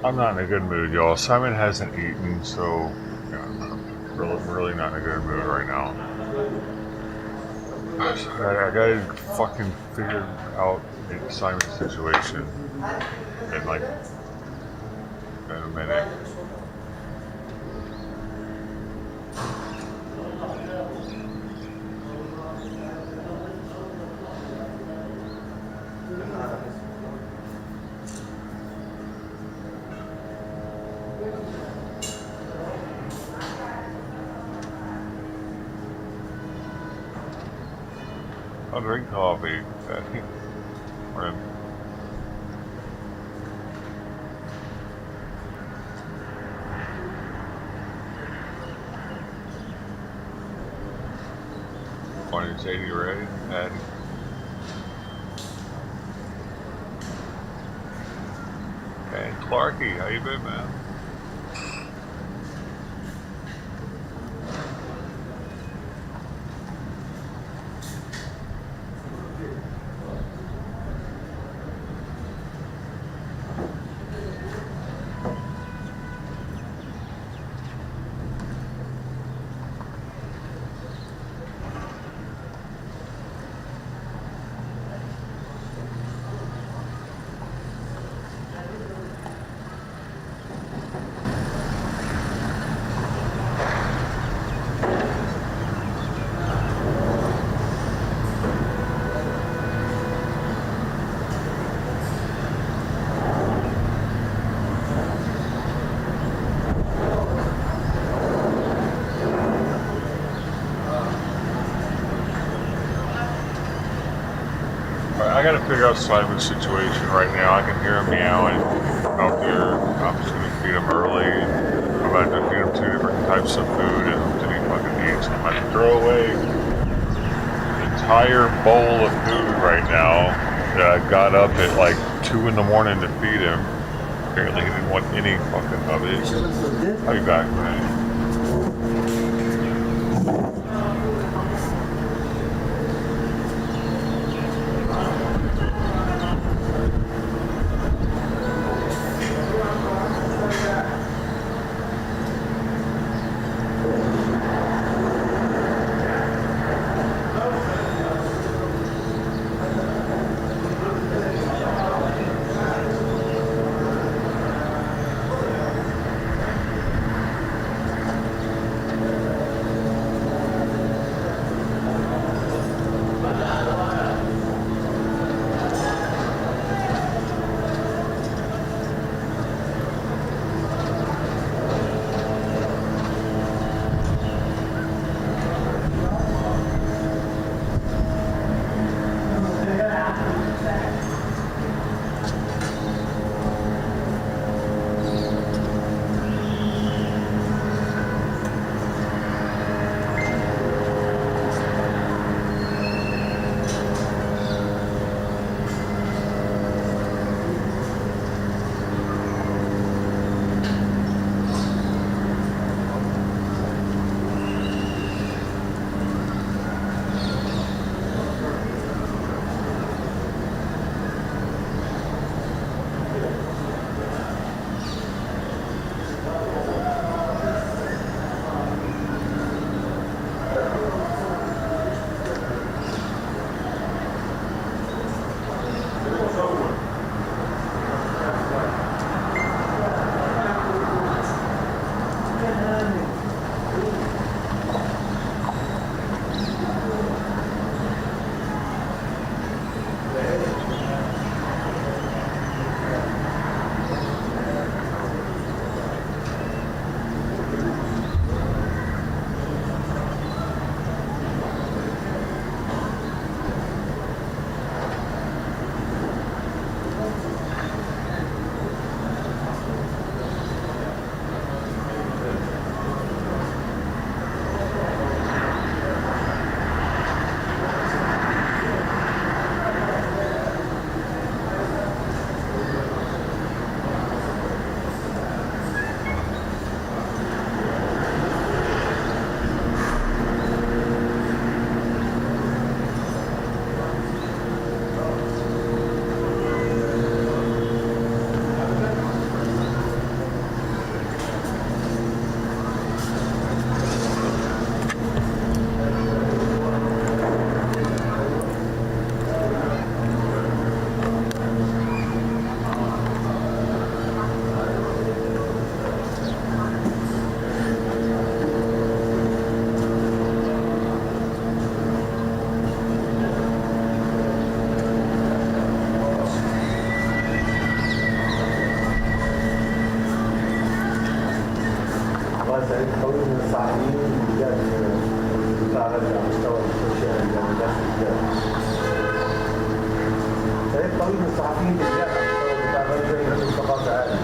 I'm not in a good mood, y'all. Simon hasn't eaten, so yeah, I'm really not in a good mood right now. I gotta fucking figure out Simon's situation in like in a minute. I'll drink coffee. Morning. Morning, Sadie, ready? Patty. Hey, Clarky, how you been, man? I gotta figure out Simon's situation right now. I can hear him meowing out there. I'm just gonna feed him early. I'm about to feed him 2 different types of food and until he fucking eats. I'm about to throw away an entire bowl of food right now that I got up at like 2 in the morning to feed him. Apparently he didn't want any fucking of it. I'll be back, man. العالمي على مستوى السوشيال ميديا والناس الرجال. فهي طريق الصحفيين بالذات على مستوى بتاع الرجال لازم ثقافة عالية.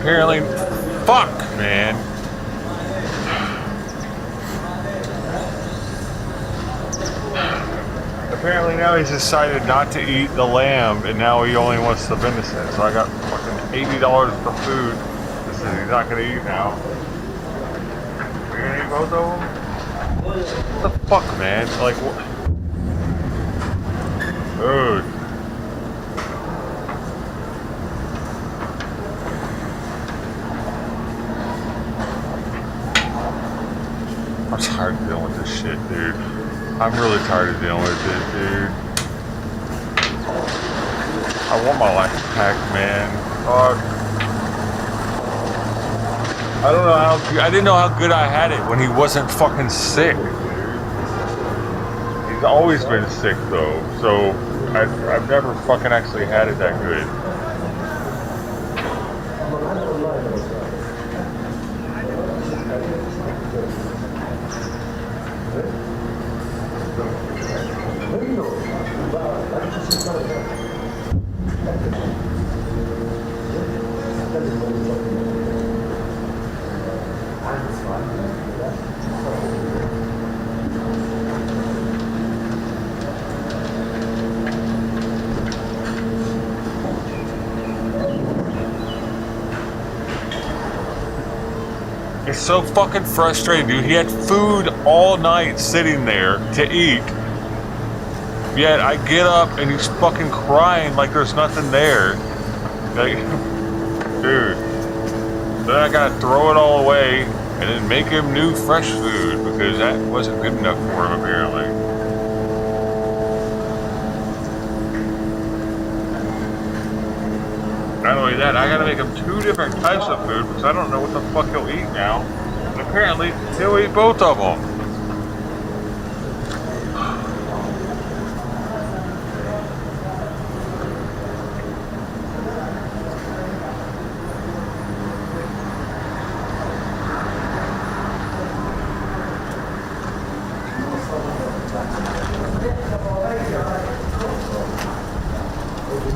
Apparently, fuck, man. Apparently now he's decided not to eat the lamb, and now he only wants the venison. So I got fucking $80 for food. This is he's not gonna eat now. Are you gonna eat both of them? What the fuck, man? Like, what? Dude. I'm tired of dealing with this shit, dude. I'm really tired of dealing with it, dude. I want my life back, man. Fuck. I don't know how. I didn't know how good I had it when he wasn't fucking sick, dude. He's always been sick though, so I've never fucking actually had it that good. It's so fucking frustrating, dude. He had food all night sitting there to eat. Yet I get up and he's fucking crying like there's nothing there. Like, dude. Then I gotta throw it all away and then make him new fresh food because that wasn't good enough for him apparently. Not only that, I gotta make him 2 different types of food because I don't know what the fuck he'll eat now. And apparently, he'll eat both of them.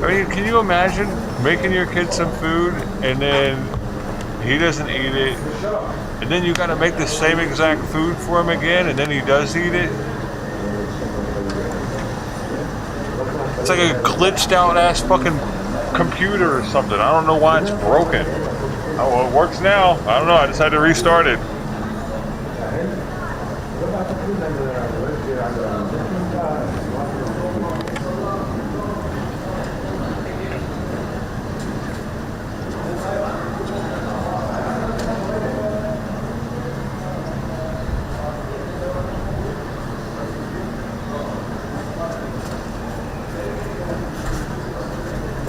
I mean, can you imagine making your kid some food and then he doesn't eat it, and then you gotta make the same exact food for him again and then he does eat it? It's like a glitched out ass fucking computer or something. I don't know why it's broken. Oh, well, it works now. I don't know, I just had to restart it.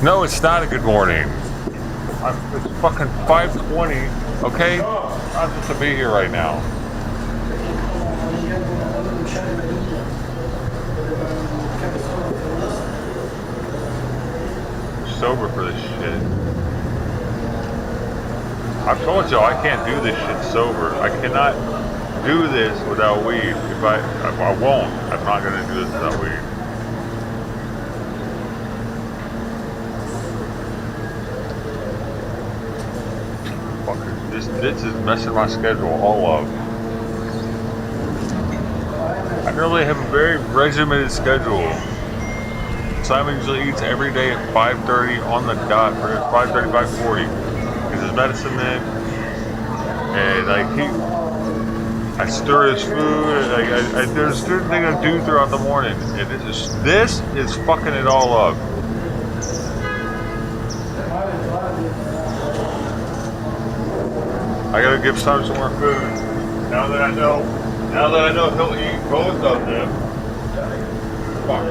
No, it's not a good morning. It's fucking 5:20, okay? I'm supposed to be here right now. Sober for this shit. I've told you I can't do this shit sober. I cannot do this without weed. If I won't. I'm not gonna do this without weed. This is messing my schedule all up. I normally have a very regimented schedule. Simon usually eats every day at 5:30 on the dot, or 5:30, 5:40. Gets his medicine in, and I stir his food. And there's certain things I do throughout the morning, and this is fucking it all up. I gotta give Simon some more food. Now that I know he'll eat both of them. Fuck.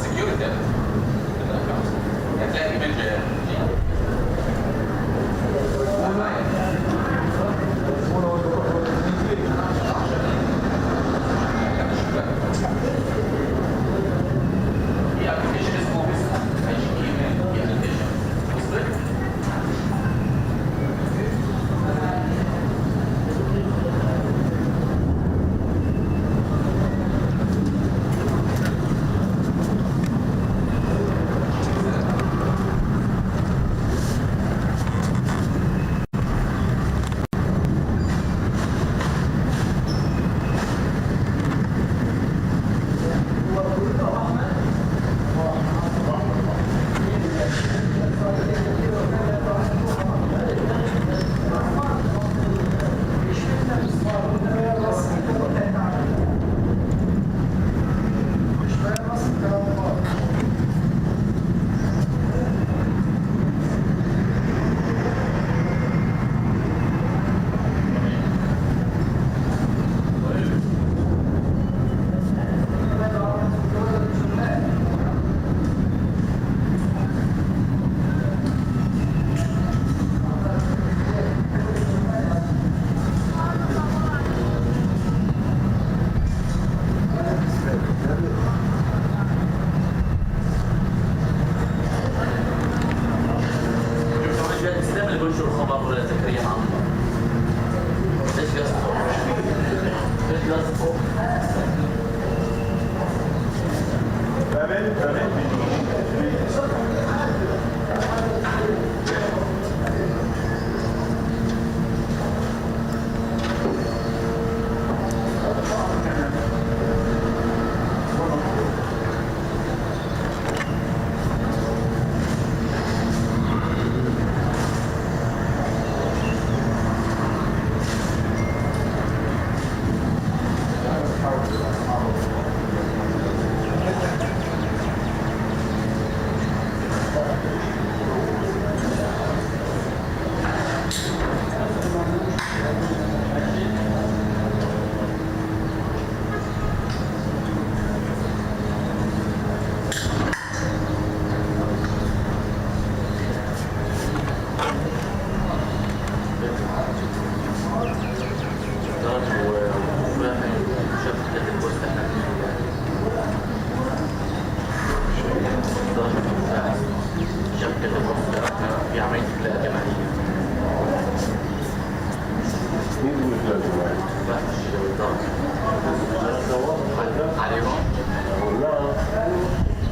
سكيورتي هتلاقي ايميل في ابلكيشن اسمه هيجي ايميل في ابلكيشن وصلت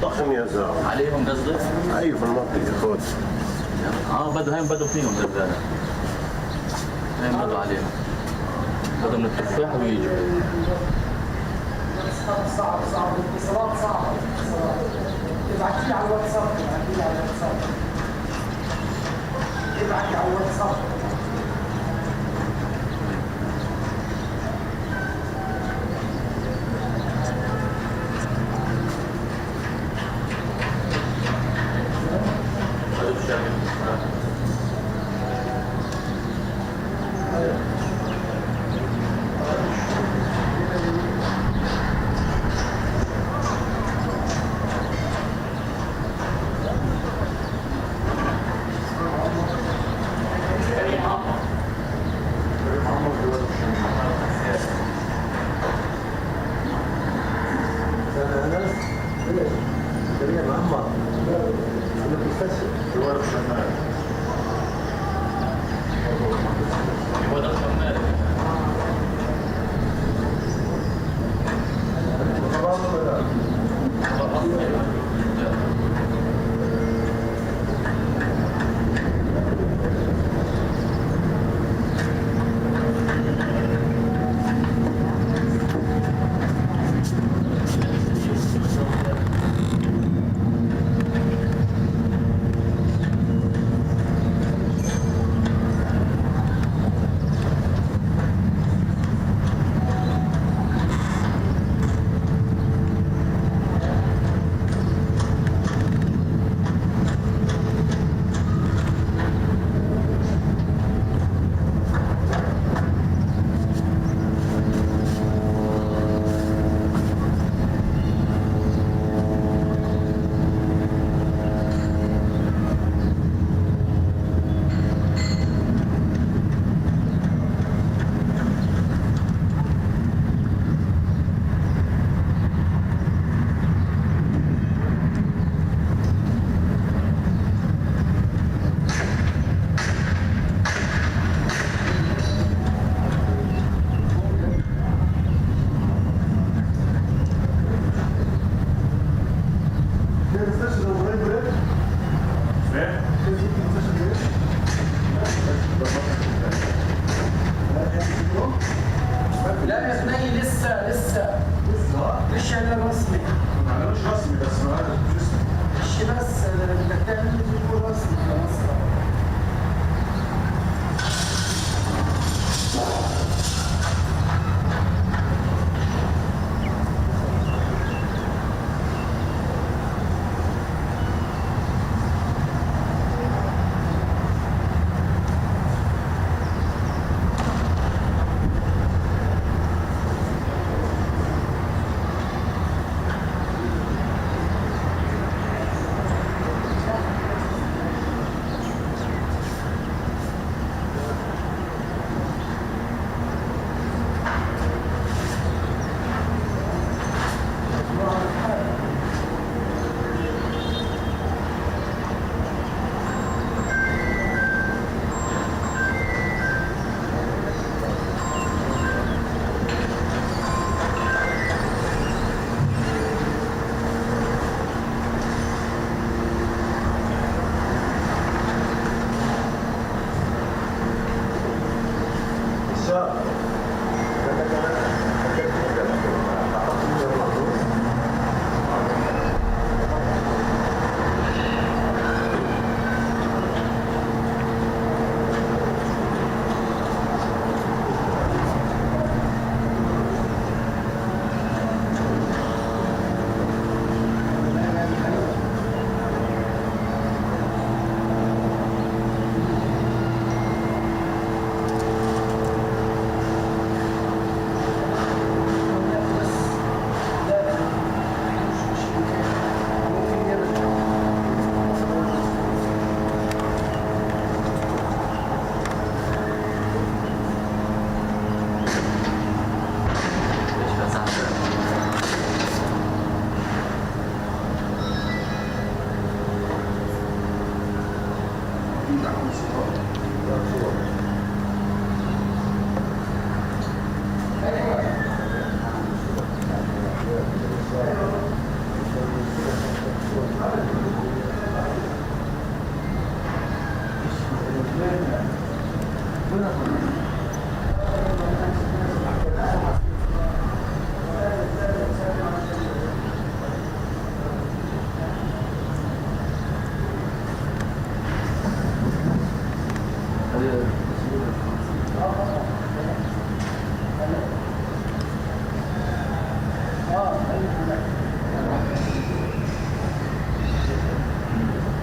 ضخم يا زلمه عليهم قصدك؟ ايوه في المنطقه خد بدوا فيهم زلزال هاي بدوا عليهم بدوا من التفاح ويجوا صعب الاتصالات صعبه ابعتي لي على الواتساب ابعتي على الواتساب لا يا ابني لسه مش انا رسمي ما عملوش رسمي بس ما عملوش رسمي. مش بس بدك تعمل فيديو رسمي خلاص.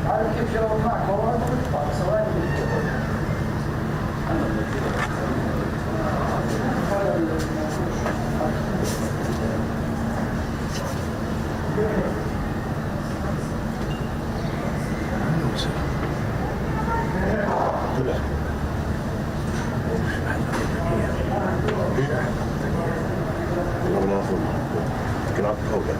عارف كيف يروح معك هو بيطلع ثواني. Cannot hold it.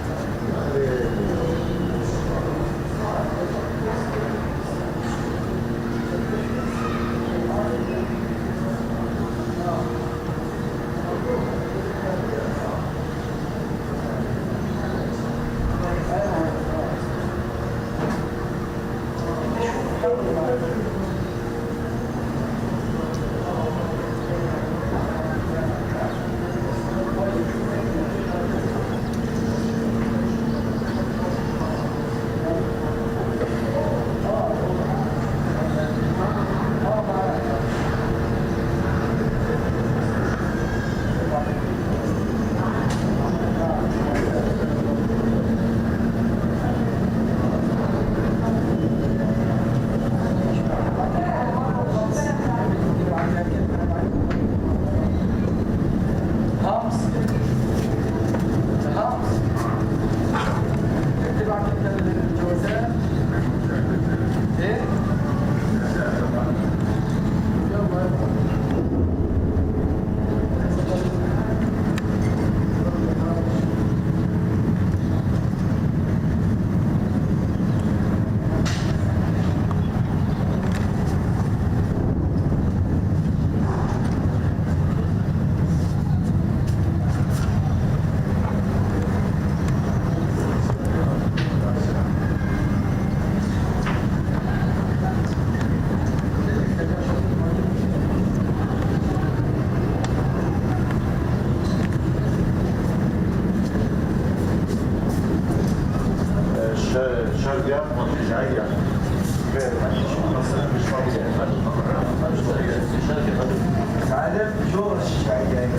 عارف شغل الشاي يعني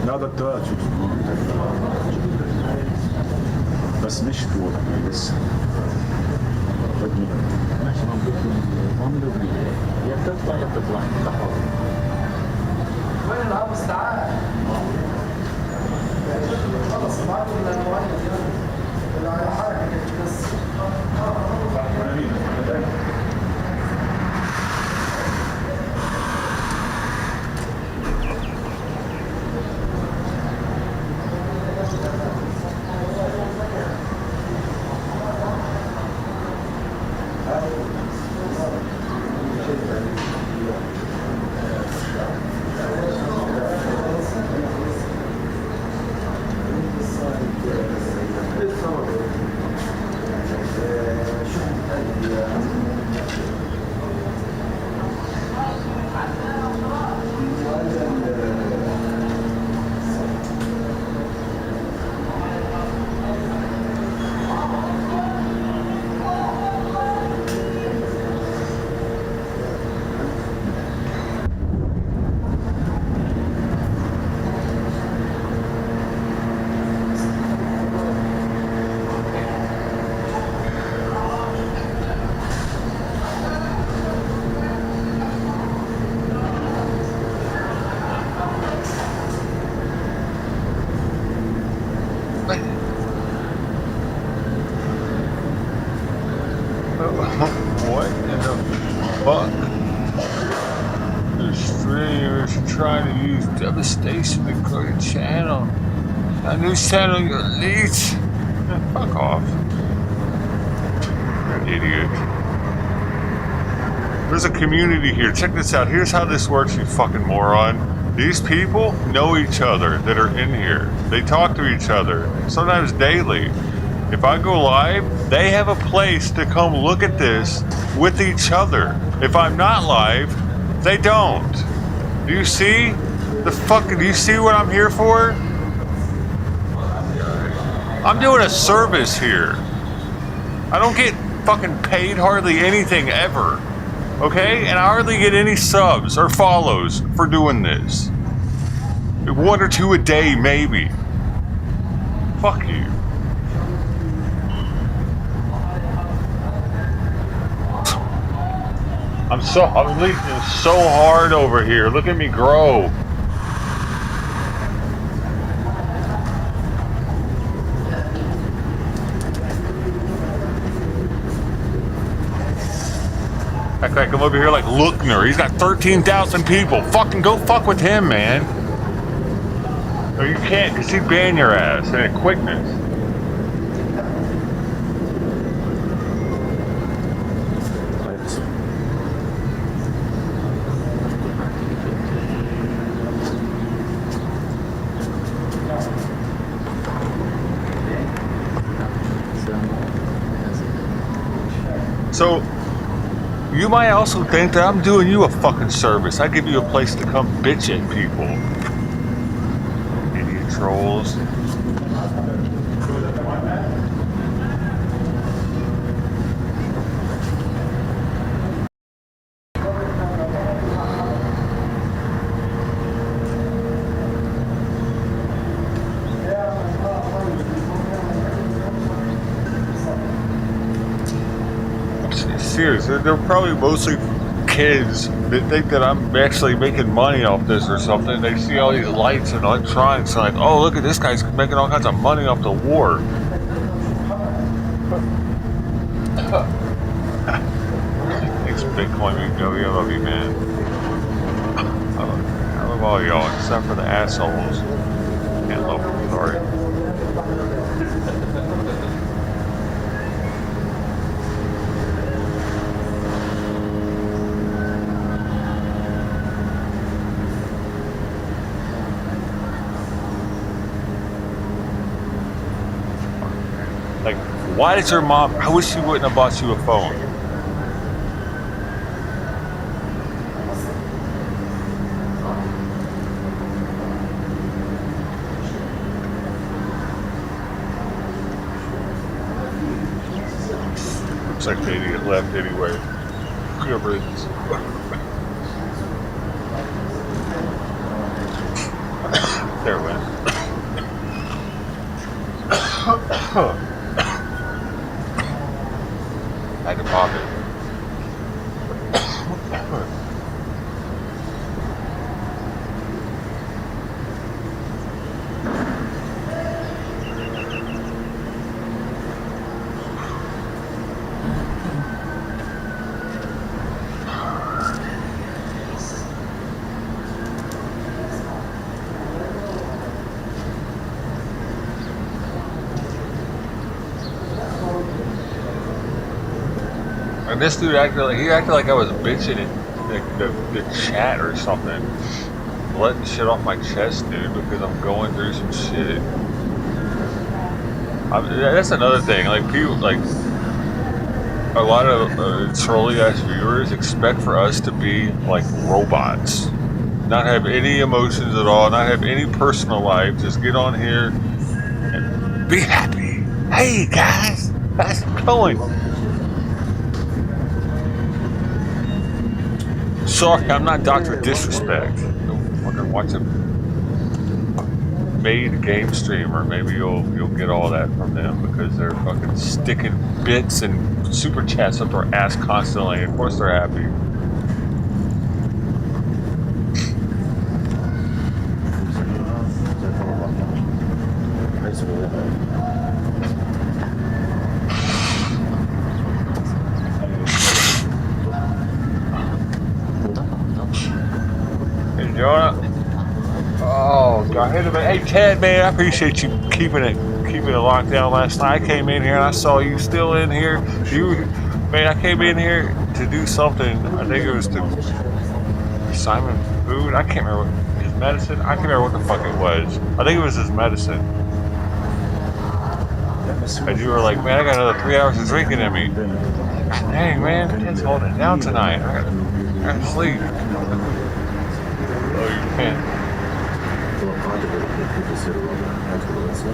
لا ده بتاعت بس مش فوق لسه ماشي ممكن يا بتطلع يا بتطلع انت حر. وين العبس تعال خلص معاك ولا على حركه بس What in the fuck? The streamer is trying to use devastation to grow your channel. A new channel, you elite. Fuck off. You're an idiot. There's a community here. Check this out. Here's how this works, you fucking moron. These people know each other that are in here. They talk to each other, sometimes daily. If I go live, they have a place to come look at this with each other. If I'm not live, they don't. Do you see? Do you see what I'm here for? I'm doing a service here. I don't get fucking paid hardly anything ever. Okay? And I hardly get any subs or follows for doing this. 1 or 2 a day, maybe. Fuck you. I'm leaking so hard over here. Look at me grow. Act like I'm over here like Lookner. He's got 13,000 people. Fucking go fuck with him, man. No, you can't, because he'd ban your ass and at quickness. So, you might also think that I'm doing you a fucking service. I give you a place to come bitch at people. Idiot trolls. Serious. They're probably mostly kids that think that I'm actually making money off this or something. They see all these lights and electronics and like, oh, look at this guy's making all kinds of money off the war. Thanks, Bitcoin McGovey. I love you, man. I love all y'all except for the assholes. Can't love them. Sorry. Like, why does your mom? I wish she wouldn't have bought you a phone. Looks like the idiot left anyway. Whoever it is. There it went. Had to pop it. And this dude acted like I was bitching in the chat or something. Letting shit off my chest, dude, because I'm going through some shit. That's another thing. Like, people, like, a lot of trolly ass viewers expect for us to be like robots. Not have any emotions at all, not have any personal life, just get on here and be happy. Hey guys, how's it going? Sorry, I'm not Dr. Disrespect. Don't fucking watch a made game streamer. Maybe you'll get all that from them because they're fucking sticking bits and super chats up their ass constantly. Of course they're happy. Hey, Jonah. Oh God! Hey Ted, man, I appreciate you keeping it locked down last night. I came in here and I saw you still in here. Man, I came in here to do something. I think it was to Simon food. I can't remember his medicine. I can't remember what the fuck it was. I think it was his medicine. And you were like, man, I got another 3 hours of drinking in me. Dang, man, Ted's holding it down tonight. I gotta sleep. Oh, you can't.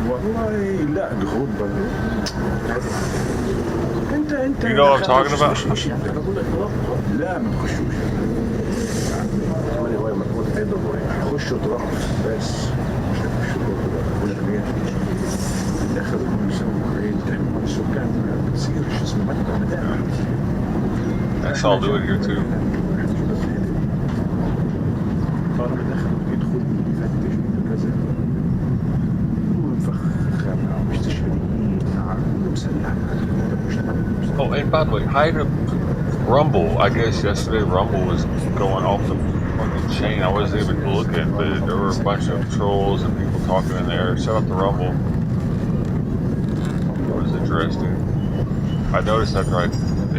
والله لا دخول انت You know what I'm talking about? لا ما تخشوش خشوا تروحوا بس مش هتخشوا والاغنياء دخلوا يسووا عين تاني السكان بتصير شو اسمه مدام. That's all do it here too. طالما دخل يدخل يفتش كذا Oh, and by the way, hi to Rumble. I guess yesterday Rumble was going off the fucking chain. I wasn't even looking, but there were a bunch of trolls and people talking in there. Shut up the Rumble. It was interesting. I noticed after I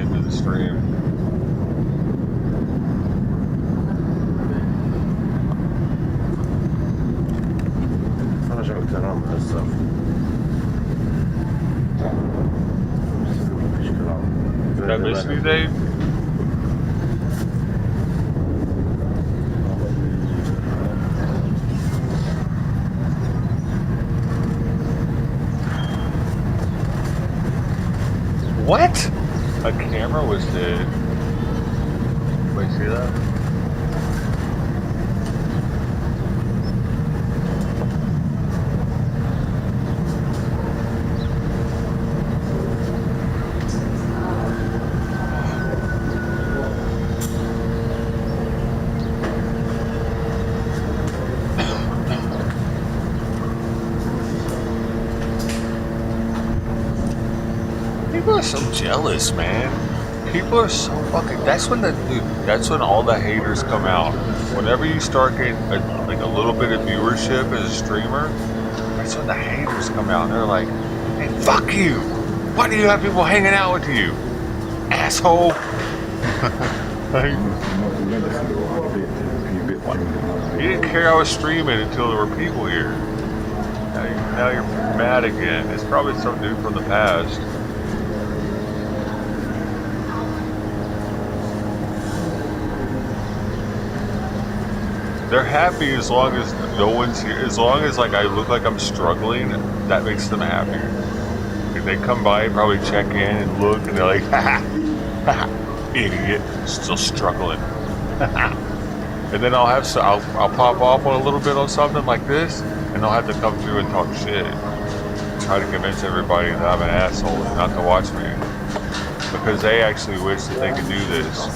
ended the stream. Did I miss you, Dave? What? A camera was dead. Wait, see that? People are so jealous, man. People are so fucking. That's when all the haters come out. Whenever you start getting like a little bit of viewership as a streamer, that's when the haters come out. And they're like, "Hey, fuck you! Why do you have people hanging out with you, asshole?" You didn't care I was streaming until there were people here. Now you're mad again. It's probably some dude from the past. They're happy as long as no one's here. As long as like I look like I'm struggling, that makes them happy. they come by, probably check in and look, and they're like, haha, haha, idiot, still struggling. And then I'll pop off on a little bit on something like this, and they'll have to come through and talk shit. Try to convince everybody that I'm an asshole and not to watch me. Because they actually wish that they could do this.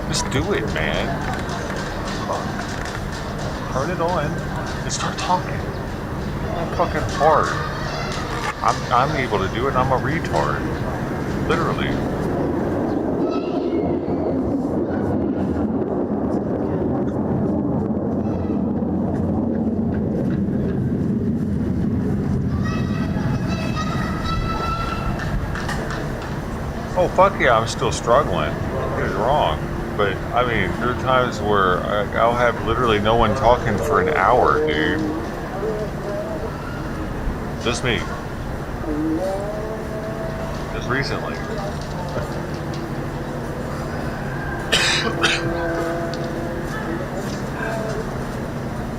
Just do it, man. Turn it on and start talking. It's not fucking hard. I'm able to do it, and I'm a retard. Literally. Oh, fuck yeah, I'm still struggling. Don't get it wrong. But, I mean, there are times where I'll have literally no one talking for an hour, dude. Just me. Just recently.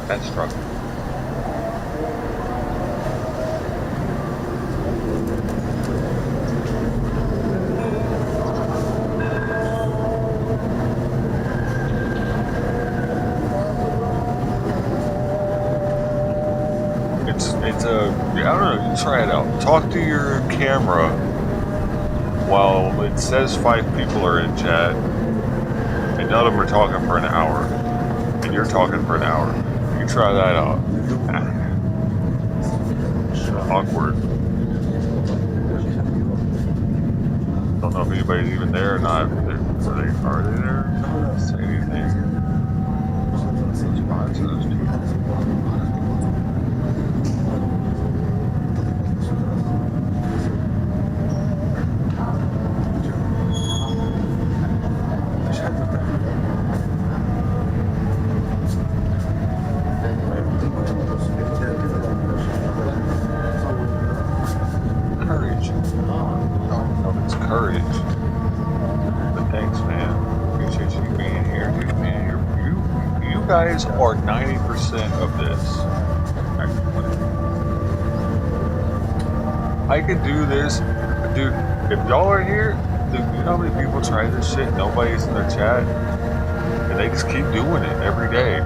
That struggle. I don't know, try it out. Talk to your camera while it says 5 people are in chat and none of them are talking for an hour and you're talking for an hour. You try that out. Awkward. Don't know if anybody's even there or not. Are they there? Say anything. Respond to those people. You guys are 90% of this. I could do this, dude. If y'all are here, dude, you know how many people try this shit? Nobody's in their chat, and they just keep doing it every day.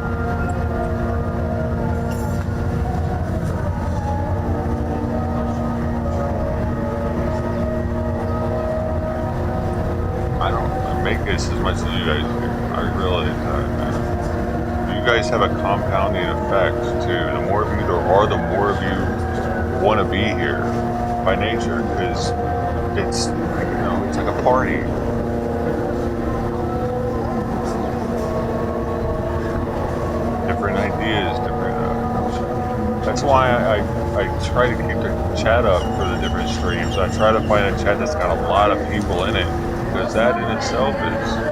I don't make this as much as you guys do. I realize that. You guys have a compounding effect too. The more of you there are, the more of you want to be here by nature, because it's like, you know, it's like a party. Different ideas, different. That's why I try to keep the chat up for the different streams. I try to find a chat that's got a lot of people in it, because that in itself is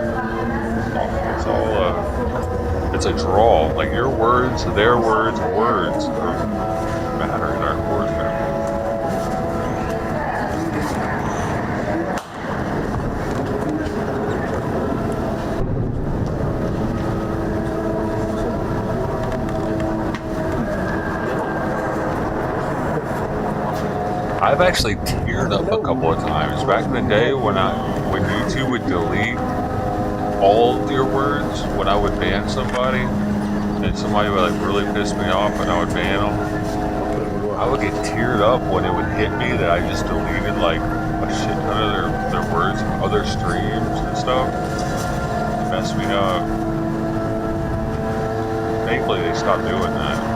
it's a draw. Like your words, their words matter in our word family. I've actually teared up a couple of times. Back in the day when YouTube would delete all your words, when I would ban somebody, and somebody would like really piss me off and I would ban them, I would get teared up when it would hit me that I just deleted like a shit ton of their words from other streams and stuff. It messed me up. Thankfully they stopped doing that.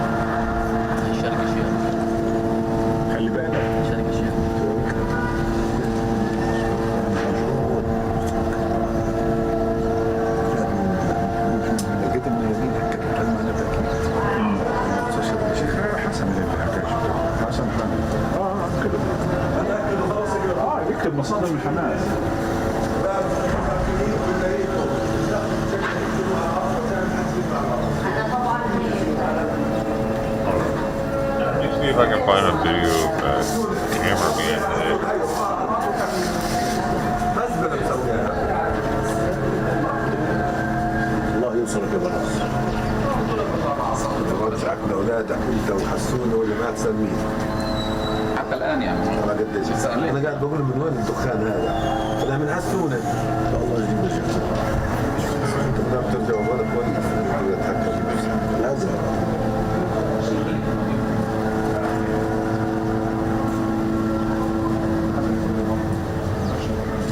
مصادر من حماس. Let me see if I can find a video of that camera being hit. الله ينصرك يا بلاس. رجعك لاولادك انت وحسون واللي ما تسميه. حتى الان الان يعني انا قديش سألني. انا قاعد بقول من وين الدخان هذا؟ طلع من هالسونه. الله يجيب لك انت بدك ترجع وبالك وين تتحكم بنفسك. لازم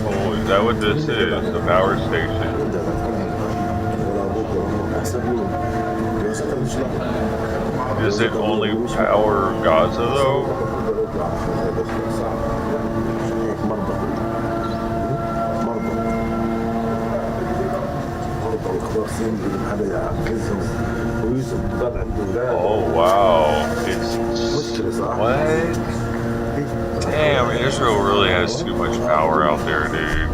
Oh, is that what this is? The power station? ولا ابوك ولا امك احسن مين؟ جوازتك مش لا Does it only power Gaza though? مرضى وكبار سن اللي حدا يعكزهم ويوسف ضل عنده اولاد. Oh wow. It's مشكلة صح؟ what? Damn, Israel really has too much power out there, dude.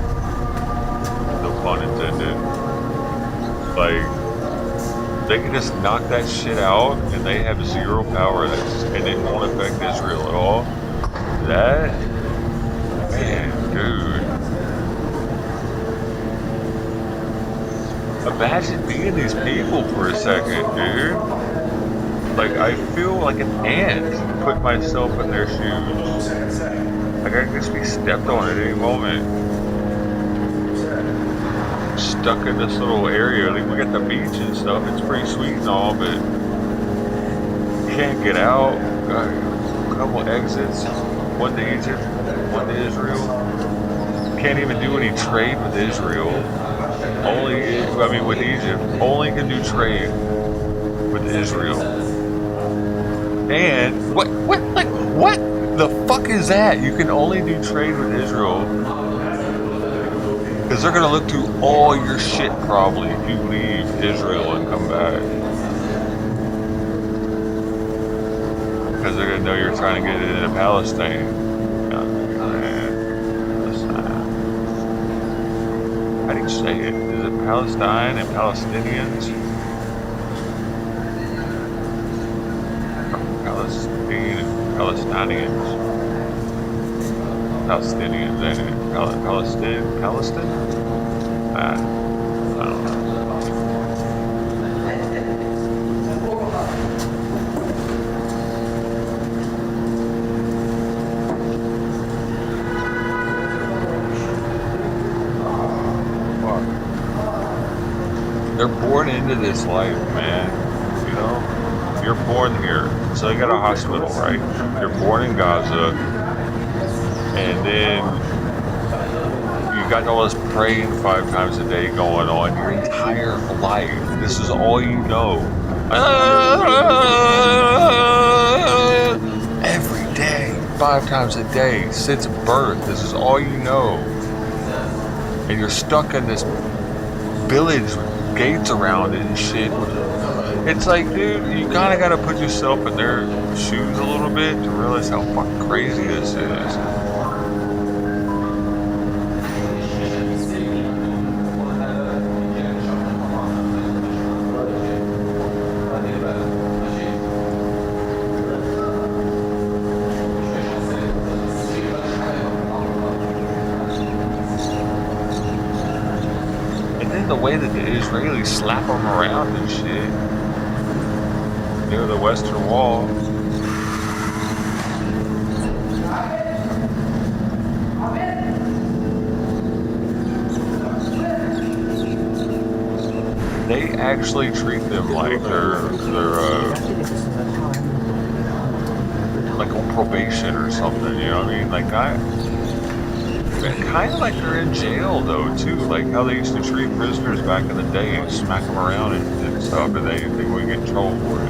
No pun intended. Like, they can just knock that shit out and they have zero power and it won't affect Israel at all. That, man, dude. Imagine being these people for a second, dude. Like, I feel like an ant put myself in their shoes. Like, I could just be stepped on at any moment. Stuck in this little area. Like, we got the beach and stuff. It's pretty sweet and all, but can't get out. Got a couple exits. One to Egypt, one to Israel. Can't even do any trade with Israel. With Egypt. Only can do trade with Israel. And what the fuck is that? You can only do trade with Israel because they're gonna look through all your shit probably if you leave Israel and come back. Because they're gonna know you're trying to get it into Palestine. How do you say it? Is it Palestine and Palestinians? Palestinians. Palestinians, ain't it? Palestine? I don't know. Fuck. They're born into this life, man. You know? You're born here. So you got a hospital, right? You're born in Gaza, and then you got all this praying 5 times a day going on your entire life. This is all you know. Every day, 5 times a day, since birth. This is all you know. And you're stuck in this village with gates around it and shit. It's like, dude, you kind of got to put yourself in their shoes a little bit to realize how fucking crazy this is. And then the way that the Israelis slap them around and shit. Near the western wall. They actually treat them like they're like on probation or something, you know what I mean? Like kind of like they're in jail though too, like how they used to treat prisoners back in the day and smack them around and stuff, and they wouldn't get in trouble for it.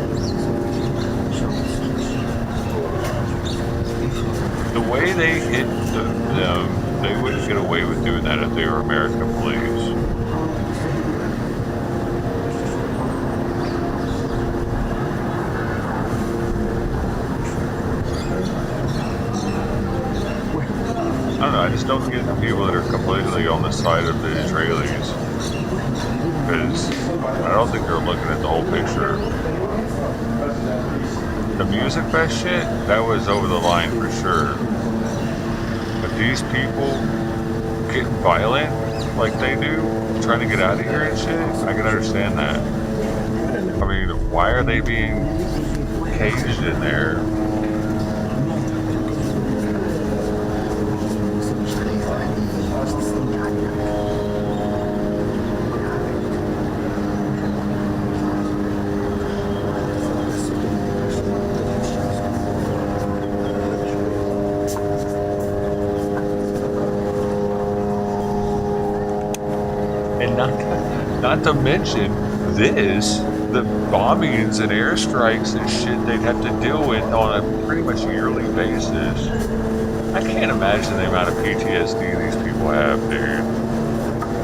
The way they hit them, they wouldn't get away with doing that if they were American police. I don't know, I just don't get the people that are completely on the side of the Israelis. Because I don't think they're looking at the whole picture. The music fest shit, that was over the line for sure. But these people getting violent like they do, trying to get out of here and shit, I can understand that. I mean, why are they being caged in there? And not to mention this, the bombings and airstrikes and shit they'd have to deal with on a pretty much yearly basis. I can't imagine the amount of PTSD these people have, dude.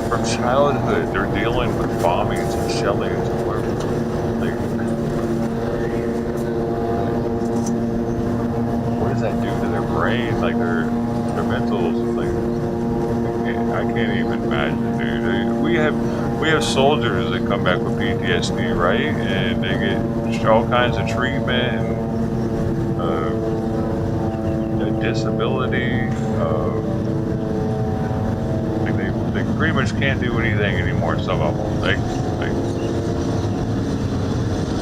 From childhood, they're dealing with bombings and shellings and whatever. Like, what does that do to their brain? Like their mental, like I can't even imagine, dude. We have soldiers that come back with PTSD, right? And they get all kinds of treatment and disability. They pretty much can't do anything anymore. Some of them,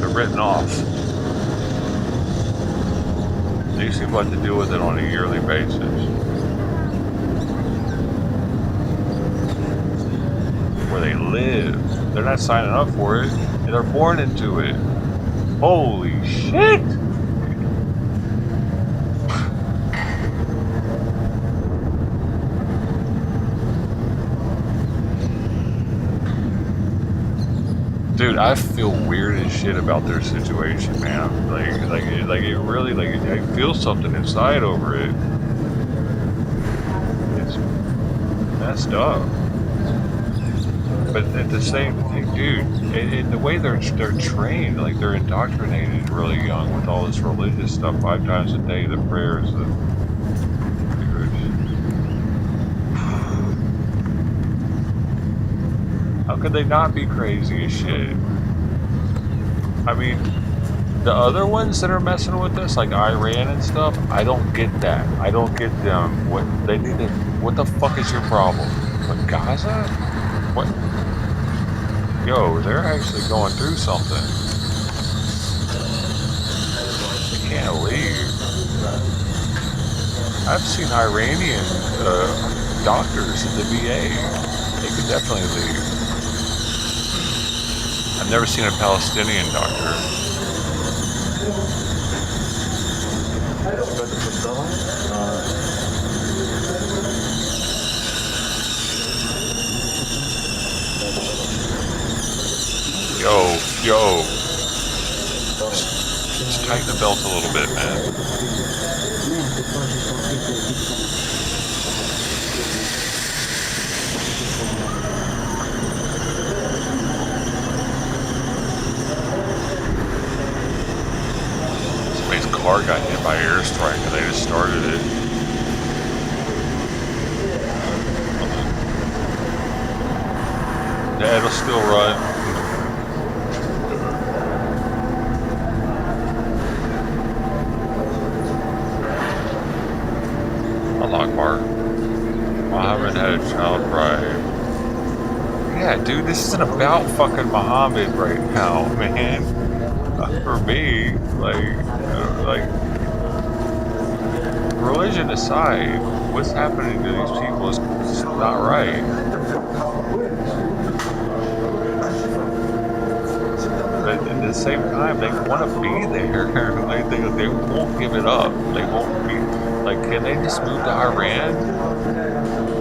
they're written off. These people have to deal with it on a yearly basis. Where they live. They're not signing up for it. They're born into it. Holy shit! Dude, I feel weird as shit about their situation, man. Like it really, I feel something inside over it. It's messed up. But at the same thing, dude, in the way they're trained, like they're indoctrinated really young with all this religious stuff 5 times a day, the prayers, how could they not be crazy as shit? I mean, the other ones that are messing with us, like Iran and stuff, I don't get that. I don't get them. What they need to. What the fuck is your problem? But Gaza? What? Yo, they're actually going through something. They can't leave. I've seen Iranian doctors at the VA. They could definitely leave. I've never seen a Palestinian doctor. Yo. Just tighten the belt a little bit, man. Somebody's car got hit by airstrike and they just started it. Yeah, it'll still run. Akbar. Muhammad had a child bride. Yeah, dude, this isn't about fucking Muhammad right now, man. For me, like, religion aside, what's happening to these people is not right. But at the same time, they want to be there. They won't give it up. They won't be. Like, can they just move to Iran?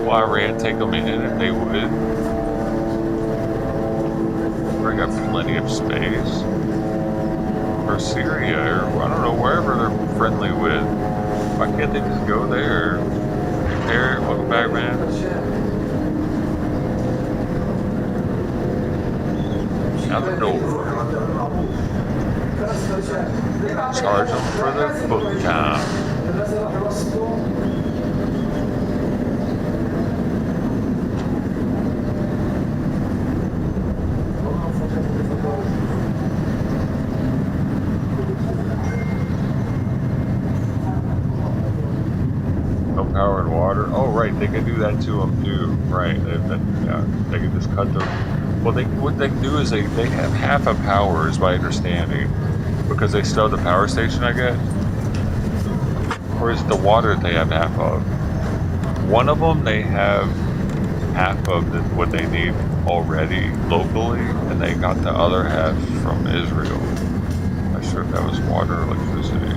Will Iran take them in if they would? Bring up plenty of space. Or Syria, or I don't know, wherever they're friendly with. Why can't they just go there? Eric, welcome back, man. Out the door. Charge them for their book time. No power and water. Oh, right, they can do that to them too. Right, they can just cut them. Well, what they can do is they have half of power, is my understanding, because they still have the power station, I guess. Or is it the water that they have half of? One of them, they have half of what they need already locally, and they got the other half from Israel. I'm not sure if that was water or electricity.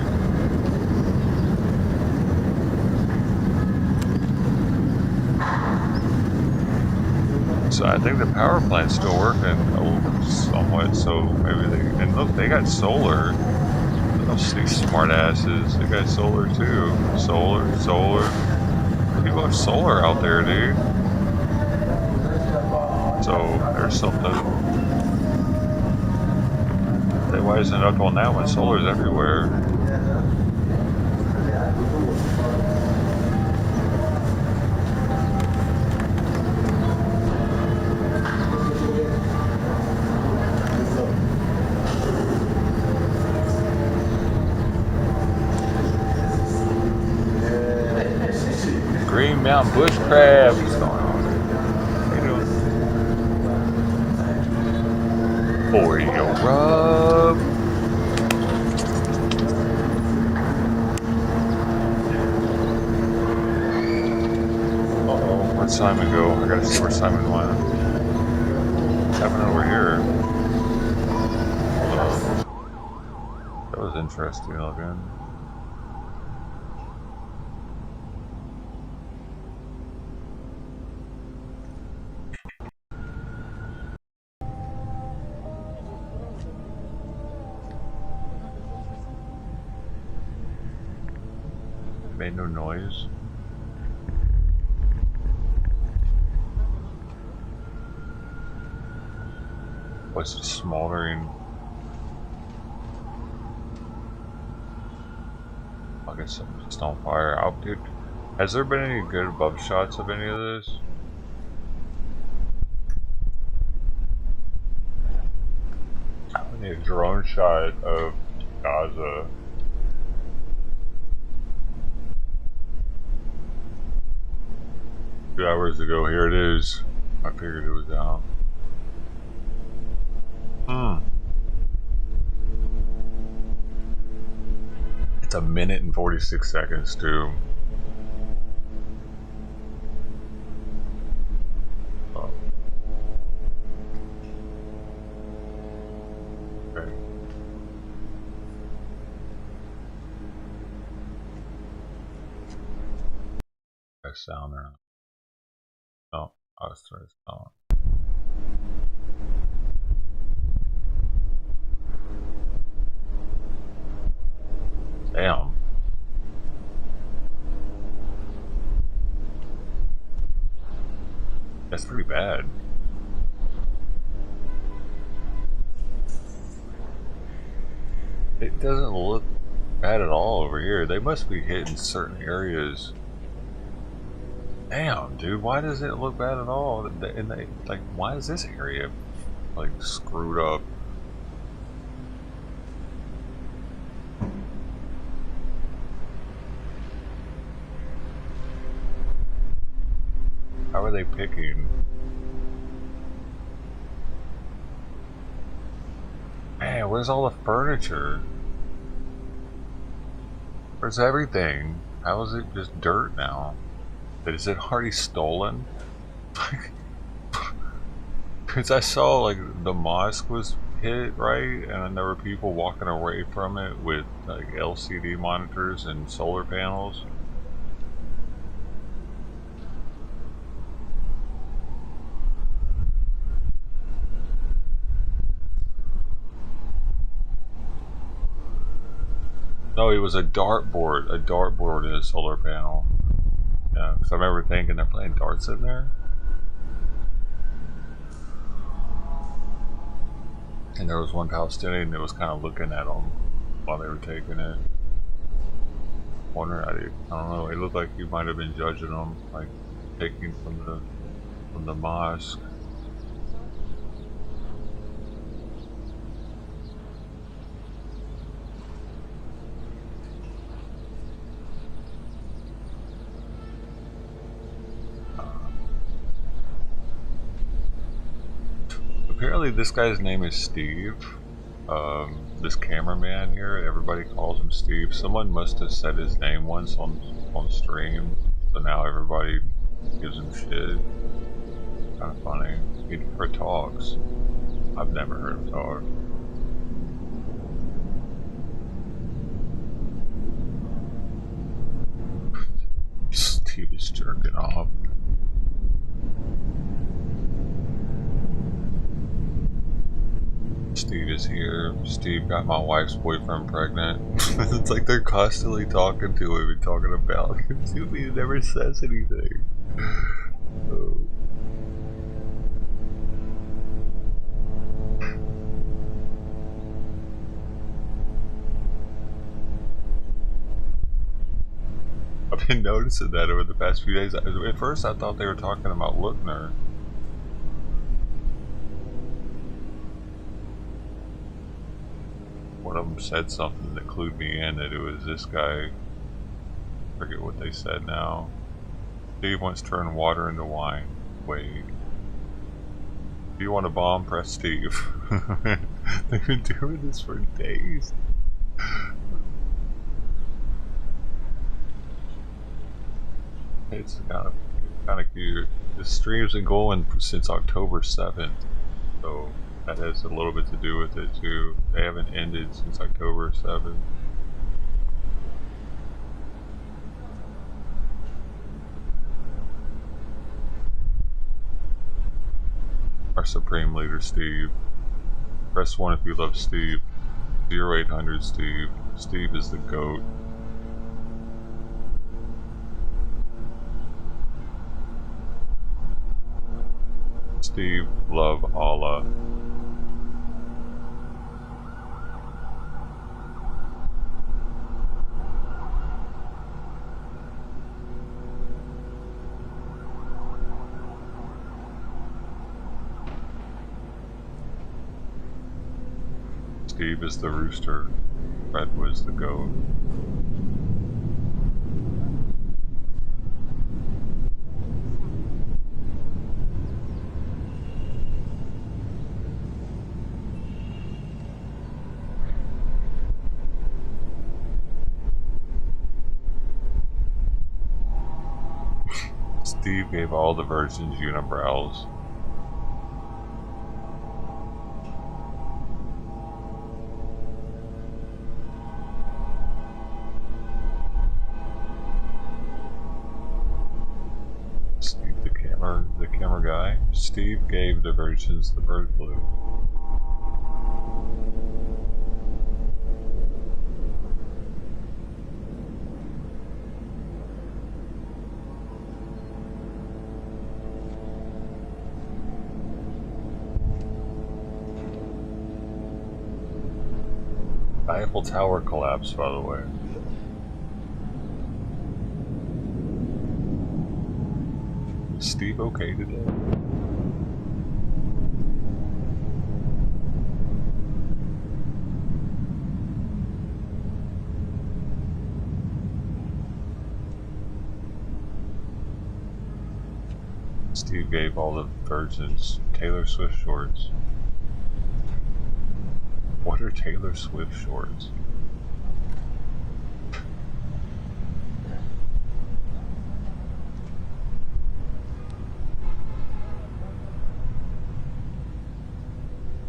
I think the power plant's still working somewhat, so maybe they, and look, they got solar. These smart asses, they got solar too. Solar. People have solar out there, dude. So there's something. They wising up on that one. Solar's everywhere. Green Mountain bush crab. What's going on? How you doing? Oreo rub. Uh-oh, where'd Simon go? I gotta see where Simon went. What's happening over here? That was interesting looking. Made no noise. What's it smoldering? I guess something's just on fire. Oh, dude, has there been any good above shots of any of this? I need a drone shot of Gaza. 2 hours ago, here it is. I figured it was out. It's 1 minute and 46 seconds too. Oh. Okay. That sound there. No, I was trying to sound. Damn. That's pretty bad. It doesn't look bad at all over here. They must be hitting certain areas. Damn, dude, why does it look bad at all? And they, like, why is this area like screwed up? How are they picking? Man, where's all the furniture? Where's everything? How is it just dirt now? Is it already stolen? Because I saw like the mosque was hit, right? And there were people walking away from it with like LCD monitors and solar panels. No, it was a dartboard and a solar panel. Yeah, because I remember thinking they're playing darts in there. And there was one Palestinian that was kind of looking at them while they were taking it. Wondering, I don't know, it looked like he might have been judging them, like taking from the mosque. Apparently this guy's name is Steve. This cameraman here, everybody calls him Steve. Someone must have said his name once on stream, so now everybody gives him shit. Kind of funny. He never talks. I've never heard him talk. Steve is jerking off. Steve is here. Steve got my wife's boyfriend pregnant. It's like they're constantly talking to him and talking about him to me. He never says anything. Oh. I've been noticing that over the past few days. At first I thought they were talking about Lookner. One of them said something that clued me in that it was this guy. I forget what they said now. Steve wants to turn water into wine. Wait. If you want a bomb, press Steve. They've been doing this for days. It's kind of cute. The stream's been going since October 7th, so that has a little bit to do with it too. They haven't ended since October 7th. Our Supreme Leader, Steve. Press 1 if you love Steve. 0800 Steve. Steve is the GOAT. Steve, love Allah. Steve is the rooster. Fred was the goat. Steve gave all the virgins unibrows. Steve, the camera guy. Steve gave the virgins the bird flu. Eiffel Tower collapsed, by the way. Is Steve okay today? Steve gave all the virgins Taylor Swift shorts. What are Taylor Swift shorts?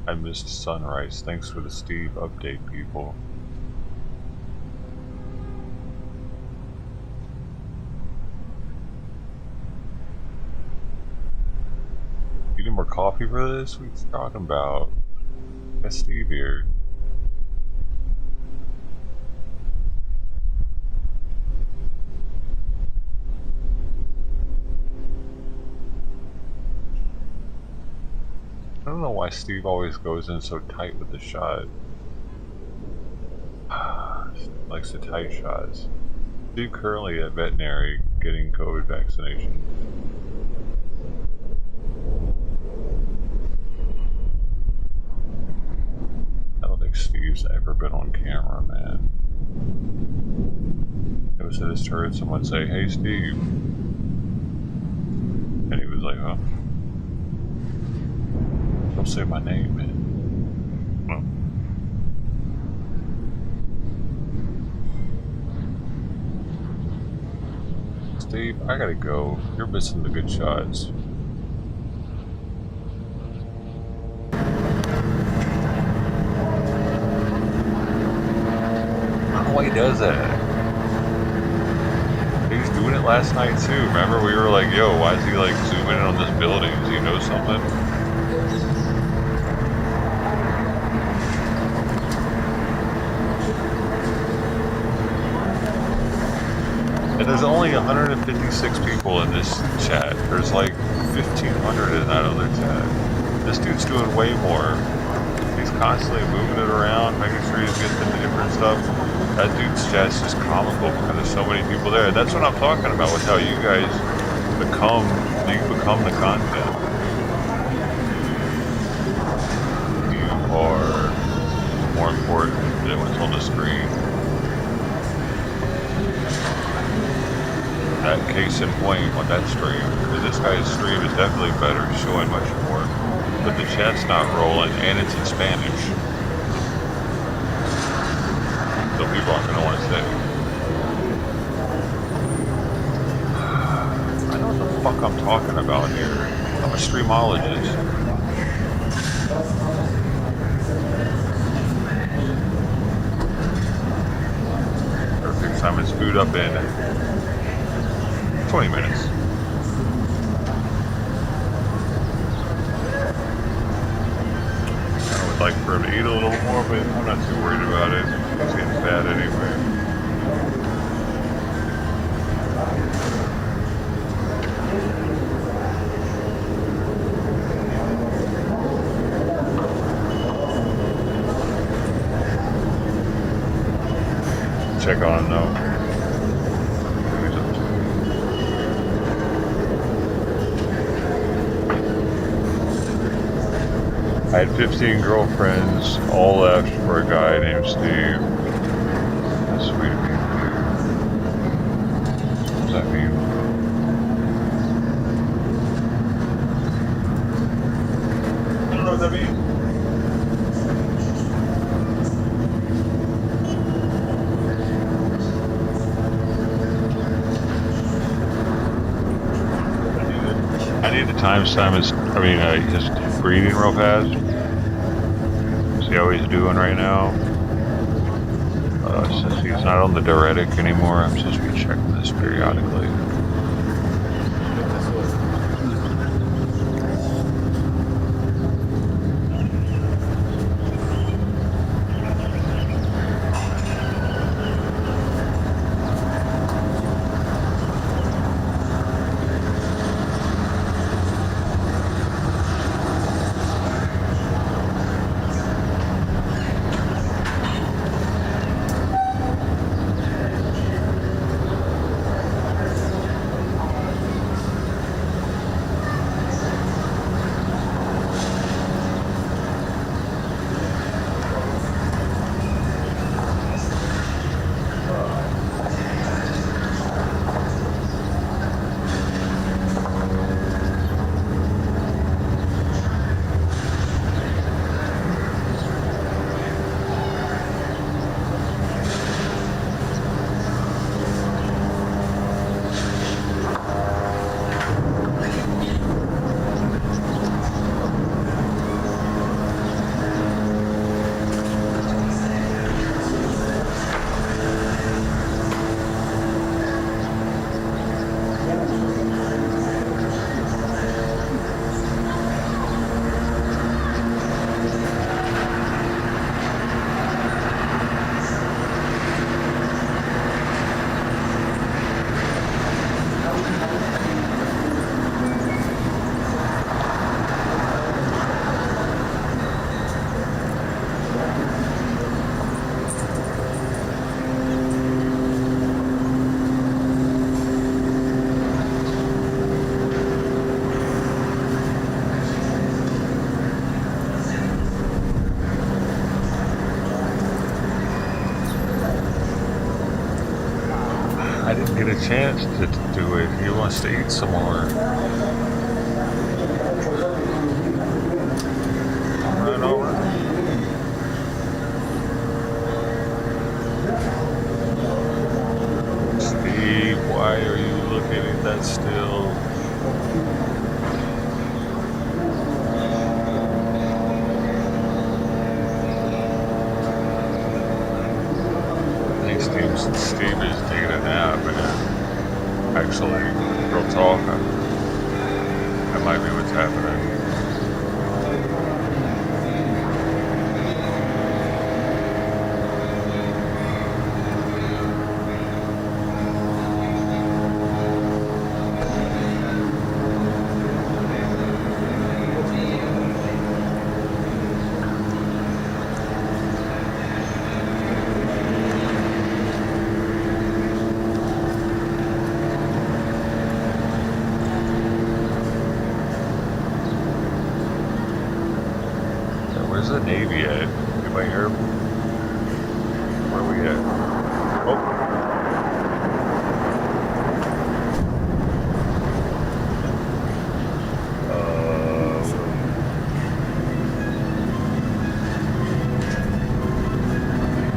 I missed sunrise. Thanks for the Steve update, people. You need more coffee for this? What are you talking about? Got Steve here. I don't know why Steve always goes in so tight with the shot. Likes the tight shots. Steve currently at veterinary getting COVID vaccination. I don't think Steve's ever been on camera, man. It was at his turret, someone say, "Hey Steve." And he was like, "Huh? Don't say my name, man." Well. Steve, I gotta go. You're missing the good shots. I don't know why he does that. He was doing it last night too. Remember, we were like, "Yo, why is he like zooming in on this building? Does he know something?" And there's only 156 people in this chat. There's like 1,500 in that other chat. This dude's doing way more. He's constantly moving it around, making sure he's getting into different stuff. That dude's chat's just comical because there's so many people there. That's what I'm talking about with how you guys become the content. You are more important than what's on the screen. That case in point on that stream, because this guy's stream is definitely better, showing much more. But the chat's not rolling, and it's in Spanish. So people aren't going to want to stay. I know what the fuck I'm talking about here. I'm a streamologist. Perfect time. It's food up in 20 minutes. I would like for him to eat a little more, but I'm not too worried about it. He's getting fat anyway. Check on him though. I had 15 girlfriends, all left for a guy named Steve. That's sweet of me. What does that mean? I don't know what that means. I need to timestamp his breathing real fast. See how he's doing right now. Since he's not on the diuretic anymore, I'm supposed to be checking this periodically. I didn't get a chance to do it. He wants to eat some more. Run over. Steve, why are you looking at that still? I think Steve is taking a nap, and actually, real talk, that might be what's happening. Where's the Navy at? Anybody here? Where are we at? Oh.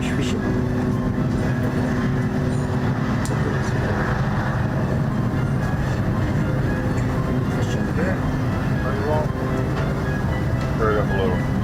Hiçbir şey. Very well. Hurry up a little.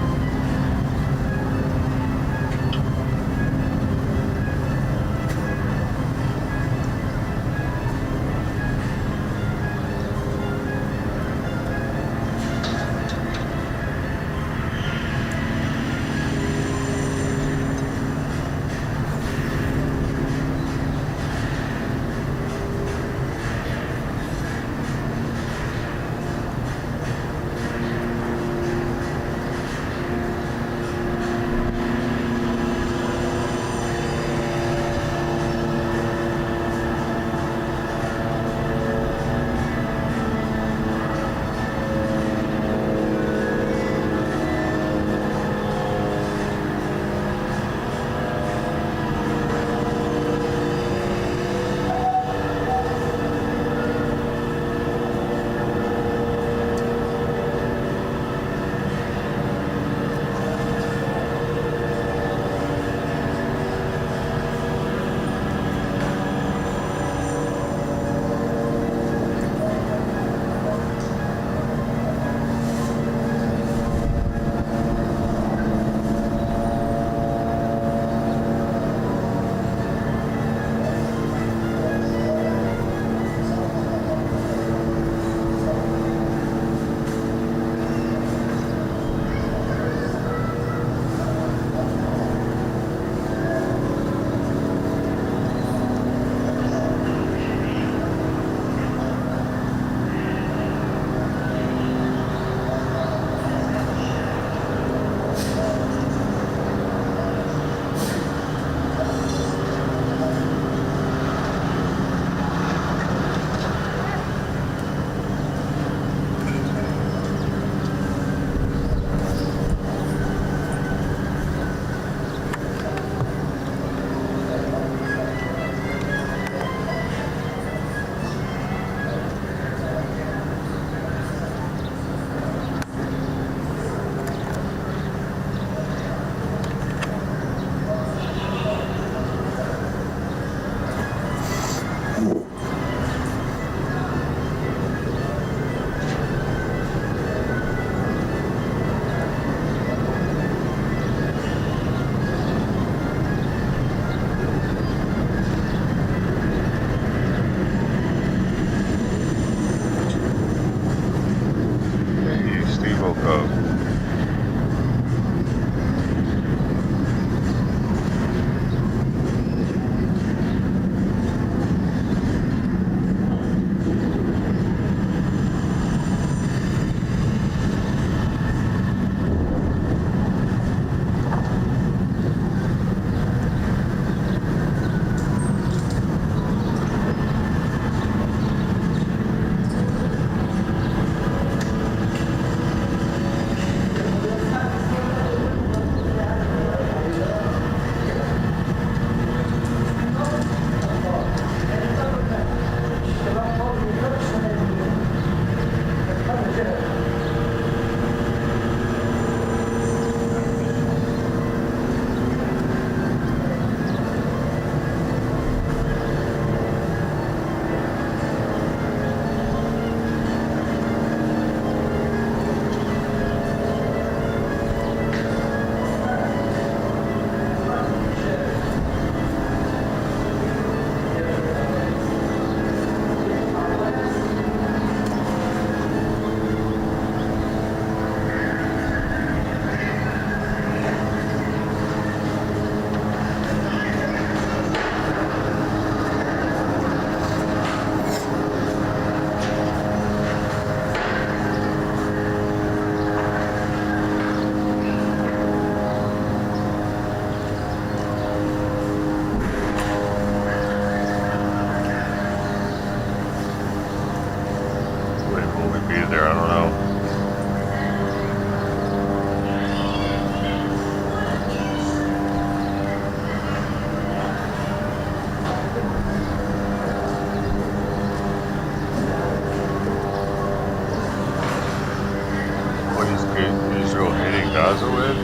Israel hitting Gaza with?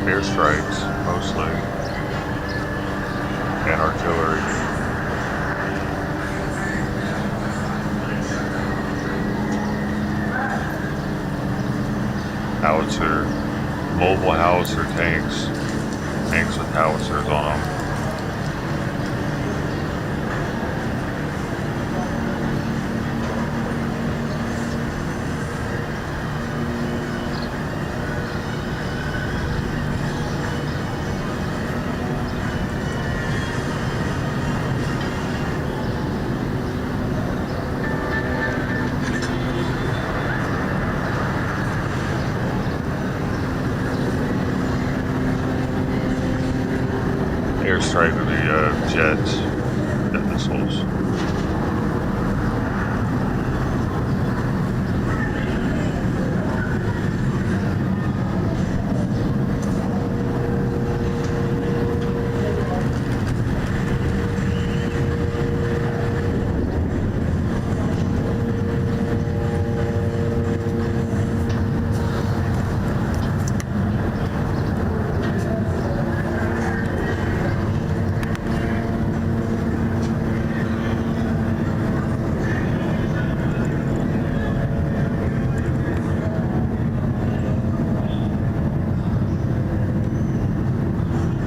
Airstrikes, mostly. And artillery. Howitzer, mobile howitzer tanks. Tanks with howitzers on them. Airstrike with the jets, the missiles.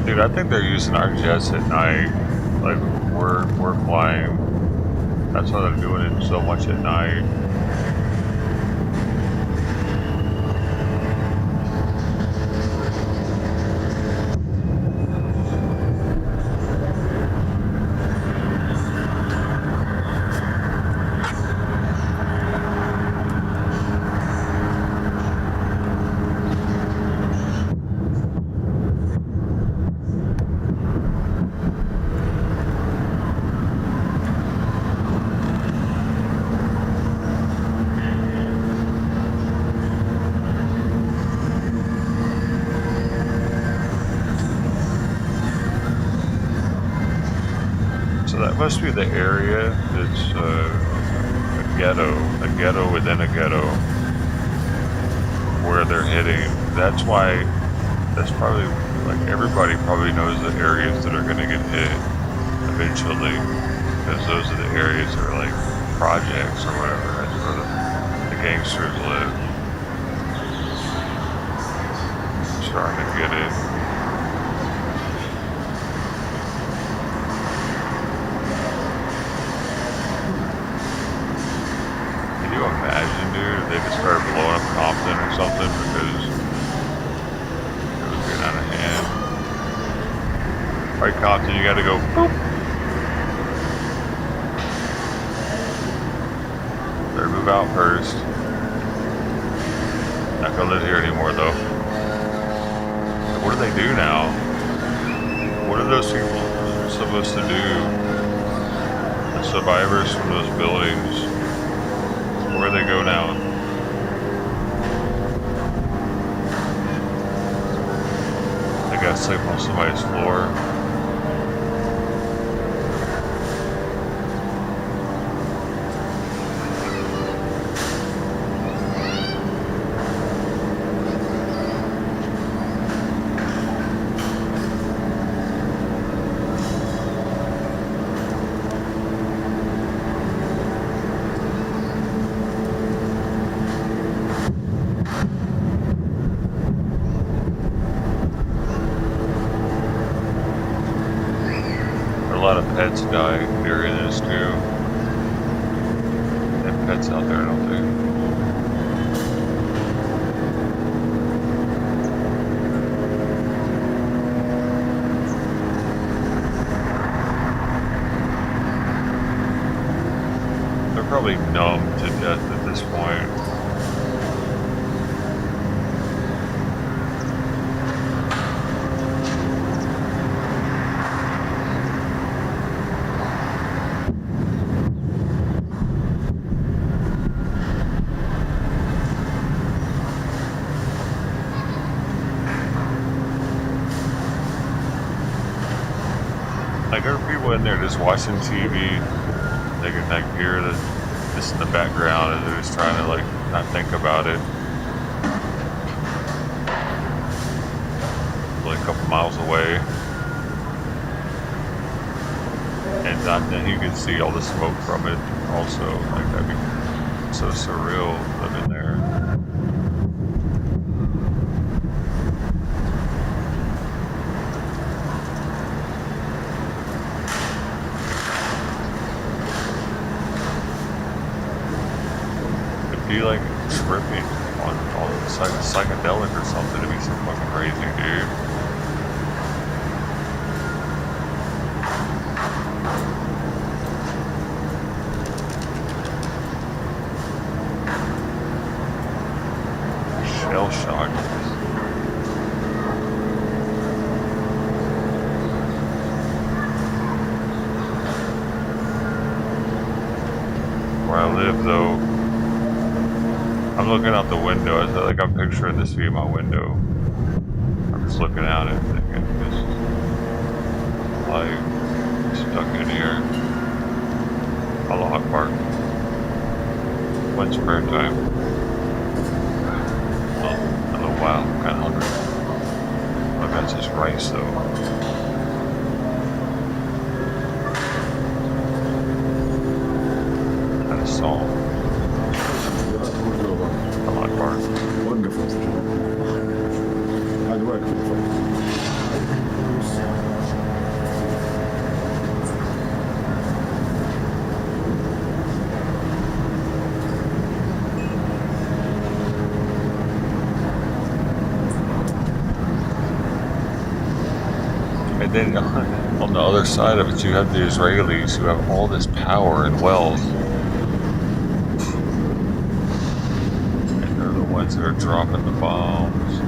Dude, I think they're using our jets at night. Like we're flying. That's why they're doing it so much at night. So that must be the area that's a ghetto within a ghetto, where they're hitting. That's why, that's probably, like, everybody probably knows the areas that are going to get hit eventually, because those are the areas that are like projects or whatever. That's where the gangsters live. Starting to get it. Imagine, dude, if they just started blowing up Compton or something because it was getting out of hand. Alright, Compton, you gotta go. Boop. Better move out first. Not gonna live here anymore, though. What do they do now? What are those people supposed to do? The survivors from those buildings. Where they go now? They gotta sleep on somebody's floor. A lot of pets die during this too. They have pets out there, don't they? They're probably numb to death at this point. Like, there are people in there just watching TV. They can like hear this in the background, and they're just trying to like not think about it. miles away. And then you can see all the smoke from it also. Like, that'd be so surreal living there. It'd be like tripping on all the psychedelic or something. It'd be so fucking crazy, dude. Shell shock. Where I live, though, I'm looking out the window. It's like I'm picturing this view of my window. I'm just looking out and thinking, this is life stuck in here. Allah Akbar. When's prayer time? Oh wow, I'm kind of hungry. Oh, that's just rice though. And a salt. Allah Akbar. وقف هذا واقف And then on the other side of it, you have the Israelis who have all this power and wealth. And they're the ones that are dropping the bombs.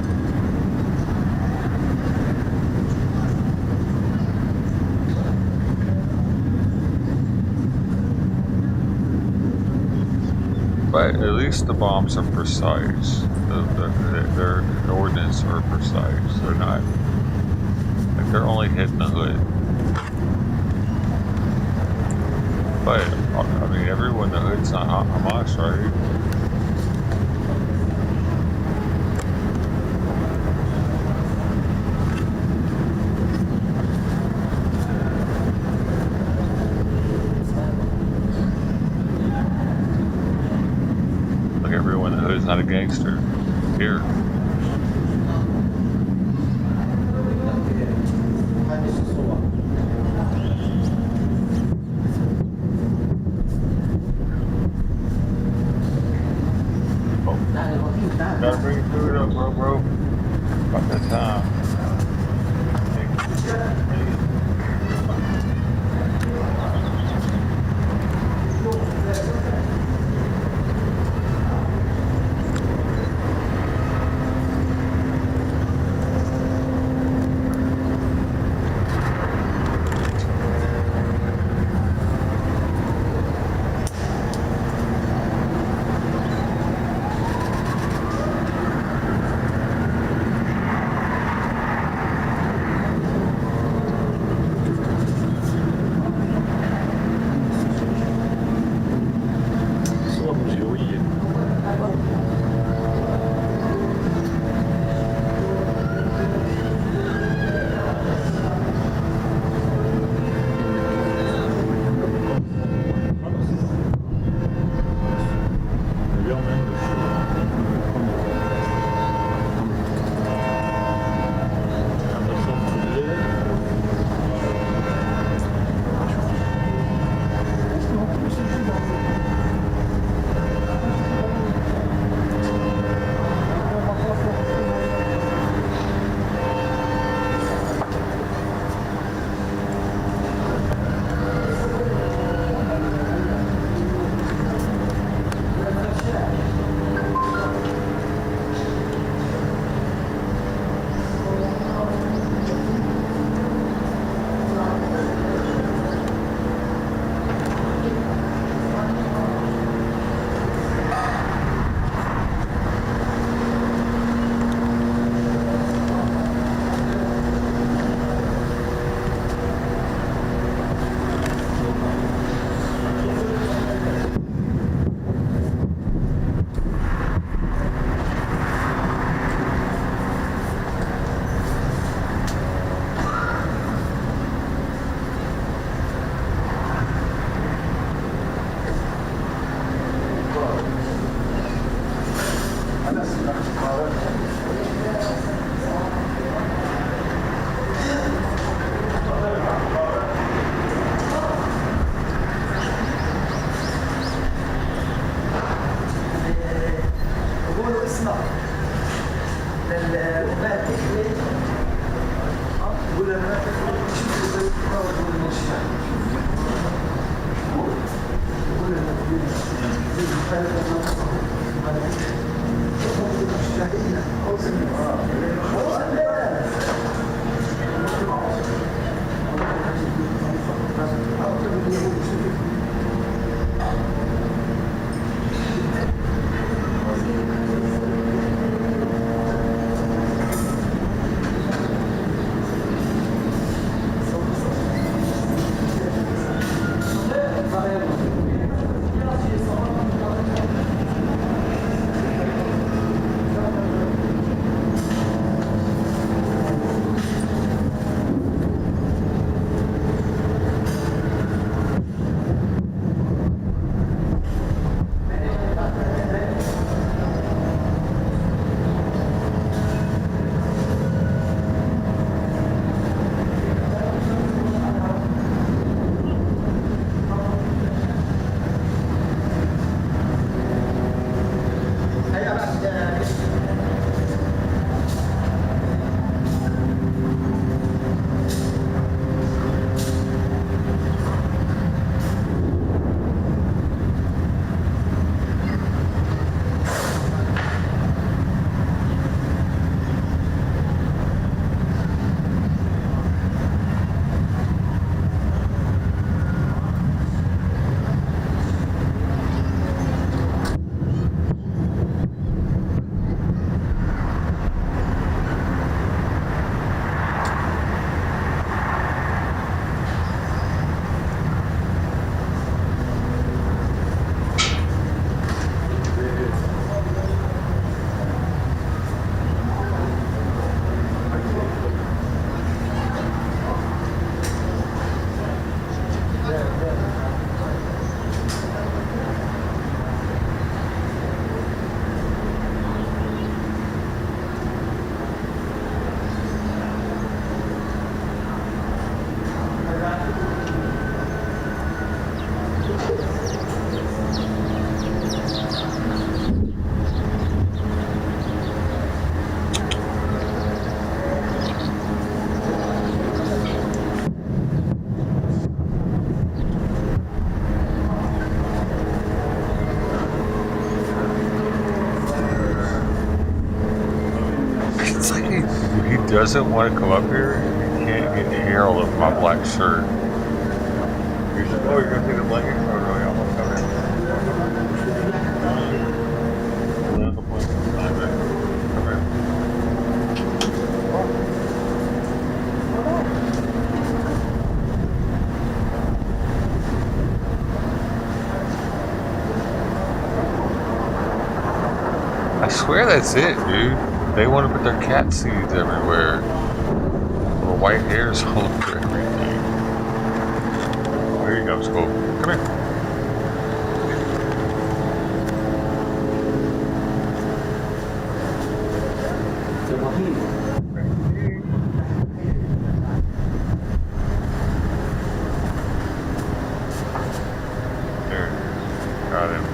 But at least the bombs are precise. Their ordnance are precise. They're not. Like, they're only hitting the hood. But, I mean, everyone in the hood's not Hamas, right? Like, everyone in the hood's not a gangster. Here. Gotta bring your food up, bro. About that time. صور جوية. اليوم عنده عنده صوم بالليل. doesn't want to come up here, he can't get hair all over my black shirt. He said, oh, you're going to take the blanket? Oh, really? I'm going to come in. There's a blanket behind it. Come here. I swear that's it, dude. They want to put their cat seeds everywhere. Little white hairs all over everything. There you go, Scope. Come here. There. Got him.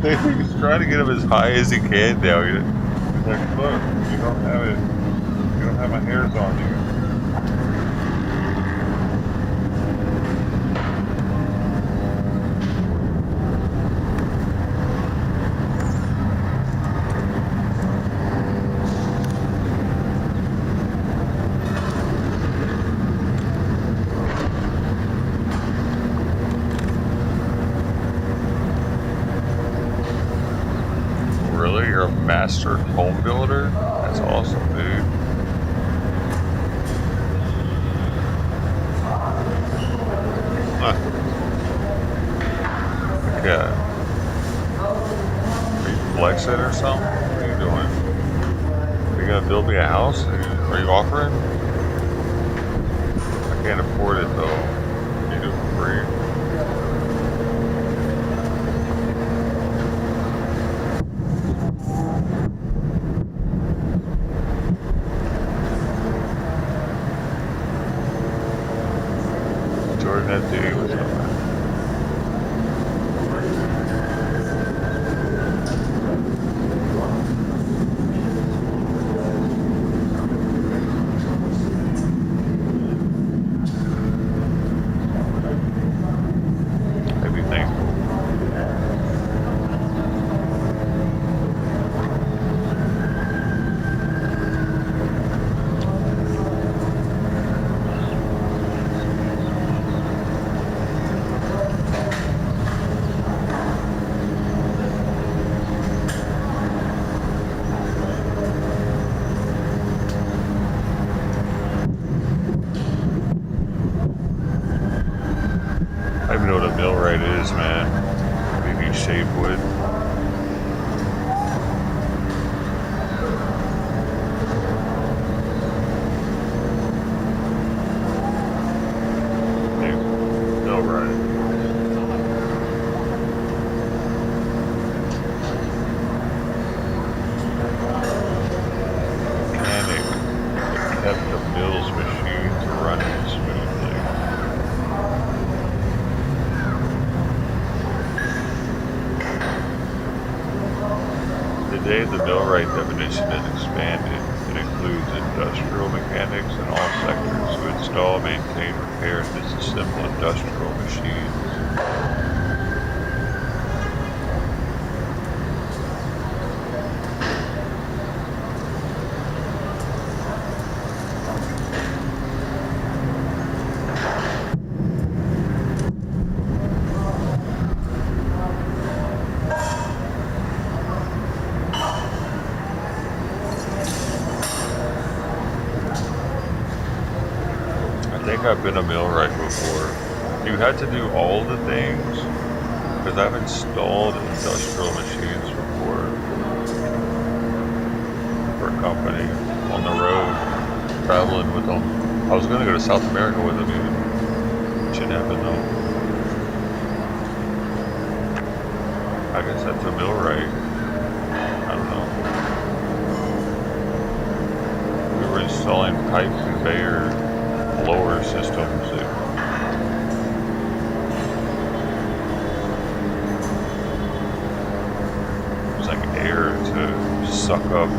He's trying to get him as high as he can down here. He's like, look, you don't have it. You don't have my hairs on you. Really? You're a master home builder? That's awesome, dude. Huh. Okay. Are you flexing or something? What are you doing? Are you gonna build me a house? Are you offering? I can't afford it though. You do it for free. Jordan, that dude was something. I'd be thankful. I don't even know what a millwright is, man. Maybe shape wood. Maybe millwright. Mechanic that kept the mill's machines running smoothly. Today, the millwright definition is expanded. It includes industrial mechanics in all sectors who install, maintain, repair, and disassemble industrial machines. I think I've been a millwright before. You had to do all the things because I've installed industrial machines before for a company on the road, traveling with them. I was going to go to South America with them even. Should happen though. I guess that's a mill rate. I don't know. We were installing pipe conveyor blower systems. It's like air to suck up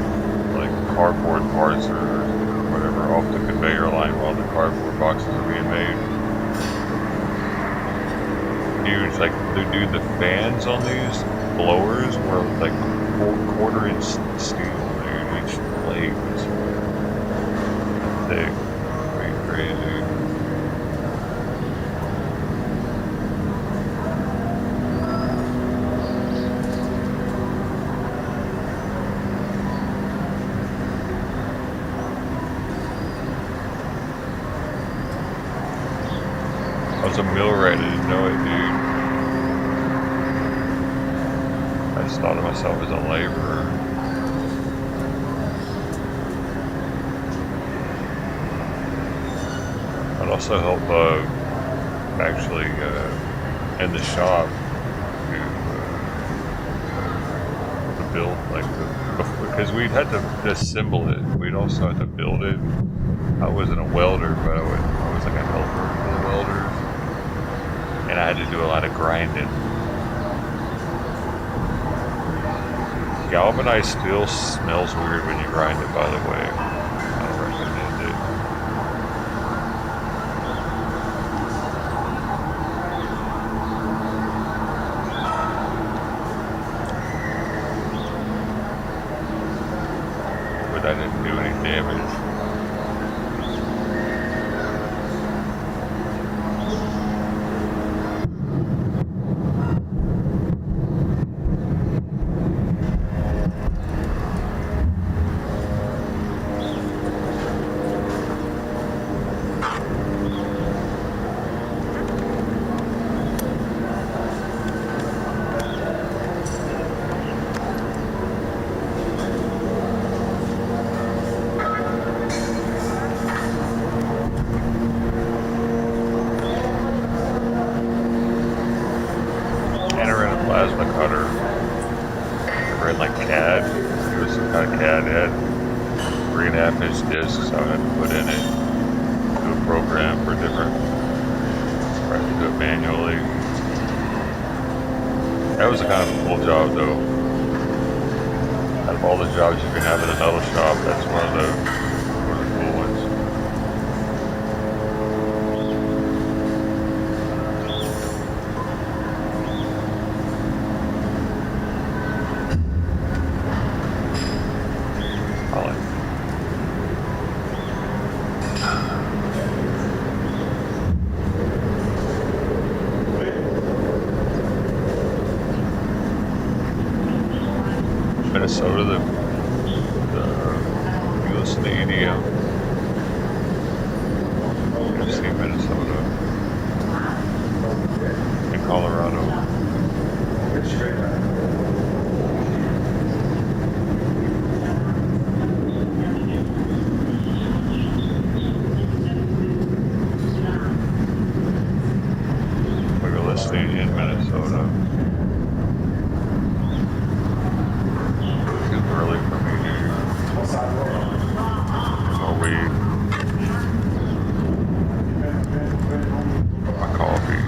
like cardboard parts or whatever off the conveyor line while the cardboard boxes are being made. Huge, like dude, the fans on these blowers were like 1/4 inch steel, dude. Each blade was thick. Pretty crazy. I was a millwright, I didn't know it, dude. I just thought of myself as a laborer. I'd also help actually in the shop to build like because we'd had to assemble it. We'd also had to build it. I wasn't a welder, but I was like a helper for the welders. And I had to do a lot of grinding. Galvanized steel smells weird when you grind it, by the way. I don't recommend it. But I didn't do any damage. Plasma cutter. I read like CAD. It was some kind of CAD. It had 3.5 inch discs I had to put in it. Do a program for different. I had to do it manually. That was a kind of a cool job though. Out of all the jobs you can have in a metal shop, that's one of the cool ones. Minnesota, you listen to EDM. You see Minnesota and Colorado. We were listening in Minnesota. Early for me to more weed. My coffee.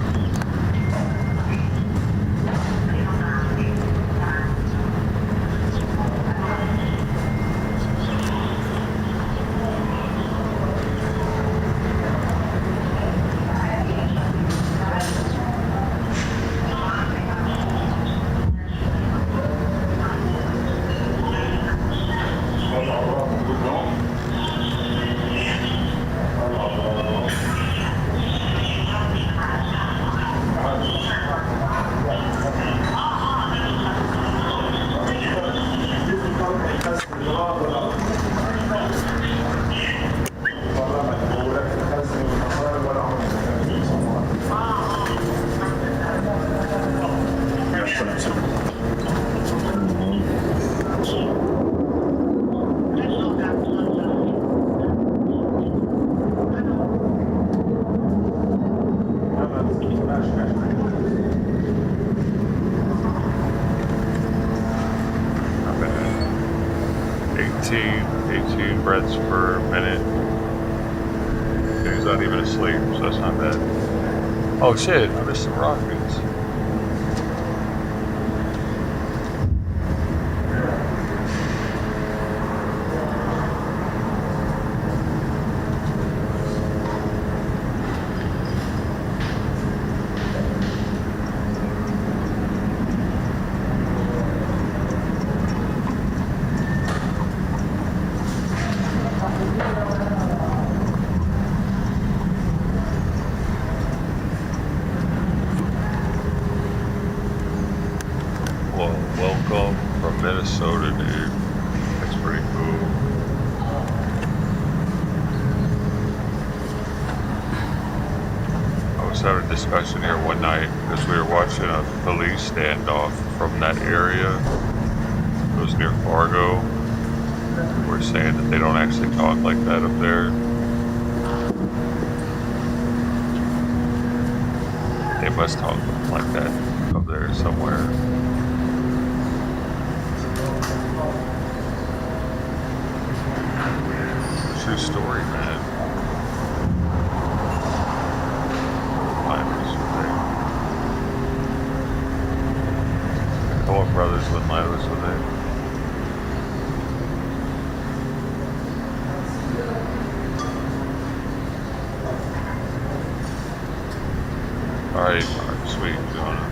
breaths per minute. And he's not even asleep, so that's not bad. Oh shit, I missed some rockets. Well, welcome from Minnesota, dude. That's pretty cool. I was having a discussion here one night because we were watching a police standoff from that area. It was near Fargo. We're saying that they don't actually talk like that up there. They must talk like that up there somewhere. True story, man. Liners were there. A couple of brothers with liners were there. Alright, sweet, Jonah.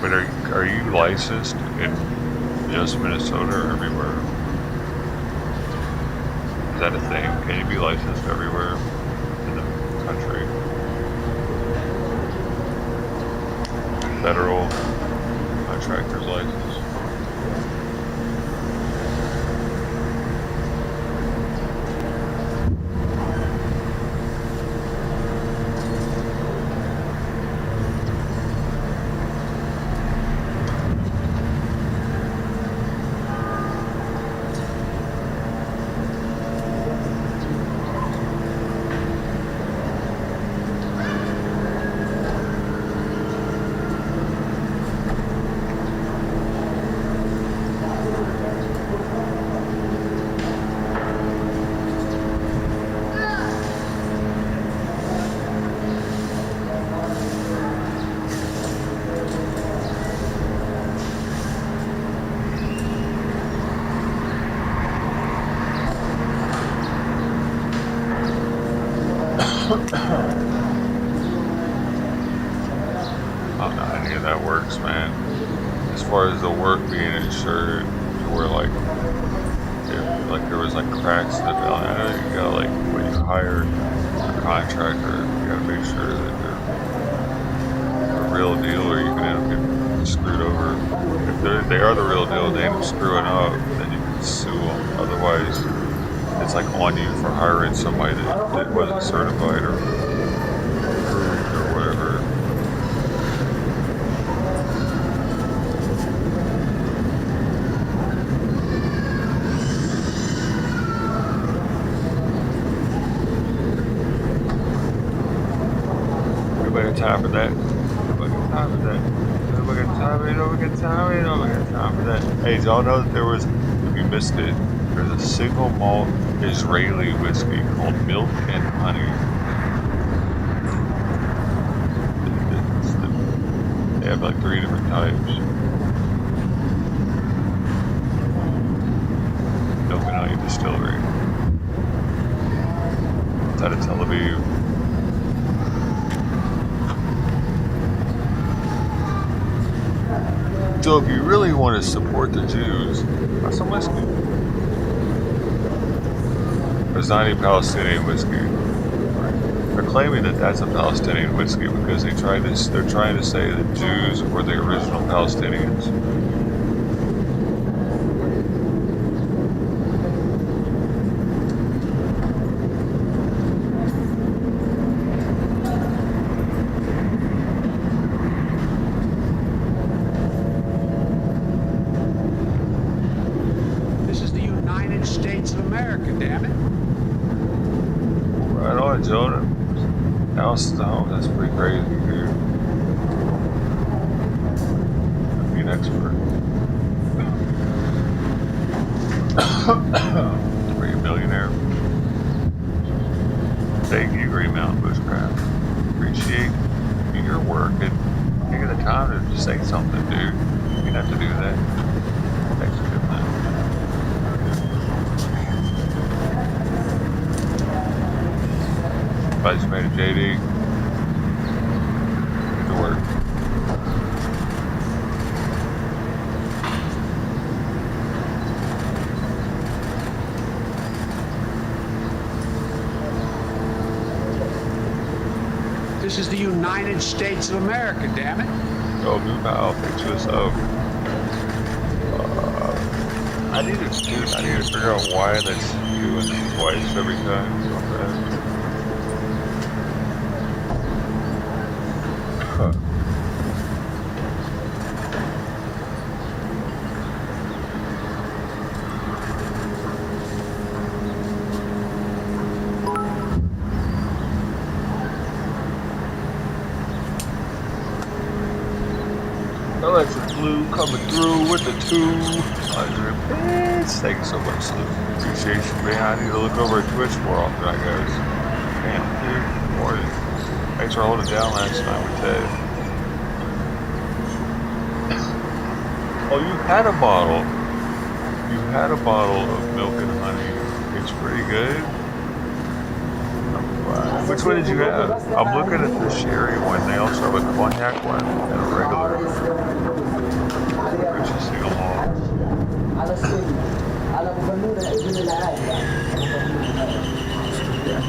But are you licensed in just Minnesota or everywhere? Is that a thing? Can you be licensed everywhere in the country? Federal contractor's license? I don't know how any of that works, man. As far as the work being insured, where like, if like there was like cracks in the building, I know you gotta like when you hire a contractor, you gotta make sure that they're the real deal, or you can end up getting screwed over. If they are the real deal, they end up screwing up, then you can sue them. Otherwise, it's like on you for hiring somebody that wasn't certified or approved or whatever. Nobody got time for that. Nobody got time for that. Nobody got time for that. Hey, did y'all know that there was, if you missed it, there's a single malt Israeli whiskey called Milk and Honey. They have like 3 different types. Milk and Honey Distillery. It's out of Tel Aviv. So if you really want to support the Jews, buy some whiskey. There's not any Palestinian whiskey. They're claiming that that's a Palestinian whiskey because they're trying to say that Jews were the original Palestinians. States of America, damn it. Right on, Jonah. House to home, that's pretty crazy, dude. I mean, expert. Are you a millionaire? Thank you, Green Mountain Bushcraft. Appreciate your work and taking the time to just say something, dude. You didn't have to do that. Thanks for doing that. Vice Mayor JD. Good work. This is the United States of America, damn it. Oh, new pal, thanks for this up. I need to figure out why that's doing this twice every time. Huh. Electric Blue coming through with the 200 bits. Thank you so much, Luke. Appreciation, man. I need to look over at Twitch more often, I guess. Damn, dude. Good morning. Thanks for holding down last night with Ted. Oh, you had a bottle. You had a bottle of milk and honey. It's pretty good. Which one did you have? I'm looking at the sherry one. They also have a cognac one and a regular. Richard sing along. على السن على ابو فنون ابن العائله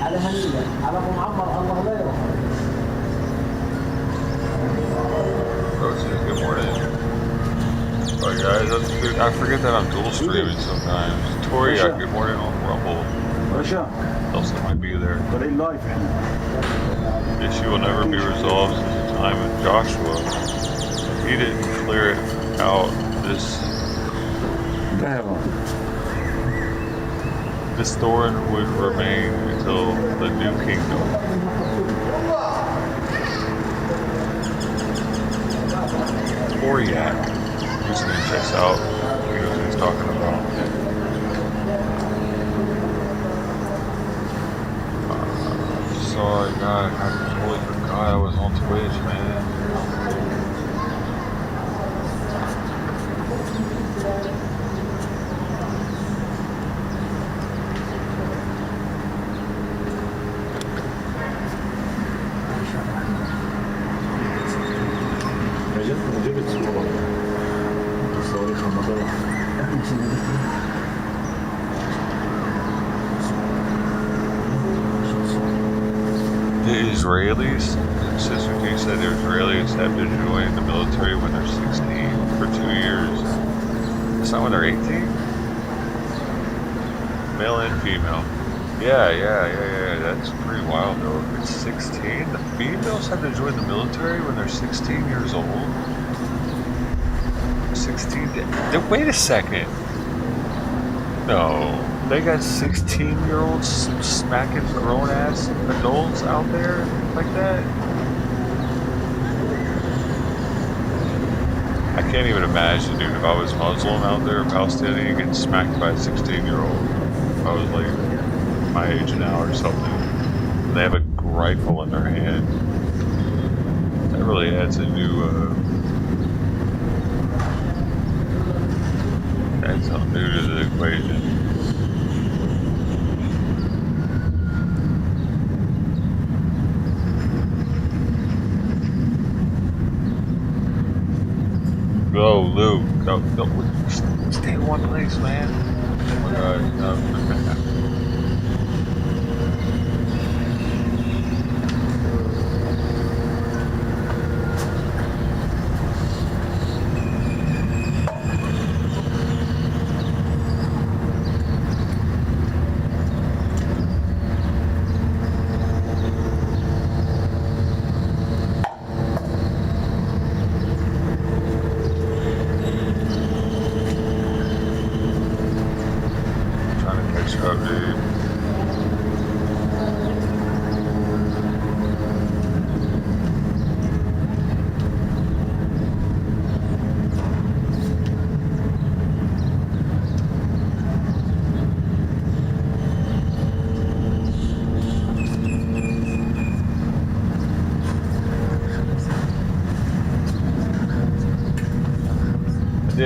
على هنيه على ابو معمر الله لا يرحمه. Good morning. Alright guys, dude, I forget that I'm dual streaming sometimes. Tori, good morning on Rumble. Russia. Also might be there. طالعين لايف احنا. Issue will never be resolved since the time of Joshua. If he didn't clear it out, this thorn would remain until the new kingdom. Oriak. Username checks out. He knows what he's talking about. Sorry, God. I totally forgot I was on Twitch, man. جبت صورة صوري خمطة. The Israelis, Sister T said the Israelis have to join the military when they're 16 for 2 years. It's not when they're 18? Male and female. Yeah. That's pretty wild though. If it's 16, the females have to join the military when they're 16 years old? 16? Wait a second. No. They got 16-year-olds smacking grown-ass adults out there like that? I can't even imagine, dude, if I was Muslim out there, Palestinian, getting smacked by a 16-year-old. If I was like my age now or something. And they have a rifle in their hand. That really adds a new, adds something new to the equation. Go, Luke. Go. Stay in one place, man. Oh my God. No.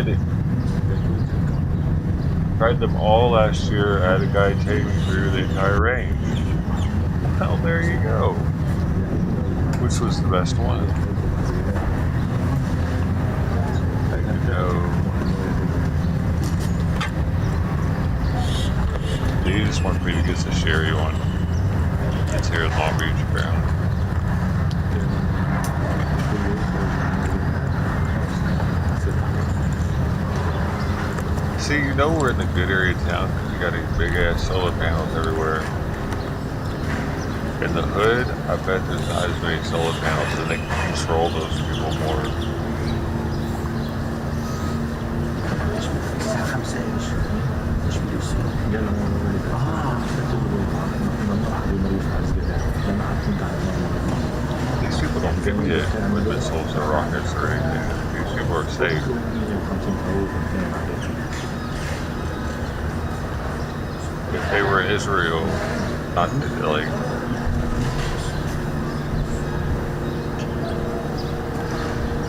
did it. Tried them all last year. I had a guy take me through the entire range. Well, there you go. Which was the best one? I don't know. They just want me to get the sherry one. It's here in Long Beach, apparently. See, you know we're in the good area of town because you got these big ass solar panels everywhere. In the hood, I bet there's not as many solar panels and they can control those people more. These people don't get hit with missiles or rockets or anything. These people are safe. If they were in Israel, not like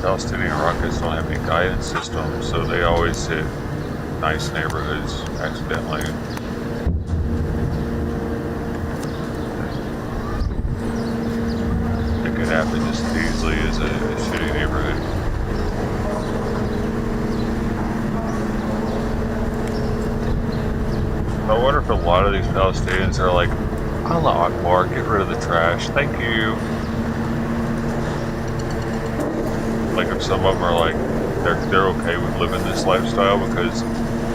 Palestinian rockets don't have any guidance system, so they always hit nice neighborhoods accidentally. It could happen just as easily as a shitty neighborhood. I wonder if a lot of these Palestinians are like, Allah Akbar, get rid of the trash, thank you. Like if some of them are like, they're okay with living this lifestyle because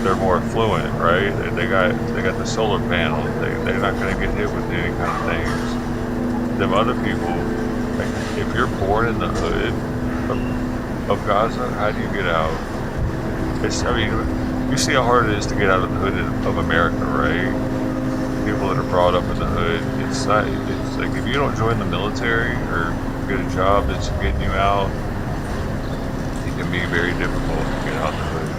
they're more affluent, right? And they got the solar panels. They're not going to get hit with any kind of things. Them other people, like, if you're born in the hood of Gaza, how do you get out? You see how hard it is to get out of the hood of America, right? People that are brought up in the hood. It's like if you don't join the military or get a job that's getting you out, it can be very difficult to get out of the hood.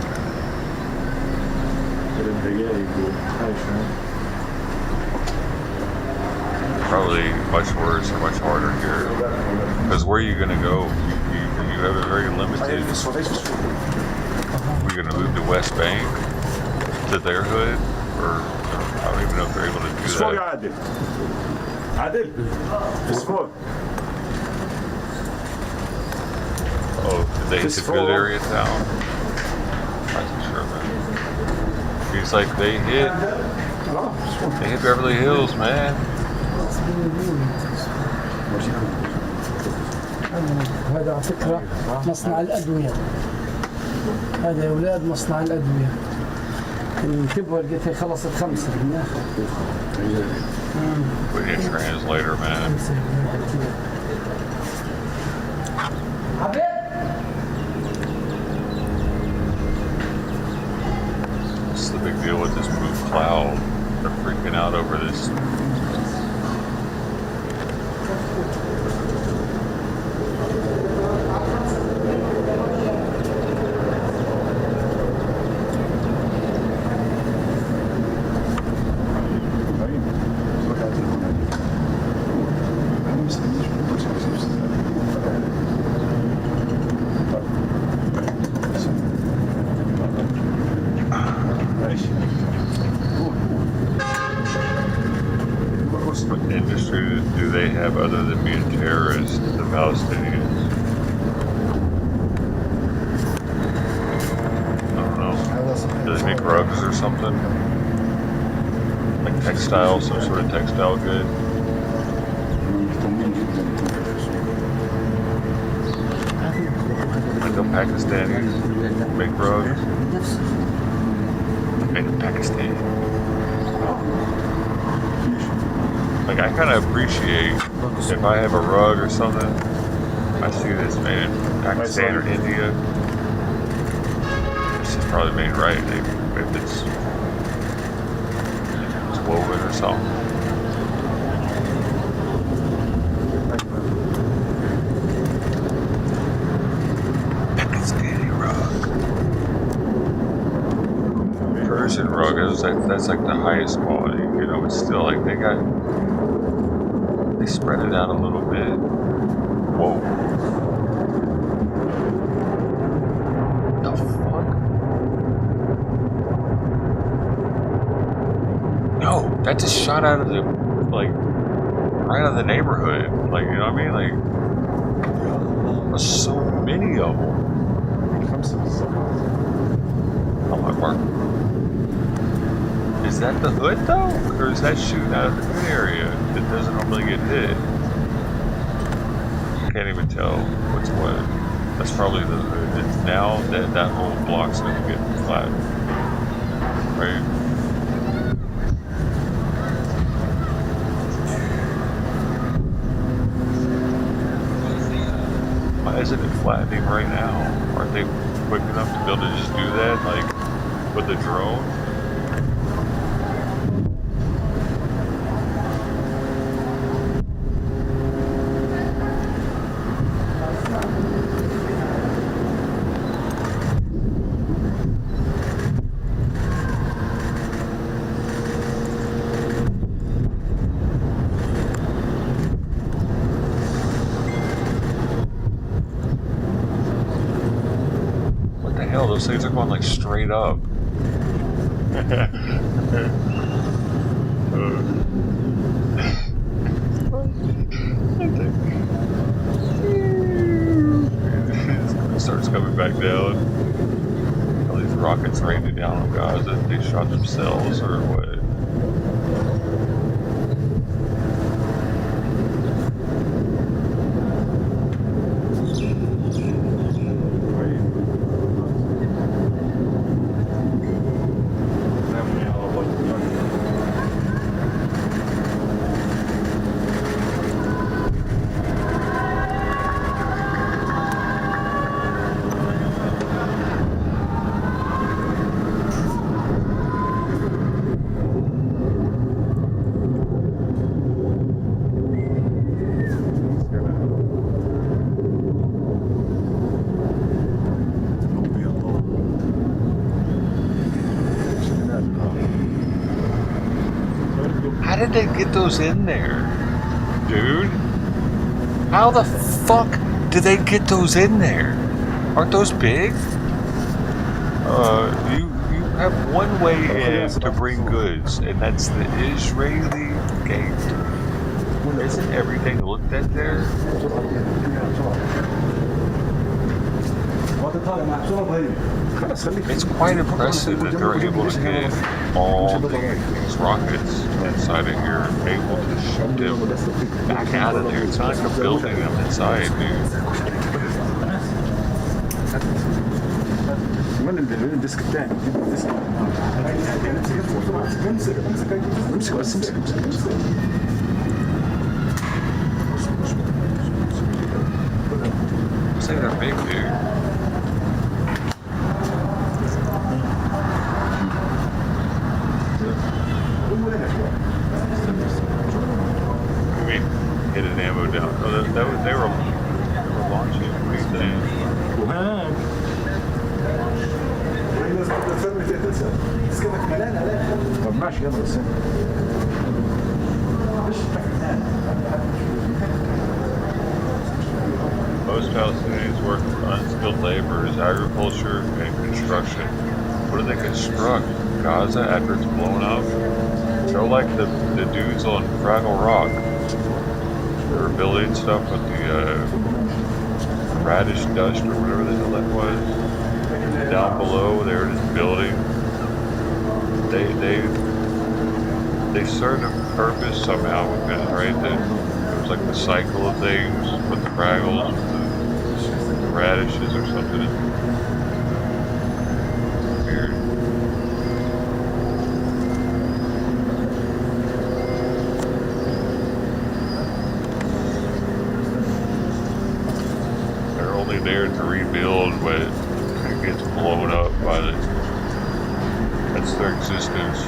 Probably much worse or much harder here. Because where are you going to go? You have a very limited... We're going to move to West Bank, to their hood, or I don't even know if they're able to do that. Oh, did they hit the good area of town? I'm not sure, man. He's like, they hit Beverly Hills, man. هذا على فكرة مصنع الأدوية. هذا يا أولاد مصنع الأدوية. انتبهوا لقيتها خلصت 5 بالآخر. We need a translator, man. What's the big deal with this blue cloud? They're freaking out over this. What industry do they have other than being terrorists, the Palestinians? I don't know. Do they make rugs or something? Like textile, some sort of textile good? Like the Pakistanis make rugs? Made in Pakistan. Like, I kind of appreciate if I have a rug or something, I see this made in Pakistan or India. This is probably made right if it's woven or something. Pakistani rug. Persian rug, that's like the highest quality, you know, it's still like they spread it out a little bit. Whoa. The fuck? That just shot out of the, like, right out of the neighborhood. Like, you know what I mean? Like, there's so many of them. Oh my God. Is that the hood though? Or is that shooting out of the hood area that doesn't normally get hit? Can't even tell what's what. That's probably the hood. And now that whole block's gonna get flat. Right? Why isn't it flattening right now? Aren't they quick enough to be able to just do that? Like with the drone? Hell, those things are going like straight up. It starts coming back down. All these rockets raining down on Gaza. They shot themselves or what? How did they get those in there, dude? How the fuck did they get those in there? Aren't those big? You have one way in to bring goods, and that's the Israeli gate. Isn't everything looked at there? It's quite impressive that they're able to get all these rockets inside of here, able to shoot them back out of there. It's not like they're building them inside, dude. من الديسك الثاني الديسك امسك بس امسك Say they're big, dude. I mean, hit an ammo down. Oh, they were launching. What do you think? طب ماشي يلا بس Most Palestinians work unskilled labor as agriculture and construction. What do they construct? Gaza after it's blown up? They're like the dudes on Fraggle Rock. They're building stuff with the radish dust or whatever the hell that was. And down below, they were just building. They served a purpose somehow because, right, that it was like the cycle of things with the Fraggles, the radishes or something. Weird. They're only there to rebuild when it gets blown up by the. That's their existence.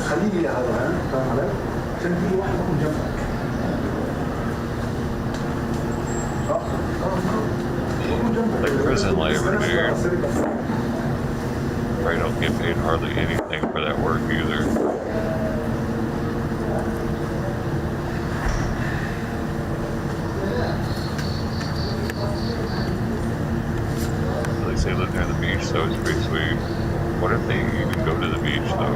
خليني هذا فاهم علي؟ عشان تيجي واحد يكون جنبك. Like prison labor, dude. probably don't get paid hardly anything for that work either. At least they live near the beach, so it's pretty sweet. What if they even go to the beach though?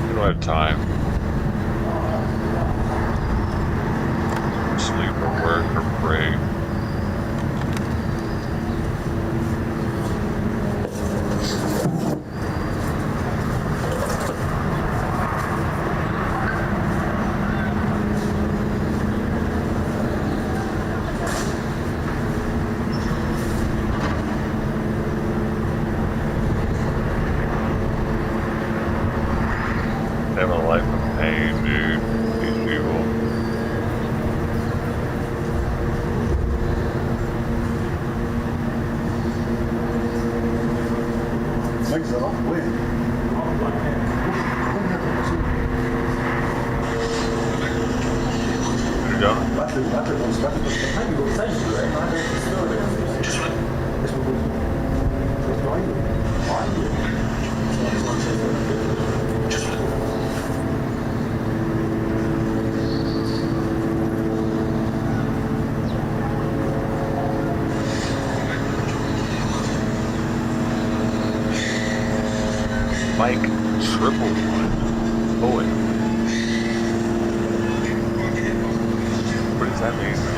They don't have time. Sleep or work or pray. They have a life of pain, dude. These people. مجزرة وين؟ You're done? بعت Mike triple one. Boy. What does that mean, man?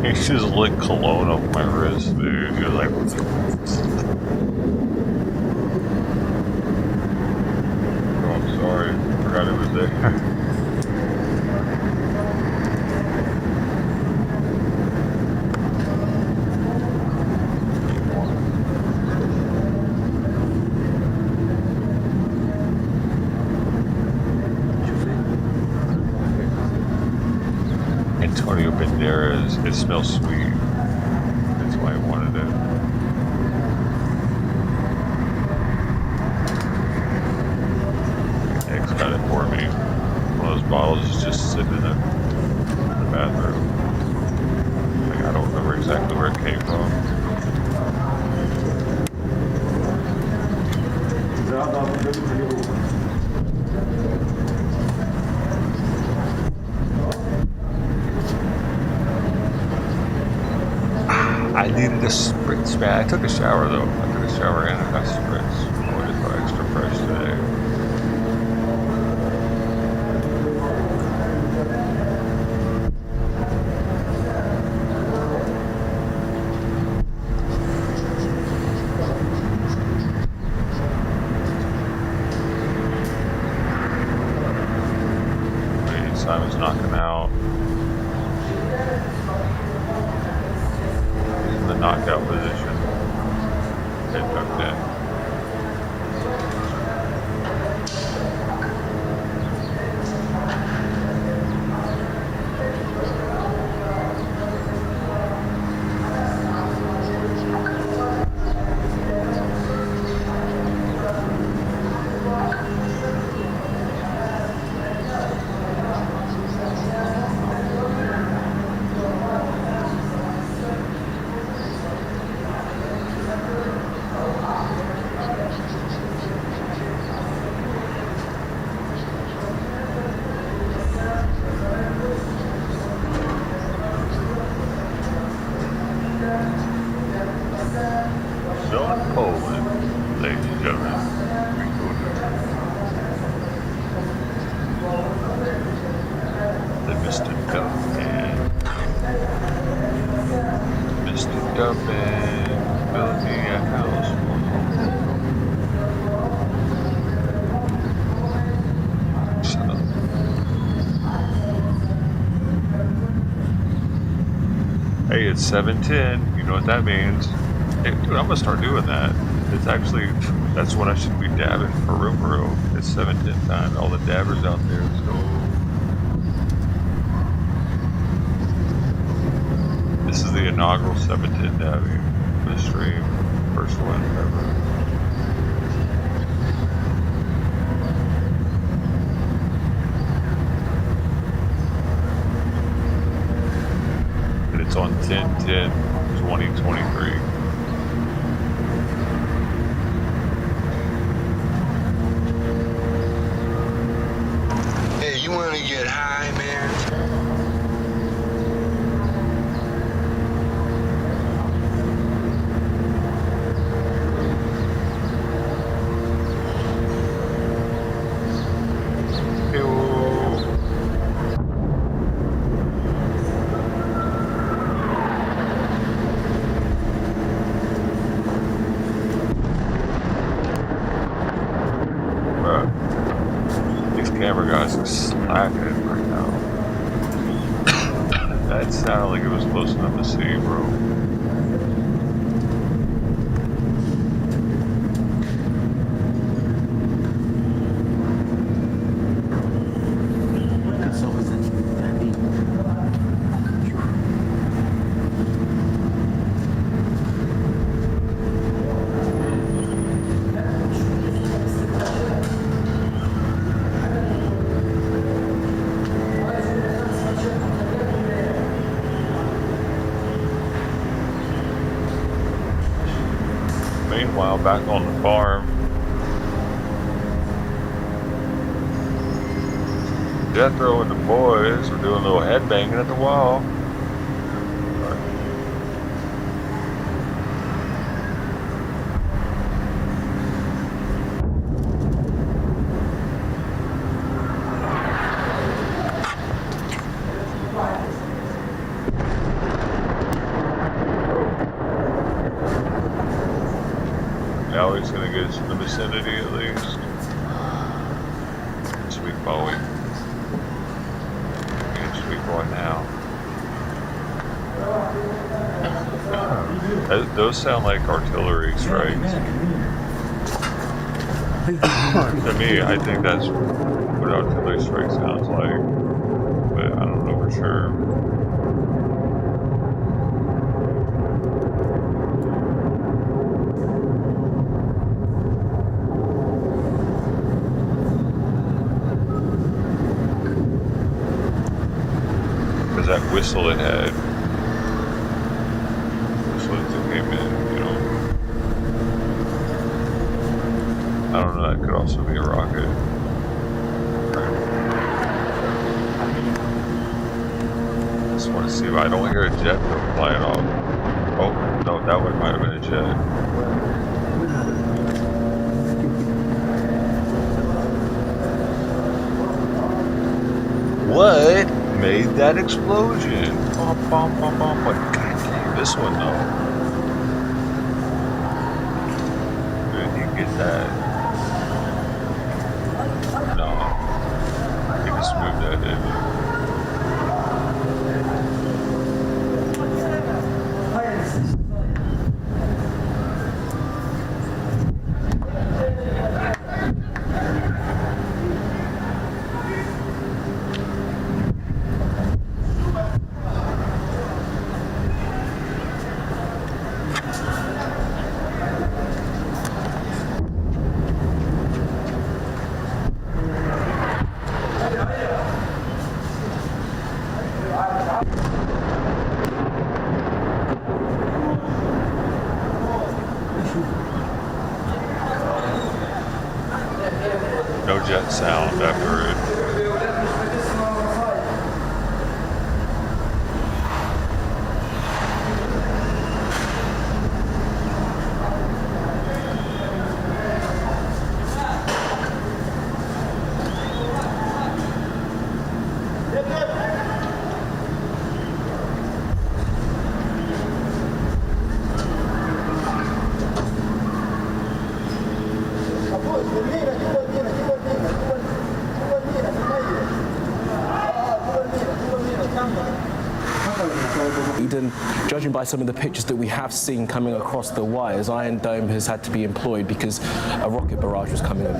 He just licked cologne off my wrist, dude. He was like, oh, I'm sorry. Forgot it was there. Antonio Banderas, it smells sweet. That's why I wanted it. Ex got it for me. One of those bottles is just sitting in the bathroom. Like, I don't remember exactly where it came from. I needed a spritz, man. I took a shower though. I took a shower and I got spritz. I wanted to go extra fresh today. Wait, Simon's knocking out. The knockout position. Head tucked in. Still in Poland, ladies and gentlemen. The Mr. Duffin. Mr. Duffin built me a house. Shut up. Hey, it's 7:10. You know what that means? Hey, dude, I'm gonna start doing that. It's actually, that's when I should be dabbing for real. It's 7:10 time. All the dabbers out there, let's go. This is the inaugural 7:10 dabbing for the stream. First one ever. And it's on 10/10/2023. Hey, you want to get high, man? These camera guys are slacking right now. That sounded like it was close enough to see, bro. Meanwhile, back on the farm, Jethro and the boys were doing a little headbanging at the wall. Now he's gonna get us in the vicinity at least. Sweet Bowie. And Sweet Boy now. Those sound like artillery strikes. To me, I think that's what artillery strike sounds like. But I don't know for sure. That whistle it had. Whistle as it came in, you know. I don't know, that could also be a rocket. I just want to see, I don't hear a jet though flying off. Oh, no, that one might have been a jet. What made that explosion? Bum, bum, bum, bum. But God dang, this one though. Where did he get that? No. He just moved that, didn't he? And judging by some of the pictures that we have seen coming across the wires, Iron Dome has had to be employed because a rocket barrage was coming in.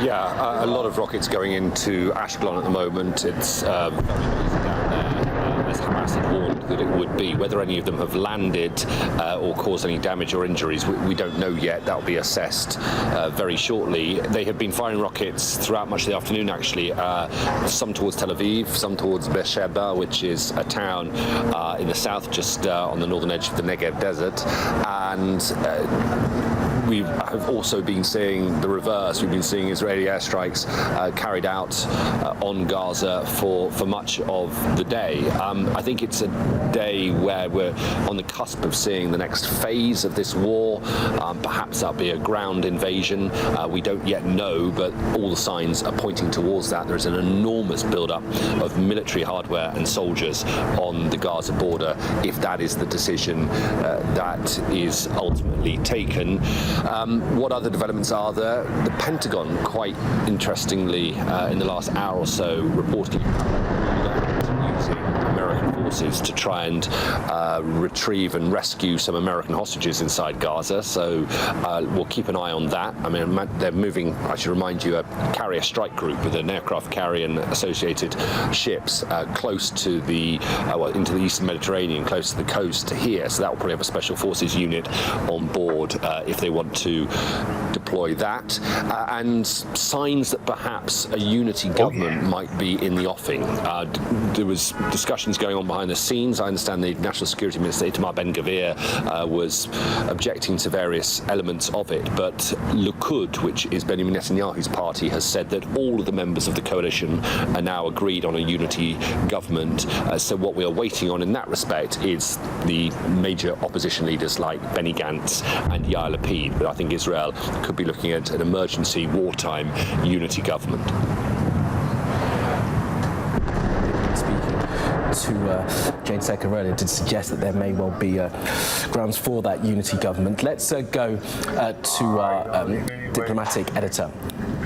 Yeah, a lot of rockets going into Ashkelon at the moment. It's very noisy down there, as Hamas had warned that it would be. Whether any of them have landed or caused any damage or injuries, we don't know yet. That will be assessed very shortly. They have been firing rockets throughout much of the afternoon, actually. Some towards Tel Aviv, some towards Beersheba, which is a town in the south, just on the northern edge of the Negev desert. And we have also been seeing the reverse. We've been seeing Israeli airstrikes carried out on Gaza for much of the day. I think it's a day where we're on the cusp of seeing the next phase of this war. Perhaps that'll be a ground invasion. We don't yet know, but all the signs are pointing towards that. There's an enormous build-up of military hardware and soldiers on the Gaza border, if that is the decision that is ultimately taken. What other developments are there? The Pentagon, quite interestingly, in the last hour or so, reportedly using American forces to try and retrieve and rescue some American hostages inside Gaza. So we'll keep an eye on that. I mean, they're moving, I should remind you, a carrier strike group with an aircraft carrier and associated ships close to the, into the eastern Mediterranean, close to the coast here. So that will probably have a special forces unit on board if they want to deploy that. And signs that perhaps a unity government might be in the offing. There was discussions going on behind the scenes. I understand the National Security Minister Itamar Ben-Gvir was objecting to various elements of it, but Likud, which is Benjamin Netanyahu's party, has said that all of the members of the coalition are now agreed on a unity government. So what we are waiting on in that respect is the major opposition leaders like Benny Gantz and Yair Lapid. But I think Israel could be looking at an emergency wartime unity government. To Jane Secker earlier did suggest that there may well be grounds for that unity government. Let's go to our diplomatic editor,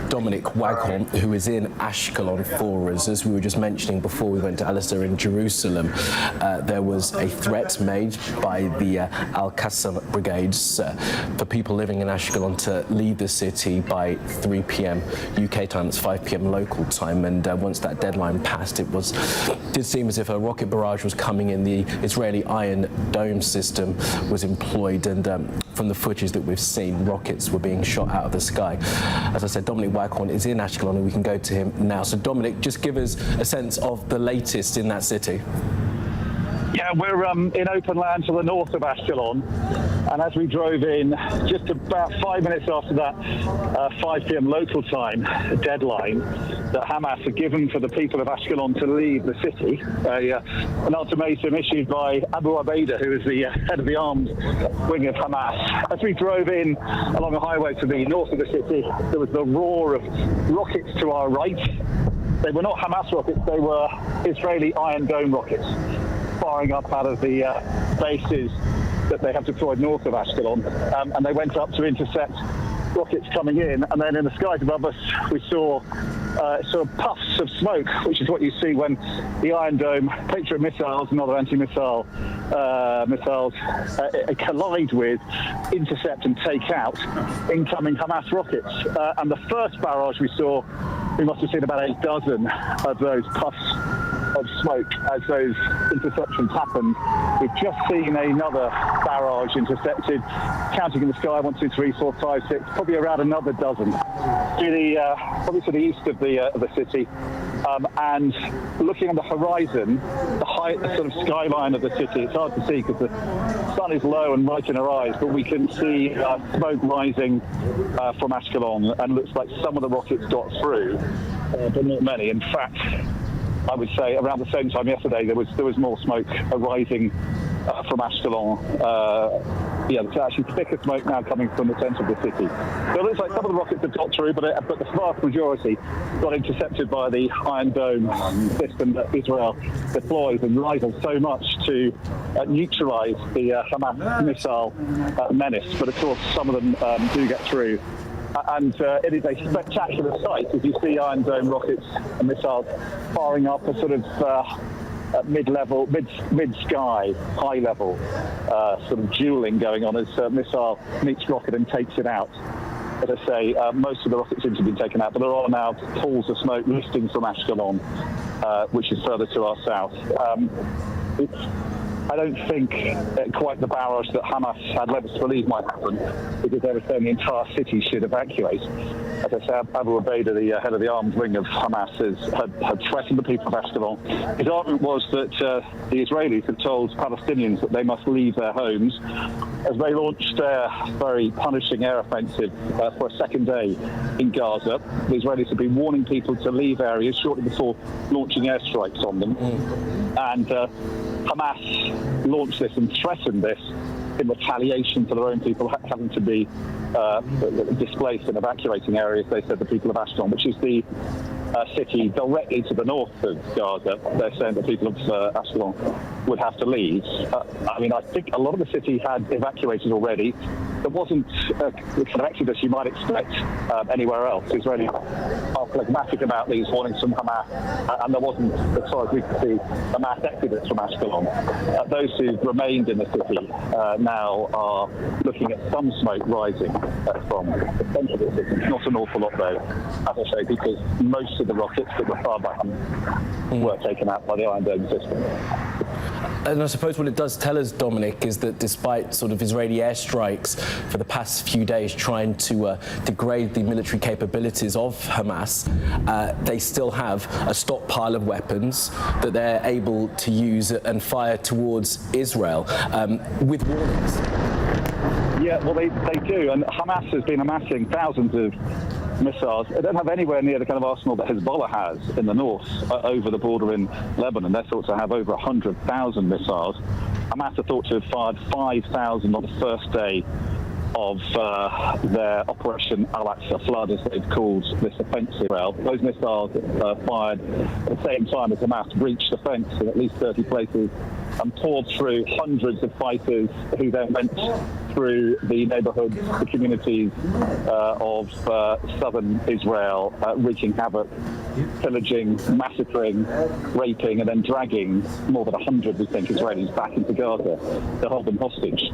Dominic Waghorn, who is in Ashkelon for us. As we were just mentioning before we went to Alistair in Jerusalem, there was a threat made by the Al-Qassam brigades for people living in Ashkelon to leave the city by 3 p.m. UK time. It's 5 p.m. local time. And once that deadline passed, it did seem as if a rocket barrage was coming in. The Israeli Iron Dome system was employed, and from the footage that we've seen, rockets were being shot out of the sky. As I said, Dominic Waghorn is in Ashkelon, and we can go to him now. So Dominic, just give us a sense of the latest in that city. Yeah, we're in open land to the north of Ashkelon, and as we drove in, just about 5 minutes after that 5 p.m. local time deadline that Hamas had given for the people of Ashkelon to leave the city, an ultimatum issued by Abu Ubaidah, who is the head of the armed wing of Hamas. As we drove in along a highway to the north of the city, there was the roar of rockets to our right. They were not Hamas rockets, they were Israeli Iron Dome rockets, firing up out of the bases that they have deployed north of Ashkelon, and they went up to intercept rockets coming in, and then in the skies above us we saw sort of puffs of smoke, which is what you see when the Iron Dome Patriot missiles and other anti-missile missiles collide with, intercept and take out incoming Hamas rockets. And the first barrage we saw, we must have seen about 8 dozen of those puffs of smoke as those interceptions happened. We've just seen another barrage intercepted, counting in the sky, 1, 2, 3, 4, 5, 6, probably around another dozen, probably to the east of the city. And looking on the horizon, the sort of skyline of the city, it's hard to see because the sun is low and right in our eyes, but we can see smoke rising from Ashkelon, and it looks like some of the rockets got through, but not many. In fact, I would say around the same time yesterday, there was more smoke arising from Ashkelon. There's actually thicker smoke now coming from the centre of the city. So it looks like some of the rockets have got through, but the vast majority got intercepted by the Iron Dome system that Israel deploys and rivals so much to neutralise the Hamas missile menace. But of course, some of them do get through. And it is a spectacular sight as you see Iron Dome rockets and missiles firing up a sort of mid-level, mid-sky, high-level sort of dueling going on as missile meets rocket and takes it out. As I say, most of the rockets seem to have been taken out, but there are now pools of smoke lifting from Ashkelon, which is further to our south. I don't think quite the barrage that Hamas had led us to believe might happen, because they were saying the entire city should evacuate. As I say, Abu Ubaidah, the head of the armed wing of Hamas, had threatened the people of Ashkelon. His argument was that the Israelis had told Palestinians that they must leave their homes as they launched their very punishing air offensive for a second day in Gaza. The Israelis had been warning people to leave areas shortly before launching airstrikes on them. And Hamas launched this and threatened this in retaliation for their own people having to be displaced and evacuating areas. They said the people of Ashkelon, which is the city directly to the north of Gaza. They're saying the people of Ashkelon would have to leave. I mean, I think a lot of the city had evacuated already. There wasn't the kind of exodus you might expect anywhere else. Israelis are phlegmatic about these warnings from Hamas, and there wasn't, as far as we could see, a mass exodus from Ashkelon. Those who remained in the city now are looking at some smoke rising from the centre of the city. Not an awful lot, though, as I say, because most of the rockets that were fired by Hamas were taken out by the Iron Dome system. And I suppose what it does tell us, Dominic, is that despite sort of Israeli airstrikes for the past few days trying to degrade the military capabilities of Hamas, they still have a stockpile of weapons that they're able to use and fire towards Israel with warnings. Yeah, well, they do. And Hamas has been amassing thousands of missiles. They don't have anywhere near the kind of arsenal that Hezbollah has in the north, over the border in Lebanon. They're thought to have over 100,000 missiles. Hamas are thought to have fired 5,000 on the first day of their Operation Al-Aqsa Flood, as they've called this offensive. Well, those missiles fired at the same time as Hamas breached the fence in at least 30 places and poured through hundreds of fighters who then went through the neighborhoods, the communities of southern Israel, wreaking havoc, pillaging, massacring, raping, and then dragging more than 100, we think, Israelis back into Gaza to hold them hostage.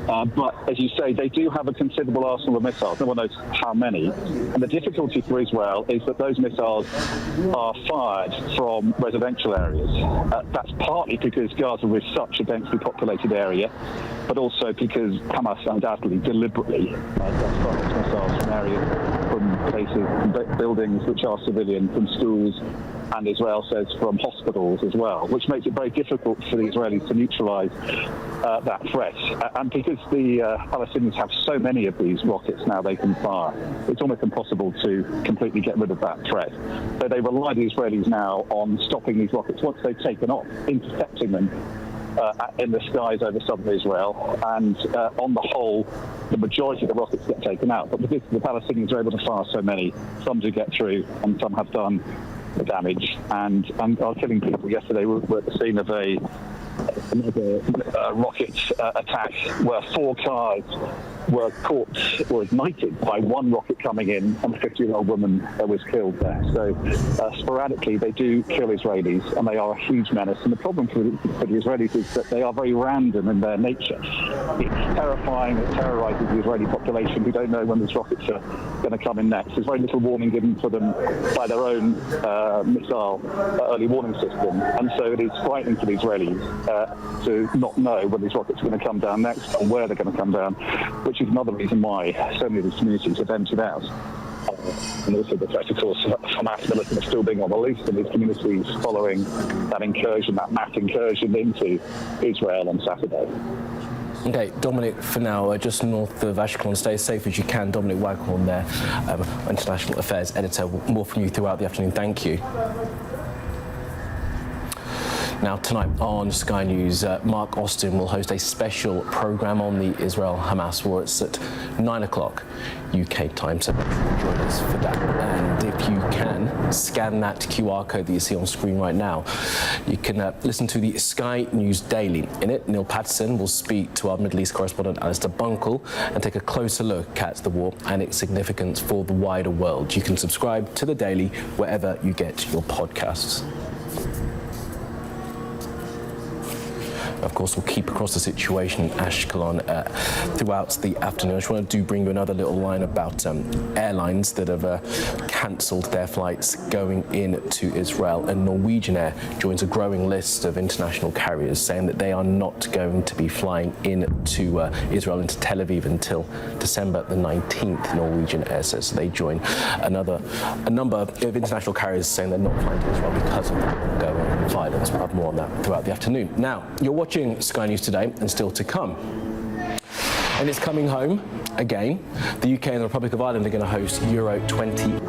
But as you say, they do have a considerable arsenal of missiles. No one knows how many. And the difficulty for Israel is that those missiles are fired from residential areas. That's partly because Gaza is such a densely populated area, but also because Hamas undoubtedly deliberately does fire its missiles from areas, from places, buildings which are civilian, from schools, and Israel says from hospitals as well, which makes it very difficult for the Israelis to neutralise that threat. And because the Palestinians have so many of these rockets now they can fire, it's almost impossible to completely get rid of that threat. So they rely, the Israelis now, on stopping these rockets once they've taken off, intercepting them in the skies over southern Israel, and on the whole, the majority of the rockets get taken out. But because the Palestinians are able to fire so many, some do get through, and some have done the damage and are killing people. Yesterday, we were at the scene of another rocket attack where 4 cars were caught or ignited by one rocket coming in, and a 50-year-old woman was killed there. So sporadically they do kill Israelis, and they are a huge menace. And the problem for the Israelis is that they are very random in their nature. It's terrifying. It terrorizes the Israeli population who don't know when these rockets are going to come in next. There's very little warning given for them by their own missile early warning system, and so it is frightening for the Israelis to not know when these rockets are going to come down next and where they're going to come down, which is another reason why so many of these communities have emptied out. And also the fact, of course, Hamas militants are still being on the loose in these communities following that incursion, that mass incursion into Israel on Saturday. Okay, Dominic, for now, just north of Ashkelon, stay as safe as you can. Dominic Waghorn there, International Affairs Editor. More from you throughout the afternoon. Thank you. Now, tonight on Sky News, Mark Austin will host a special programme on the Israel-Hamas war. It's at 9 o'clock UK time, so join us for that. And if you can, scan that QR code that you see on screen right now. You can listen to the Sky News Daily. In it, Neil Patterson will speak to our Middle East correspondent Alistair Bunkle and take a closer look at the war and its significance for the wider world. You can subscribe to the Daily wherever you get your podcasts. of course, will keep across the situation in Ashkelon throughout the afternoon. I just want to bring you another little line about airlines that have cancelled their flights going into Israel, and Norwegian Air joins a growing list of international carriers saying that they are not going to be flying into Israel, into Tel Aviv, until December the 19th. Norwegian Air says they join a number of international carriers saying they're not flying to Israel because of the ongoing violence. We'll have more on that throughout the afternoon. Now, you're watching Sky News Today, and still to come. And it's coming home again. The UK and the Republic of Ireland are going to host Euro 20.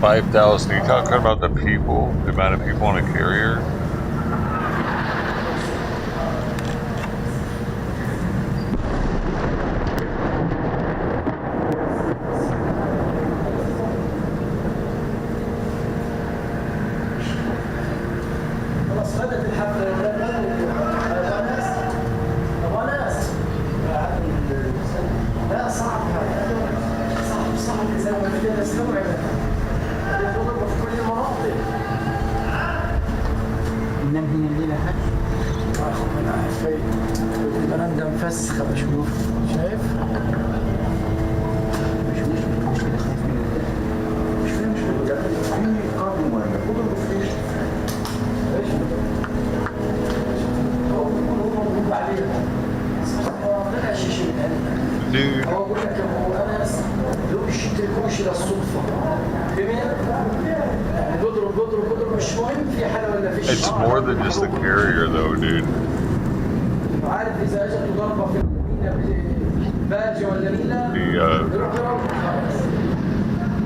$5,000. Are you talking about the people, the amount of people on a carrier? It's more than just the carrier though, dude.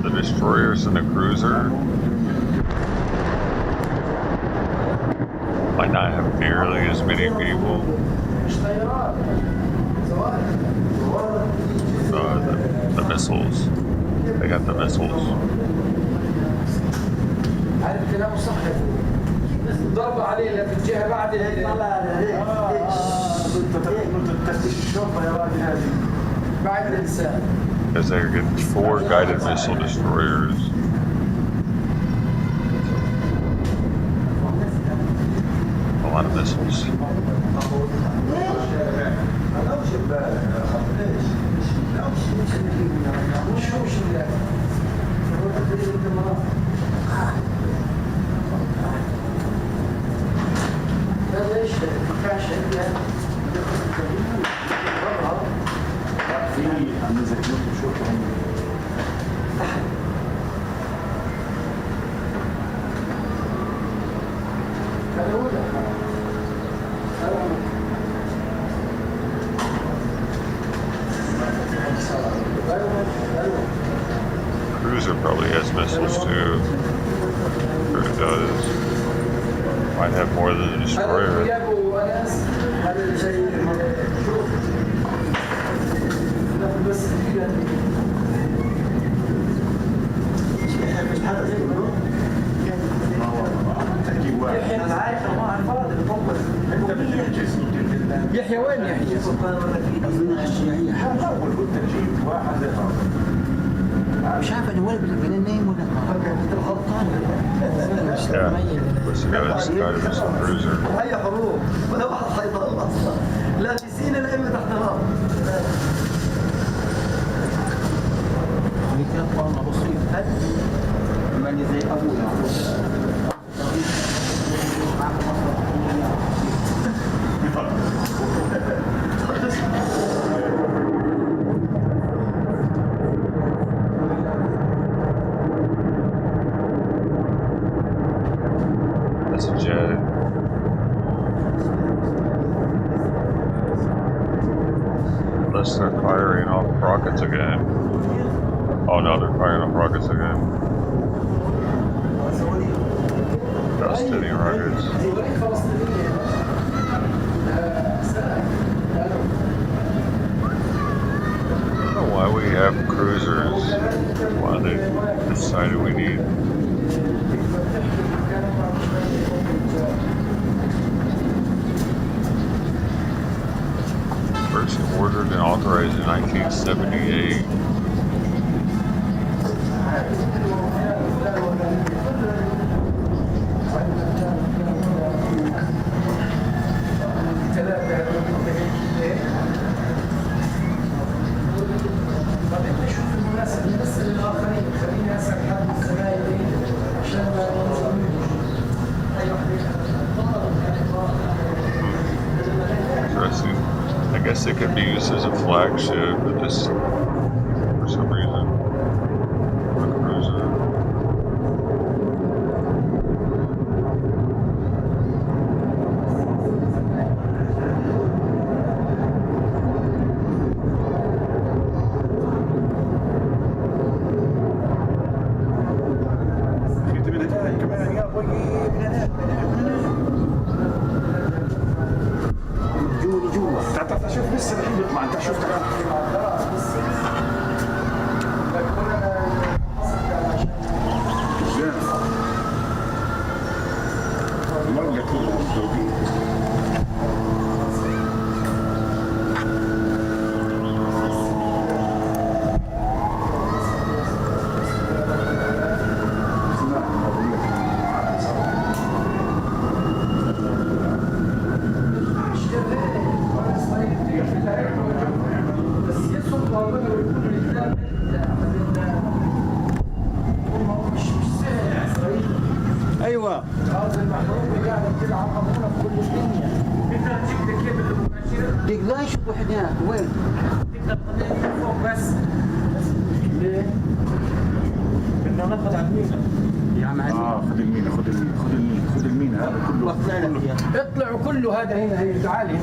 The destroyers and the cruiser might not have nearly as many people. The missiles. They got the missiles. ضرب عليه في الجهه بعد بعد الانسان. Because they're getting 4 guided missile destroyers. A lot of missiles. Cruiser probably has missiles too. Sure it does. Might have more than the destroyer. هذا مش عارف انا وين بدنا ننام ولا غلطان. Yeah, بس guys gotta be some cruiser. هي حروب ولا واحد حيضل اصلا لا في سينا لا اما تحت الارض. كان والله بسيط هد ماني زي ابونا. That's a jet. Unless they're firing off rockets again. Oh no, they're firing off rockets again. Palestinian rockets. I don't know why we have cruisers. Why they decided we need. First ordered and authorized in 1978. Interesting. I guess it could be used as a flagship, but this, for some reason, a cruiser. شوف لسه الحين بيطلع انت شوف ايوه تقدر شوف وحدها وين فوق بس ليه بدنا ناخذ على المينا يا عم خذ المينا خذ المينا خذ المينا خذ المينا هذا كله اطلعوا كله هذا هنا هي تعالي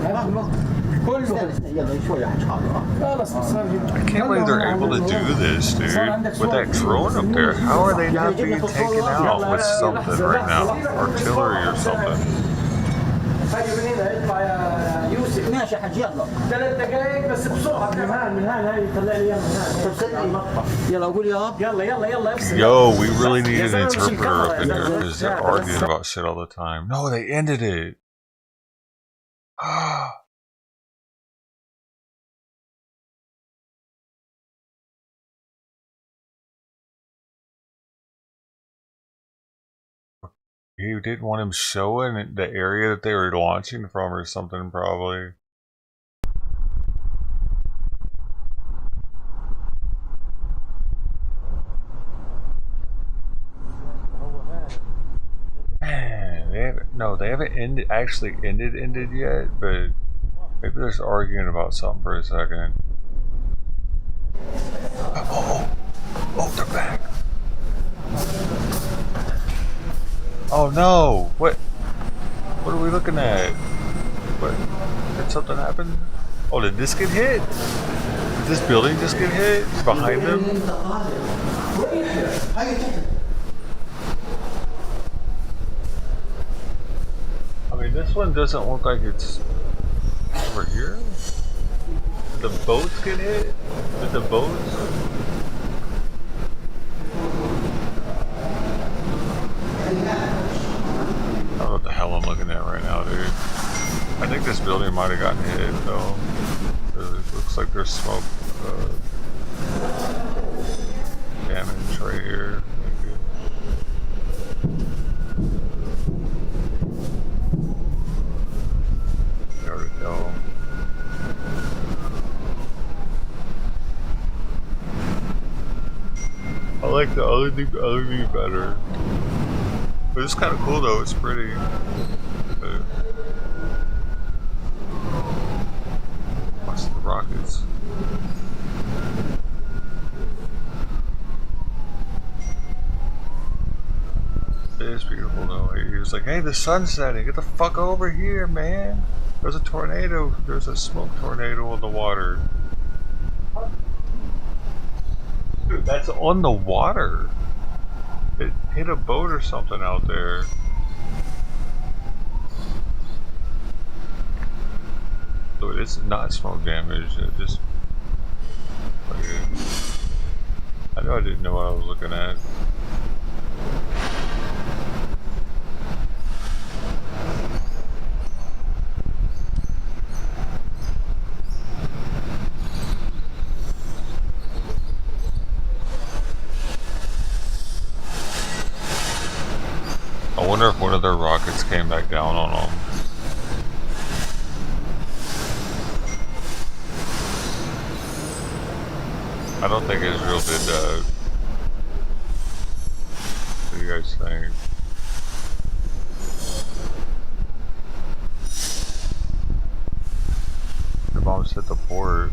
كله يلا شويه حاضر خلاص صار I can't believe they're able to do this, dude. With that drone up there, how are they not being taken out with something right now? Artillery or something. من هنا يطلع يا يوسف ماشي حاج يلا 3 دقائق بس بسرعه من هان هاي طلع لي اياها يلا قول يلا يلا افصل Yo, we really need an interpreter up in here because they're arguing about shit all the time. No, they ended it. You didn't want him showing the area that they were launching from or something, probably. Man, they haven't actually ended yet, but maybe they're just arguing about something for a second. Oh, they're back. Oh no! What are we looking at? What? Did something happen? Oh, did this get hit? Did this building just get hit? Behind them? I mean, this one doesn't look like it's over here. Did the boats get hit? Did the boats? I don't know what the hell I'm looking at right now, dude. I think this building might have gotten hit though. It looks like there's smoke damage right here. Maybe. There we go. I like the other view better. But it's kind of cool though, it's pretty. Watch the rockets. It is beautiful though. He was like, hey, the sun's setting. Get the fuck over here, man. There's a tornado. There's a smoke tornado in the water. Dude, that's on the water. It hit a boat or something out there. So it's not smoke damage. It just. I know I didn't know what I was looking at. I wonder if one of their rockets came back down on them. I don't think Israel did that. What do you guys think? The bombs hit the port.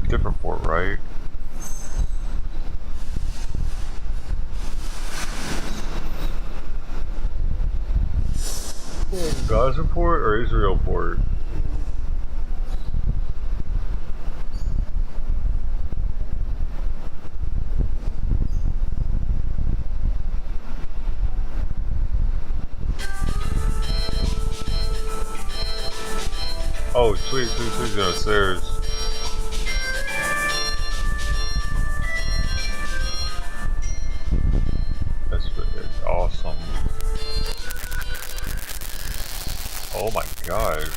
Different port, right? Gaza port or Israel port? Oh, sweet, downstairs. That's awesome. Oh my gosh.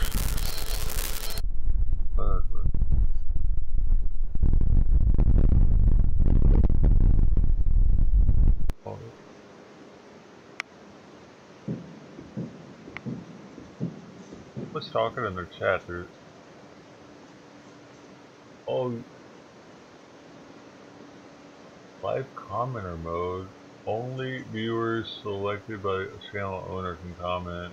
What's talking in their chat, dude? Oh, live commenter mode. Only viewers selected by a channel owner can comment.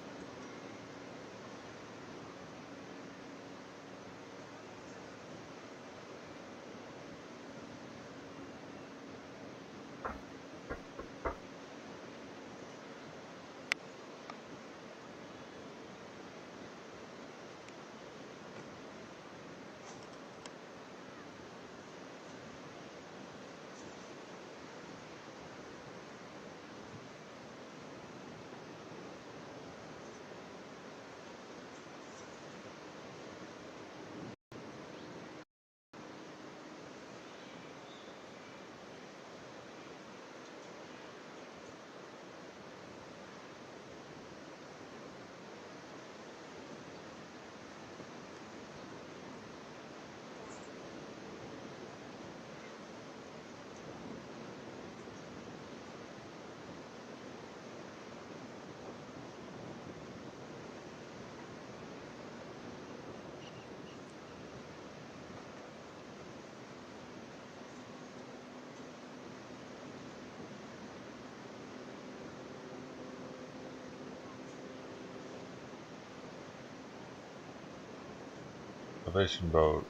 A fishing boat.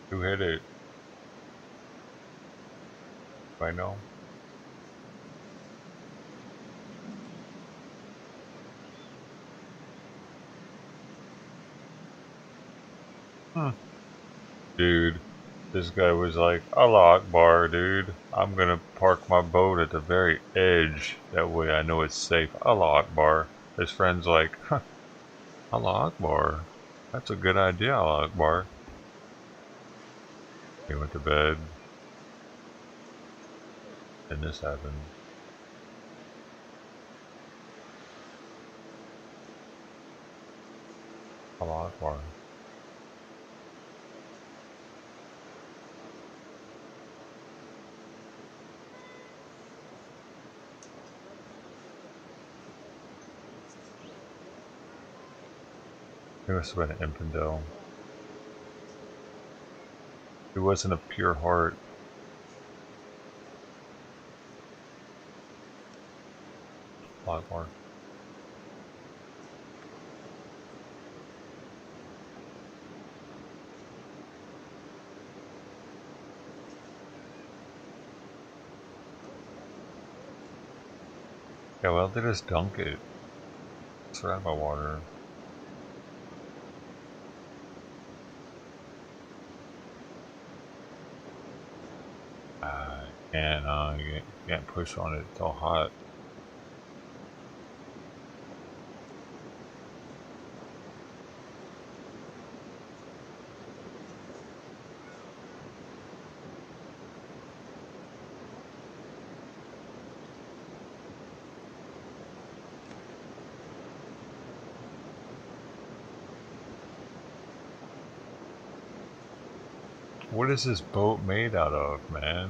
Who hit it? Do I know? Dude, this guy was like, Allah Akbar, dude. I'm gonna park my boat at the very edge. That way I know it's safe. Allah Akbar. His friend's like, huh, Allah Akbar. That's a good idea, Allah Akbar. He went to bed. And this happened. Allah Akbar. He must have been an infidel. He wasn't a pure heart. Allah Akbar. Yeah, well, they just dunk it. Surround by water. You can't push on it. It's all hot. What is this boat made out of, man?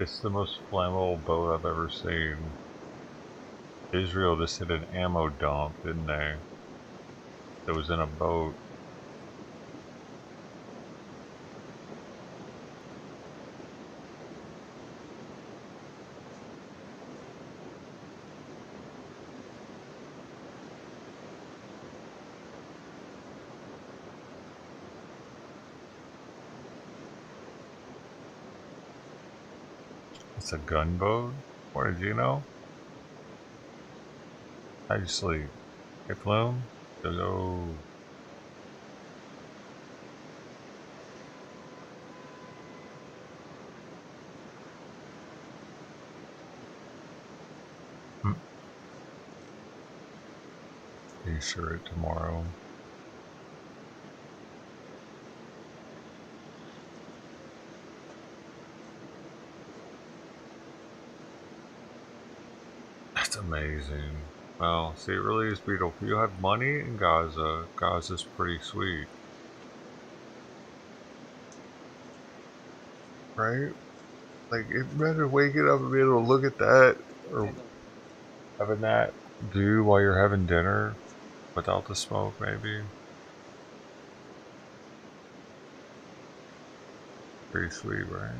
It's the most flammable boat I've ever seen. Israel just hit an ammo dump, didn't they? That was in a boat. It's a gunboat? What did you know? How'd you sleep? Hey, Flume? Hello. You sure it tomorrow? That's amazing. Well, see, it really is beautiful. You have money in Gaza. Gaza's pretty sweet. Right? Like, it'd better waking up and be able to look at that, or having that view while you're having dinner without the smoke, maybe. Pretty sweet, right?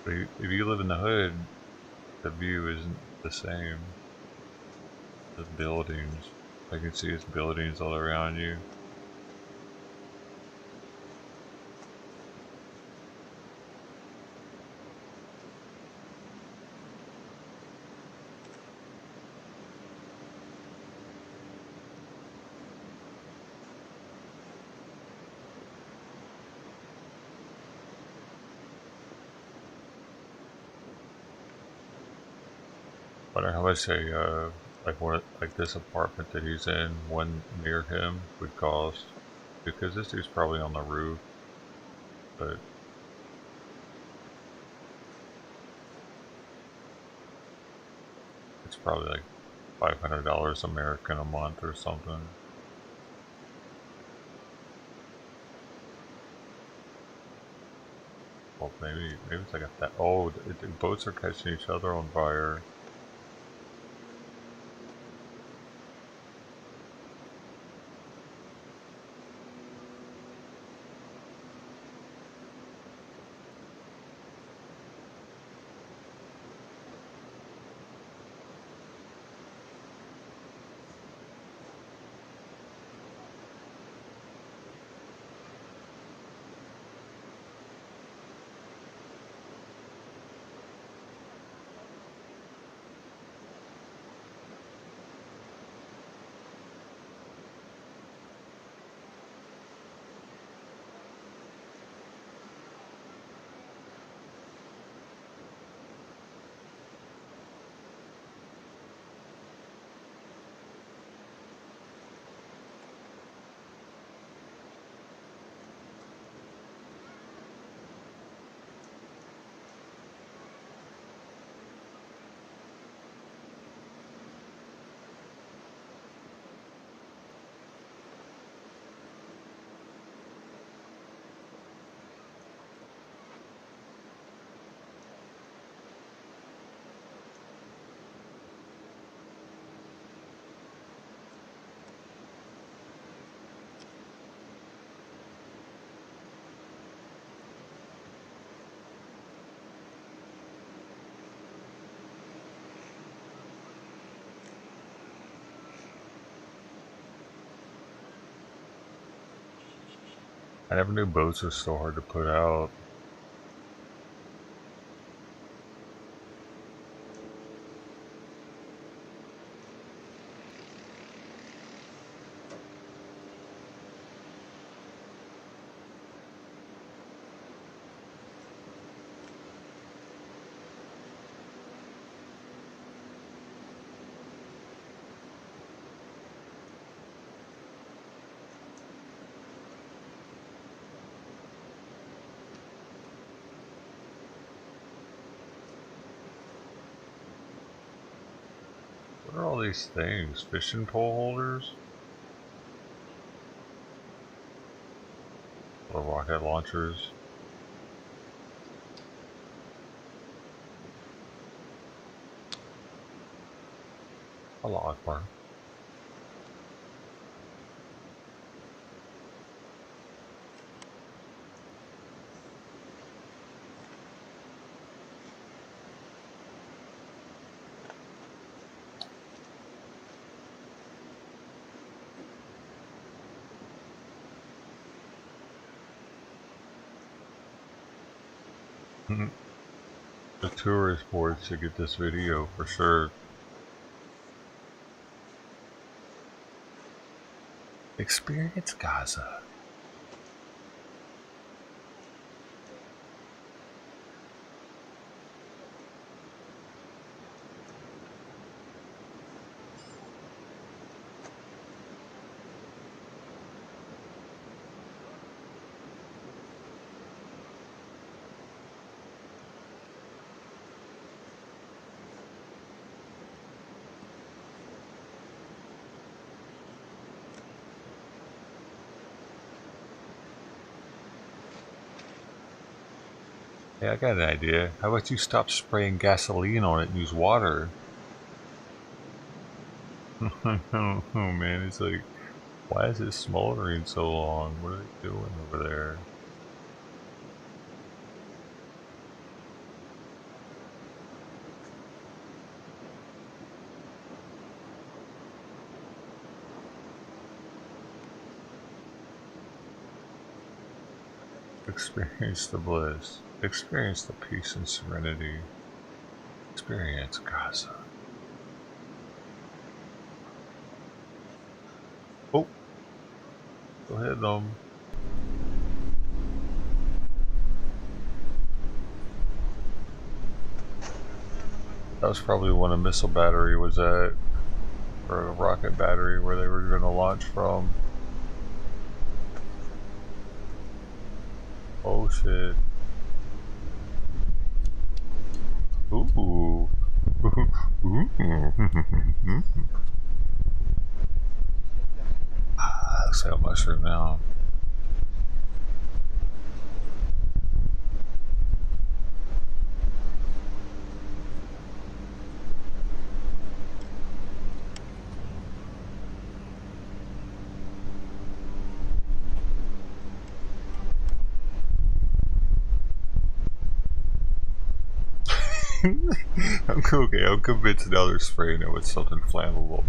But if you live in the hood, the view isn't the same. The buildings. I can see it's buildings all around you. Wonder how much like this apartment that he's in, one near him, would cost. Because this dude's probably on the roof, but it's probably like $500 American a month or something. Well, maybe it's like that. Oh, the boats are catching each other on fire. I never knew boats were so hard to put out. What are all these things? Fishing pole holders? Or rocket launchers? Allah Akbar. The tourist board should get this video for sure. Experience Gaza. Hey, I got an idea. How about you stop spraying gasoline on it and use water? Oh man, it's like, why is it smoldering so long? What are they doing over there? Experience the bliss. Experience the peace and serenity. Experience Gaza. Oh! Go ahead, That was probably when a missile battery was at, or a rocket battery where they were going to launch from. Oh shit. Ooh. Looks like a mushroom now. Okay, I'm convinced now they're spraying it with something flammable.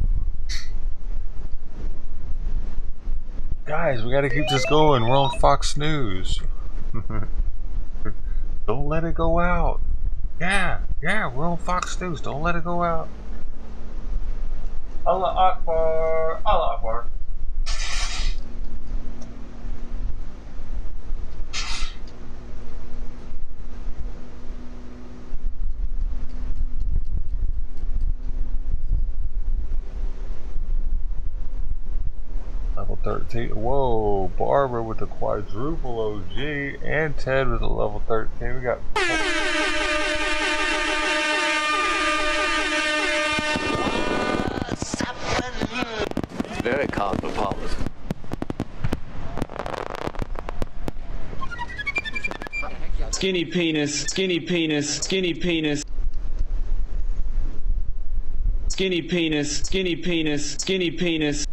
Guys, we gotta keep this going. We're on Fox News. Don't let it go out. Yeah, we're on Fox News. Don't let it go out. Allah Akbar. Allah Akbar. Level 13. Whoa, Barbara with the quadruple OG and Ted with a level 13. We got. It's very cosmopolitan. Skinny penis, skinny penis, skinny penis. Skinny penis, skinny penis, skinny penis.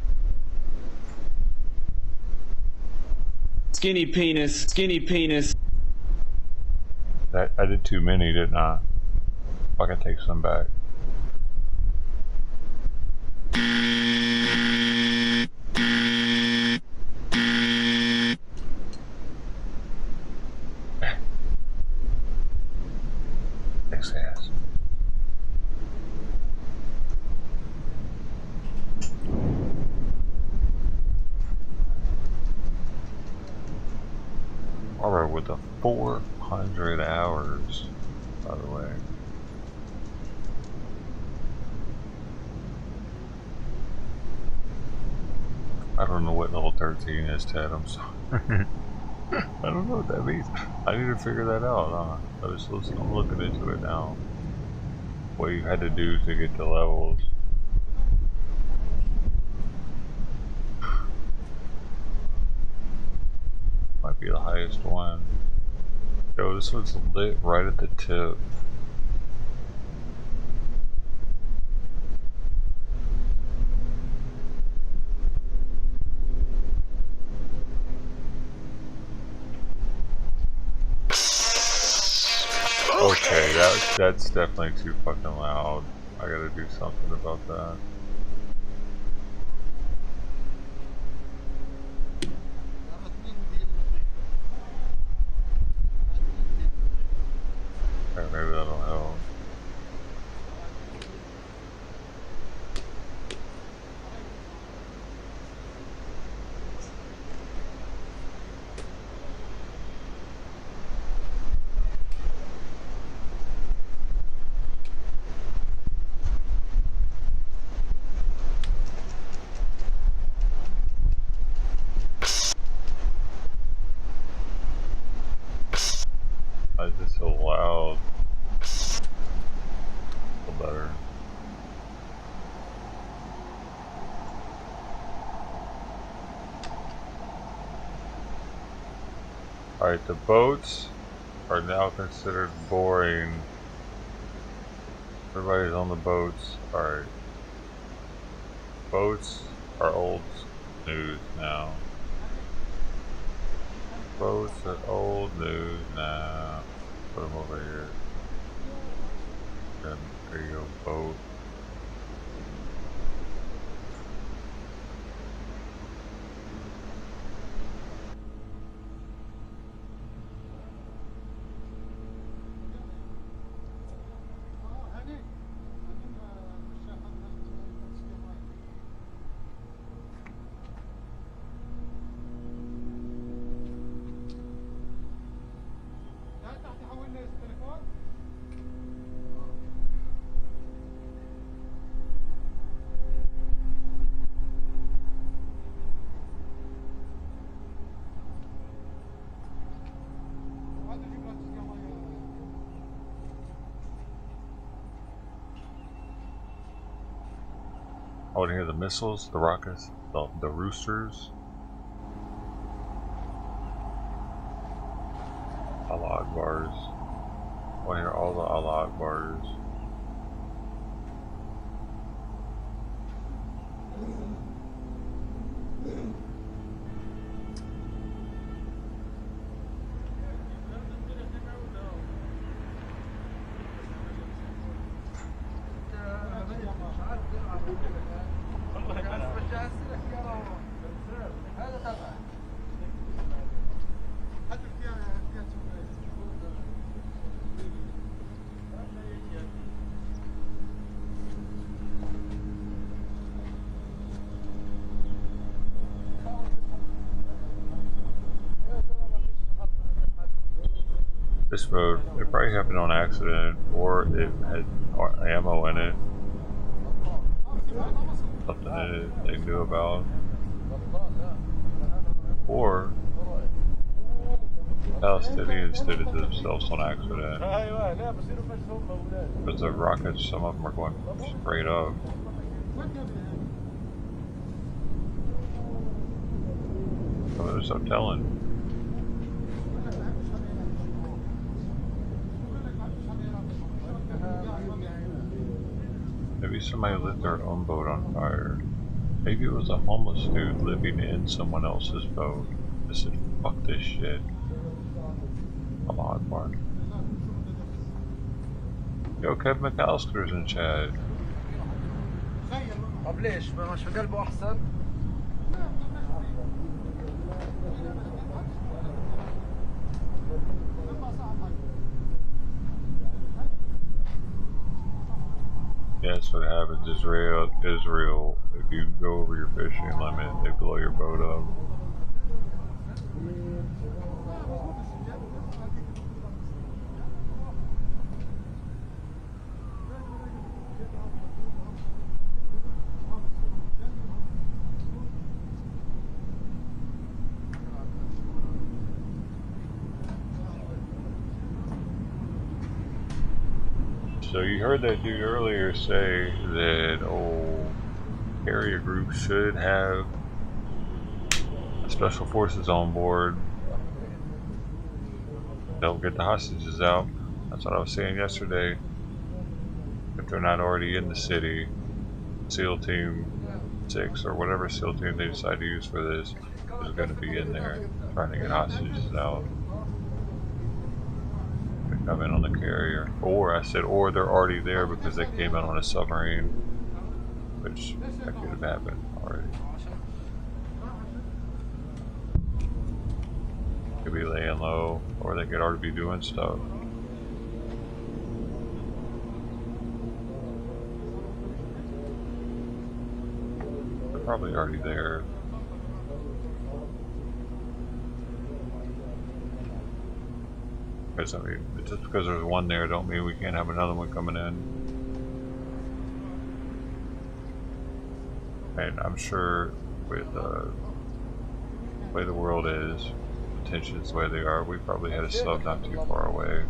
Skinny penis, skinny penis. I did too many, didn't I? I can take some back. 400 hours, by the way. I don't know what level 13 is, Ted. I'm sorry. I don't know what that means. I need to figure that out. I'm looking into it now. What you had to do to get the levels. Might be the highest one. Yo, this one's lit right at the tip. Okay, that's definitely too fucking loud. I gotta do something about that. Okay, maybe that'll help. Why is it so loud? A little better. Alright, the boats are now considered boring. Everybody's on the boats. Alright. Boats are old news now. Boats are old news now. Put them over here. And there you go, boat. I want to hear the missiles, the rockets, the roosters. Allah Akbars. I want to hear all the Allah Akbars. This mode, it probably happened on accident, or it had ammo in it. Something in it they knew about. Or Palestinians did it to themselves on accident. Because the rockets, some of them are going straight up. So there's no telling. Maybe somebody lit their own boat on fire. Maybe it was a homeless dude living in someone else's boat. Just said, fuck this shit. Allah Akbar. Yo, Kevin McAllister's in chat. Yeah, that's what happens. Israel, if you go over your fishing limit, they blow your boat up. So you heard that dude earlier say that carrier group should have special forces on board. They'll get the hostages out. That's what I was saying yesterday. If they're not already in the city, SEAL Team 6 or whatever SEAL team they decide to use for this is going to be in there trying to get hostages out. They come in on the carrier. Or they're already there because they came in on a submarine, which that could have happened already. Could be laying low, or they could already be doing stuff. They're probably already there. Because I mean, just because there's one there, don't mean we can't have another one coming in. And I'm sure with the way the world is, tensions the way they are, we probably had a sub not too far away.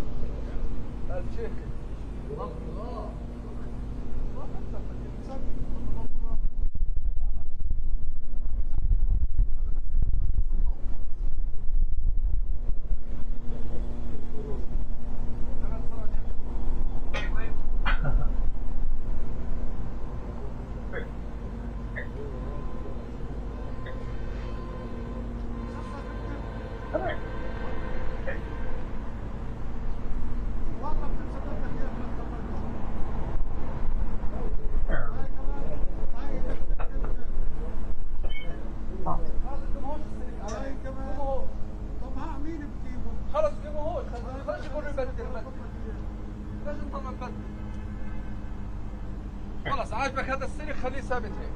خلاص عاجبك هذا السلك خليه ثابت هيك.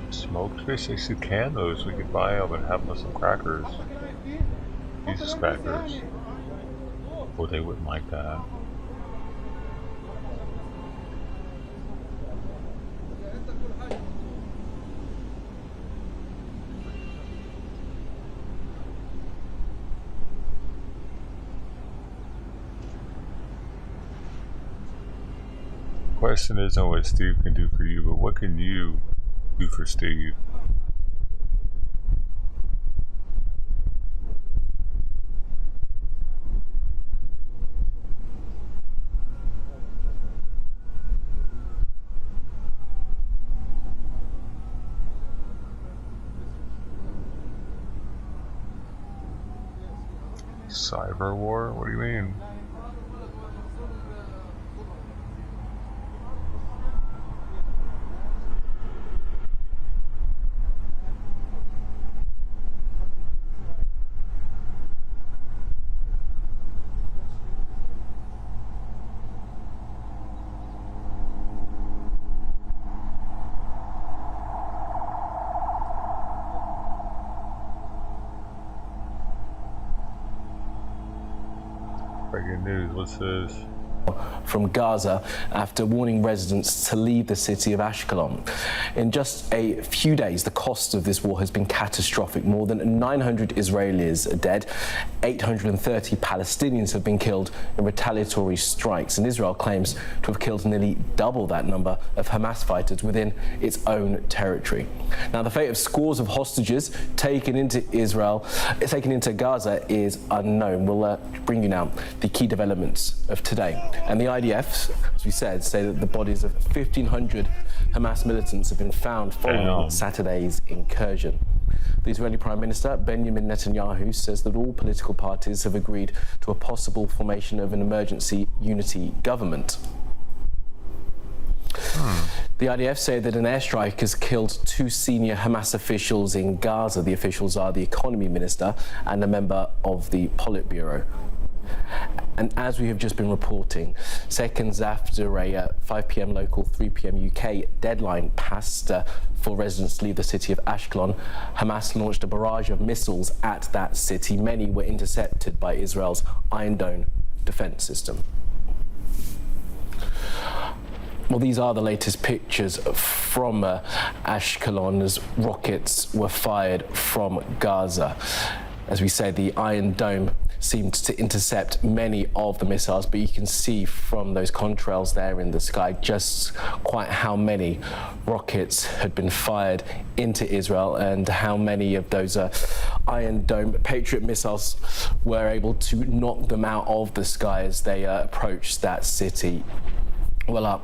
Smoked fish, they should can those. We could buy them and have them with some crackers. Jesus crackers. Oh, they wouldn't like that. Question isn't what Steve can do for you, but what can you do for Steve? Cyber war? What do you mean? Breaking news, what's this? From Gaza after warning residents to leave the city of Ashkelon. In just a few days, the cost of this war has been catastrophic. More than 900 Israelis are dead. 830 Palestinians have been killed in retaliatory strikes. And Israel claims to have killed nearly double that number of Hamas fighters within its own territory. Now, the fate of scores of hostages taken into Gaza is unknown. We'll bring you now the key developments of today. And the IDF, as we said, say that the bodies of 1,500 Hamas militants have been found following Saturday's incursion. The Israeli Prime Minister, Benjamin Netanyahu, says that all political parties have agreed to a possible formation of an emergency unity government. The IDF say that an airstrike has killed 2 senior Hamas officials in Gaza. The officials are the economy minister and a member of the Politburo. And as we have just been reporting, seconds after a 5 p.m. local, 3 p.m. UK deadline passed for residents to leave the city of Ashkelon, Hamas launched a barrage of missiles at that city. Many were intercepted by Israel's Iron Dome defense system. Well, these are the latest pictures from Ashkelon as rockets were fired from Gaza. As we say, the Iron Dome seemed to intercept many of the missiles, but you can see from those contrails there in the sky just quite how many rockets had been fired into Israel and how many of those Iron Dome Patriot missiles were able to knock them out of the sky as they approached that city. Well,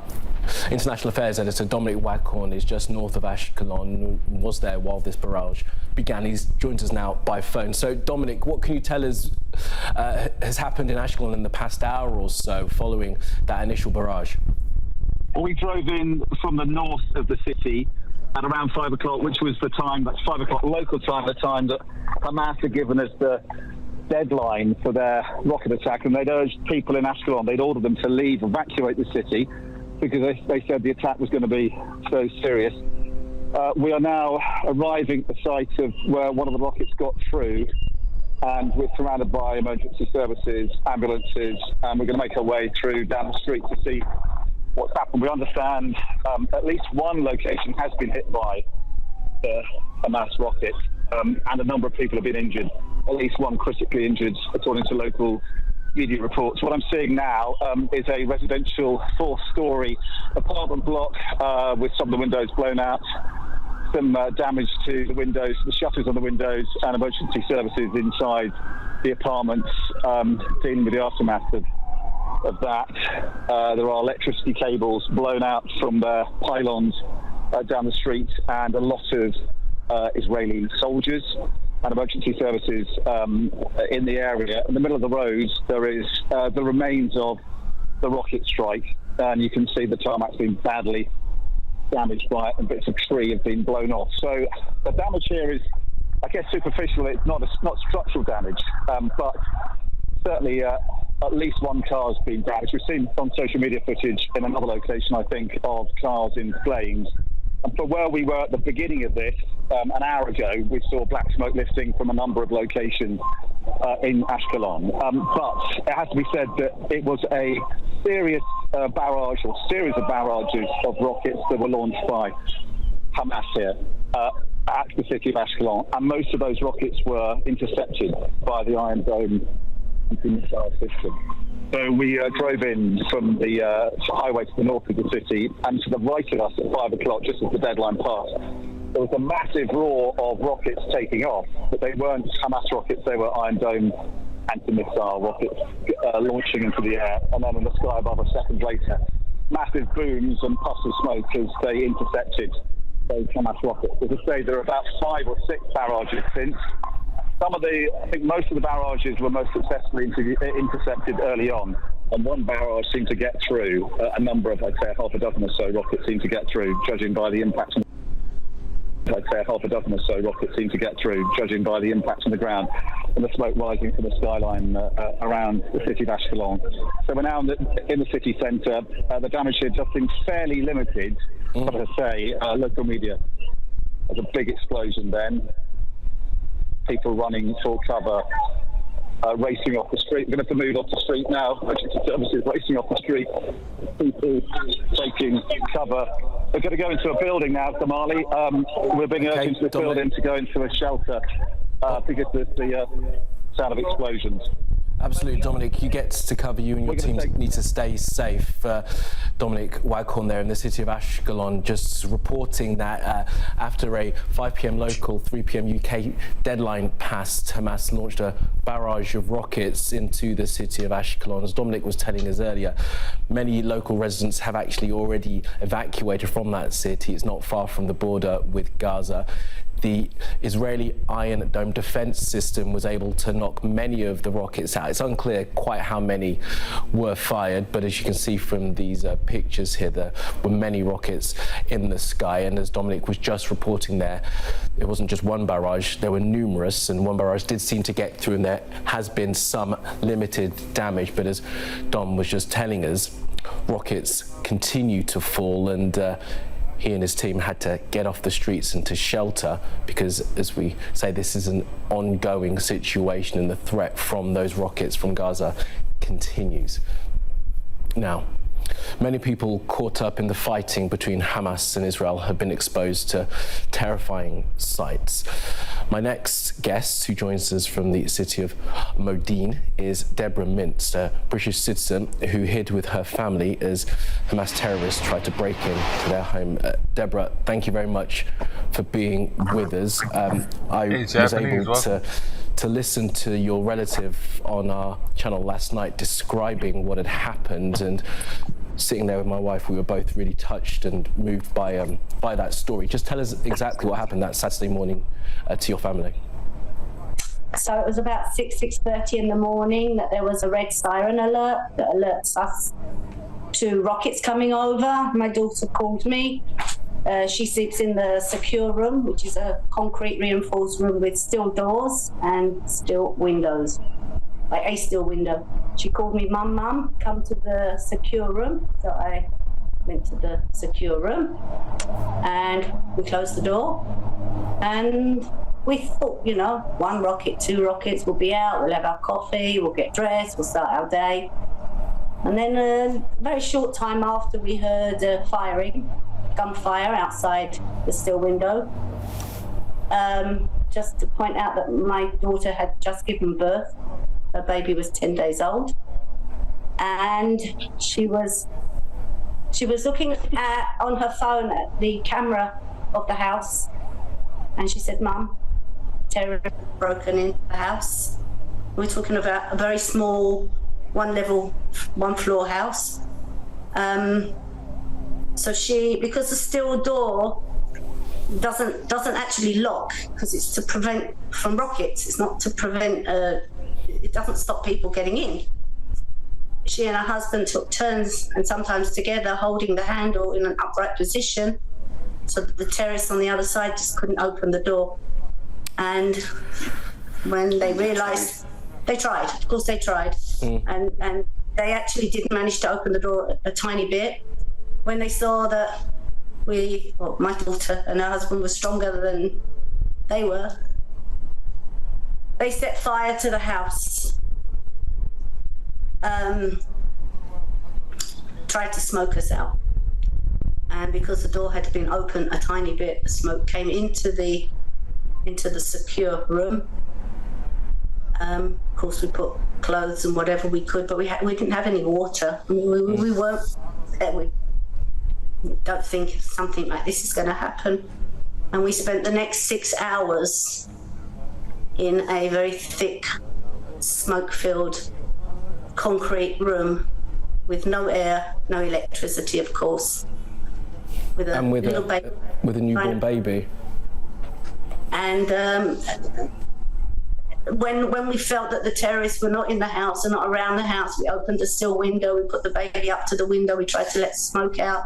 International Affairs editor Dominic Waghorn is just north of Ashkelon, was there while this barrage began. He's joined us now by phone. So, Dominic, what can you tell us has happened in Ashkelon in the past hour or so following that initial barrage? Well, we drove in from the north of the city at around 5 o'clock, which was the time, that's 5 o'clock local time, the time that Hamas had given us the deadline for their rocket attack, and they'd urged people in Ashkelon, they'd ordered them to leave, evacuate the city, because they said the attack was going to be so serious. We are now arriving at the site of where one of the rockets got through, and we're surrounded by emergency services, ambulances, and we're going to make our way through down the street to see what's happened. We understand at least one location has been hit by the Hamas rocket, and a number of people have been injured, at least one critically injured, according to local media reports. What I'm seeing now is a residential 4-storey apartment block with some of the windows blown out, some damage to the windows, the shutters on the windows, and emergency services inside the apartments dealing with the aftermath of that. There are electricity cables blown out from the pylons down the street, and a lot of Israeli soldiers and emergency services in the area. In the middle of the road, there is the remains of the rocket strike, and you can see the tarmac's been badly damaged by it, and bits of tree have been blown off. So the damage here is, I guess, superficial. It's not structural damage, but certainly at least one car has been damaged. We've seen on social media footage in another location, I think, of cars in flames. And for where we were at the beginning of this, an hour ago, we saw black smoke lifting from a number of locations in Ashkelon. But it has to be said that it was a serious barrage or series of barrages of rockets that were launched by Hamas here at the city of Ashkelon. And most of those rockets were intercepted by the Iron Dome anti-missile system. So we drove in from the highway to the north of the city, and to the right of us at 5 o'clock, just as the deadline passed, there was a massive roar of rockets taking off, but they weren't Hamas rockets, they were Iron Dome anti-missile rockets launching into the air, and then in the sky above a second later, massive booms and puffs of smoke as they intercepted those Hamas rockets. As I say, there are about 5 or 6 barrages since. I think most of the barrages were most successfully intercepted early on, and one barrage seemed to get through. A number of, I'd say, half a dozen or so rockets seemed to get through, judging by the impact on the ground, and the smoke rising from the skyline around the city of Ashkelon. So we're now in the city centre. The damage here just seems fairly limited, but as I say, local media, there's a big explosion then. People running for cover, racing off the street. We're going to have to move off the street now. Emergency services racing off the street. People taking cover. We're going to go into a building now, Somali. We're being urged into the building to go into a shelter because there's the sound of explosions. Absolutely, Dominic. You get to cover. You and your team need to stay safe. Dominic Waghorn there in the city of Ashkelon, just reporting that after a 5 p.m. local, 3 p.m. UK deadline passed, Hamas launched a barrage of rockets into the city of Ashkelon. As Dominic was telling us earlier, many local residents have actually already evacuated from that city. It's not far from the border with Gaza. the Israeli Iron Dome defense system was able to knock many of the rockets out. It's unclear quite how many were fired, but as you can see from these pictures here, there were many rockets in the sky. And as Dominic was just reporting there, it wasn't just one barrage, there were numerous, and one barrage did seem to get through, and there has been some limited damage. But as Dom was just telling us, rockets continue to fall, and he and his team had to get off the streets and to shelter because, as we say, this is an ongoing situation and the threat from those rockets from Gaza continues. Now, many people caught up in the fighting between Hamas and Israel have been exposed to terrifying sights. My next guest, who joins us from the city of Modine, is Deborah Mintz, a British citizen who hid with her family as Hamas terrorists tried to break into their home. Deborah, thank you very much for being with us. I was able to listen to your relative on our channel last night describing what had happened, and sitting there with my wife, we were both really touched and moved by that story. Just tell us exactly what happened that Saturday morning to your family. So it was about 6:30 in the morning that there was a red siren alert that alerts us to rockets coming over. My daughter called me. She sleeps in the secure room, which is a concrete reinforced room with steel doors and steel windows, like a steel window. She called me, Mum, come to the secure room. So I went to the secure room and we closed the door. And we thought, you know, 1 rocket, 2 rockets, we'll be out, we'll have our coffee, we'll get dressed, we'll start our day. And then a very short time after, we heard firing, gunfire outside the steel window. Just to point out that my daughter had just given birth. Her baby was 10 days old, and she was looking on her phone at the camera of the house, and she said, "Mum, terrorists broken into the house." We're talking about a very small, 1-level, 1-floor house. So she, because the steel door doesn't actually lock, because it's to prevent from rockets. It's not to prevent. It doesn't stop people getting in. She and her husband took turns, and sometimes together, holding the handle in an upright position so that the terrorists on the other side just couldn't open the door. And when they realized, they tried, of course they tried, and they actually did manage to open the door a tiny bit. When they saw that my daughter and her husband were stronger than they were, they set fire to the house, tried to smoke us out. And because the door had been open a tiny bit, the smoke came into the secure room. Of course, we put clothes and whatever we could, but we didn't have any water. I mean, we weren't. We don't think something like this is going to happen. And we spent the next 6 hours in a very thick, smoke-filled concrete room with no air, no electricity, of course, with a newborn baby. And when we felt that the terrorists were not in the house and not around the house, we opened a steel window, we put the baby up to the window, we tried to let smoke out.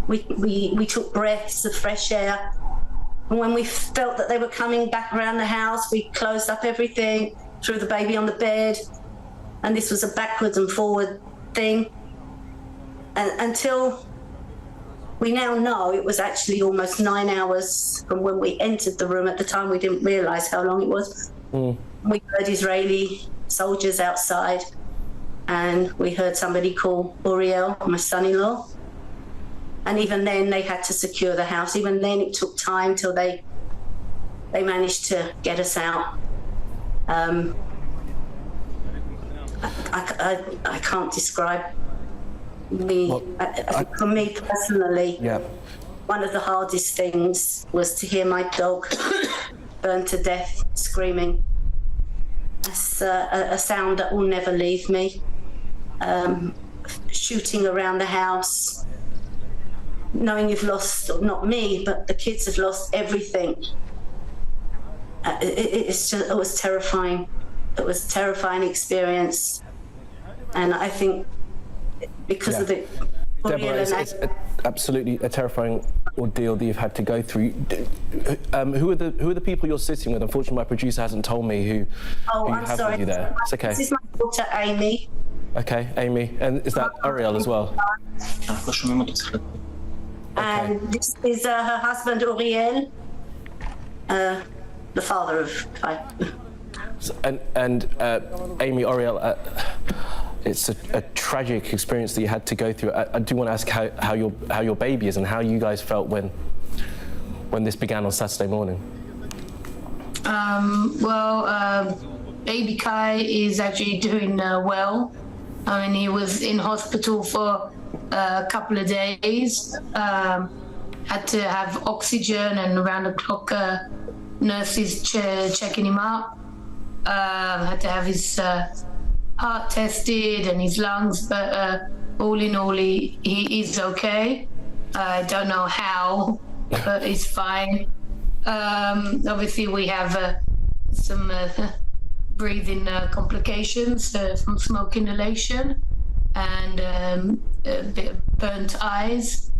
We took breaths of fresh air. And when we felt that they were coming back around the house, we closed up everything, threw the baby on the bed. And this was a backwards and forward thing. And until we now know it was actually almost 9 hours from when we entered the room. At the time, we didn't realize how long it was. We heard Israeli soldiers outside, and we heard somebody call Uriel, my son-in-law. And even then, they had to secure the house. Even then, it took time till they managed to get us out. I can't describe for me personally. One of the hardest things was to hear my dog burn to death, screaming. That's a sound that will never leave me. Shooting around the house, knowing you've lost, not me, but the kids have lost everything. it was terrifying. It was a terrifying experience, and I think because of the Deborah, it's absolutely a terrifying ordeal that you've had to go through. Who are the people you're sitting with? Unfortunately, my producer hasn't told me who you I'm have sorry. with you there. It's okay. This is my daughter Amy. Okay, Amy, and is that Ariel as well? And this is her husband Uriel, the father of Kai. And Amy, Ariel, it's a tragic experience that you had to go through. I do want to ask how your baby is and how you guys felt when this began on Saturday morning. Baby Kai is actually doing well. I mean, he was in hospital for a couple of days. Had to have oxygen, and around the clock nurses checking him up. Had to have his heart tested and his lungs, but all in all, he is okay. I don't know how, but he's fine. Obviously, we have some breathing complications from smoke inhalation and a bit of burnt eyes.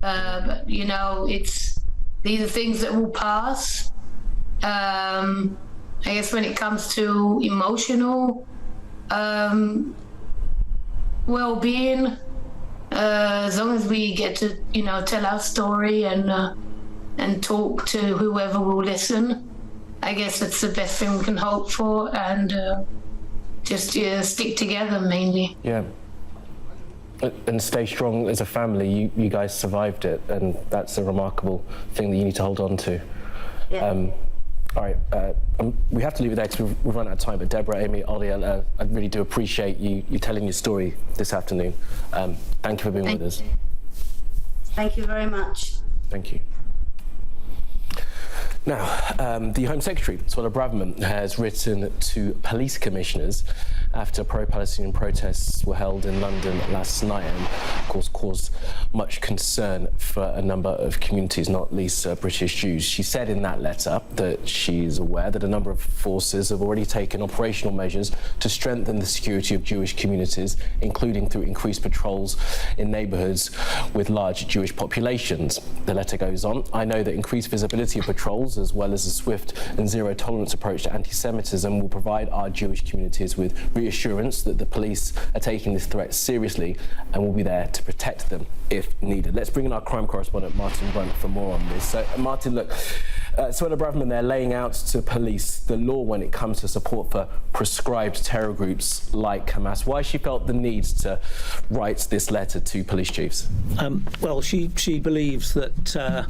But, you know, these are things that will pass. I guess when it comes to emotional well-being, as long as we get to, you know, tell our story and talk to whoever will listen, I guess that's the best thing we can hope for, and just stick together mainly. Yeah. And stay strong as a family. You guys survived it, and that's a remarkable thing that you need to hold on to. Yeah. All right, we have to leave it there because we've run out of time, but Deborah, Amy, Ariel, I really do appreciate you telling your story this afternoon. Thank you for being with us. Thank you very much. Thank you. Now, the Home Secretary, Suella Braverman, has written to police commissioners after pro-Palestinian protests were held in London last night and, of course, caused much concern for a number of communities, not least British Jews. She said in that letter that she's aware that a number of forces have already taken operational measures to strengthen the security of Jewish communities, including through increased patrols in neighbourhoods with large Jewish populations. The letter goes on, I know that increased visibility of patrols as well as a swift and zero-tolerance approach to anti-Semitism will provide our Jewish communities with reassurance that the police are taking this threat seriously and will be there to protect them if needed. Let's bring in our crime correspondent, Martin Brunt, for more on this. So, Martin, look, Suella Braverman there laying out to police the law when it comes to support for prescribed terror groups like Hamas. Why she felt the need to write this letter to police chiefs? Well, she believes that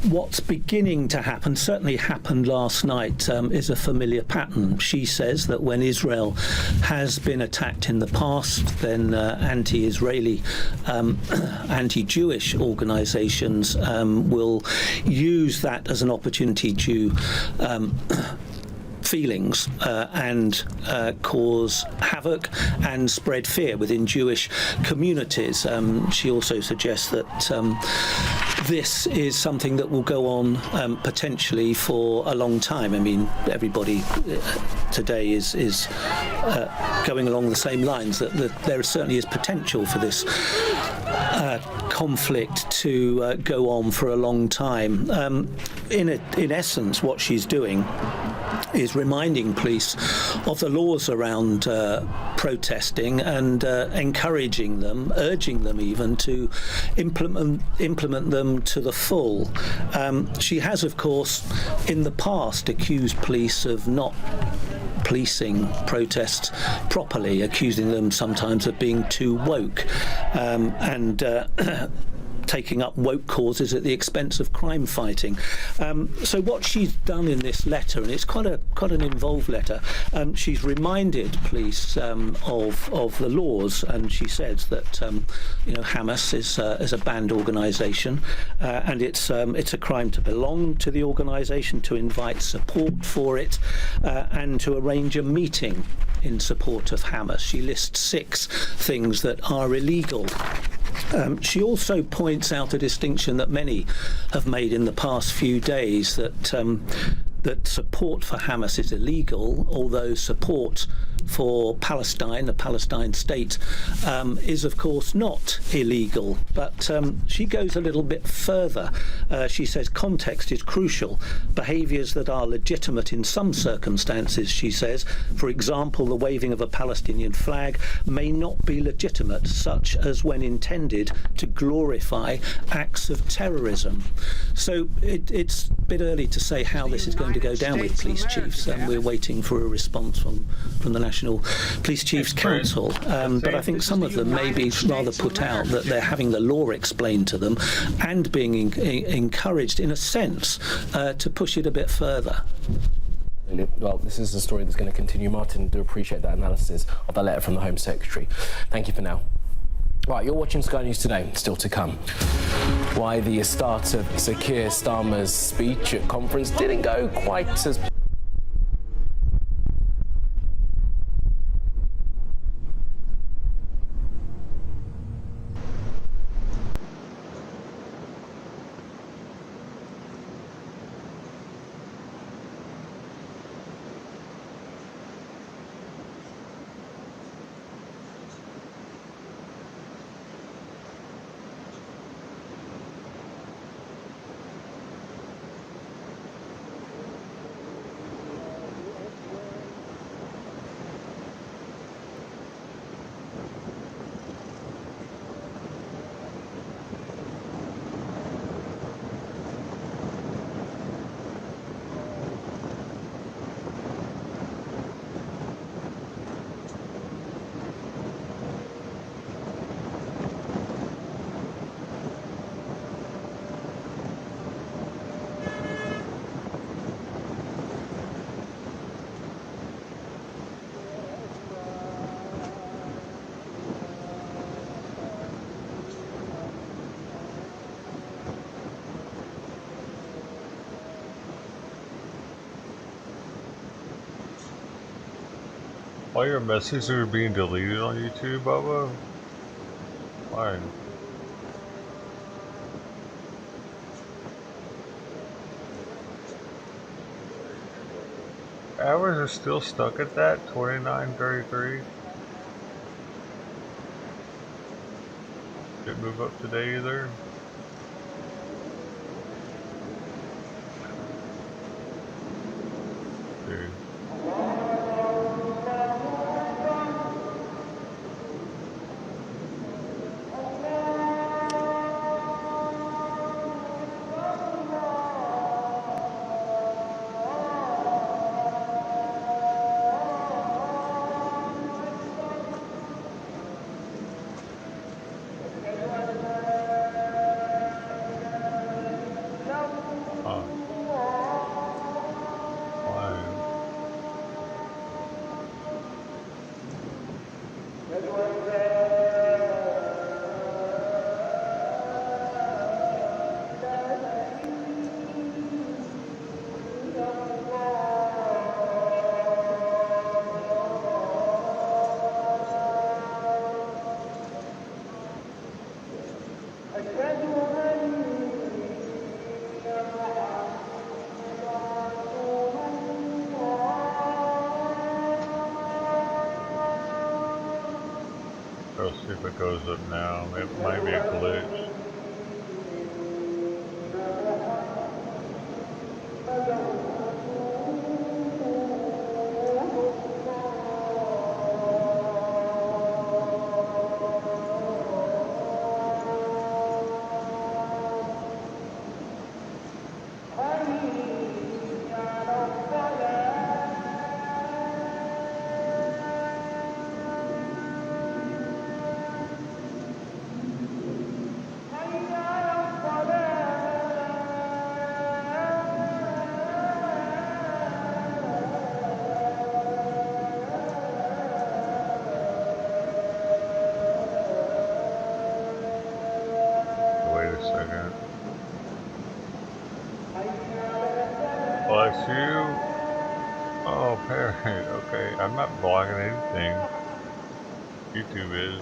what's beginning to happen, certainly happened last night, is a familiar pattern. She says that when Israel has been attacked in the past, then anti-Israeli, anti-Jewish organisations will use that as an opportunity to feelings and cause havoc and spread fear within Jewish communities. She also suggests that this is something that will go on potentially for a long time. I mean, everybody today is going along the same lines, that there certainly is potential for this conflict to go on for a long time. In essence, what she's doing is reminding police of the laws around protesting and encouraging them, urging them even to implement them to the full. She has, of course, in the past accused police of not policing protests properly, accusing them sometimes of being too woke and taking up woke causes at the expense of crime fighting. So what she's done in this letter, and it's quite an involved letter, she's reminded police of the laws, and she says that Hamas is a banned organisation, and it's a crime to belong to the organisation, to invite support for it, and to arrange a meeting in support of Hamas. She lists 6 things that are illegal. She also points out a distinction that many have made in the past few days, that that support for Hamas is illegal, although support for Palestine, a Palestine state, is of course not illegal. But she goes a little bit further. She says context is crucial. Behaviours that are legitimate in some circumstances, she says, for example, the waving of a Palestinian flag, may not be legitimate, such as when intended to glorify acts of terrorism. So it's a bit early to say how this is going to go down with police chiefs, and we're waiting for a response from the National Police Chiefs Council. But I think some of them may be rather put out that they're having the law explained to them and being encouraged, in a sense, to push it a bit further. Well, this is a story that's going to continue. Martin, do appreciate that analysis of that letter from the Home Secretary. Thank you for now. Right, you're watching Sky News Today. Still to come. Why the start of Sir Keir Starmer's speech at conference didn't go quite as All your messages are being deleted on YouTube, Bubba? Why? Hours are still stuck at that? 29:33? Didn't move up today either? Dude. Let's see if it goes up now. It might be a glitch. Bless you. Oh, Parrot. Okay, I'm not blocking anything. YouTube is.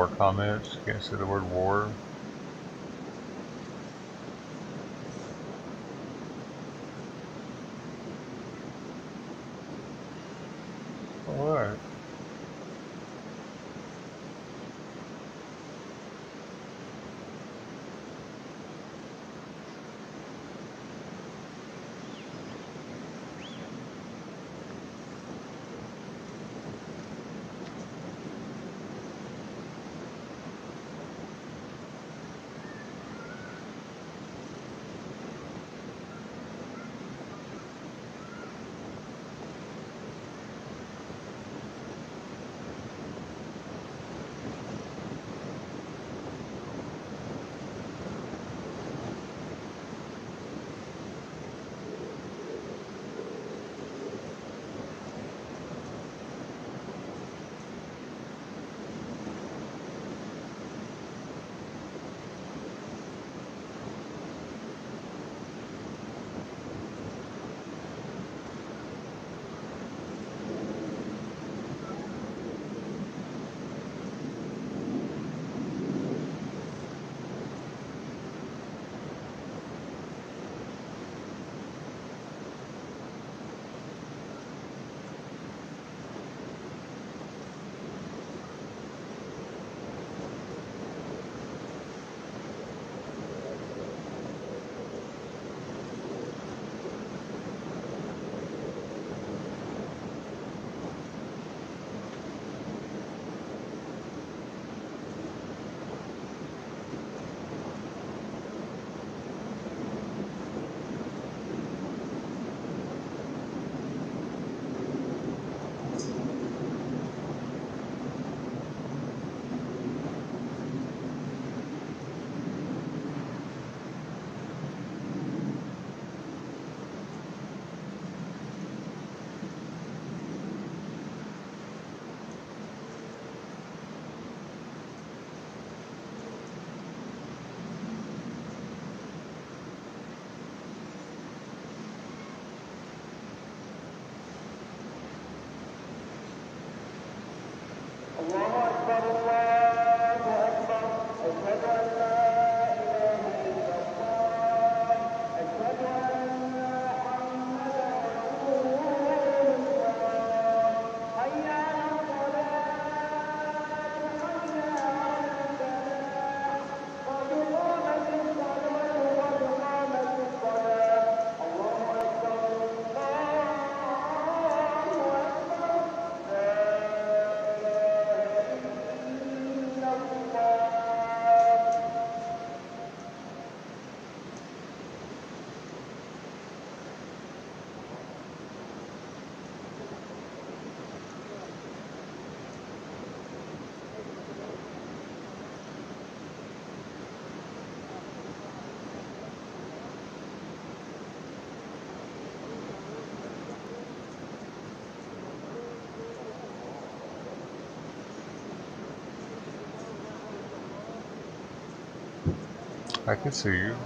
war comments. Can't say the word war. Alright. I can see you.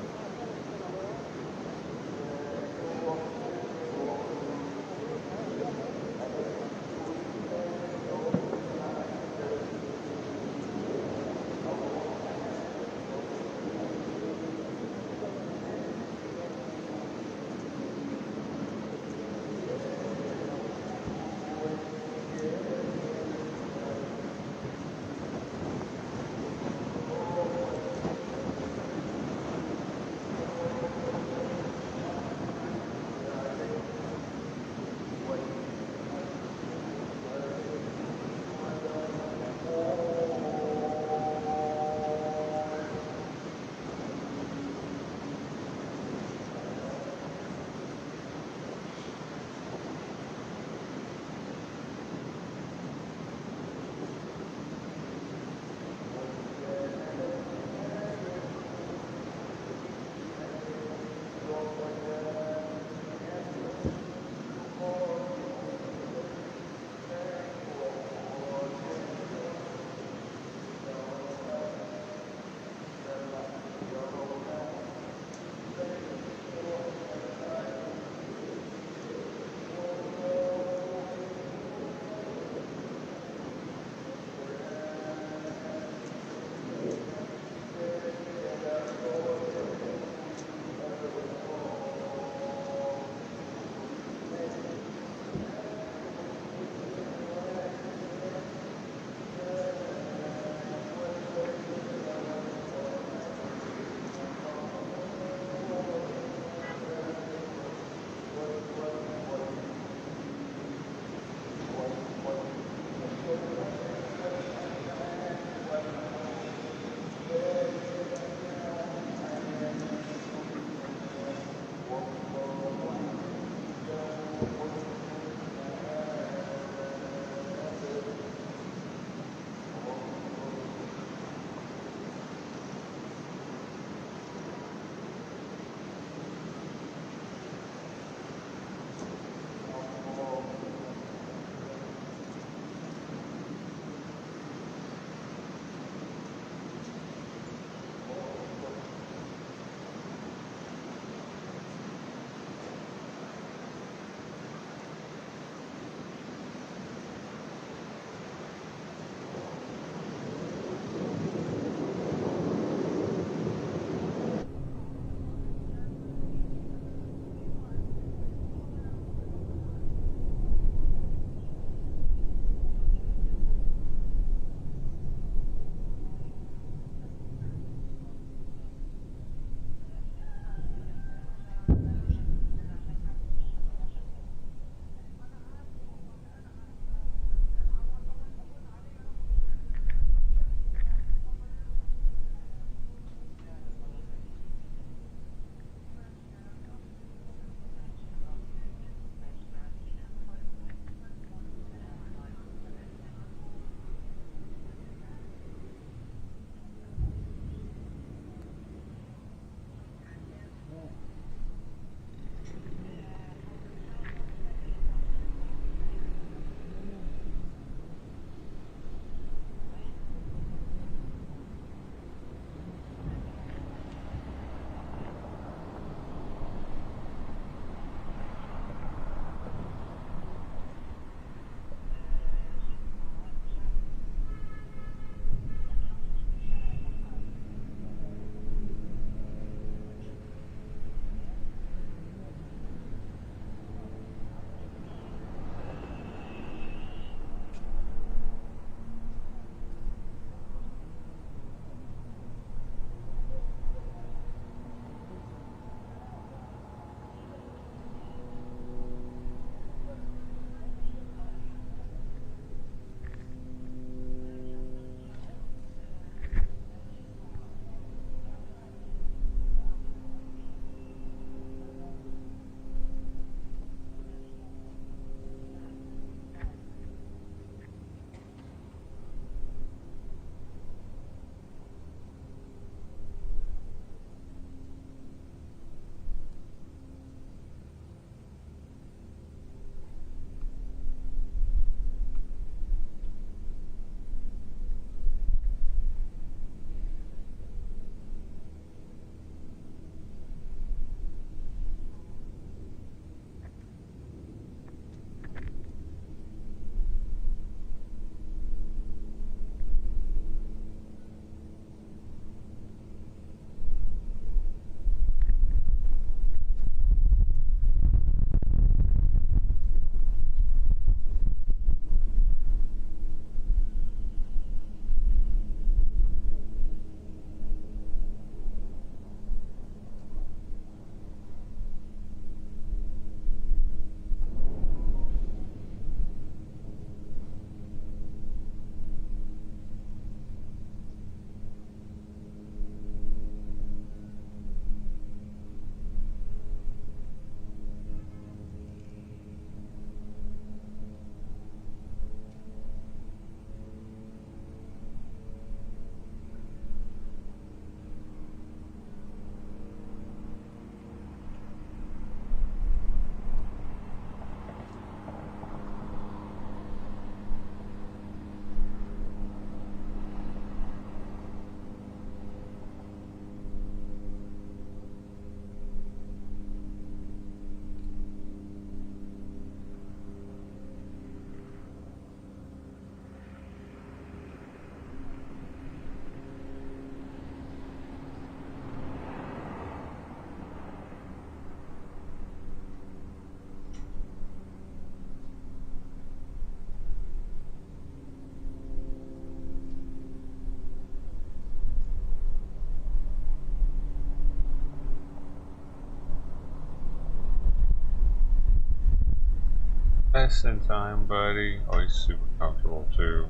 Lesson time, buddy. Oh, he's super comfortable too.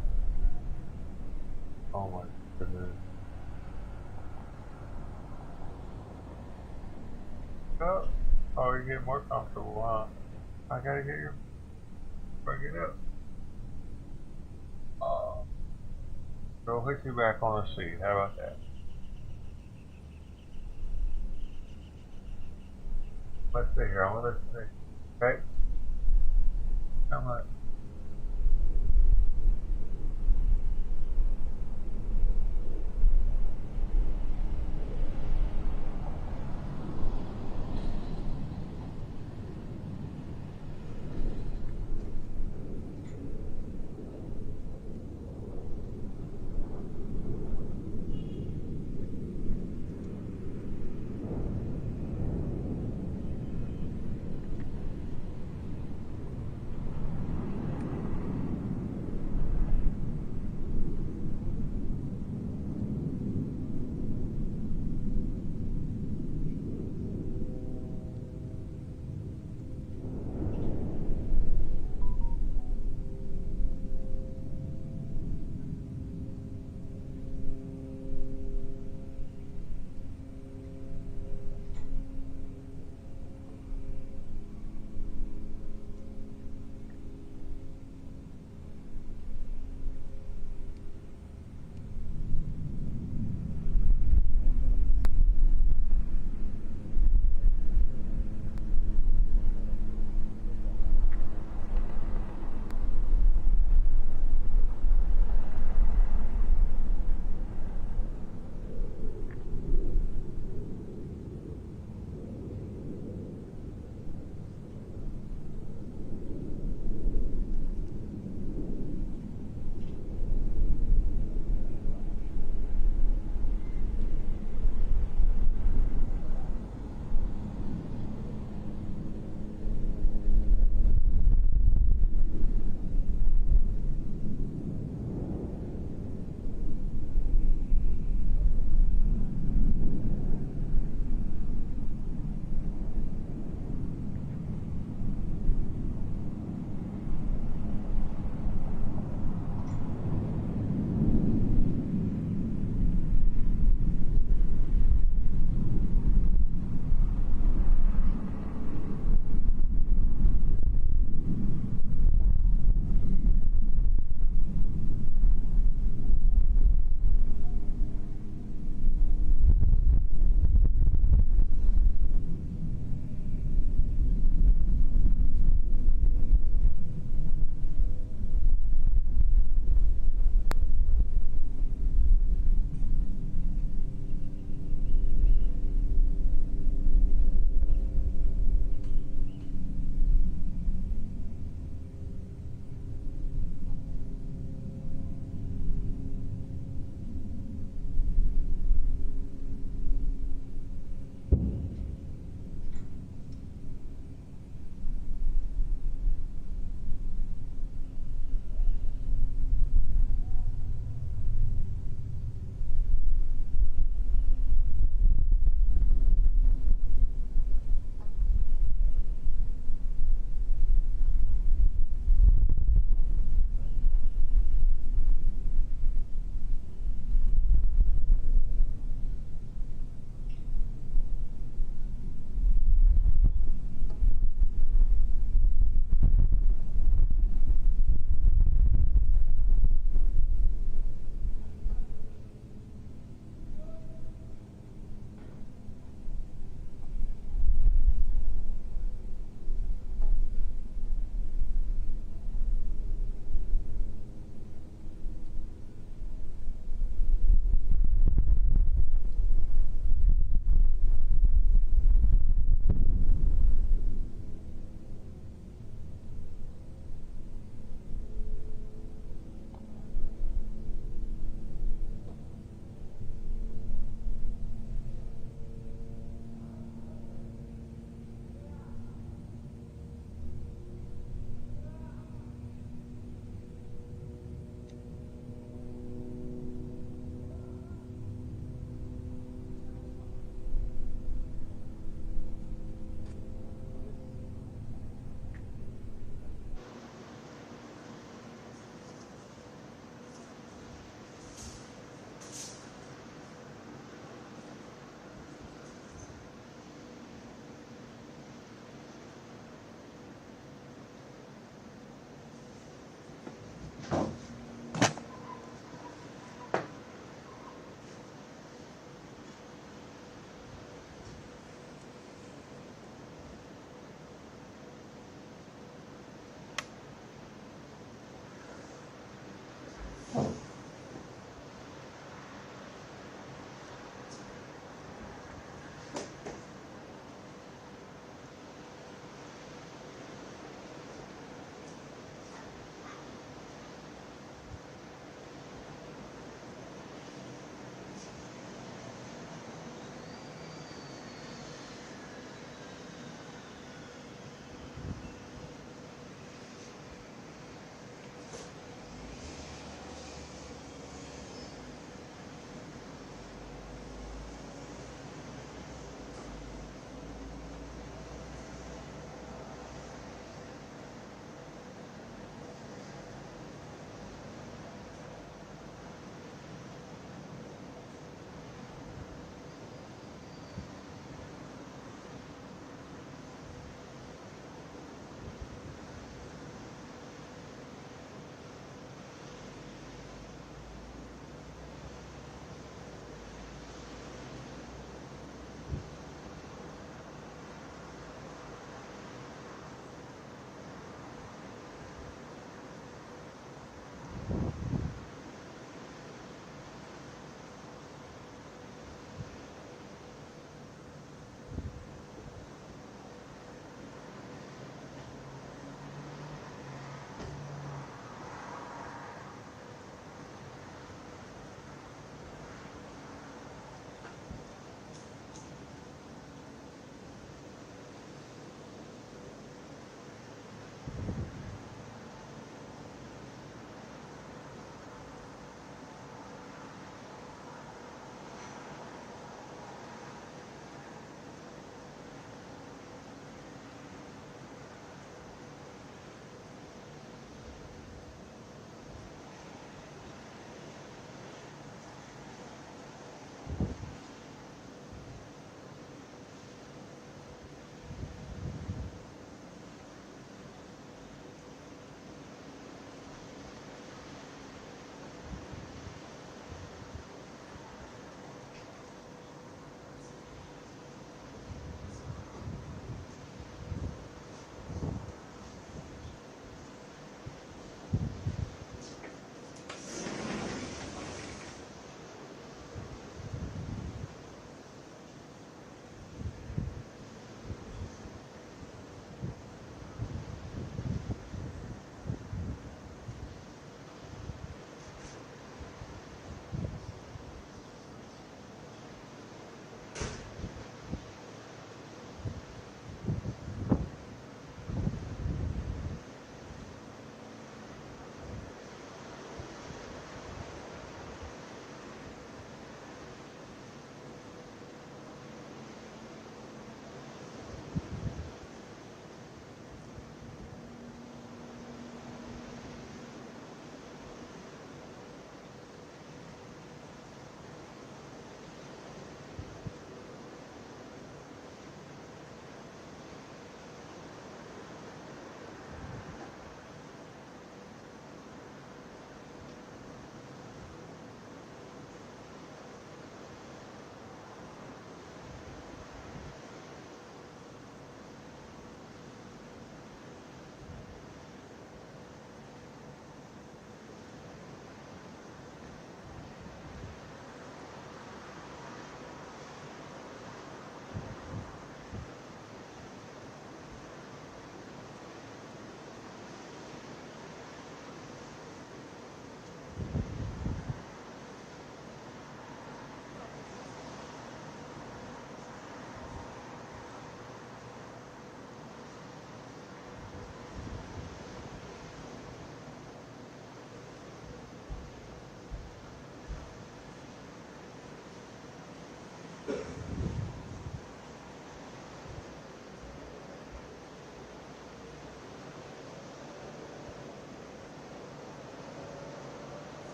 Oh my goodness. Oh, you're getting more comfortable, huh? I gotta get your. Bring it up. Go put you back on the seat. How about that? Let's see here. I'm gonna see. Okay. How much?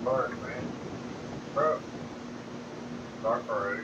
Dark, man. Bro. Dark already.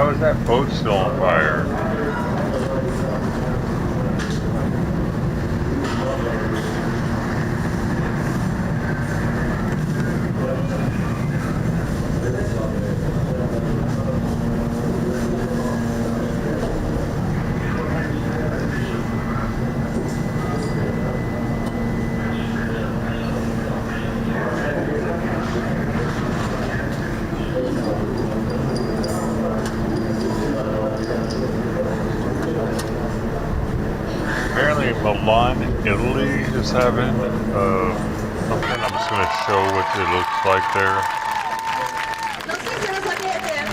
How is that boat still on fire? Apparently Milan, Italy is having something. I'm just going to show what it looks like there. Non so se lo sapete,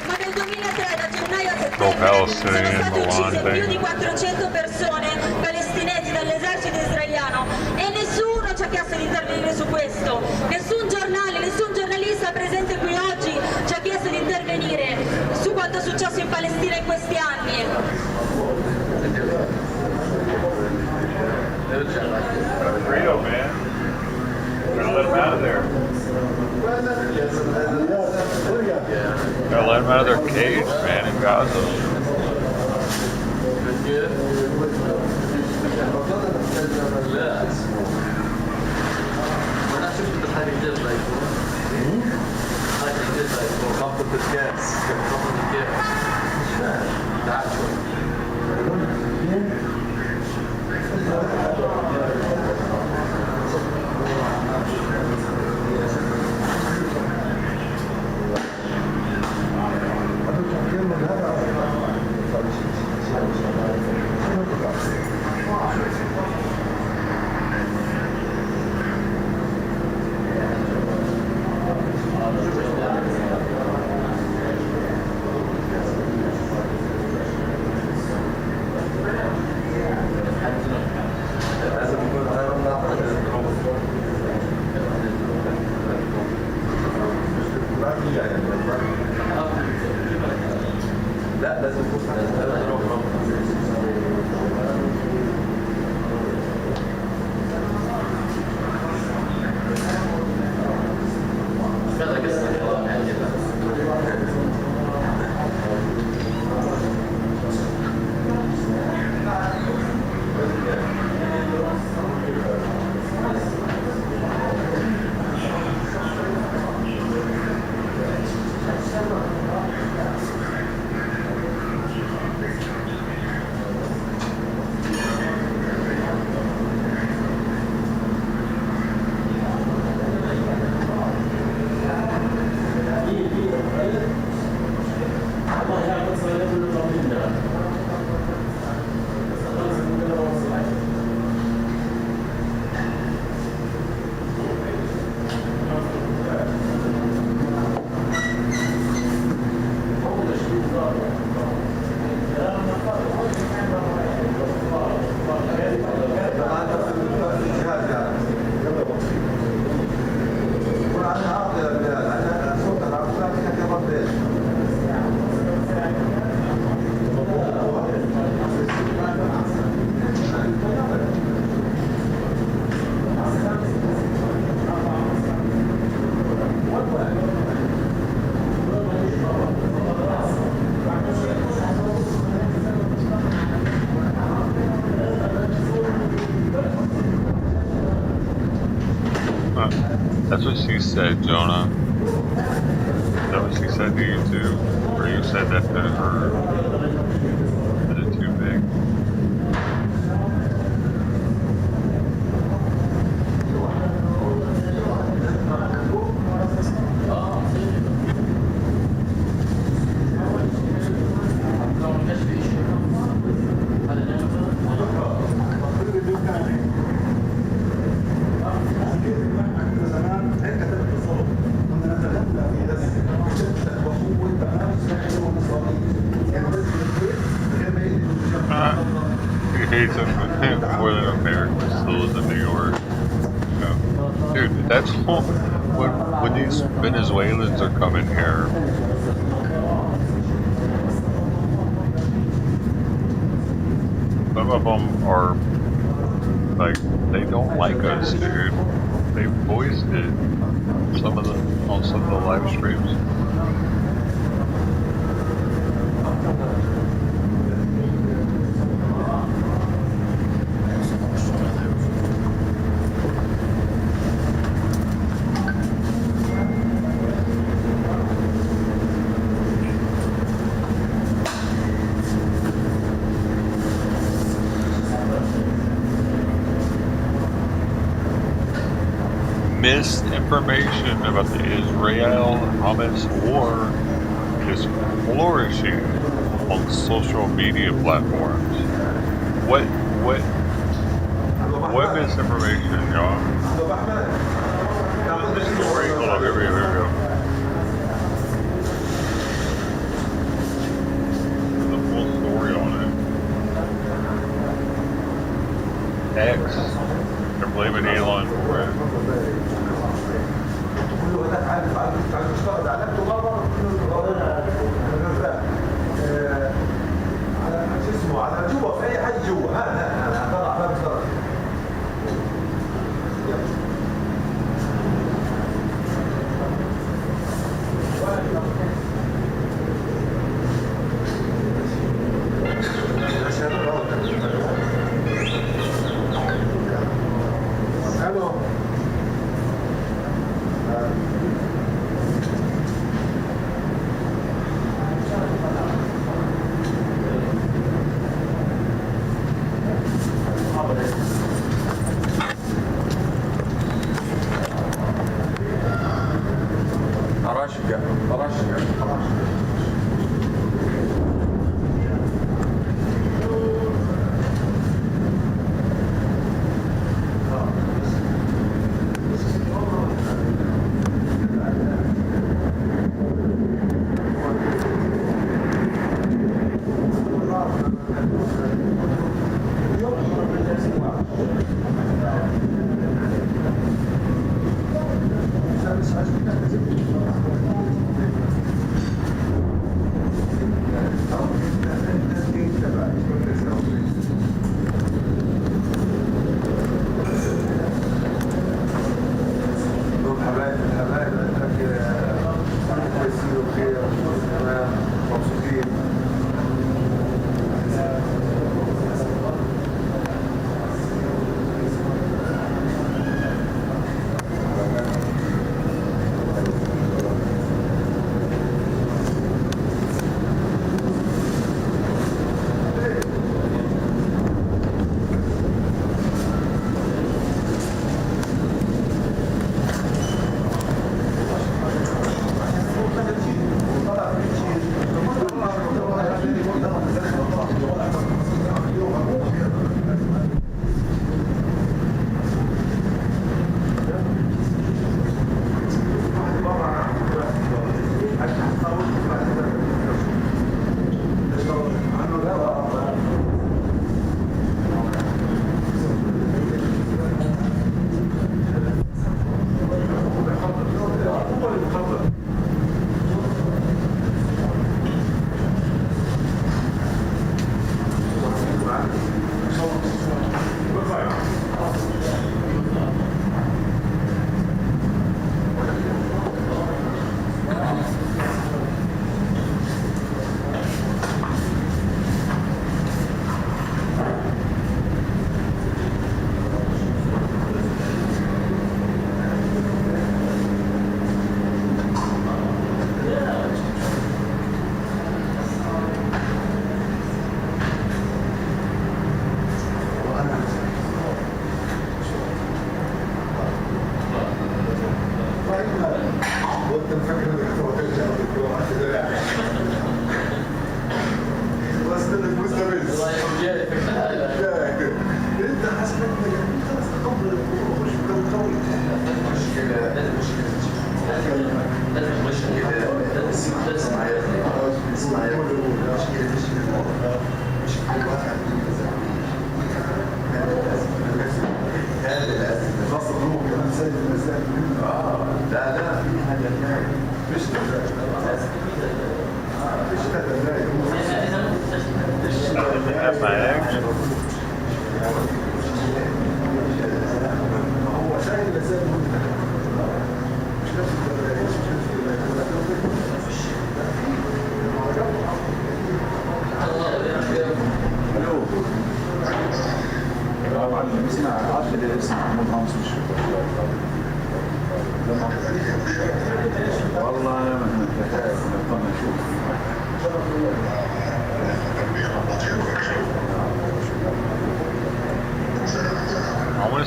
ma nel 2003 da gennaio a Pro-Palestinian settembre sono state Milan uccise più thing. di 400 persone palestinesi dall'esercito israeliano e nessuno ci ha chiesto di intervenire su questo. Nessun giornale, nessun giornalista presente qui oggi ci ha chiesto di intervenire su quanto è successo in Palestina in questi anni. Freedom, man. Gotta let him out of there. Gotta let him out of their cage, man, in Gaza. That's what she said, Jonah. Is that what she said to you too? Or you said that to her? Is it too big? He hates him more than America still is in New York. You know? Dude, that's when these Venezuelans are coming here. Some of them are like, they don't like us, dude. They voiced it on some of the live streams. misinformation about the Israel-Hamas war is flourishing on social media platforms. What misinformation, y'all? The story. Hold on, here we go. The full story on it. X. They're blaming Elon for it.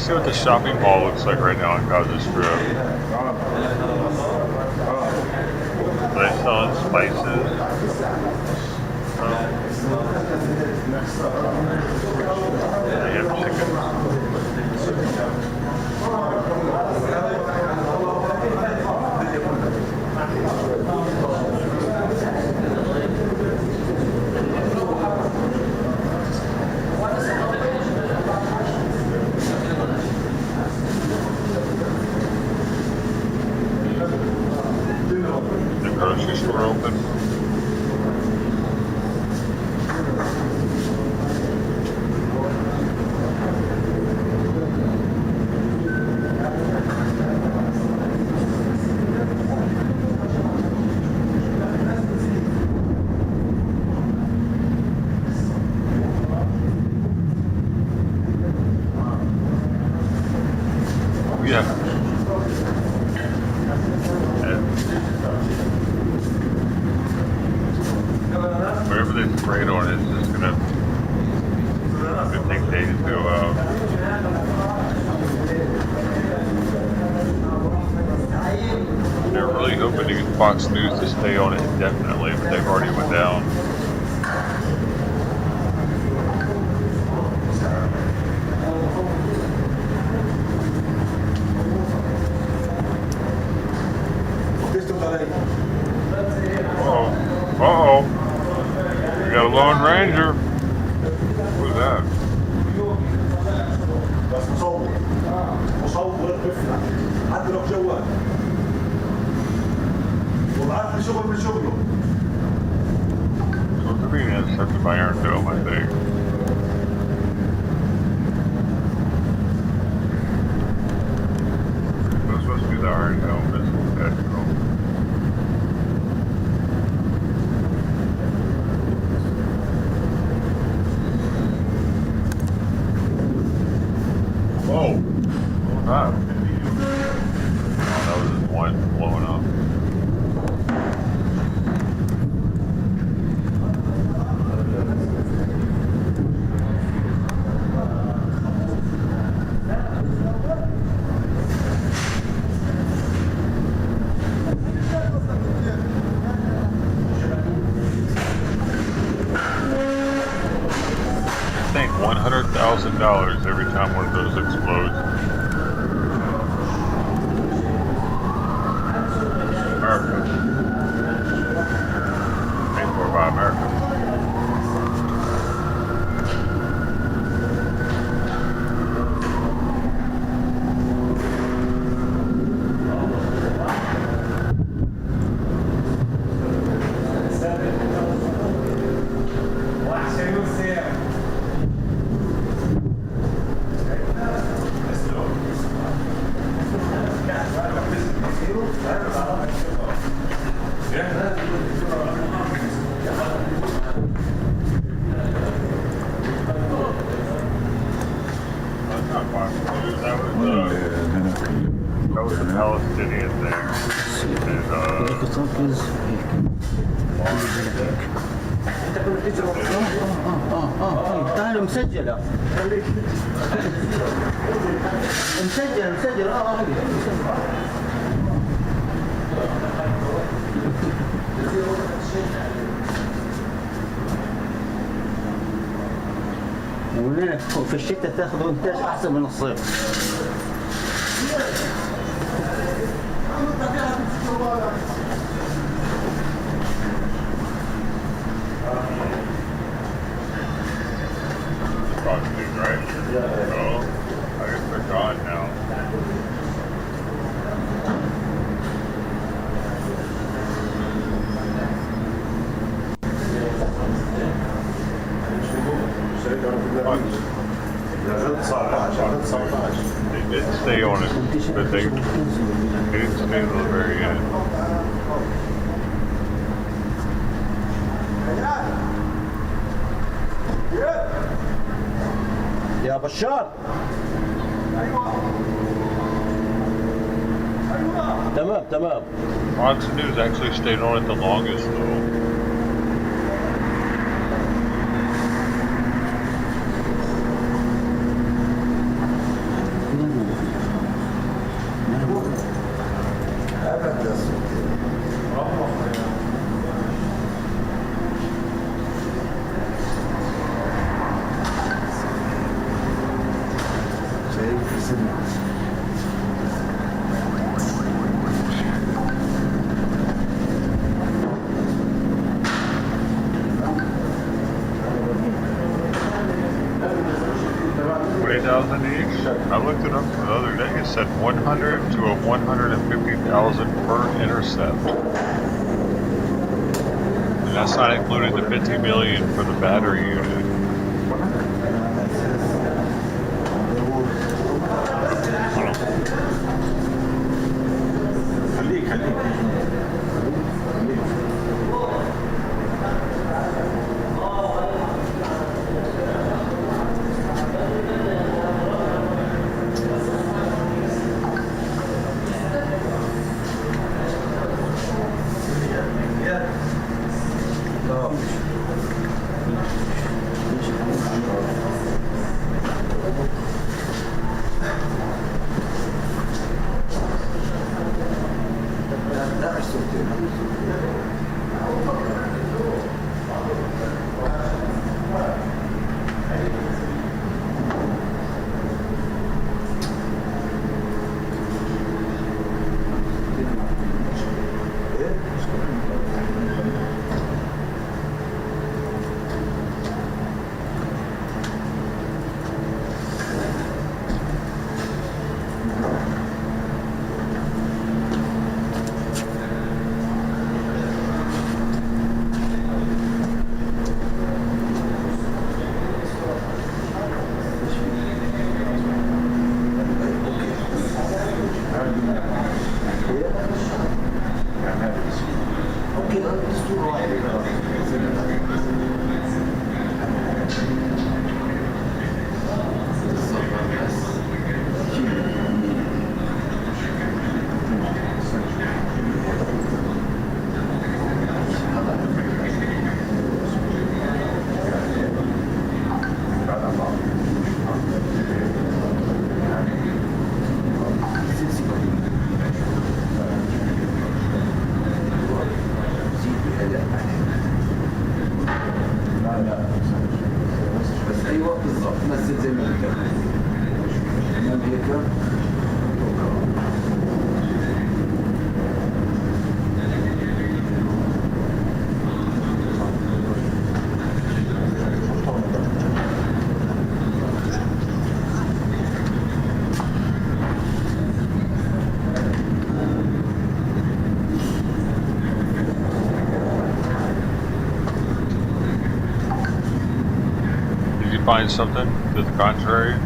to see what the shopping mall looks like right now on Gaza Strip. Are they selling spices? They have chicken. The grocery store open. Yeah. Whatever they sprayed on it is just gonna take days to they're really hoping to get Fox News to stay on it indefinitely, but they've already went down. Uh-oh. We got a Lone Ranger. Who's that? مصور بفنا عندنا جوال وبعت لي شغل من شغله. So to me, that's such a Iron Dome, I think. What's supposed to be the Iron Dome? This is that dome. Whoa! What was that? Oh, that was just one blowing up. I think $100,000 every time one of those explodes. America. Paid for by America. That was a Palestinian thing. تعالوا مسجلة مسجل ولنا في الشتاء تاخذوا انتاج احسن من الصيف. Right? Yeah. Oh, I guess they're gone now. They did stay on it, but they didn't stay till the very end. يا بشار تمام Fox News actually stayed on it the longest though. $28,000 each? I looked it up the other day. It said 100 to 150,000 per intercept. And that's not including the 50 million for the battery unit. Find something to the contrary?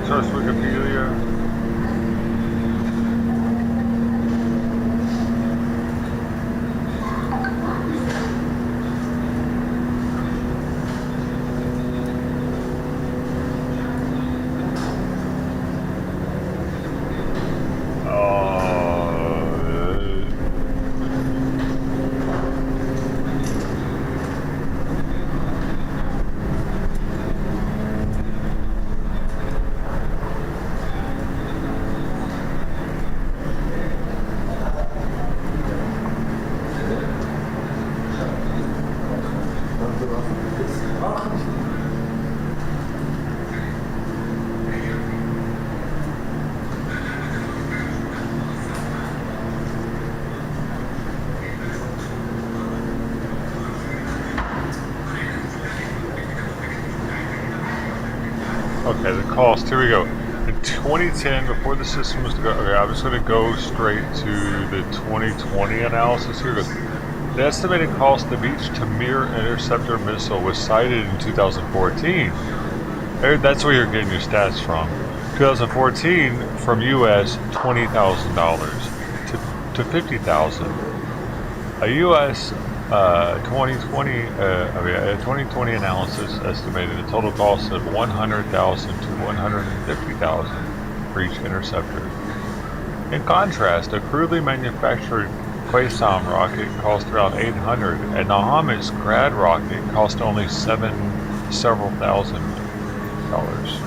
Trust Wikipedia. Okay, the cost, here we go. In 2010, before the system was to go, okay, I'm just going to go straight to the 2020 analysis here. The estimated cost of each Tamir interceptor missile was cited in 2014. That's where you're getting your stats from. 2014, from US, $20,000 to $50,000. A US 2020 analysis estimated a total cost of $100,000 to $150,000 for each interceptor. In contrast, a crudely manufactured Qassam rocket cost around $800, and Mohammed's Grad rocket cost only several thousand dollars.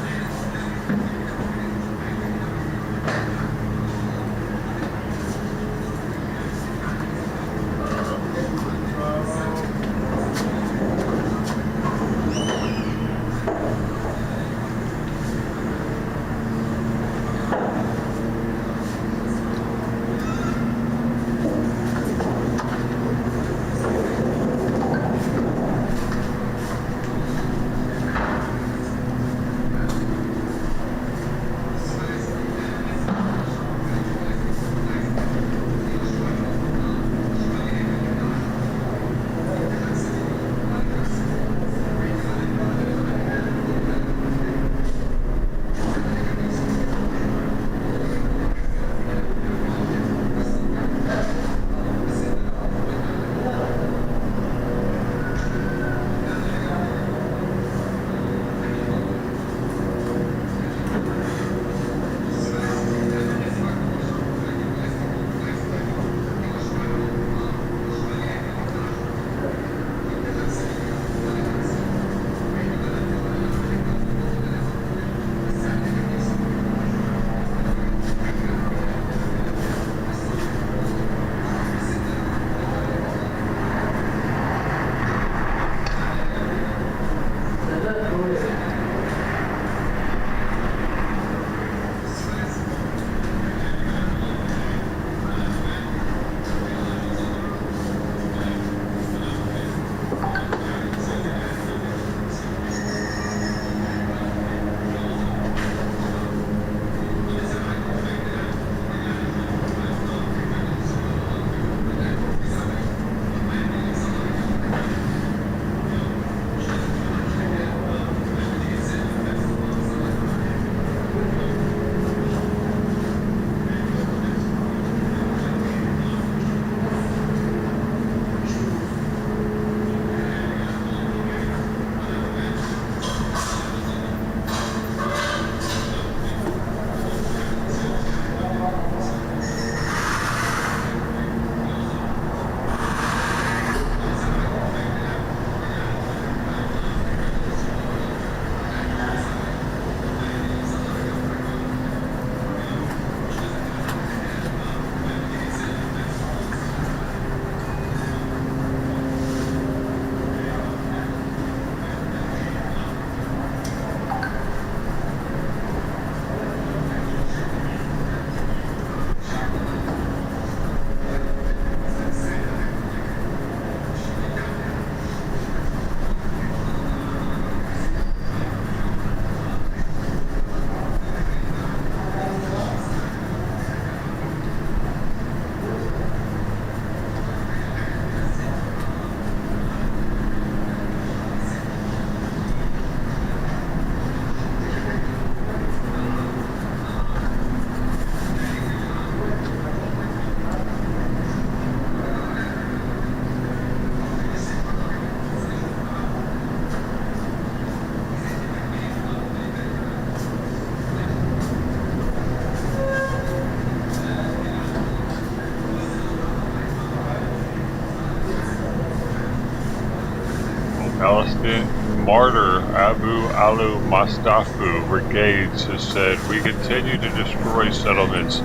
Palestinian martyr Abu al-Mustafa brigades has said, "We continue to destroy settlements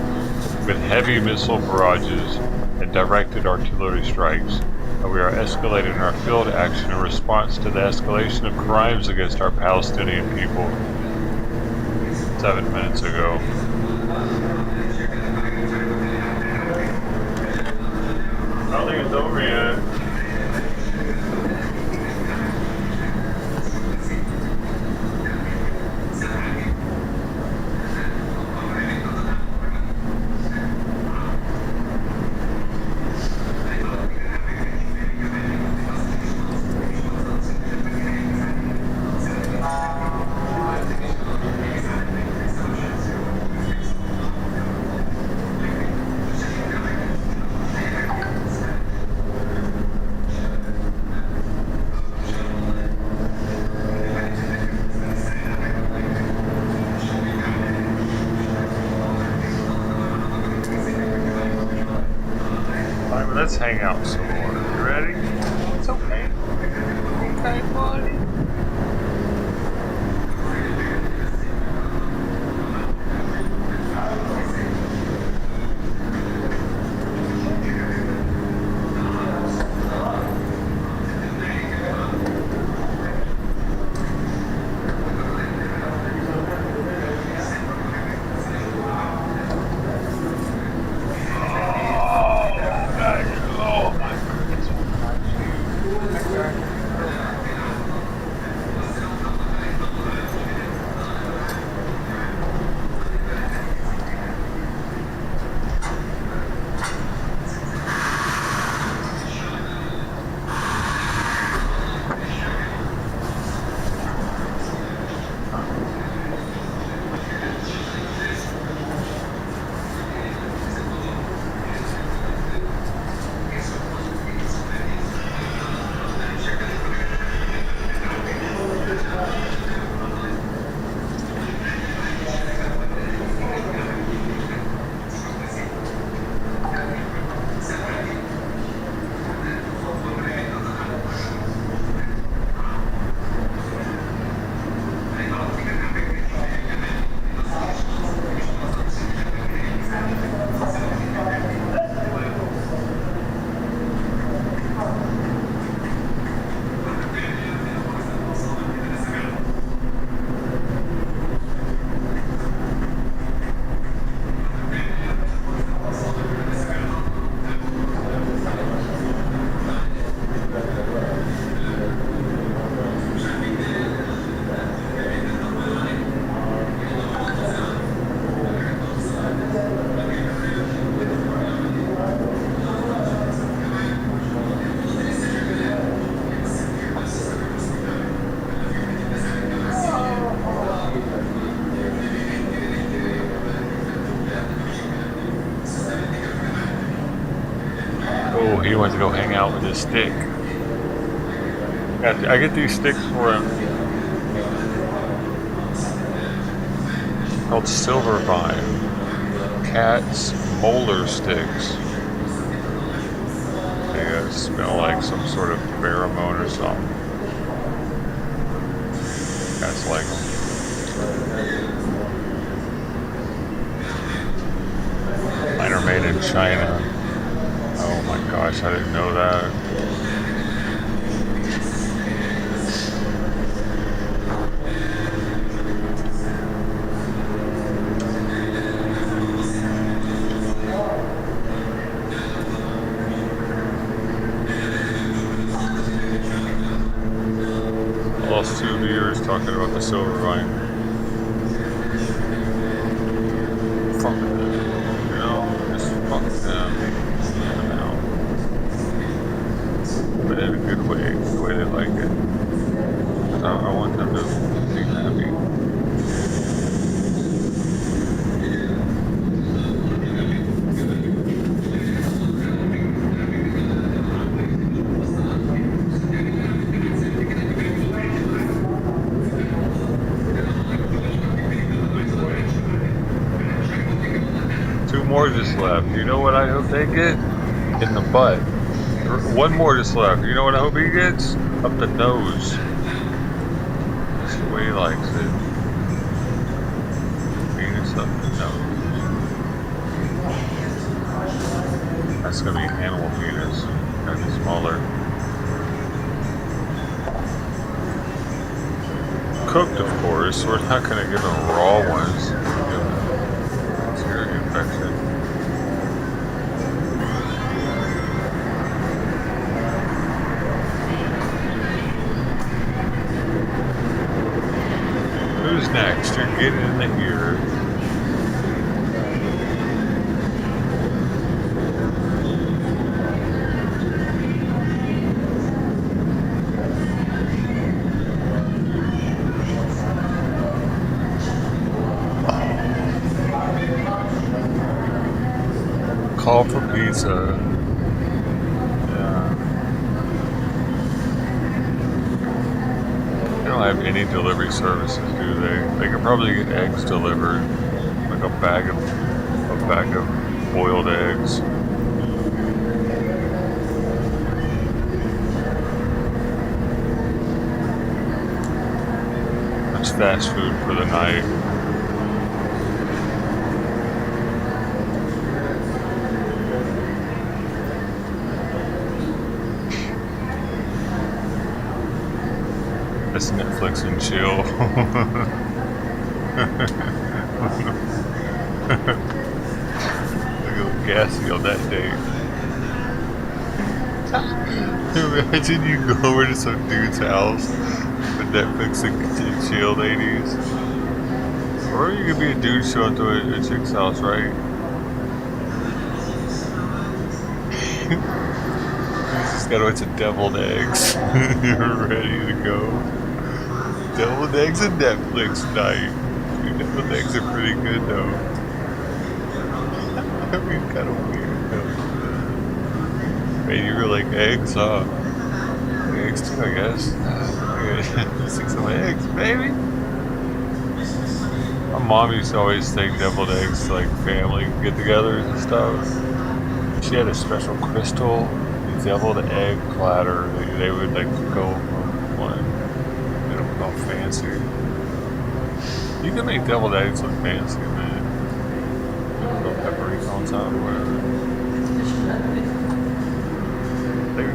with heavy missile barrages and directed artillery strikes, and we are escalating our field action in response to the escalation of crimes against our Palestinian people." 7 minutes ago. I don't think it's over yet. Let's hang out some more. You ready? It's okay. Okay, buddy. Oh, he wants to go hang out with his stick. I get these sticks for him. Called Silver Vine. Cat's molar sticks. They smell like some sort of pheromone or something. Cats like them. Mine are made in China. Oh my gosh, I didn't know that. Lost 2 years talking about the Silver Vine. Fuck them, you know? Just fuck them. But in a good way, the way they like it. I want them to be happy. Two more just left. You know what I hope they get? In the butt. One more just left. You know what I hope he gets? Up the nose. That's the way he likes it. Penis up the nose. That's gonna be animal penis. Kind of smaller. Cooked, of course. We're not gonna give them raw ones. It's your infection. Who's next? You're getting in the ear. Call for pizza. Yeah. They don't have any delivery services, do they? They could probably get eggs delivered, like a bag of boiled eggs. fast food for the night. That's Netflix and chill. Look at gassy on that date. Imagine you go over to some dude's house with Netflix and chill, ladies. Or you could be a dude showing to a chick's house, right? You just got a bunch of deviled eggs. You're ready to go. Deviled eggs and Netflix night. Dude, deviled eggs are pretty good though. I mean, kind of weird though. Man, you really like eggs, huh? Eggs too, I guess. Stick some eggs, baby. My mom used to always take deviled eggs to like family get-togethers and stuff. She had a special crystal deviled egg platter. They would like go from one. They don't go fancy. You can make deviled eggs look fancy, man. A little paprika on top or whatever.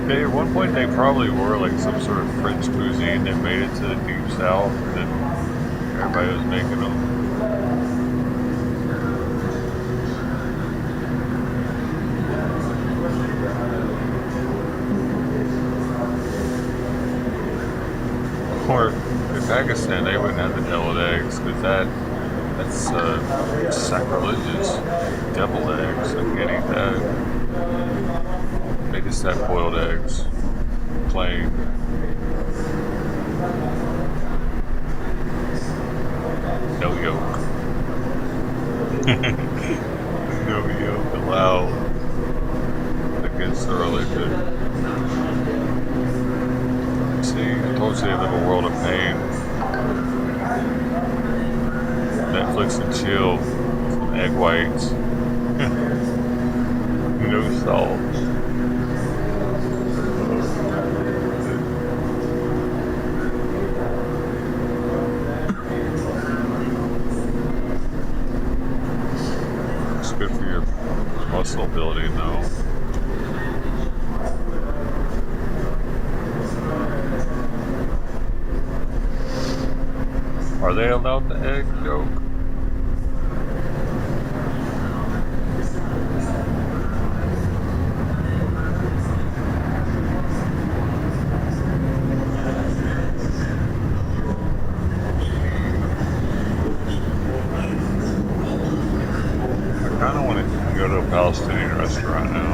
They, at one point, they probably were like some sort of French cuisine that made it to the deep south, and then everybody was making them. Or in Pakistan, they wouldn't have the deviled eggs because that's sacrilegious. Deviled eggs, I can't eat that. They just have boiled eggs, plain. No yolk. No yolk allowed against the religion. See, I told you they live a world of pain. Netflix and chill, some egg whites, no salt. It's good for your muscle building, though. Are they allowed the egg yolk? I kind of want to go to a Palestinian restaurant now.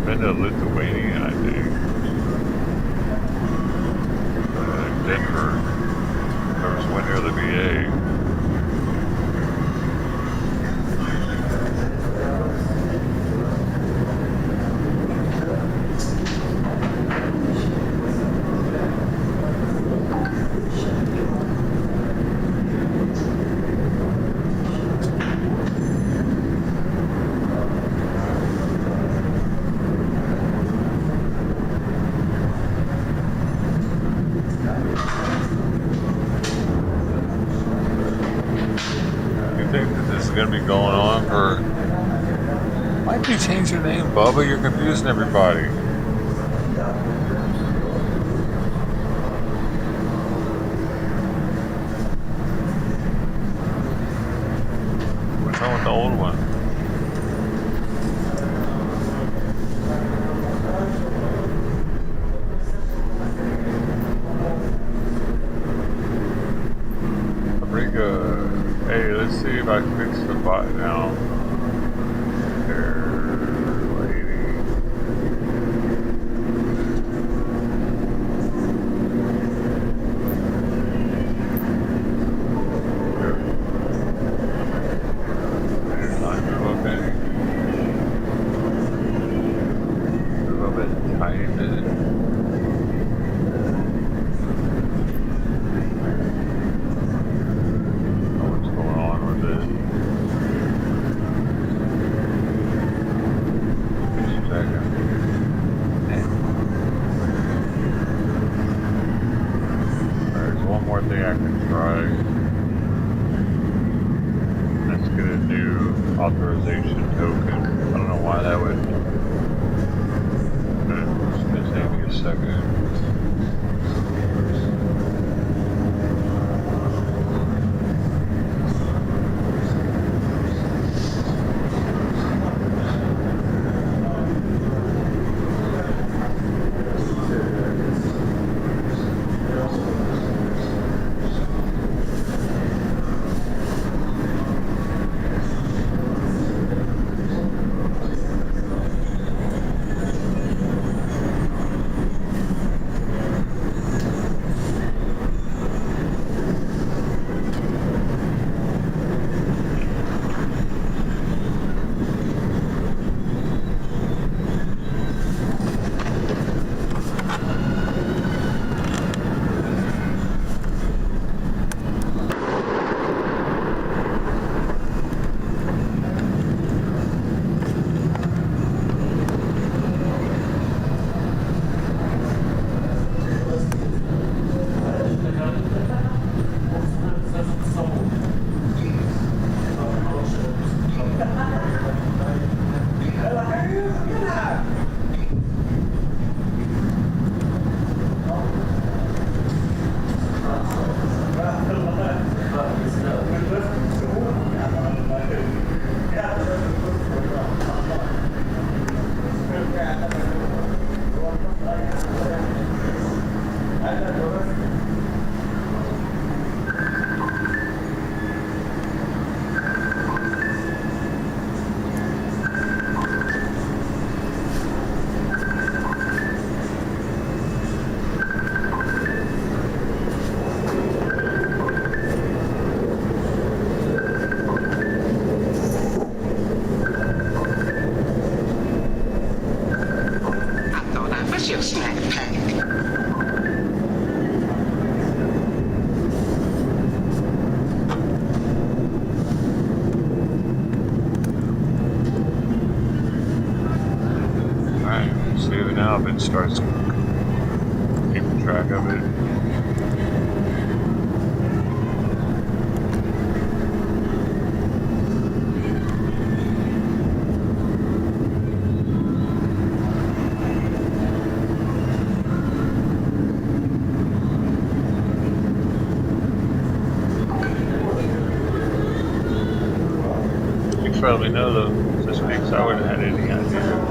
Been to Lithuania, I think. Denver. There was one near the VA. Going to be going on for. Why did you change your name, Bubba? You're confusing everybody. What's wrong with the old one? Hey, let's see if I can fix the bot now. There, lady. There's time to move up in. Move up in tiny bit. authorization token. I don't know why that would. It's gonna take me a second. Now if it starts keeping track of it. Thanks for letting me know though, this week's I wouldn't have had any idea.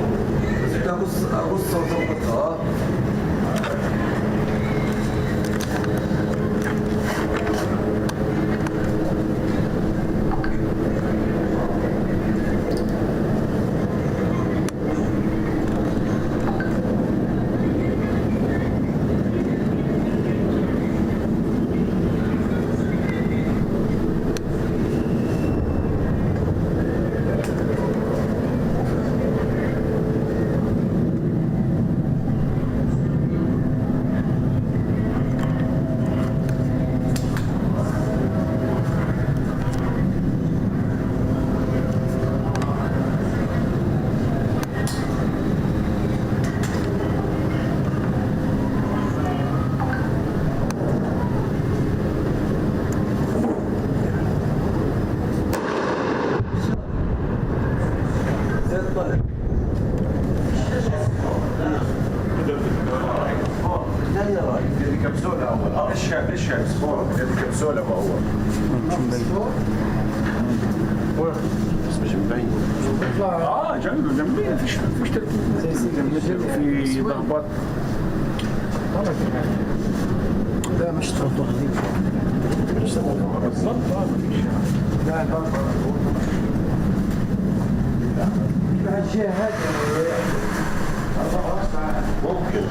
جنبي فيش في ضربات لا مش ترطب بالضبط لا الجهة ممكن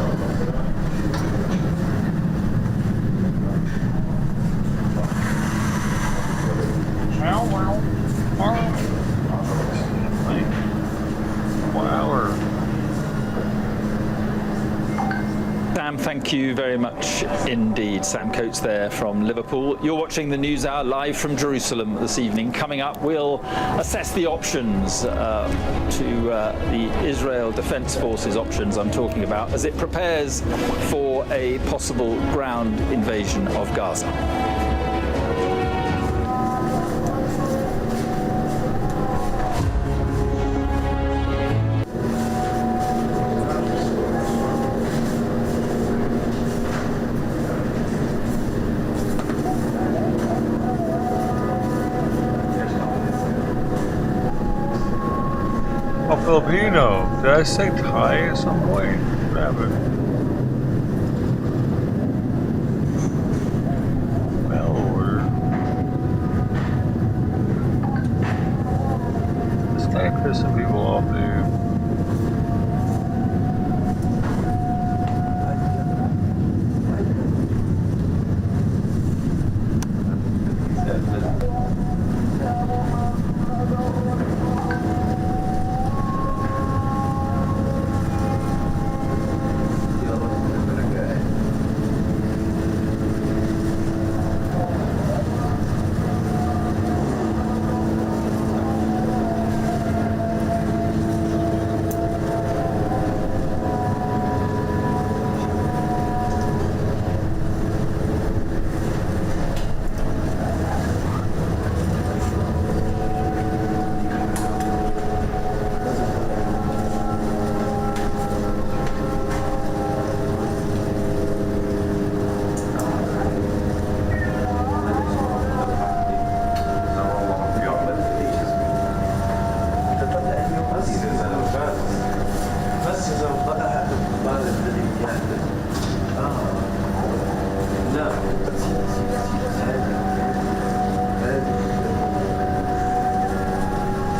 Sam, thank you very much indeed. Sam Coates there from Liverpool. You're watching the News Hour live from Jerusalem this evening. Coming up, we'll assess the options the Israel Defense Forces options I'm talking about as it prepares for a possible ground invasion of Gaza. Oh, Filipino. Did I say Thai at some point? What happened? Mail order. This guy pissing people off, dude.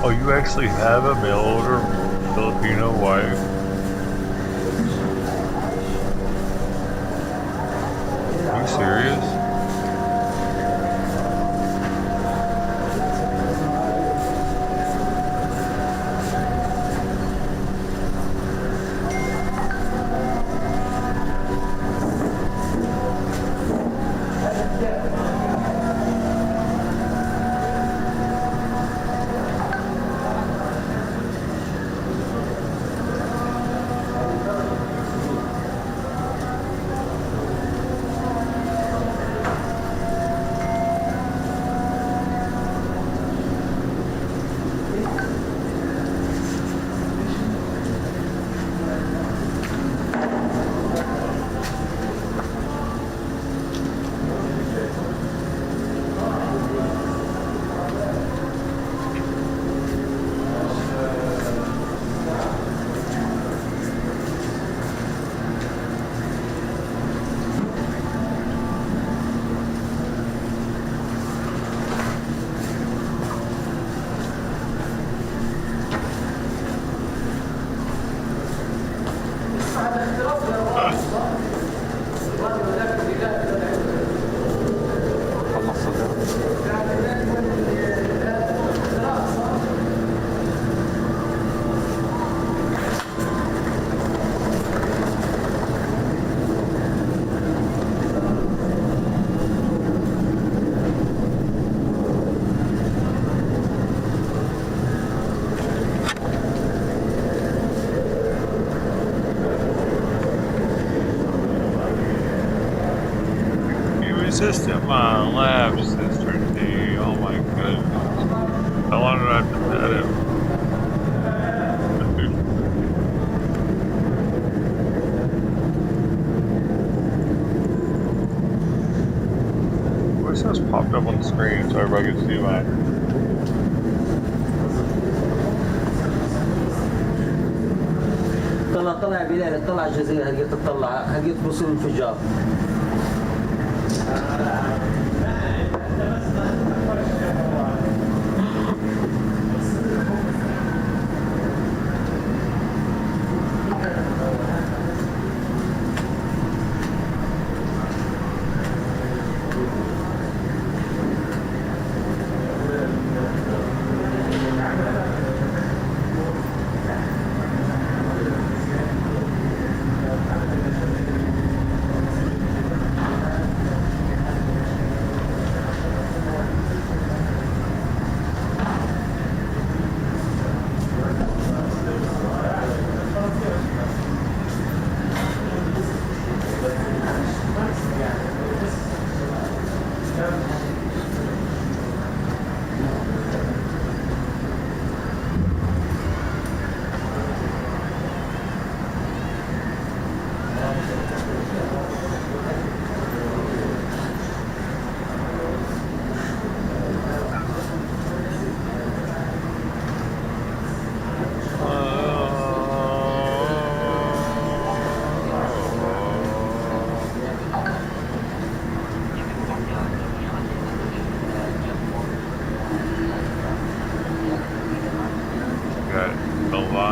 Oh, you actually have a mail order Filipino wife? Are you serious? Resistant my lab, Sister D. Oh my goodness. How long did I have to pet him? What's this popped up on the screen so everybody can see mine? طلع بلال طلع الجزيرة هقيت تطلع هقيت بوصل انفجار.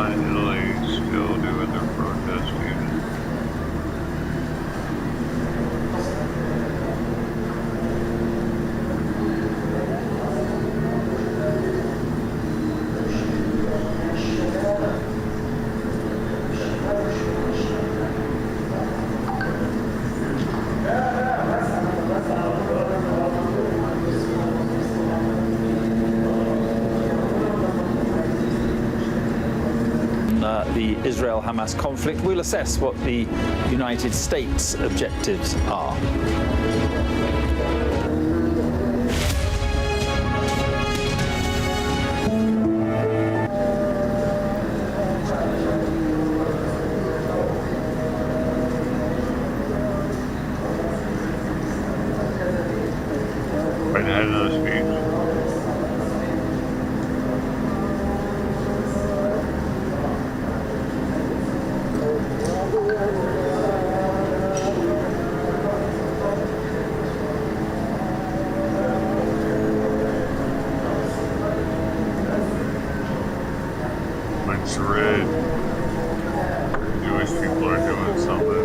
Milan and Italy still doing their protesting. The Israel-Hamas conflict. We'll assess what the United States' objectives are. Right ahead of the speech. It's red. Jewish people are doing something.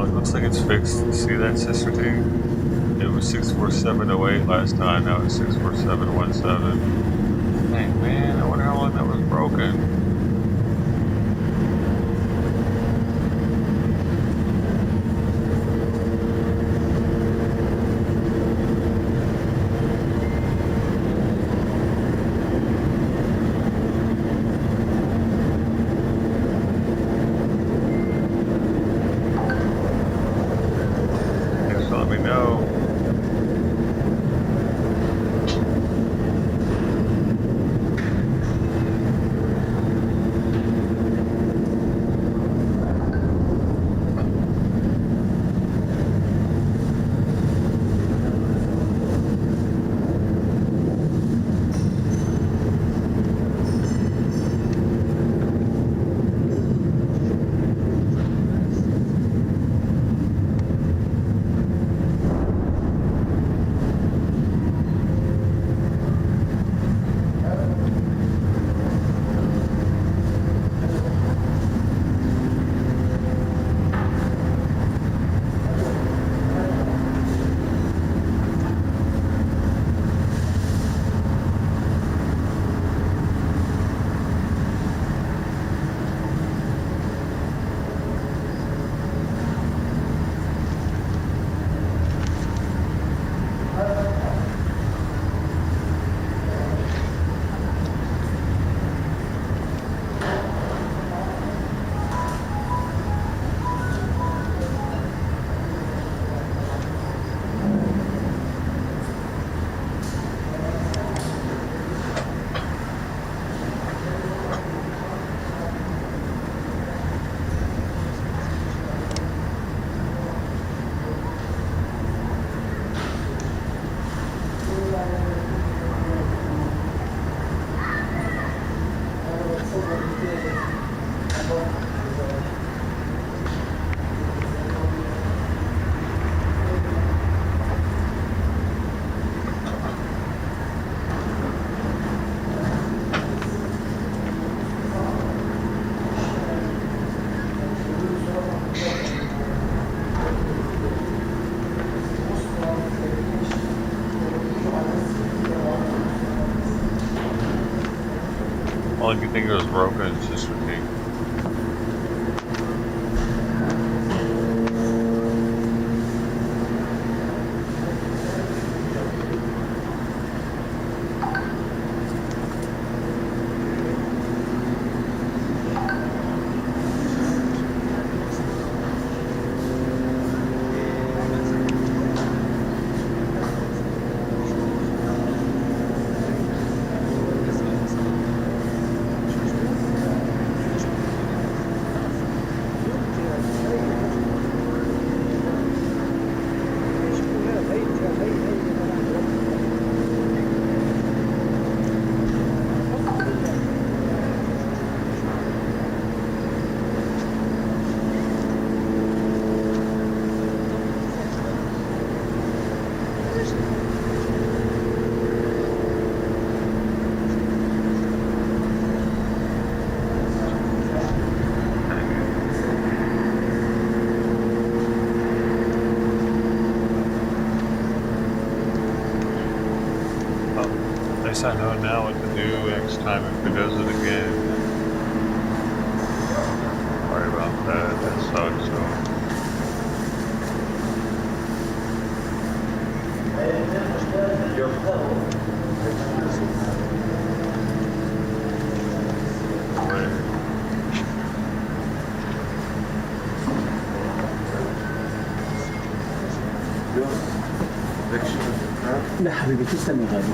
it looks like it's fixed. See that, Sister T? It was 64708 last time. Now it's 64717. Dang, man, I wonder how long that was broken. All I can think of was broken is Sister T. At least I know now what to do next time if it does it again. Sorry about that. That sucks. So. لا حبيبي تسلم يا غالي.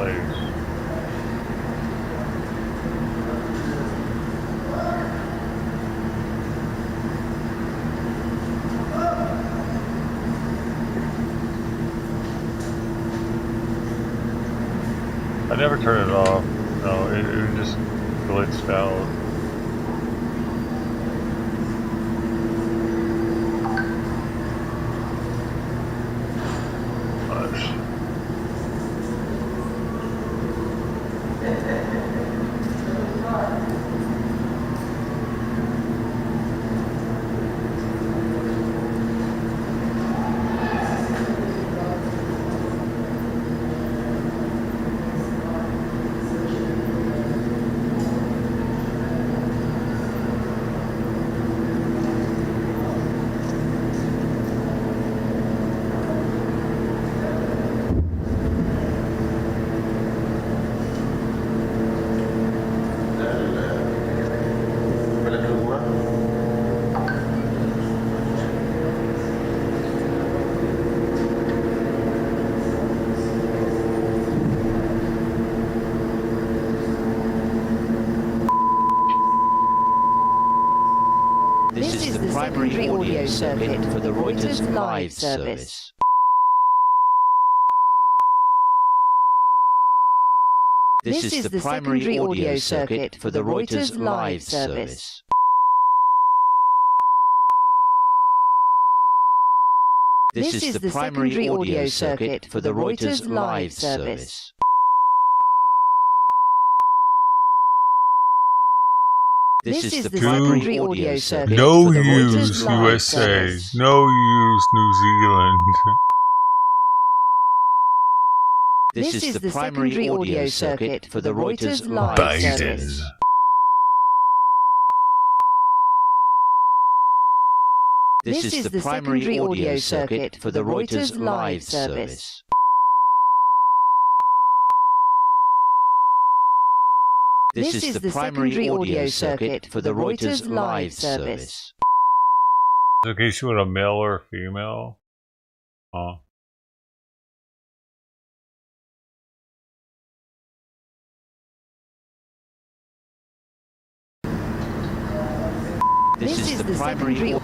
place. I never turn it off. No, it just glitched out. This is the primary audio circuit for the Reuters live service. This is the primary audio circuit for the Reuters live service. This is the primary audio circuit for the Reuters live service. This is the primary audio circuit no for the use Reuters live USA. service. No use New Zealand. This is the primary audio circuit for the Reuters live service. This is the primary audio circuit for the Reuters live service. This is the primary audio circuit for the Reuters live service. In case you want a male or a female. Huh? This is the primary.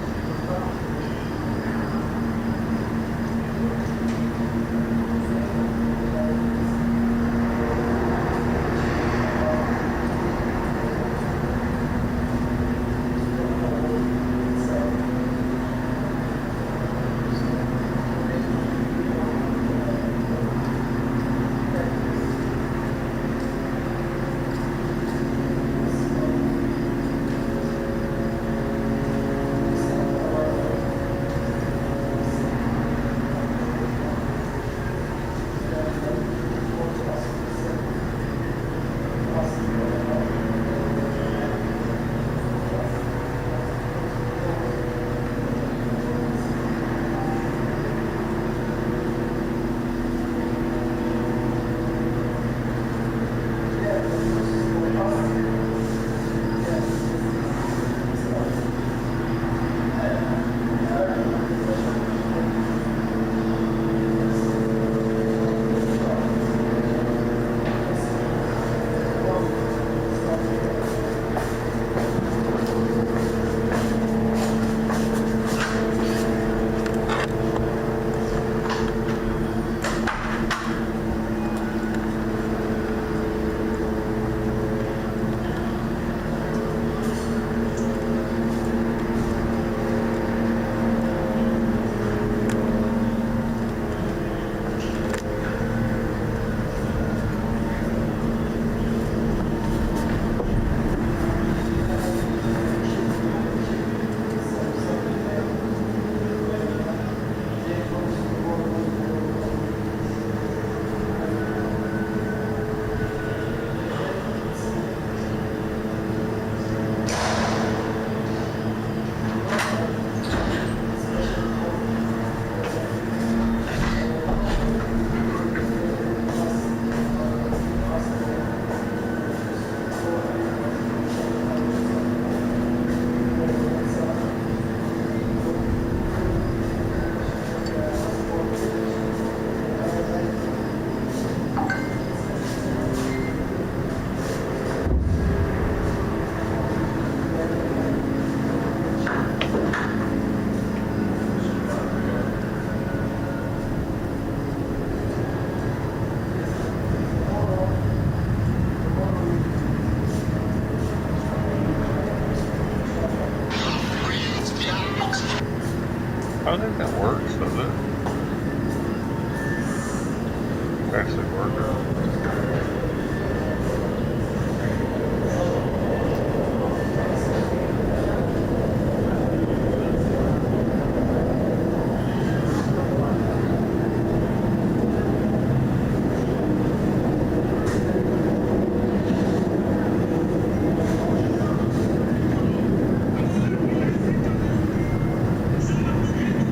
actually work out.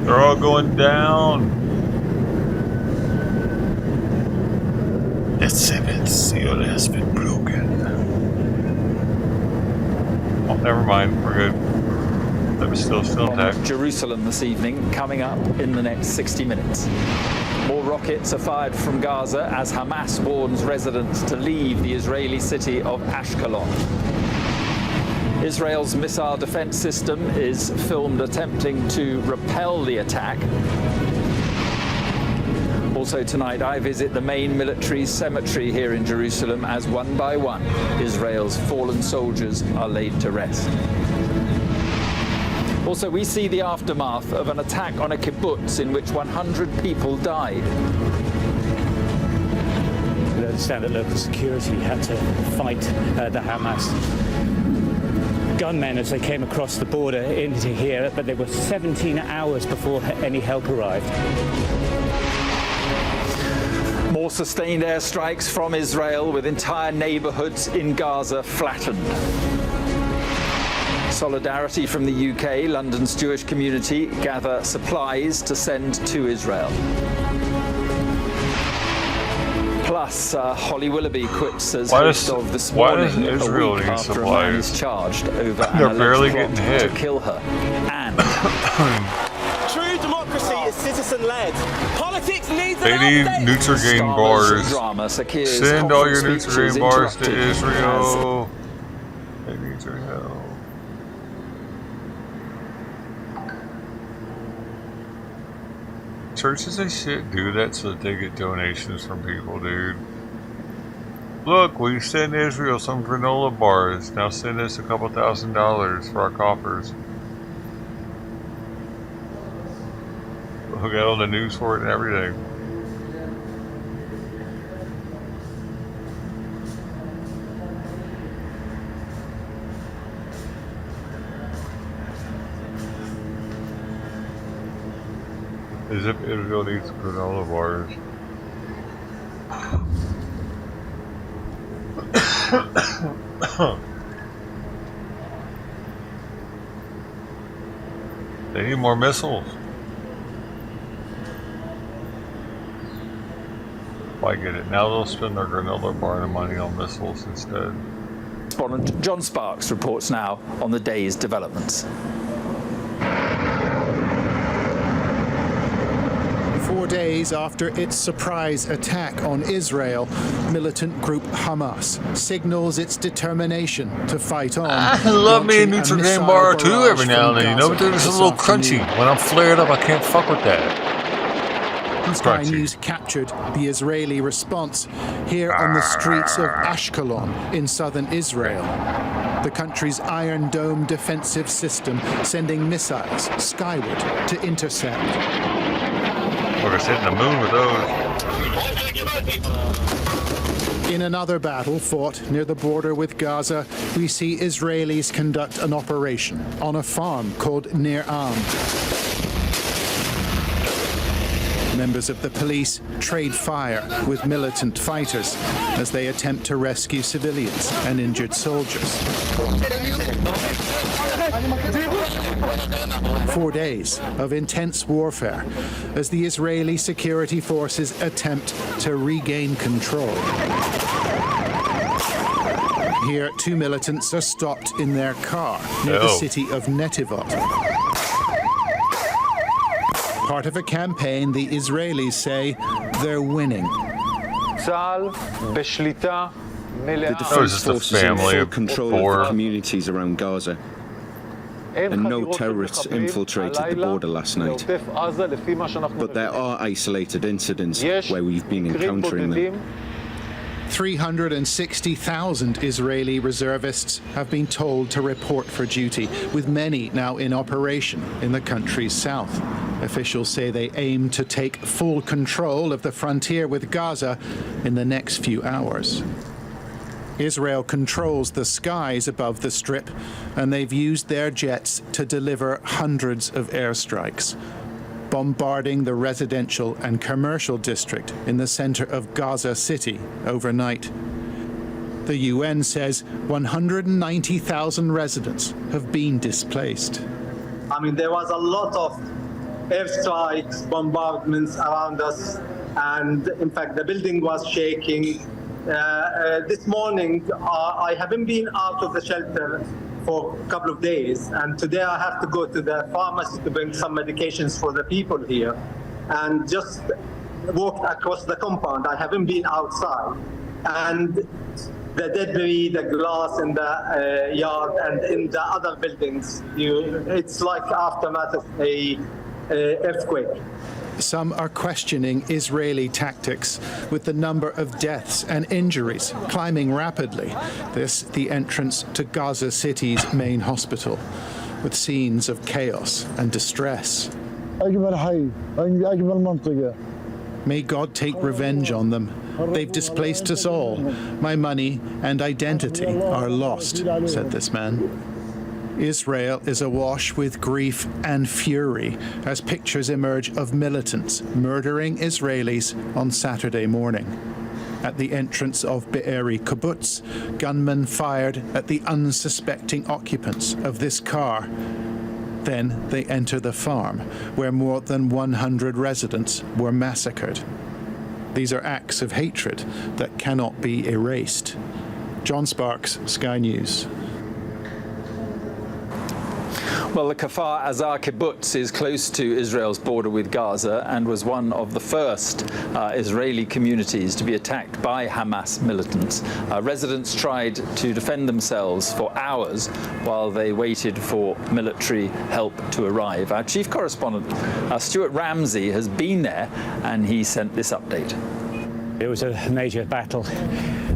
They're all going down. The seventh seal has been broken. Oh, never mind. We're good. I'm still intact. Jerusalem this evening, coming up in the next 60 minutes. More rockets are fired from Gaza as Hamas warns residents to leave the Israeli city of Ashkelon. Israel's missile defense system is filmed attempting to repel the attack. Also tonight, I visit the main military cemetery here in Jerusalem as one by one, Israel's fallen soldiers are laid to rest. Also, we see the aftermath of an attack on a kibbutz in which 100 people died. We understand that local security had to fight the Hamas gunmen as they came across the border into here, but they were 17 hours before any help arrived. More sustained airstrikes from Israel with entire neighborhoods in Gaza flattened. Solidarity from the UK, London's Jewish community gather supplies to send to Israel. Plus, Holly Willoughby quits as host of This Morning a week after a man is charged over an alleged plot to kill her. And true democracy is citizen-led. Politics needs they need Nutrigrain bars. Send all your Nutrigrain bars to Israel. They need your help. Churches and shit do that so that they get donations from people, dude. Look, we send Israel some granola bars. Now send us a couple $1,000s for our coffers. We got on the news for it and everything. As if Israel needs granola bars. They need more missiles. I get it. Now they'll spend their granola bar and money on missiles instead. Correspondent John Sparks reports now on the day's developments. 4 days after its surprise attack on Israel, militant group Hamas signals its determination to fight on. I love me a Nutrigrain bar too every now and then, you know, but they're just a little crunchy. When I'm flared up, I can't fuck with that. Sky News captured the Israeli response here on the streets of Ashkelon in southern Israel. The country's Iron Dome defensive system sending missiles skyward to intercept. We're just hitting the moon with those. In another battle fought near the border with Gaza, we see Israelis conduct an operation on a farm called Nir Am. Members of the police trade fire with militant fighters as they attempt to rescue civilians and injured soldiers. 4 days of intense warfare as the Israeli security forces attempt to regain control. Here, 2 militants are stopped in their car near the city of Netivot. Part of a campaign the Israelis say they're winning. The defense forces are in full control of the communities around Gaza, and no terrorists infiltrated the border last night. But there are isolated incidents where we've been encountering them. 360,000 Israeli reservists have been told to report for duty, with many now in operation in the country's south. Officials say they aim to take full control of the frontier with Gaza in the next few hours. Israel controls the skies above the Strip, and they've used their jets to deliver hundreds of airstrikes, bombarding the residential and commercial district in the center of Gaza City overnight. The UN says 190,000 residents have been displaced. I mean, there was a lot of airstrikes, bombardments around us, and in fact, the building was shaking. This morning, I haven't been out of the shelter for a couple of days, and today I have to go to the pharmacy to bring some medications for the people here, and just walked across the compound. I haven't been outside, and the debris, the glass in the yard and in the other buildings, it's like aftermath of a earthquake. Some are questioning Israeli tactics, with the number of deaths and injuries climbing rapidly. This, the entrance to Gaza City's main hospital, with scenes of chaos and distress. May God take revenge on them. They've displaced us all. My money and identity are lost, said this man. Israel is awash with grief and fury as pictures emerge of militants murdering Israelis on Saturday morning. At the entrance of Be'eri kibbutz, gunmen fired at the unsuspecting occupants of this car. Then they enter the farm, where more than 100 residents were massacred. These are acts of hatred that cannot be erased. John Sparks, Sky News. Well, the Kfar Aza kibbutz is close to Israel's border with Gaza and was one of the first Israeli communities to be attacked by Hamas militants. Residents tried to defend themselves for hours while they waited for military help to arrive. Our chief correspondent, Stuart Ramsey, has been there and he sent this update. It was a major battle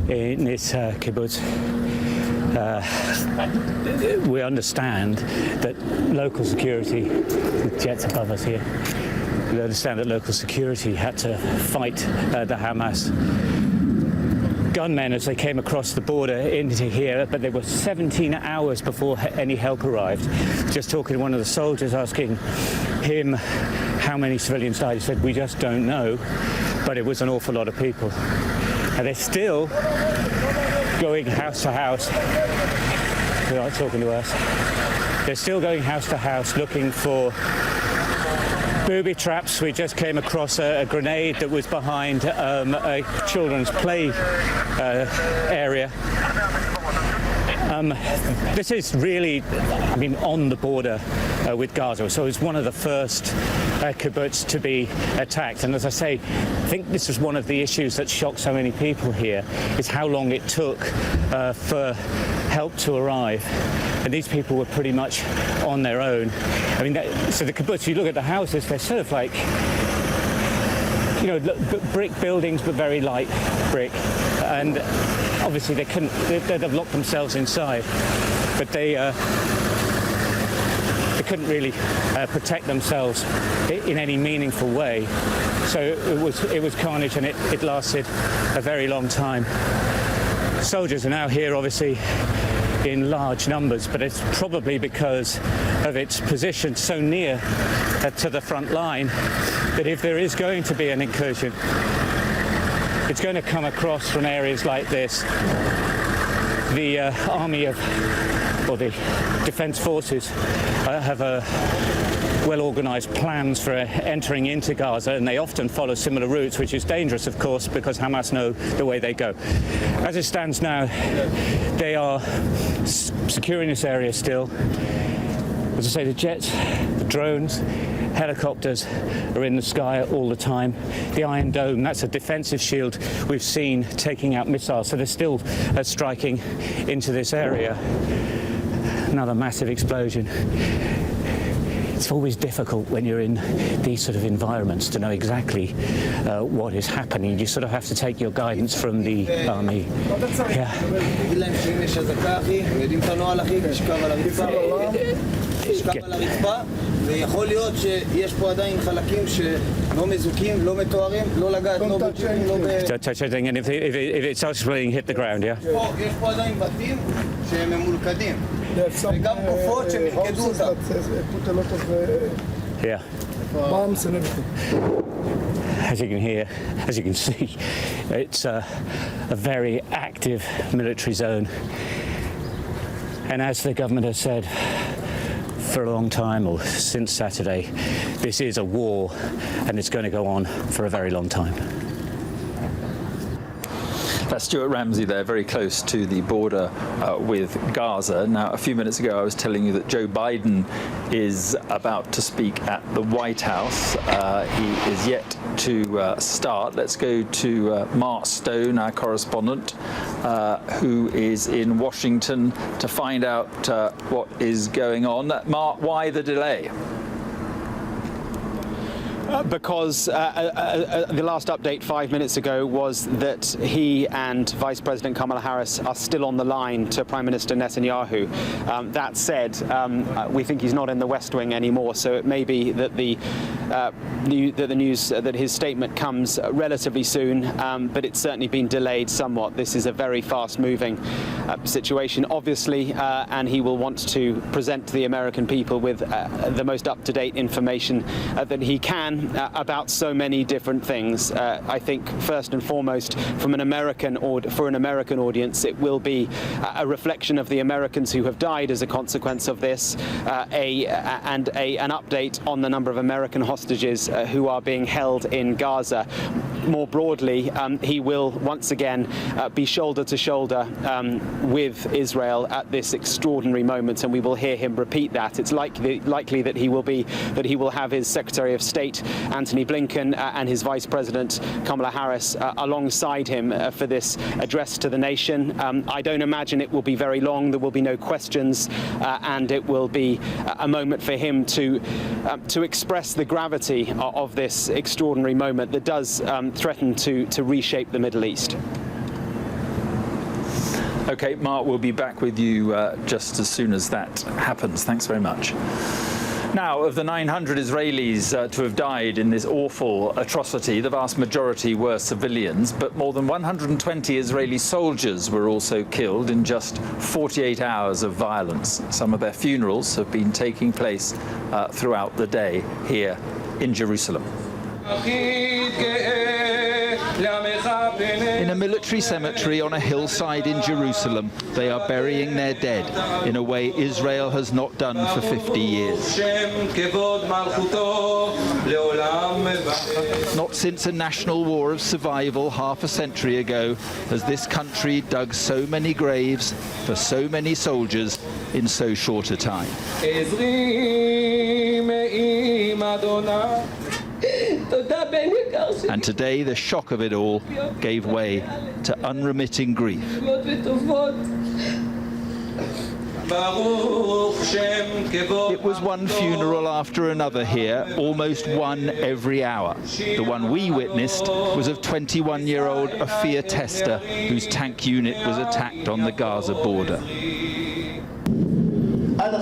in this kibbutz. We understand that local security, with jets above us here, we understand that local security had to fight the Hamas gunmen as they came across the border into here, but they were 17 hours before any help arrived. Just talking to one of the soldiers, asking him how many civilians died, he said, we just don't know, but it was an awful lot of people. And they're still going house to house. They aren't talking to us. They're still going house to house looking for booby traps. We just came across a grenade that was behind a children's play area. This is really, on the border with Gaza, so it's one of the first kibbutz to be attacked. And as I say, I think this is one of the issues that shocked so many people here, is how long it took for help to arrive. And these people were pretty much on their own. So the kibbutz, you look at the houses, they're sort of like, brick buildings, but very light brick. And obviously they'd have locked themselves inside, but they couldn't really protect themselves in any meaningful way. So it was carnage, and it lasted a very long time. Soldiers are now here, obviously, in large numbers, but it's probably because of its position so near to the front line that if there is going to be an incursion, it's going to come across from areas like this. The the Defence Forces have well-organised plans for entering into Gaza, and they often follow similar routes, which is dangerous, of course, because Hamas know the way they go. As it stands now, they are securing this area still. As I say, the jets, the drones, helicopters are in the sky all the time. The Iron Dome, that's a defensive shield we've seen taking out missiles, so they're still striking into this area. Another massive explosion. It's always difficult when you're in these sort of environments to know exactly what is happening. You sort of have to take your guidance from the army. Yeah. נשכב על הרצפה, ויכול להיות שיש פה עדיין חלקים שלא מזוכים, לא מתוארים, לא לגעת, לא בג'ים, לא ב... touch anything, and if it starts bleeding, hit the ground, yeah? יש פה עדיין בתים שהם ממולכדים, וגם גופות שמלכדו אותם. Yeah. Bombs and everything. As you can hear, as you can see, it's a very active military zone. And as the government has said for a long time, or since Saturday, this is a war and it's going to go on for a very long time. That's Stuart Ramsey there, very close to the border with Gaza. Now, a few minutes ago, I was telling you that Joe Biden is about to speak at the White House. He is yet to start. Let's go to Mark Stone, our correspondent, who is in Washington to find out what is going on. Mark, why the delay? Because the last update 5 minutes ago was that he and Vice President Kamala Harris are still on the line to Prime Minister Netanyahu. That said, we think he's not in the West Wing anymore, so it may be that the news that his statement comes relatively soon, but it's certainly been delayed somewhat. This is a very fast-moving situation, obviously, and he will want to present to the American people with the most up-to-date information that he can about so many different things. I think first and foremost, for an American audience, it will be a reflection of the Americans who have died as a consequence of this, and an update on the number of American hostages who are being held in Gaza. More broadly, he will once again be shoulder to shoulder with Israel at this extraordinary moment, and we will hear him repeat that. It's likely that he will have his Secretary of State Antony Blinken and his Vice President Kamala Harris alongside him for this address to the nation. I don't imagine it will be very long. There will be no questions, and it will be a moment for him to express the gravity of this extraordinary moment that does threaten to reshape the Middle East. Okay, Mark, we'll be back with you just as soon as that happens. Thanks very much. Now, of the 900 Israelis to have died in this awful atrocity, the vast majority were civilians, but more than 120 Israeli soldiers were also killed in just 48 hours of violence. Some of their funerals have been taking place throughout the day here in Jerusalem. In a military cemetery on a hillside in Jerusalem, they are burying their dead in a way Israel has not done for 50 years. Not since a national war of survival half a century ago has this country dug so many graves for so many soldiers in so short a time. And today the shock of it all gave way to unremitting grief. It was one funeral after another here, almost one every hour. The one we witnessed was of 21-year-old Afia Tester, whose tank unit was attacked on the Gaza border.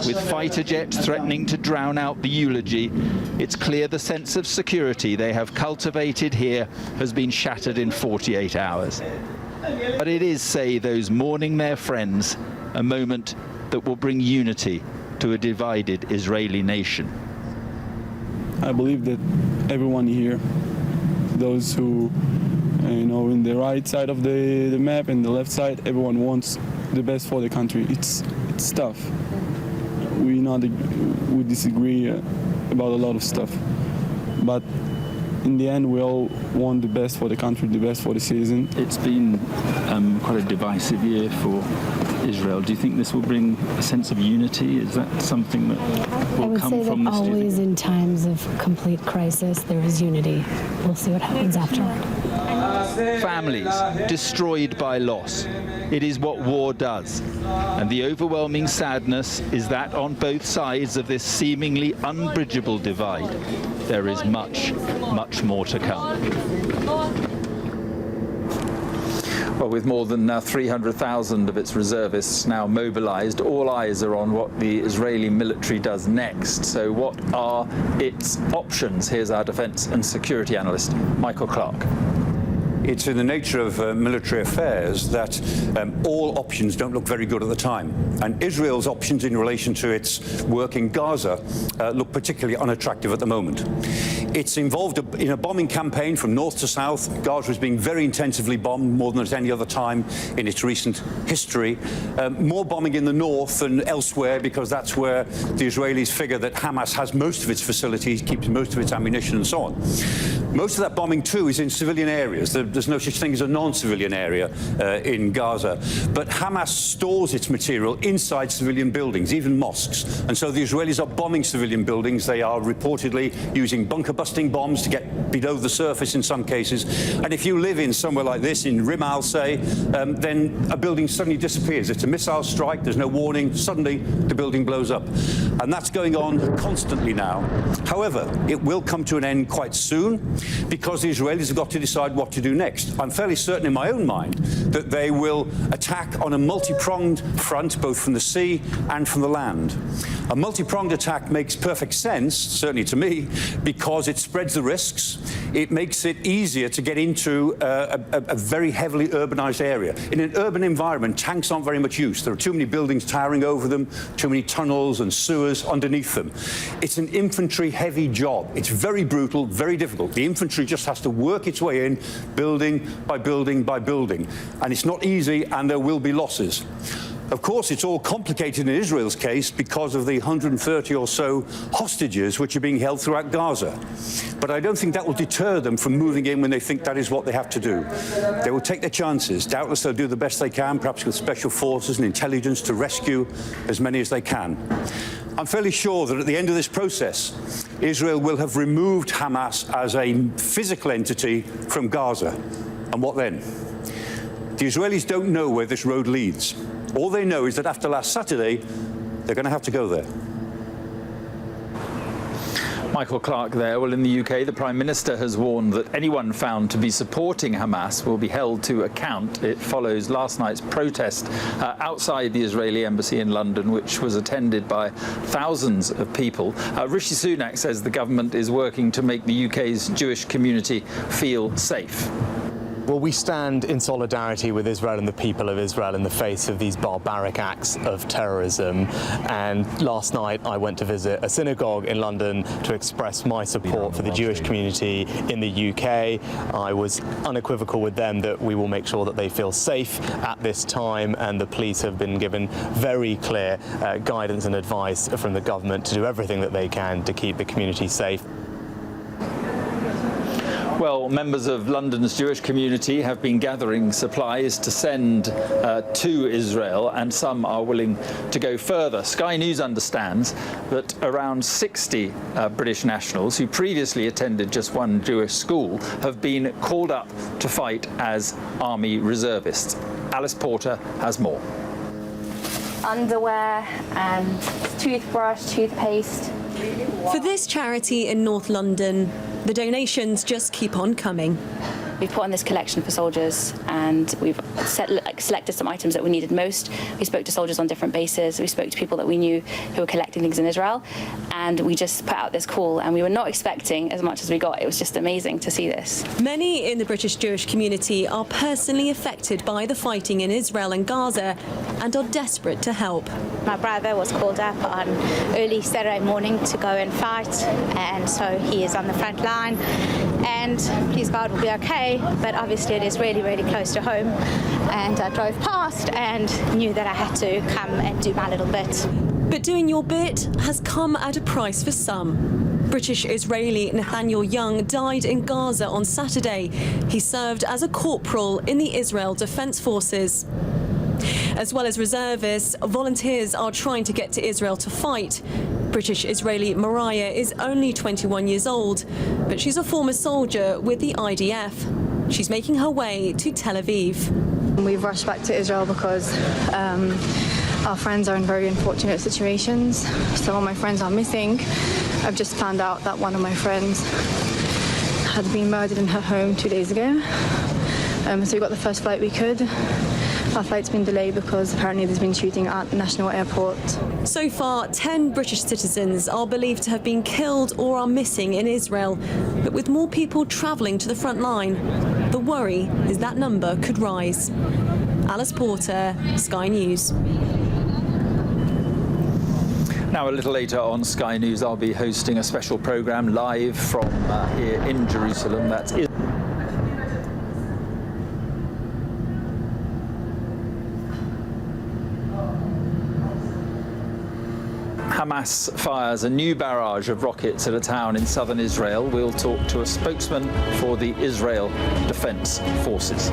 With fighter jets threatening to drown out the eulogy, it's clear the sense of security they have cultivated here has been shattered in 48 hours. But it is, say those mourning their friends, a moment that will bring unity to a divided Israeli nation. I believe that everyone here, those who, in the right side of the map and the left side, everyone wants the best for the country. It's tough. We disagree about a lot of stuff, but in the end we all want the best for the country, the best for the citizen. It's been quite a divisive year for Israel. Do you think this will bring a sense of unity? Is that something that will come from this? I would say that always in times of complete crisis there is unity. We'll see what happens afterward. Families destroyed by loss. It is what war does. And the overwhelming sadness is that on both sides of this seemingly unbridgeable divide, there is much, much more to come. Well, with more than 300,000 of its reservists now mobilised, all eyes are on what the Israeli military does next. So what are its options? Here's our defence and security analyst, Michael Clark. It's in the nature of military affairs that all options don't look very good at the time. And Israel's options in relation to its work in Gaza look particularly unattractive at the moment. It's involved in a bombing campaign from north to south. Gaza is being very intensively bombed, more than at any other time in its recent history. More bombing in the north than elsewhere, because that's where the Israelis figure that Hamas has most of its facilities, keeps most of its ammunition and so on. Most of that bombing, too, is in civilian areas. There's no such thing as a non-civilian area in Gaza. But Hamas stores its material inside civilian buildings, even mosques. And so the Israelis are bombing civilian buildings. They are reportedly using bunker-busting bombs to get below the surface in some cases. And if you live in somewhere like this, in Rimal, say, then a building suddenly disappears. It's a missile strike. There's no warning. Suddenly, the building blows up. And that's going on constantly now. However, it will come to an end quite soon, because the Israelis have got to decide what to do next. I'm fairly certain in my own mind that they will attack on a multi-pronged front, both from the sea and from the land. A multi-pronged attack makes perfect sense, certainly to me, because it spreads the risks. It makes it easier to get into a very heavily urbanized area. In an urban environment, tanks aren't very much use. There are too many buildings towering over them, too many tunnels and sewers underneath them. It's an infantry-heavy job. It's very brutal, very difficult. The infantry just has to work its way in, building by building by building. And it's not easy, and there will be losses. Of course, it's all complicated in Israel's case because of the 130 or so hostages which are being held throughout Gaza. But I don't think that will deter them from moving in when they think that is what they have to do. They will take their chances. Doubtless they'll do the best they can, perhaps with special forces and intelligence to rescue as many as they can. I'm fairly sure that at the end of this process, Israel will have removed Hamas as a physical entity from Gaza. And what then? The Israelis don't know where this road leads. All they know is that after last Saturday, they're going to have to go there. Michael Clark there. Well, in the UK, the Prime Minister has warned that anyone found to be supporting Hamas will be held to account. It follows last night's protest outside the Israeli embassy in London, which was attended by thousands of people. Rishi Sunak says the government is working to make the UK's Jewish community feel safe. Well, we stand in solidarity with Israel and the people of Israel in the face of these barbaric acts of terrorism. And last night I went to visit a synagogue in London to express my support for the Jewish community in the UK. I was unequivocal with them that we will make sure that they feel safe at this time, and the police have been given very clear guidance and advice from the government to do everything that they can to keep the community safe. Well, members of London's Jewish community have been gathering supplies to send to Israel, and some are willing to go further. Sky News understands that around 60 British nationals who previously attended just one Jewish school have been called up to fight as army reservists. Alice Porter has more. Underwear and toothbrush, toothpaste. For this charity in North London, the donations just keep on coming. We've put on this collection for soldiers, and we've selected some items that we needed most. We spoke to soldiers on different bases. We spoke to people that we knew who were collecting things in Israel, and we just put out this call, and we were not expecting as much as we got. It was just amazing to see this. Many in the British Jewish community are personally affected by the fighting in Israel and Gaza and are desperate to help. My brother was called up on early Saturday morning to go and fight, and so he is on the front line, and please God will be okay. But obviously it is really, really close to home, and I drove past and knew that I had to come and do my little bit. But doing your bit has come at a price for some. British Israeli Nathaniel Young died in Gaza on Saturday. He served as a corporal in the Israel Defense Forces. As well as reservists, volunteers are trying to get to Israel to fight. British Israeli Mariah is only 21 years old, but she's a former soldier with the IDF. She's making her way to Tel Aviv. We've rushed back to Israel because our friends are in very unfortunate situations. Some of my friends are missing. I've just found out that one of my friends had been murdered in her home 2 days ago. So we got the first flight we could. Our flight's been delayed because apparently there's been shooting at the national airport. So far, 10 British citizens are believed to have been killed or are missing in Israel. But with more people travelling to the front line, the worry is that number could rise. Alice Porter, Sky News. Now, a little later on Sky News, I'll be hosting a special programme live from here in Jerusalem. That's Hamas fires a new barrage of rockets at a town in southern Israel. We'll talk to a spokesman for the Israel Defense Forces.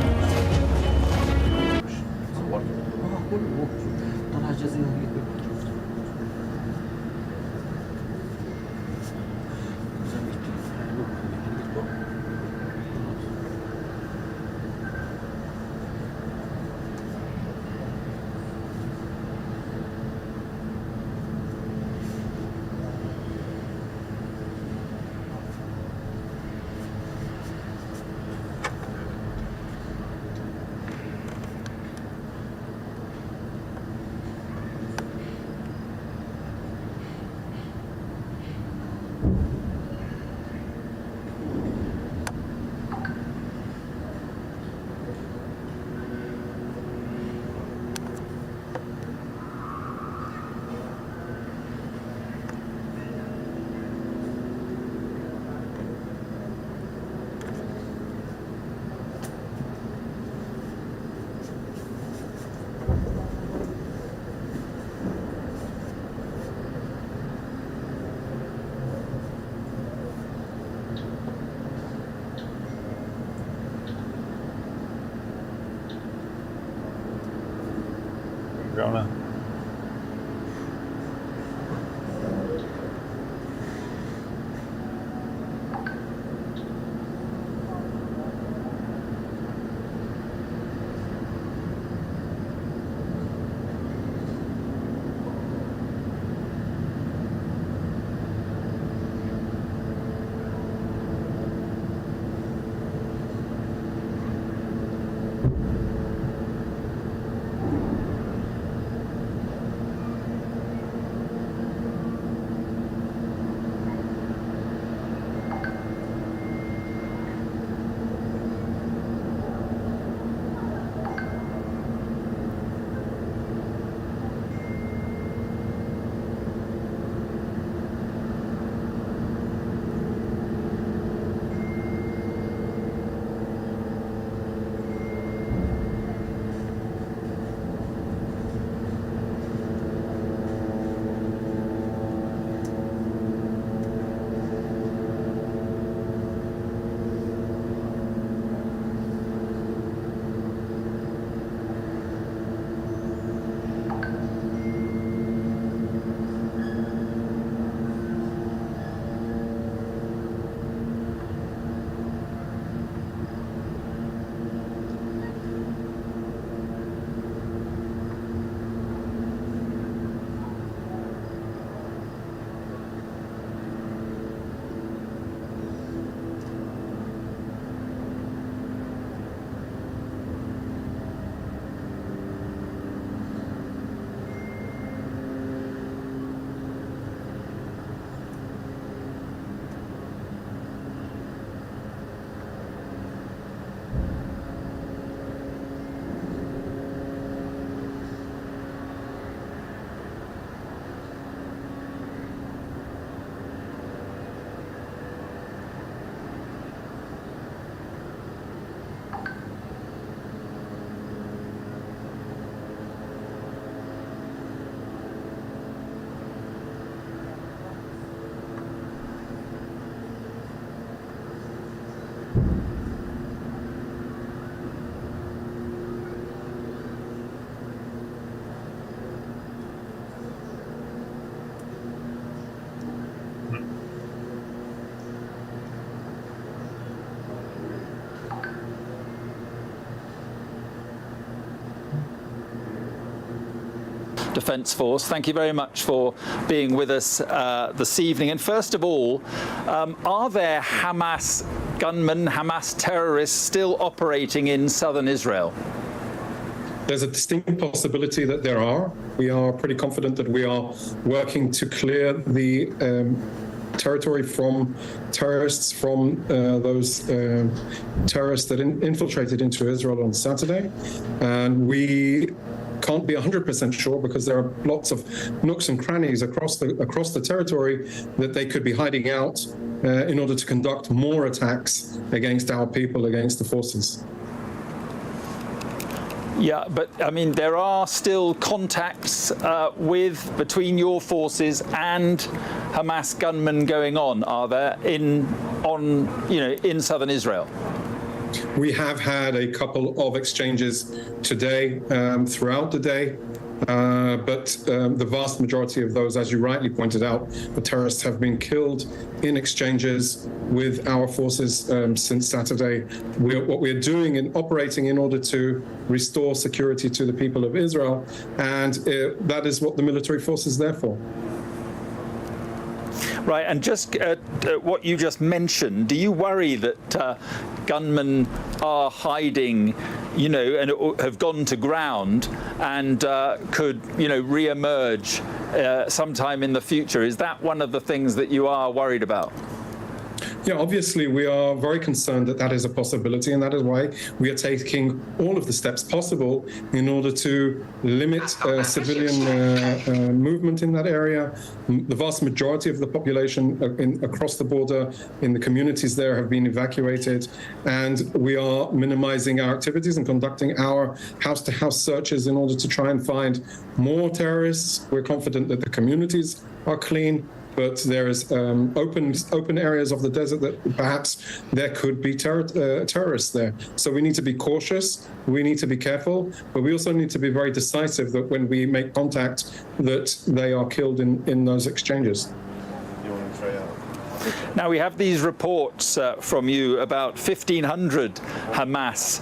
Jonah. Defence Force. Thank you very much for being with us this evening. And first of all, are there Hamas gunmen, Hamas terrorists still operating in southern Israel? There's a distinct possibility that there are. We are pretty confident that we are working to clear the territory from terrorists, from those terrorists that infiltrated into Israel on Saturday. And we can't be 100% sure because there are lots of nooks and crannies across the territory that they could be hiding out in order to conduct more attacks against our people, against the forces. Yeah, but I mean, there are still contacts between your forces and Hamas gunmen going on, are there, in southern Israel? We have had a couple of exchanges today, throughout the day, but the vast majority of those, as you rightly pointed out, the terrorists have been killed in exchanges with our forces since Saturday. What we're doing and operating in order to restore security to the people of Israel, and that is what the military force is there for. Right, and just what you just mentioned, do you worry that gunmen are hiding, and have gone to ground and could, re-emerge sometime in the future? Is that one of the things that you are worried about? Yeah, obviously we are very concerned that that is a possibility, and that is why we are taking all of the steps possible in order to limit civilian movement in that area. The vast majority of the population across the border in the communities there have been evacuated, and we are minimizing our activities and conducting our house-to-house searches in order to try and find more terrorists. We're confident that the communities are clean, but there is open areas of the desert that perhaps there could be terrorists there. So we need to be cautious, we need to be careful, but we also need to be very decisive that when we make contact, that they are killed in those exchanges. Now, we have these reports from you about 1,500 Hamas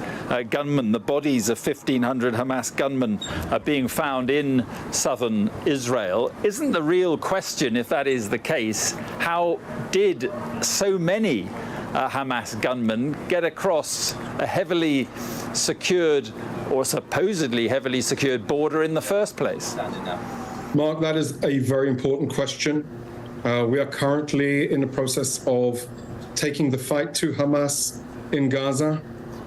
gunmen. The bodies of 1,500 Hamas gunmen are being found in southern Israel. Isn't the real question, if that is the case, how did so many Hamas gunmen get across a heavily secured or supposedly heavily secured border in the first place? Mark, that is a very important question. We are currently in the process of taking the fight to Hamas in Gaza.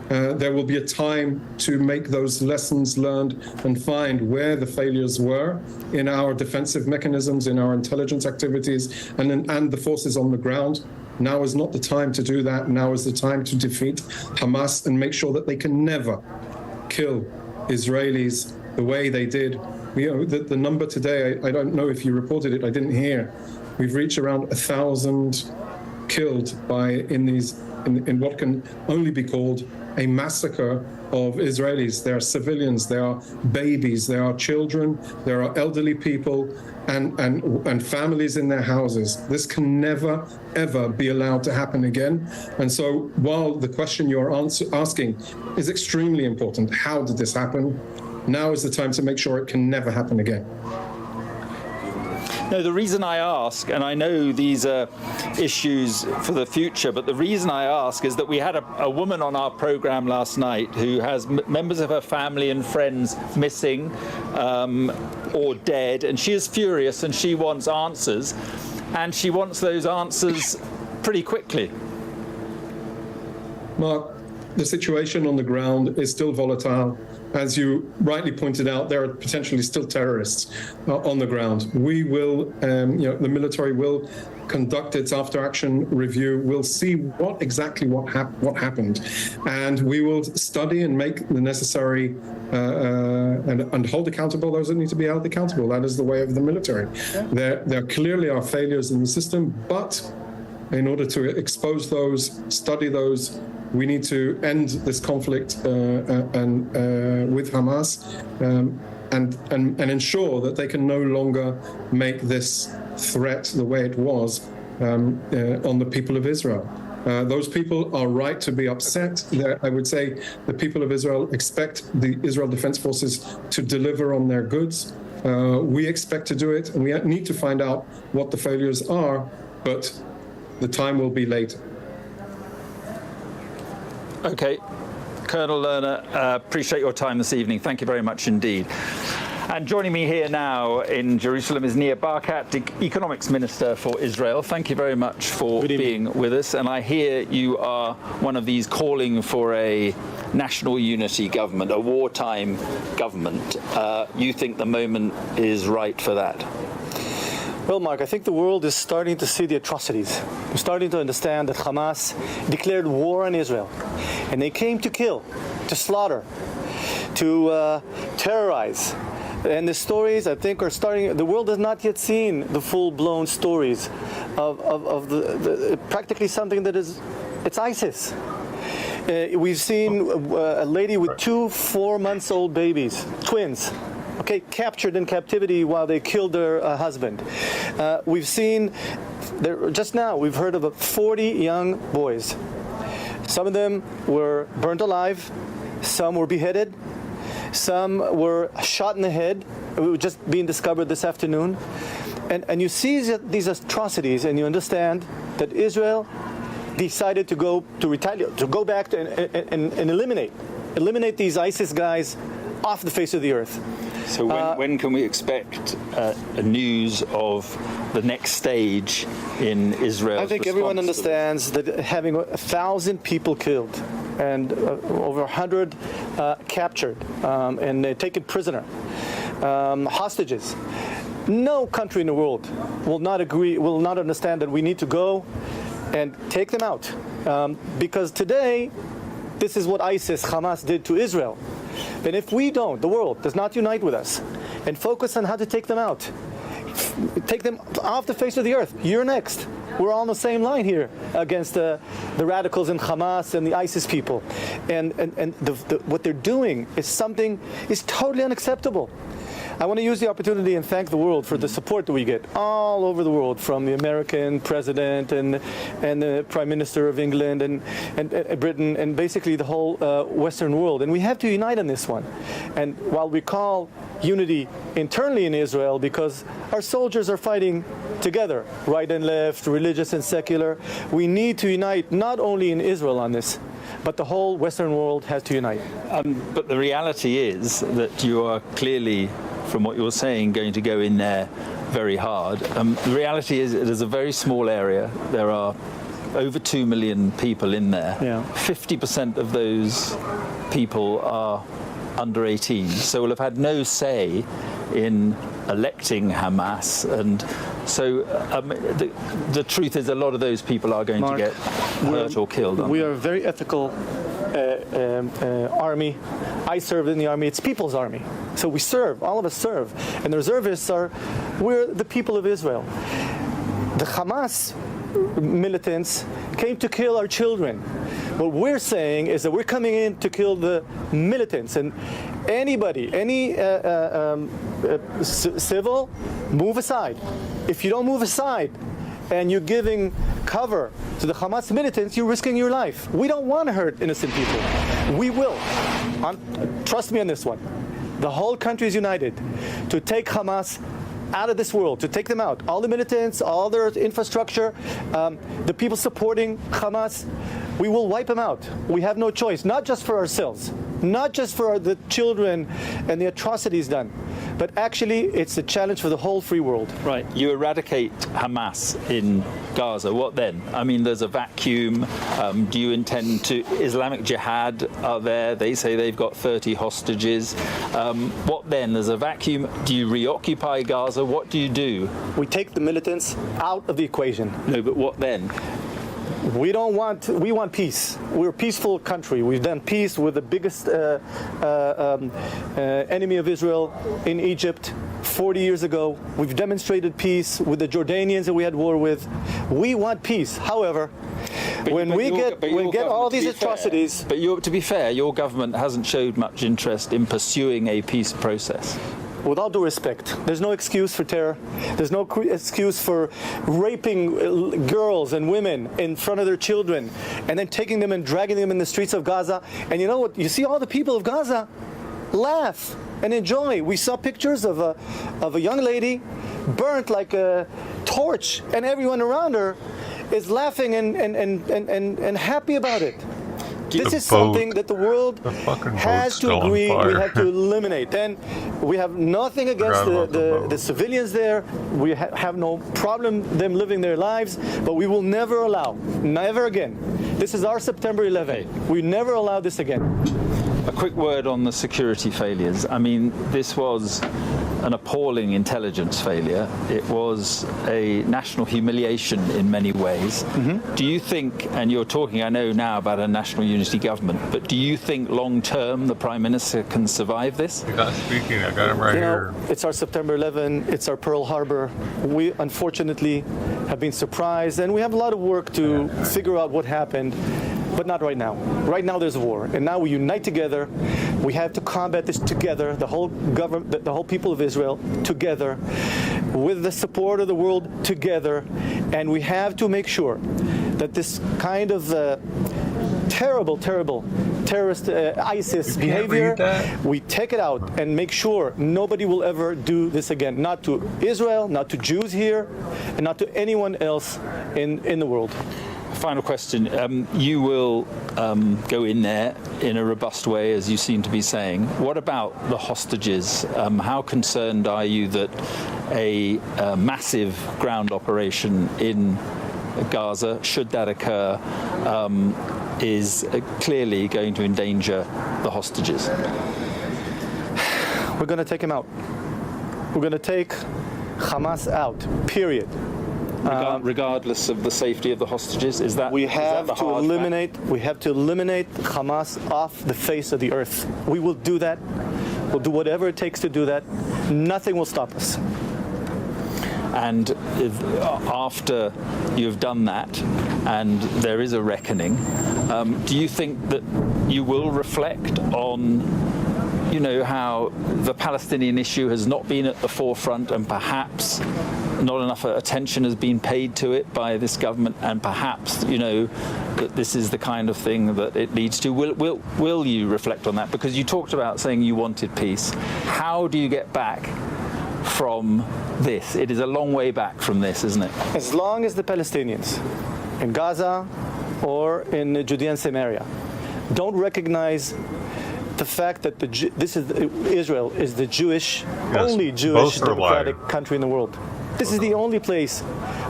There will be a time to make those lessons learned and find where the failures were in our defensive mechanisms, in our intelligence activities, and the forces on the ground. Now is not the time to do that. Now is the time to defeat Hamas and make sure that they can never kill Israelis the way they did. The number today, I don't know if you reported it, I didn't hear. We've reached around 1,000 killed in what can only be called a massacre of Israelis. There are civilians, there are babies, there are children, there are elderly people and families in their houses. This can never, ever be allowed to happen again. And so while the question you're asking is extremely important, how did this happen? Now is the time to make sure it can never happen again. No, the reason I ask, and I know these are issues for the future, but the reason I ask is that we had a woman on our program last night who has members of her family and friends missing or dead, and she is furious and she wants answers, and she wants those answers pretty quickly. Mark, the situation on the ground is still volatile. As you rightly pointed out, there are potentially still terrorists on the ground. We will, the military will conduct its after-action review. We'll see what happened, and we will study and make the necessary and hold accountable those that need to be held accountable. That is the way of the military. There clearly are failures in the system, but in order to expose those, study those, we need to end this conflict with Hamas and ensure that they can no longer make this threat the way it was on the people of Israel. Those people are right to be upset. I would say the people of Israel expect the Israel Defense Forces to deliver on their goods. We expect to do it, and we need to find out what the failures are, but the time will be late. Okay. Colonel Lerner, appreciate your time this evening. Thank you very much indeed. And joining me here now in Jerusalem is Nir Barkat, Economics Minister for Israel. Thank you very much for being with us. And I hear you are one of these calling for a national unity government, a wartime government. You think the moment is right for that? Well, Mark, I think the world is starting to see the atrocities. We're starting to understand that Hamas declared war on Israel. And they came to kill, to slaughter, to terrorize. And the stories, I think, are starting. The world has not yet seen the full-blown stories of the practically something that is, it's ISIS. We've seen a lady with 2 4-month-old babies, twins, okay, captured in captivity while they killed their husband. We've seen, just now, we've heard of 40 young boys. Some of them were burnt alive, some were beheaded, some were shot in the head. It was just being discovered this afternoon. And you see these atrocities and you understand that Israel decided to go to retaliate, to go back and eliminate these ISIS guys off the face of the earth. So when can we expect news of the next stage in Israel? I think everyone understands that having 1,000 people killed and over 100 captured and taken prisoner, hostages. No country in the world will not understand that we need to go and take them out. Because today, this is what ISIS, Hamas did to Israel. And if we don't, the world does not unite with us and focus on how to take them out, take them off the face of the earth, you're next. We're all on the same line here against the radicals in Hamas and the ISIS people. And what they're doing is totally unacceptable. I want to use the opportunity and thank the world for the support that we get all over the world, from the American president and the Prime Minister of England and Britain and basically the whole Western world. And we have to unite on this one. And while we call unity internally in Israel because our soldiers are fighting together, right and left, religious and secular, we need to unite not only in Israel on this, but the whole Western world has to unite. But the reality is that you are clearly, from what you're saying, going to go in there very hard. The reality is it is a very small area. There are over 2 million people in there. Yeah. 50% of those people are under 18, so will have had no say in electing Hamas. And so the truth is a lot of those people are going to get hurt or killed. We are a very ethical army. I served in the army. It's people's army. So we serve, all of us serve. And the reservists we're the people of Israel. The Hamas militants came to kill our children. What we're saying is that we're coming in to kill the militants. And anybody, any civil, move aside. If you don't move aside and you're giving cover to the Hamas militants, you're risking your life. We don't want to hurt innocent people. We will. Trust me on this one. The whole country is united to take Hamas out of this world, to take them out. All the militants, all their infrastructure, the people supporting Hamas, we will wipe them out. We have no choice, not just for ourselves, not just for the children and the atrocities done, but actually it's a challenge for the whole free world. Right. You eradicate Hamas in Gaza. What then? I mean, there's a vacuum. Do you intend to? Islamic Jihad are there. They say they've got 30 hostages. What then? There's a vacuum. Do you reoccupy Gaza? What do you do? We take the militants out of the equation. No, but what then? We want peace. We're a peaceful country. We've done peace with the biggest enemy of Israel in Egypt 40 years ago. We've demonstrated peace with the Jordanians that we had war with. We want peace. However, when we get all these atrocities... To be fair, your government hasn't showed much interest in pursuing a peace process. With all due respect, there's no excuse for terror. There's no excuse for raping girls and women in front of their children and then taking them and dragging them in the streets of Gaza. And you know what? You see all the people of Gaza laugh and enjoy. We saw pictures of a young lady burnt like a torch, and everyone around her is laughing and happy about it. This is something that the world has to agree we have to eliminate. And we have nothing against the civilians there. We have no problem them living their lives, but we will never allow, never again. This is our September 11. We never allow this again. A quick word on the security failures. I mean, this was an appalling intelligence failure. It was a national humiliation in many ways. Do you think, and you're talking, I know now, about a national unity government, but do you think long term the Prime Minister can survive this? He's not speaking. I got him right here. It's our September 11. It's our Pearl Harbor. We unfortunately have been surprised, and we have a lot of work to figure out what happened. But not right now. Right now there's a war, and now we unite together. We have to combat this together, the whole government, the whole people of Israel together, with the support of the world together, and we have to make sure that this kind of terrible terrorist ISIS behavior, we take it out and make sure nobody will ever do this again. Not to Israel, not to Jews here, and not to anyone else in the world. Final question. You will go in there in a robust way, as you seem to be saying. What about the hostages? How concerned are you that a massive ground operation in Gaza, should that occur, is clearly going to endanger the hostages? We're going to take him out. We're going to take Hamas out, period. Regardless of the safety of the hostages, is that we have to eliminate Hamas off the face of the earth. We will do that. We'll do whatever it takes to do that. Nothing will stop us. And after you've done that, and there is a reckoning, do you think that you will reflect on, you know, how the Palestinian issue has not been at the forefront, and perhaps not enough attention has been paid to it by this government, and perhaps, you know, that this is the kind of thing that it leads to? Will you reflect on that? Because you talked about saying you wanted peace. How do you get back from this? It is a long way back from this, isn't it? As long as the Palestinians in Gaza or in Judea and Samaria don't recognize the fact that Israel is the only Jewish democratic country in the world. This is the only place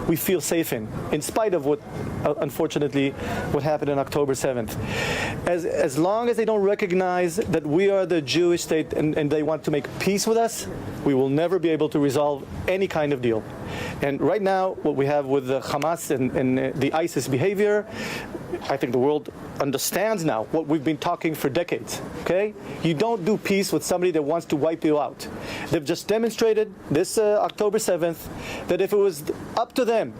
we feel safe in spite of what, unfortunately, what happened on October 7th. As long as they don't recognize that we are the Jewish state and they want to make peace with us, we will never be able to resolve any kind of deal. And right now, what we have with the Hamas and the ISIS behavior, I think the world understands now what we've been talking for decades, okay? You don't do peace with somebody that wants to wipe you out. They've just demonstrated this October 7th that if it was up to them,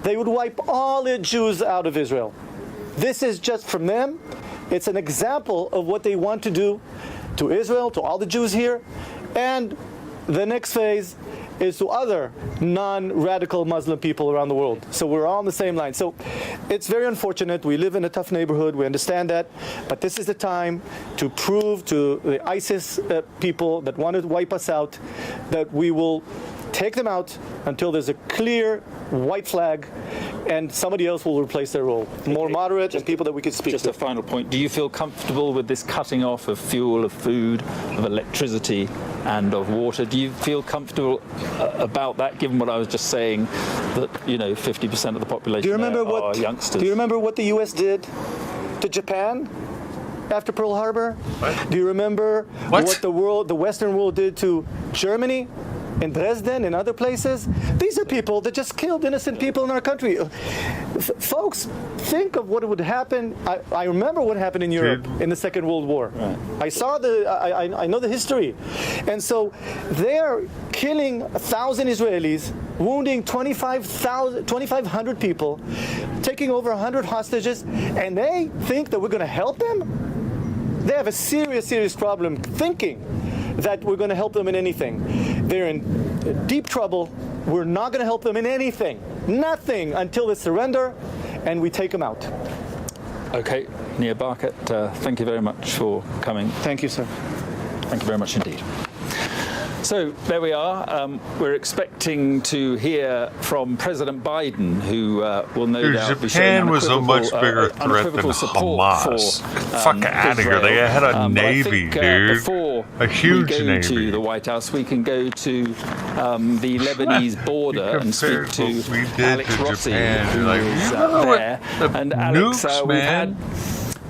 they would wipe all the Jews out of Israel. This is just from them. It's an example of what they want to do to Israel, to all the Jews here, and the next phase is to other non-radical Muslim people around the world. So we're all on the same line. So it's very unfortunate. We live in a tough neighborhood. We understand that. But this is the time to prove to the ISIS people that want to wipe us out that we will take them out until there's a clear white flag and somebody else will replace their role. More moderate and people that we can speak to. Just a final point. Do you feel comfortable with this cutting off of fuel, of food, of electricity and of water? Do you feel comfortable about that, given what I was just saying, that, you know, 50% of the population are youngsters? Do you remember what the U.S. did to Japan after Pearl Harbor? What? Do you remember what the Western world did to Germany? In Dresden and other places? These are people that just killed innocent people in our country. Folks, think of what would happen. I remember what happened in Europe in the Second World War. Right. I know the history. And so they're killing 1,000 Israelis, wounding 2,500 people, taking over 100 hostages, and they think that we're going to help them? They have a serious problem thinking that we're going to help them in anything. They're in deep trouble. We're not going to help them in anything. Nothing until they surrender and we take them out. Okay, Nir Barkat, thank you very much for coming. Thank you, sir. Thank you very much indeed. So there we are. We're expecting to hear from President Biden, who will no doubt be showing Japan was a much bigger threat than Hamas. Fuck out of here. They had a navy, dude. A huge we go navy. To the White House, we can go to the Lebanese border and speak to Alex Rossi, who is there. And Alex, we've had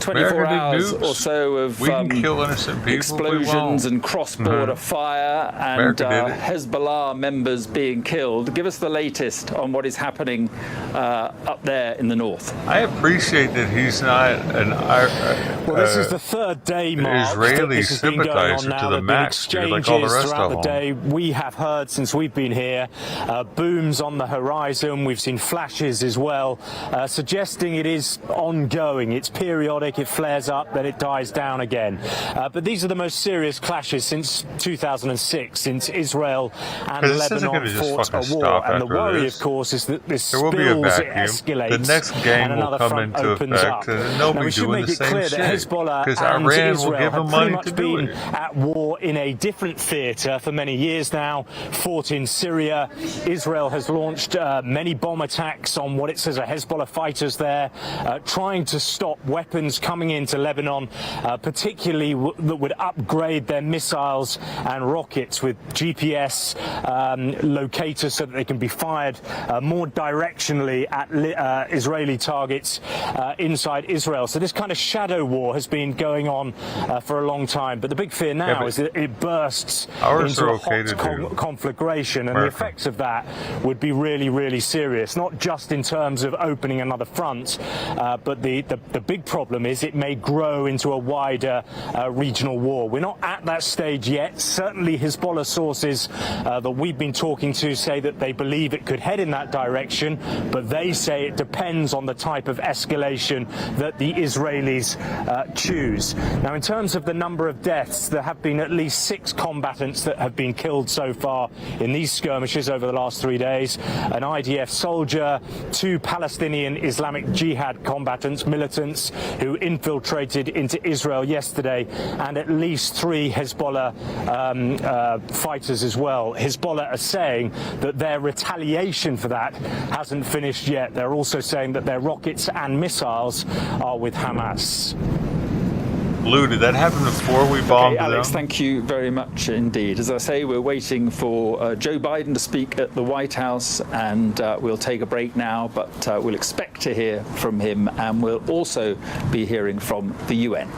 24 hours or so of explosions and cross-border fire and Hezbollah members being killed. Give us the latest on what is happening up there in the north. I appreciate that he's not an well, this is the third day, Mark, Israeli this has been going sympathizer on to now. the There max, have been dude, like all the exchanges rest throughout of the them. day. We have heard since we've been here booms on the horizon. We've seen flashes as well, suggesting it is ongoing. It's periodic. It flares up, then it dies down again. But these are the most serious clashes since 2006, since Israel and Lebanon fought a war. And the worry, of course, is that this spills, it escalates, the next gang and will another come front into opens effect, up. and they'll Now, be we should doing make the it same clear shit. that Hezbollah Because and Iran Israel will give have them pretty money much to do been it. at war in a different theatre for many years now. Fought in Syria. Israel has launched many bomb attacks on what it says are Hezbollah fighters there, trying to stop weapons coming into Lebanon, particularly that would upgrade their missiles and rockets with GPS locators so that they can be fired more directionally at Israeli targets inside Israel. So this kind of shadow war has been going on for a long time. But the big fear now is that it bursts into a hot conflagration, and the effects of that would be really, really serious, not just in terms of opening another front, but the big problem is it may grow into a wider regional war. We're not at that stage yet. Certainly Hezbollah sources that we've been talking to say that they believe it could head in that direction, but they say it depends on the type of escalation that the Israelis choose. Now, in terms of the number of deaths, there have been at least 6 combatants that have been killed so far in these skirmishes over the last 3 days. An IDF soldier, 2 Palestinian Islamic Jihad combatants, militants, who infiltrated into Israel yesterday, and at least 3 Hezbollah fighters as well. Hezbollah are saying that their retaliation for that hasn't finished yet. They're also saying that their rockets and missiles are with Hamas. Lou, did that happen before we bombed Alex, them? thank you very much indeed. As I say, we're waiting for Joe Biden to speak at the White House, and we'll take a break now, but we'll expect to hear from him, and we'll also be hearing from the UN.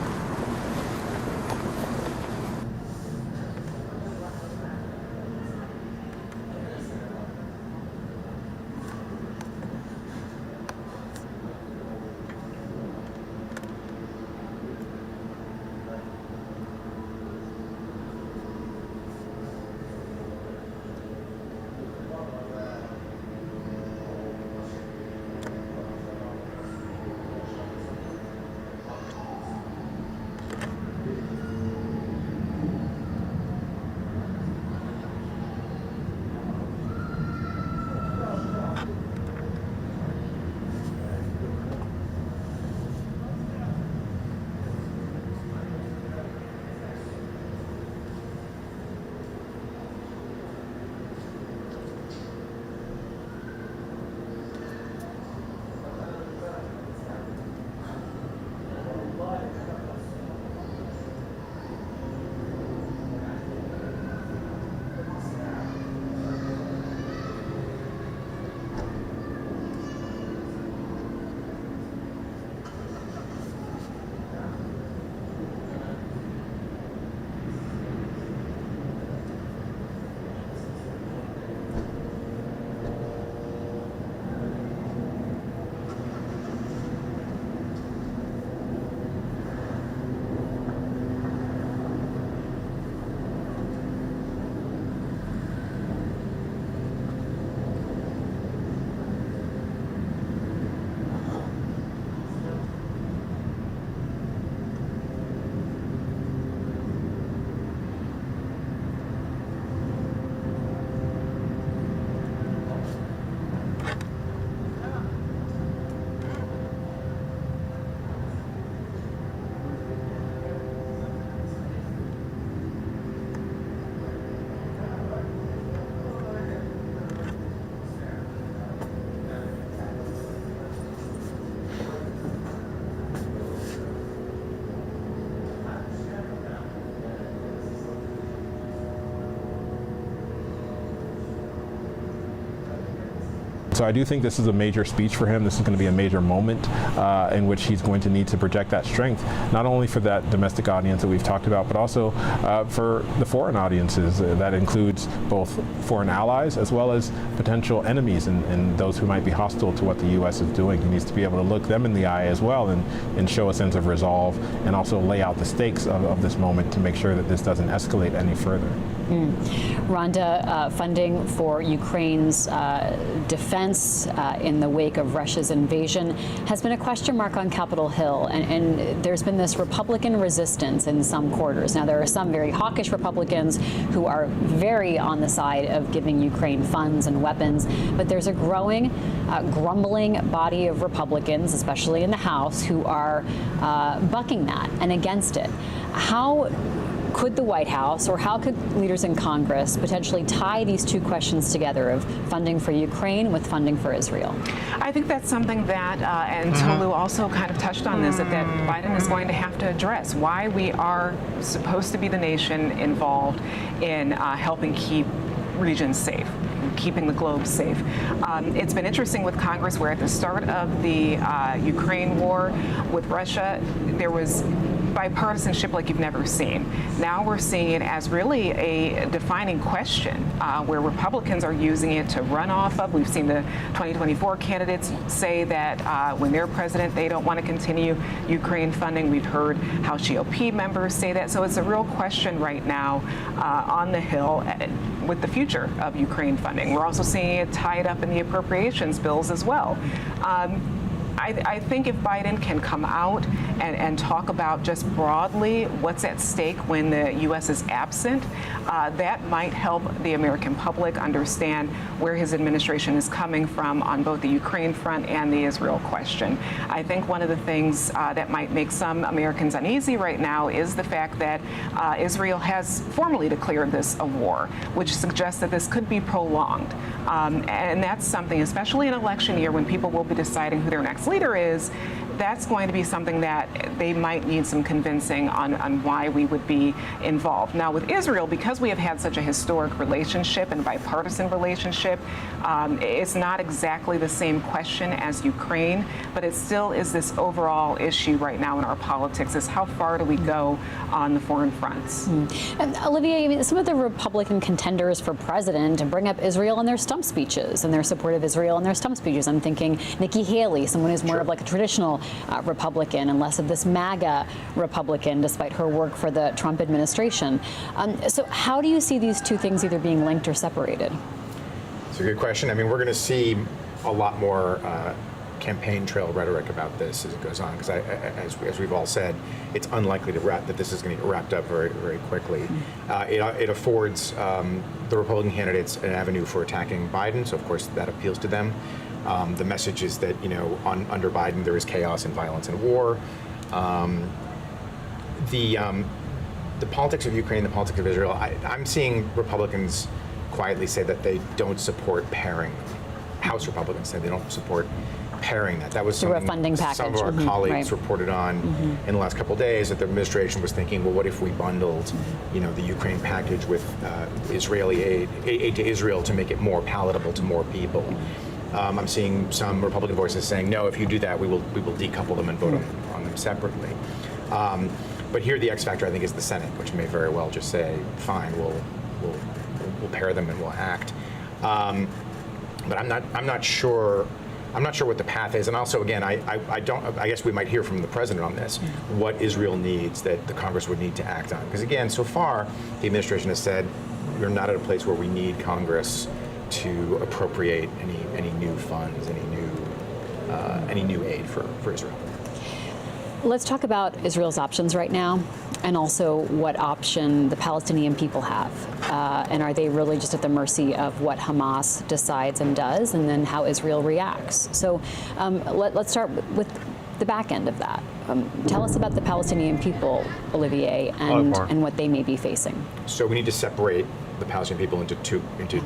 So I do think this is a major speech for him. This is going to be a major moment in which he's going to need to project that strength, not only for that domestic audience that we've talked about, but also for the foreign audiences. That includes both foreign allies as well as potential enemies and those who might be hostile to what the U.S. is doing. He needs to be able to look them in the eye as well and show a sense of resolve and also lay out the stakes of this moment to make sure that this doesn't escalate any further. Rhonda, funding for Ukraine's defense in the wake of Russia's invasion has been a question mark on Capitol Hill, and there's been this Republican resistance in some quarters. Now, there are some very hawkish Republicans who are very on the side of giving Ukraine funds and weapons, but there's a growing, grumbling body of Republicans, especially in the House, who are bucking that and against it. How could the White House, or how could leaders in Congress potentially tie these two questions together of funding for Ukraine with funding for Israel? I think that's something that, and Tolu also kind of touched on this, that Biden is going to have to address why we are supposed to be the nation involved in helping keep regions safe, keeping the globe safe. It's been interesting with Congress, where at the start of the Ukraine war with Russia, there was bipartisanship like you've never seen. Now we're seeing it as really a defining question where Republicans are using it to run off of. We've seen the 2024 candidates say that when they're president, they don't want to continue Ukraine funding. We've heard House GOP members say that. So it's a real question right now on the Hill with the future of Ukraine funding. We're also seeing it tied up in the appropriations bills as well. I think if Biden can come out and talk about just broadly what's at stake when the U.S. is absent, that might help the American public understand where his administration is coming from on both the Ukraine front and the Israel question. I think one of the things that might make some Americans uneasy right now is the fact that Israel has formally declared this a war, which suggests that this could be prolonged. And that's something, especially in an election year when people will be deciding who their next leader is, that's going to be something that they might need some convincing on why we would be involved. Now, with Israel, because we have had such a historic relationship and bipartisan relationship, it's not exactly the same question as Ukraine, but it still is this overall issue right now in our politics, is how far do we go on the foreign fronts? And Olivier, I mean, some of the Republican contenders for president bring up Israel in their stump speeches and their support of Israel in their stump speeches. I'm thinking Nikki Haley, someone who's more of like a traditional Republican and less of this MAGA Republican, despite her work for the Trump administration. So how do you see these two things either being linked or separated? It's a good question. I mean, we're going to see a lot more campaign trail rhetoric about this as it goes on, because as we've all said, it's unlikely that this is going to get wrapped up very, very quickly. It affords the Republican candidates an avenue for attacking Biden, so of course that appeals to them. The message is that, under Biden there is chaos and violence and war. The politics of Ukraine, the politics of Israel, I'm seeing Republicans quietly say that they don't support pairing them. House Republicans say they don't support pairing that. That was something a funding package. Some of our colleagues reported on in the last couple of days, that the administration was thinking, well, what if we bundled, the Ukraine package with Israeli aid to Israel to make it more palatable to more people. I'm seeing some Republican voices saying, no, if you do that, we will decouple them and vote on them separately. But here the X factor, I think, is the Senate, which may very well just say, fine, we'll pair them and we'll act. But I'm not sure what the path is. And also, again, I guess we might hear from the president on this, what Israel needs that the Congress would need to act on. Because again, so far, the administration has said, we're not at a place where we need Congress to appropriate any new funds, any new aid for Israel. Let's talk about Israel's options right now, and also what option the Palestinian people have. And are they really just at the mercy of what Hamas decides and does, and then how Israel reacts? So let's start with the back end of that. Tell us about the Palestinian people, Olivier, and what they may be facing. So we need to separate the Palestinian people into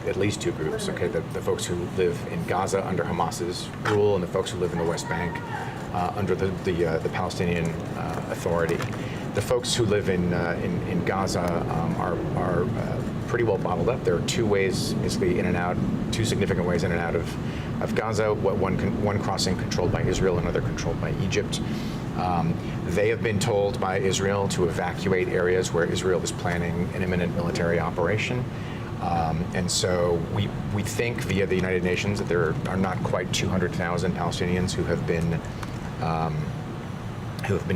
at least two groups. Okay, the folks who live in Gaza under Hamas's rule, and the folks who live in the West Bank under the Palestinian Authority. The folks who live in Gaza are pretty well bottled up. There are two ways, basically in and out, two significant ways in and out of Gaza. One crossing controlled by Israel, another controlled by Egypt. They have been told by Israel to evacuate areas where Israel is planning an imminent military operation. And so we think via the United Nations that there are not quite 200,000 Palestinians who have been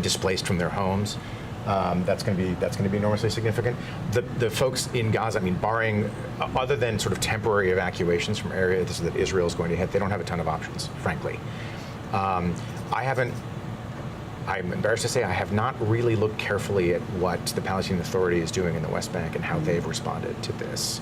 displaced from their homes. That's going to be enormously significant. The folks in Gaza, I mean, barring other than sort of temporary evacuations from areas that Israel is going to hit, they don't have a ton of options, frankly. I'm embarrassed to say I have not really looked carefully at what the Palestinian Authority is doing in the West Bank and how they've responded to this.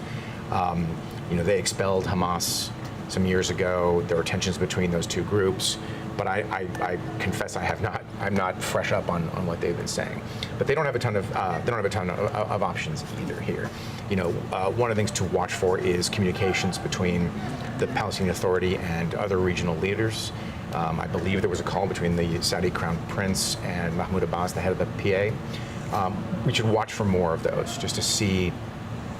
They expelled Hamas some years ago. There were tensions between those two groups, but I confess I'm not fresh up on what they've been saying. But they don't have a ton of options either here. One of the things to watch for is communications between the Palestinian Authority and other regional leaders. I believe there was a call between the Saudi Crown Prince and Mahmoud Abbas, the head of the PA. We should watch for more of those, just to see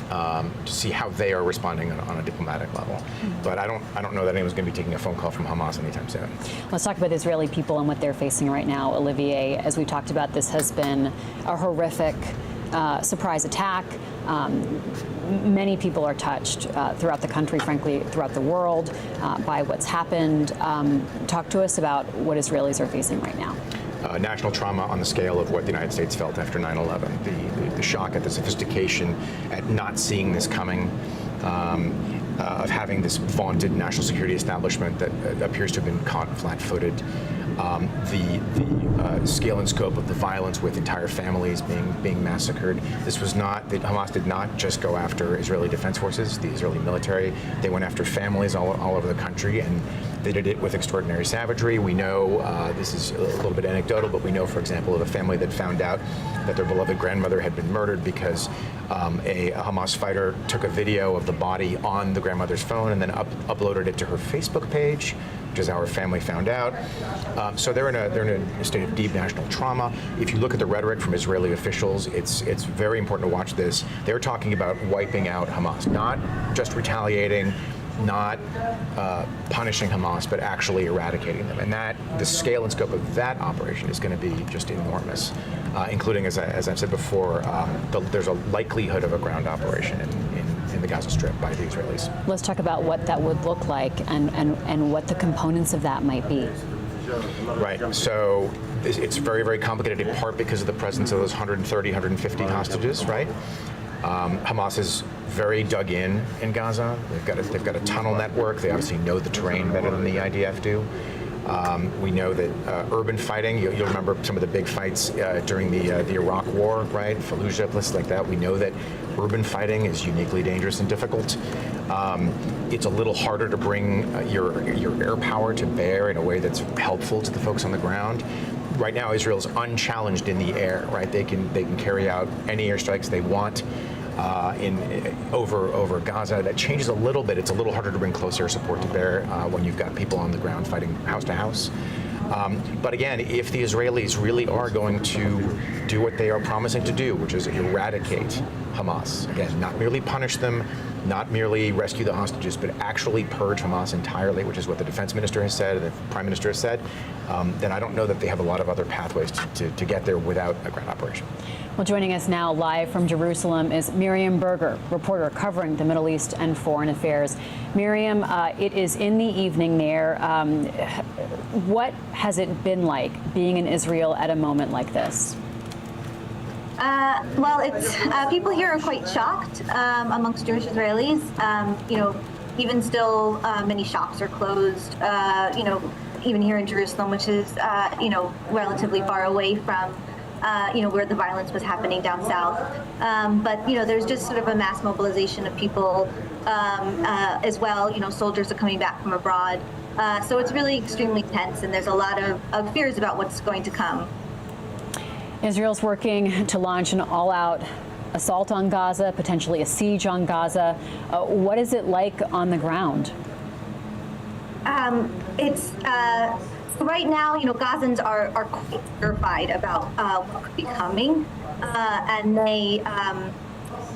how they are responding on a diplomatic level. But I don't know that anyone's going to be taking a phone call from Hamas anytime soon. Let's talk about Israeli people and what they're facing right now. Olivier, as we talked about, this has been a horrific surprise attack. Many people are touched throughout the country, frankly, throughout the world, by what's happened. Talk to us about what Israelis are facing right now. National trauma on the scale of what the United States felt after 9/11. The shock at the sophistication, at not seeing this coming, of having this vaunted national security establishment that appears to have been caught flat-footed. The scale and scope of the violence with entire families being massacred. Hamas did not just go after Israeli defense forces, the Israeli military. They went after families all over the country, and they did it with extraordinary savagery. We know, this is a little bit anecdotal, but we know, for example, of a family that found out that their beloved grandmother had been murdered because a Hamas fighter took a video of the body on the grandmother's phone and then uploaded it to her Facebook page, which is how her family found out. So they're in a state of deep national trauma. If you look at the rhetoric from Israeli officials, it's very important to watch this. They're talking about wiping out Hamas, not just retaliating, not punishing Hamas, but actually eradicating them. And the scale and scope of that operation is going to be just enormous, including, as I've said before, there's a likelihood of a ground operation in the Gaza Strip by the Israelis. Let's talk about what that would look like and what the components of that might be. Right. So it's very, very complicated, in part because of the presence of those 130, 150 hostages, right? Hamas is very dug in Gaza. They've got a tunnel network. They obviously know the terrain better than the IDF do. We know that urban fighting, you'll remember some of the big fights during the Iraq War, right? Fallujah, places like that. We know that urban fighting is uniquely dangerous and difficult. It's a little harder to bring your air power to bear in a way that's helpful to the folks on the ground. Right now, Israel's unchallenged in the air, right? They can carry out any airstrikes they want over Gaza. That changes a little bit. It's a little harder to bring close air support to bear when you've got people on the ground fighting house to house. But again, if the Israelis really are going to do what they are promising to do, which is eradicate Hamas, again, not merely punish them, not merely rescue the hostages, but actually purge Hamas entirely, which is what the defense minister has said and the prime minister has said, then I don't know that they have a lot of other pathways to get there without a ground operation. Well, joining us now live from Jerusalem is Miriam Berger, reporter covering the Middle East and foreign affairs. Miriam, it is in the evening there. What has it been like being in Israel at a moment like this? Well, it's people here are quite shocked amongst Jewish Israelis. Even still, many shops are closed. Even here in Jerusalem, which is relatively far away from where the violence was happening down south. But there's just sort of a mass mobilization of people as well. Soldiers are coming back from abroad. So it's really extremely tense, and there's a lot of fears about what's going to come. Israel's working to launch an all-out assault on Gaza, potentially a siege on Gaza. What is it like on the ground? It's right now, Gazans are quite terrified about what could be coming, and they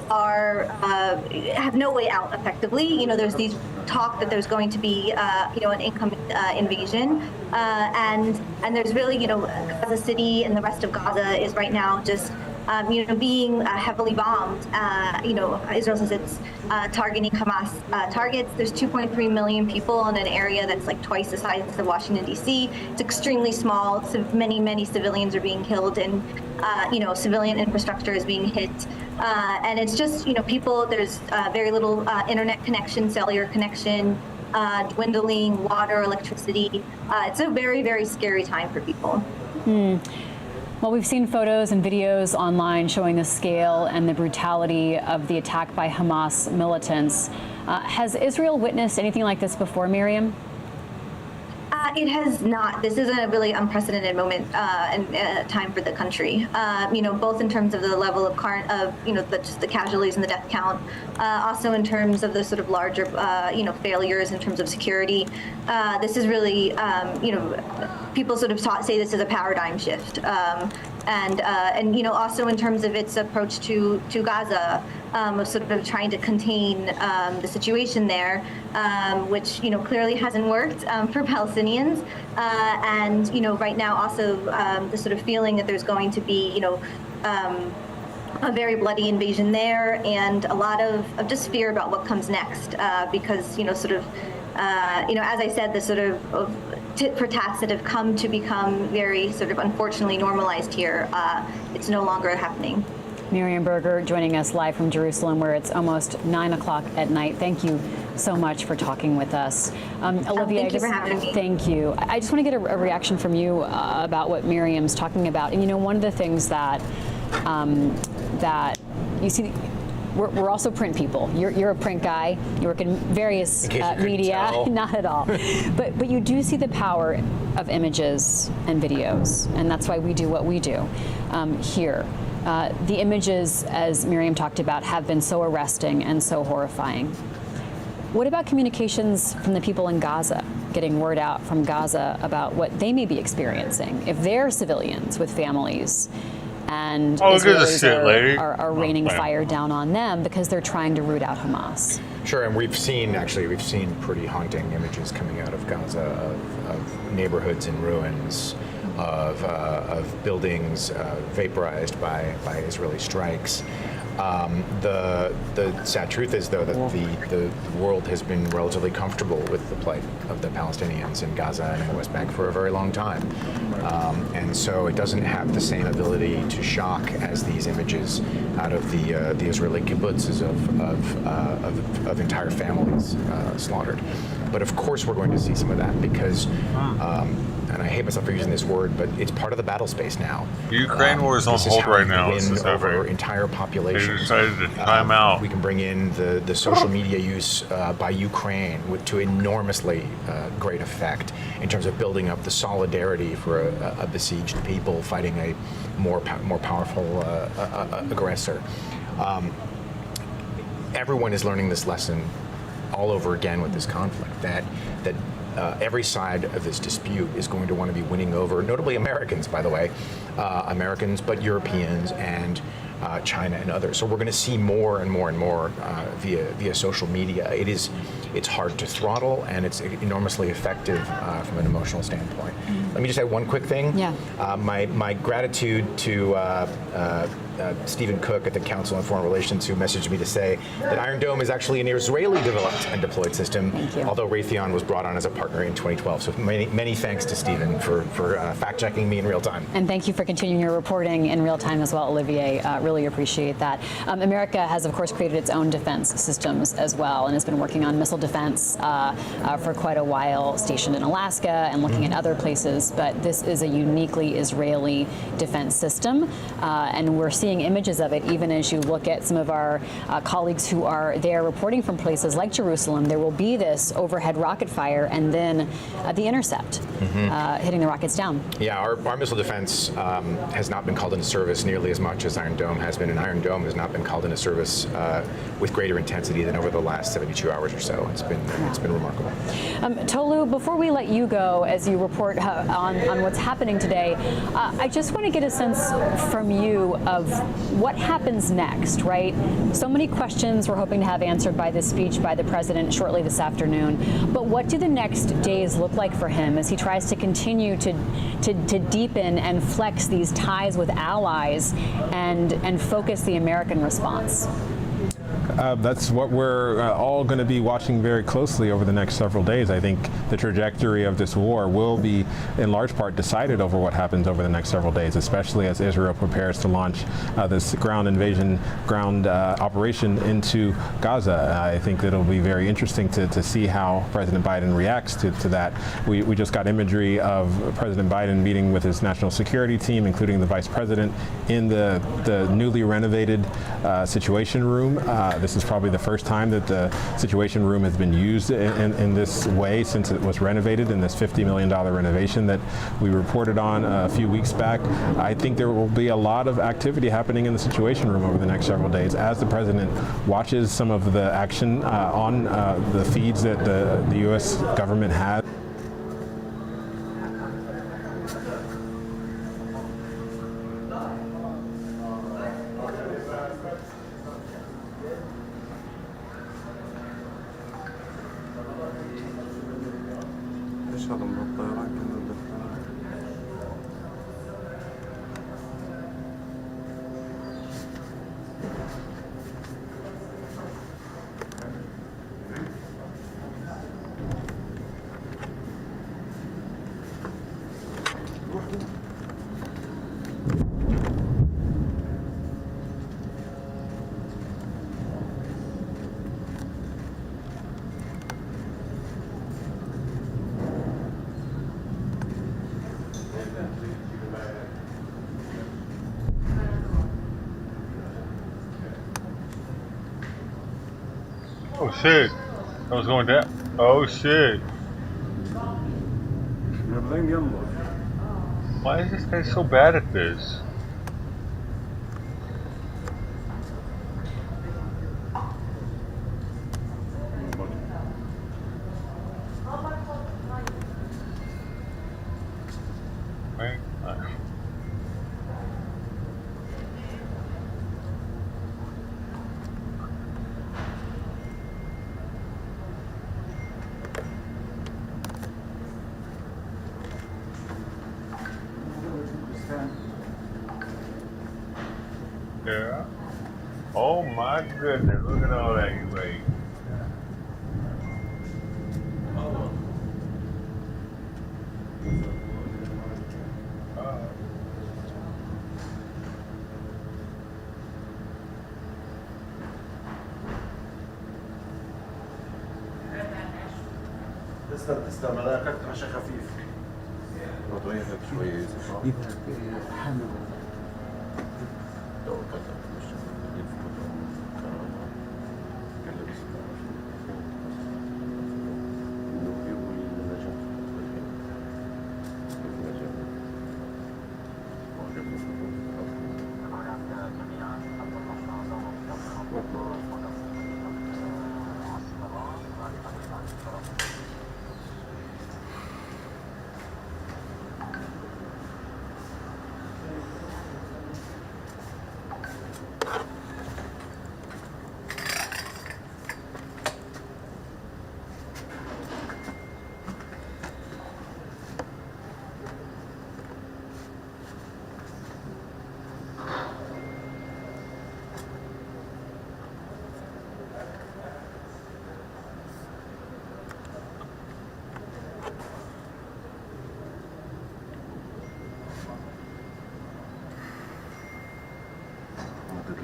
have no way out effectively. You know, there's these talk that there's going to be, an incoming invasion, and there's really, Gaza City and the rest of Gaza is right now just, being heavily bombed. Israel says it's targeting Hamas targets. There's 2.3 million people in an area that's like twice the size of Washington, D.C. It's extremely small. So many civilians are being killed, and civilian infrastructure is being hit. And it's just, people, there's very little internet connection, cellular connection, dwindling water, electricity. It's a very, very scary time for people. Well, we've seen photos and videos online showing the scale and the brutality of the attack by Hamas militants. Has Israel witnessed anything like this before, Miriam? It has not. This is a really unprecedented moment and time for the country. Both in terms of the level of just the casualties and the death count, also in terms of the sort of larger, failures in terms of security. This is really, people sort of say this is a paradigm shift. And also in terms of its approach to Gaza, of sort of trying to contain the situation there, which clearly hasn't worked for Palestinians, and right now also the sort of feeling that there's going to be a very bloody invasion there, and a lot of just fear about what comes next, because as I said, the sort of tit for tats that have come to become very sort of unfortunately normalized here, it's no longer happening. Miriam Berger joining us live from Jerusalem, where it's almost 9 o'clock at night. Thank you so much for talking with us. Olivia, thank you for having me. Thank you. I just want to get a reaction from you about what Miriam's talking about. And one of the things that you see, we're also print people. You're a print guy. You work in various media. Not at all. But you do see the power of images and videos, and that's why we do what we do here. The images, as Miriam talked about, have been so arresting and so horrifying. What about communications from the people in Gaza, getting word out from Gaza about what they may be experiencing if they're civilians with families and Israelis are raining fire down on them because they're trying to root out Hamas? Sure, and we've seen pretty haunting images coming out of Gaza of neighborhoods in ruins, of buildings vaporized by Israeli strikes. The sad truth is, though, that the world has been relatively comfortable with the plight of the Palestinians in Gaza and in the West Bank for a very long time. And so it doesn't have the same ability to shock as these images out of the Israeli kibbutzes of entire families slaughtered. But of course we're going to see some of that because, and I hate myself for using this word, but it's part of the battle space now. The Ukraine war is on hold right now. This is how we win over entire populations. They decided to time out. We can bring in the social media use by Ukraine to enormously great effect in terms of building up the solidarity for a besieged people fighting a more powerful aggressor. Everyone is learning this lesson all over again with this conflict, that every side of this dispute is going to want to be winning over, notably Americans, by the way, Americans, but Europeans and China and others. So we're going to see more and more and more via social media. It's hard to throttle, and it's enormously effective from an emotional standpoint. Let me just add one quick thing. Yeah. My gratitude to Stephen Cook at the Council on Foreign Relations, who messaged me to say that Iron Dome is actually an Israeli-developed and deployed system, although Raytheon was brought on as a partner in 2012. So many thanks to Stephen for fact-checking me in real time. And thank you for continuing your reporting in real time as well, Olivier. Really appreciate that. America has, of course, created its own defense systems as well and has been working on missile defense for quite a while, stationed in Alaska and looking at other places. But this is a uniquely Israeli defense system, and we're seeing images of it even as you look at some of our colleagues who are there reporting from places like Jerusalem. There will be this overhead rocket fire and then the intercept hitting the rockets down. Yeah, our missile defense has not been called into service nearly as much as Iron Dome has been, and Iron Dome has not been called into service with greater intensity than over the last 72 hours or so. So it's been remarkable. Tolu, before we let you go, as you report on what's happening today, I just want to get a sense from you of what happens next, right? So many questions we're hoping to have answered by this speech by the president shortly this afternoon. But what do the next days look like for him as he tries to continue to deepen and flex these ties with allies and focus the American response? That's what we're all going to be watching very closely over the next several days. I think the trajectory of this war will be in large part decided over what happens over the next several days, especially as Israel prepares to launch this ground invasion, operation into Gaza. I think it'll be very interesting to see how President Biden reacts to that. We just got imagery of President Biden meeting with his national security team, including the vice president, in the newly renovated Situation Room. This is probably the first time that the Situation Room has been used in this way since it was renovated in this $50 million renovation that we reported on a few weeks back. I think there will be a lot of activity happening in the Situation Room over the next several days as the president watches some of the action on the feeds that the U.S. government has. Oh shit! I was going down. Oh shit! Why is this guy so bad at this? Right? Yeah. Oh my goodness, look at all that you ate. تسلم انا اكلت عشاء خفيف. وضعيها شويه حامل.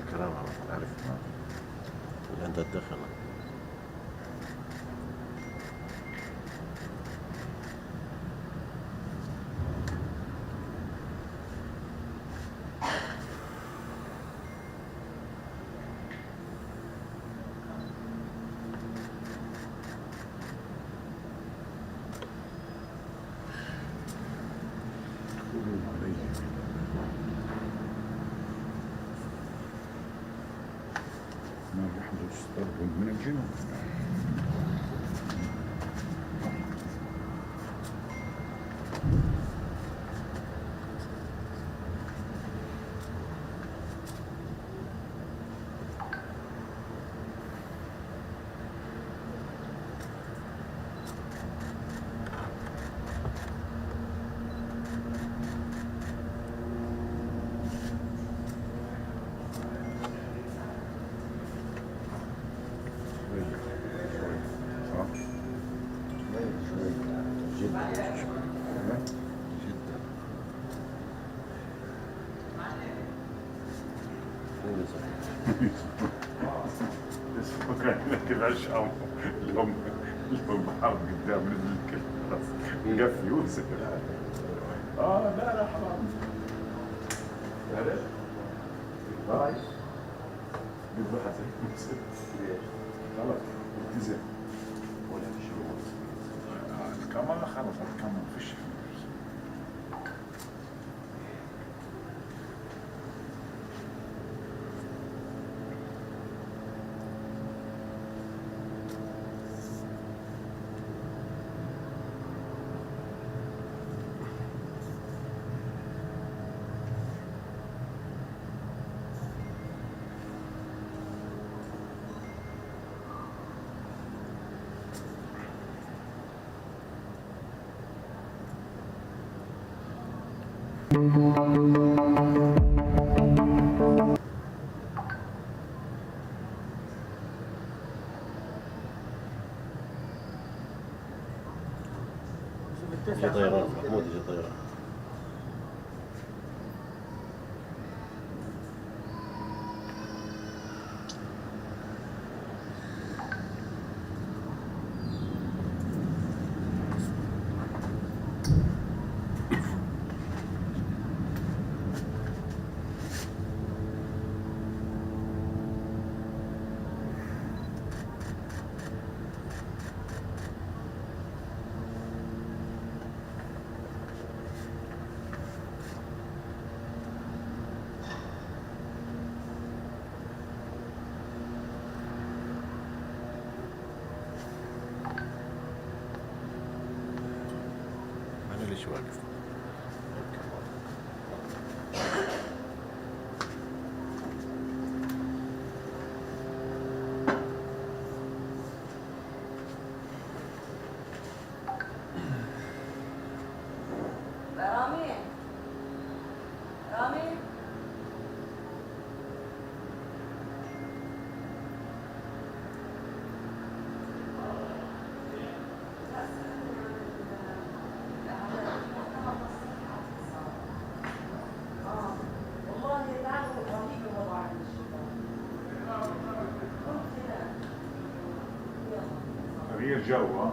الكلام عارف انت تدخل ما يحدث ضرب من الجنوب. لكن العشاء اليوم بحر قدام نزل الكل مقفي يوسف لا حرام هذا باي يذبح حسن خلاص التزم ولا في شيء الكاميرا خلاص الكاميرا فيش يجي طيران محمود يجي طيران أنا ليش واقف؟ رامي تغيير جو ها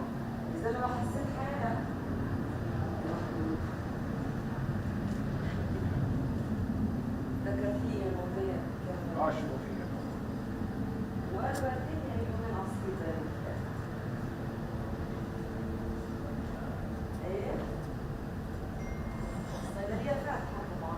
إذا أنا ما حسيت حالك ذكر فيها الموضوع عاشوا فيها وأنا بديني يومين عصري ذلك إيه الصيدلية فاتحة طبعا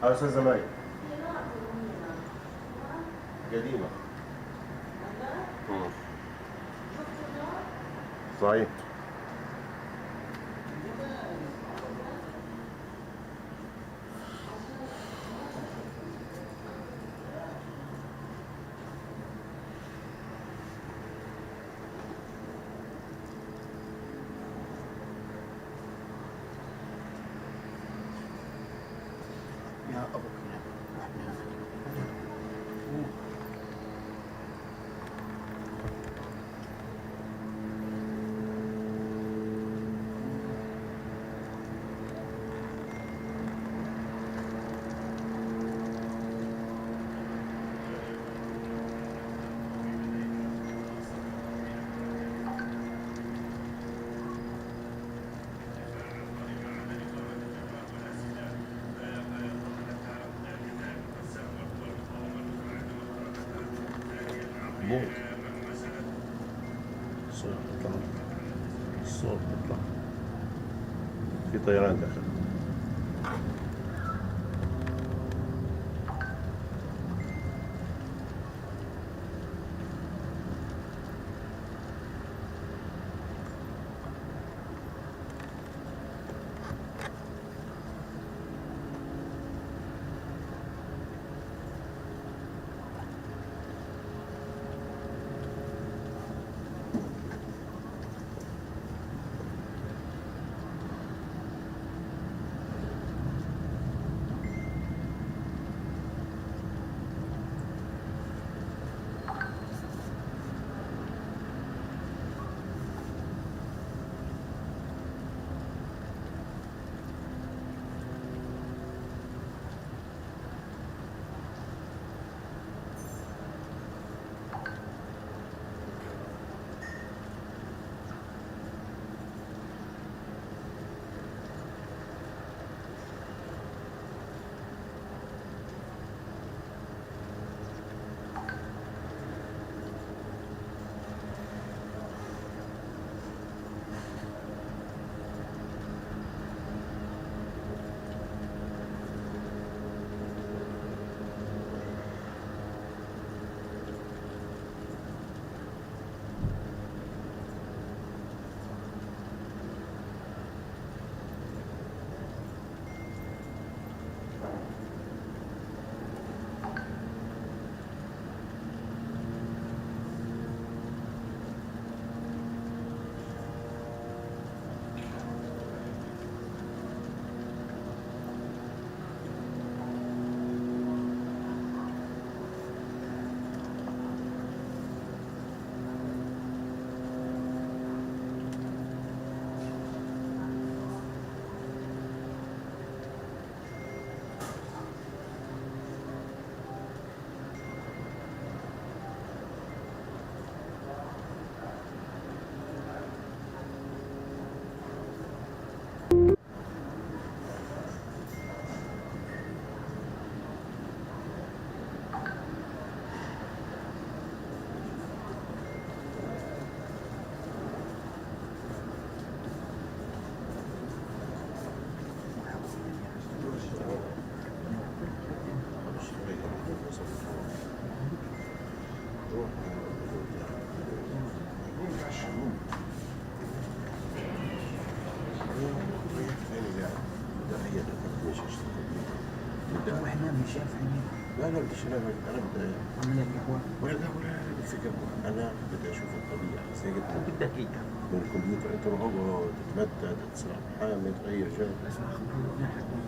أستاذ مي قديمة صحيح. يا أبو موت. الصوت بيطلع، الصوت بيطلع، في طيران داخل. واحنا مش شايفين. لا بديش انا بدي من القهوه ولا بدي قهوه، انا بدي اشوف الطبيعه. بس هيك بدك ايه؟ من الكمبيوتر انت اقعد تتمتع تسرح حامل تغير جو. اسمع خبرنا حتى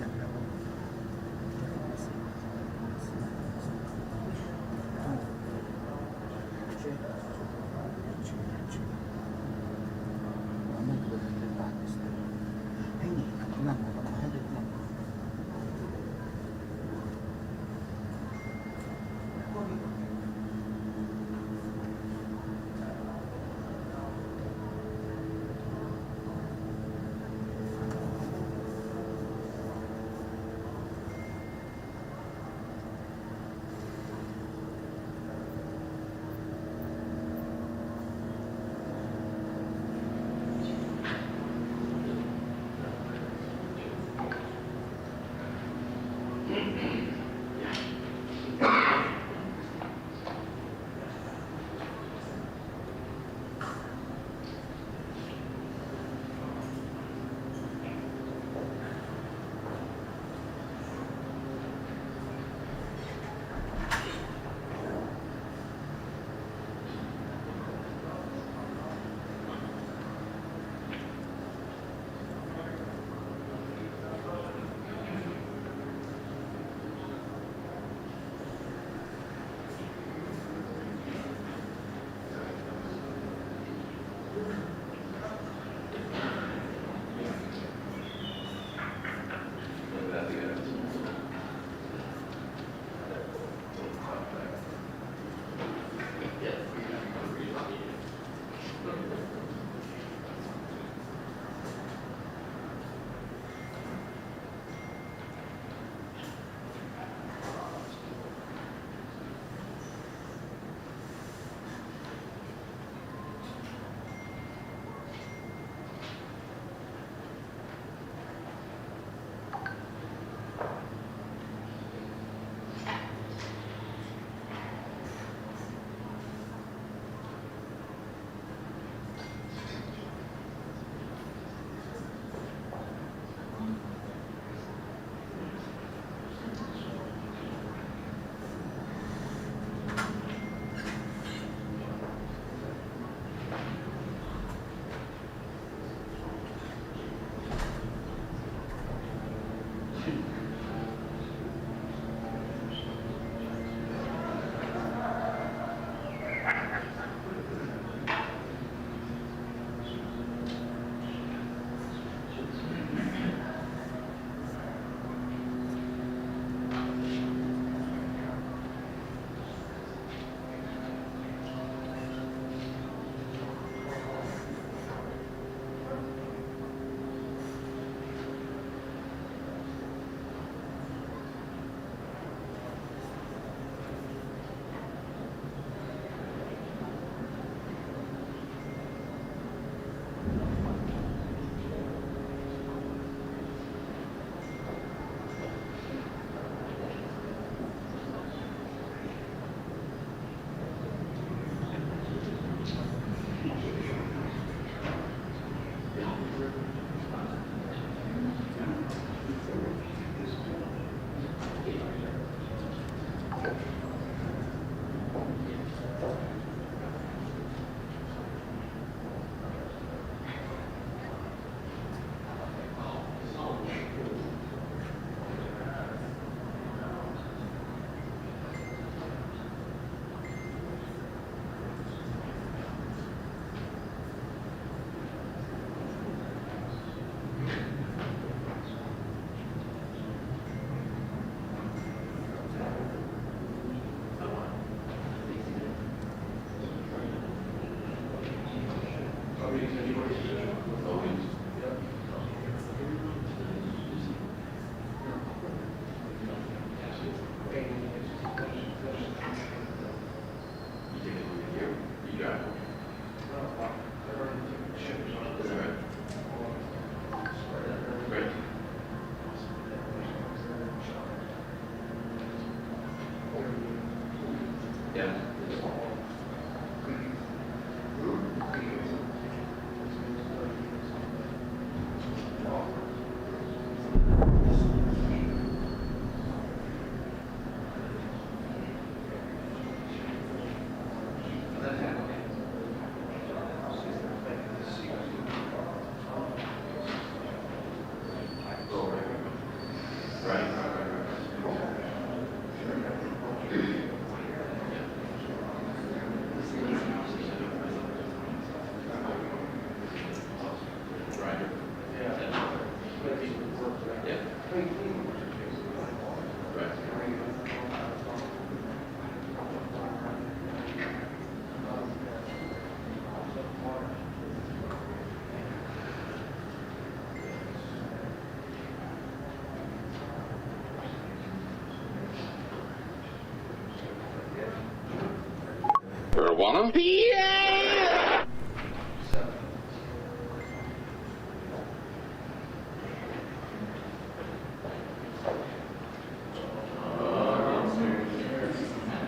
Marijuana? Yeah!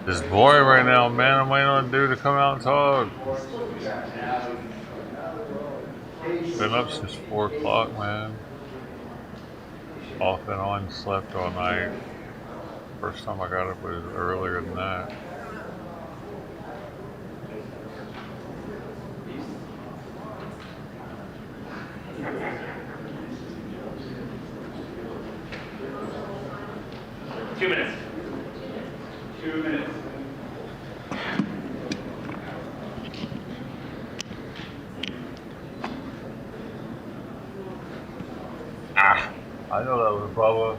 This boy right now, man, I'm waiting on a dude to come out and talk. Been up since 4 o'clock, man. Off and on, slept all night. First time I got up was earlier than that. Two minutes. 2 minutes. Ah, I know that was a problem.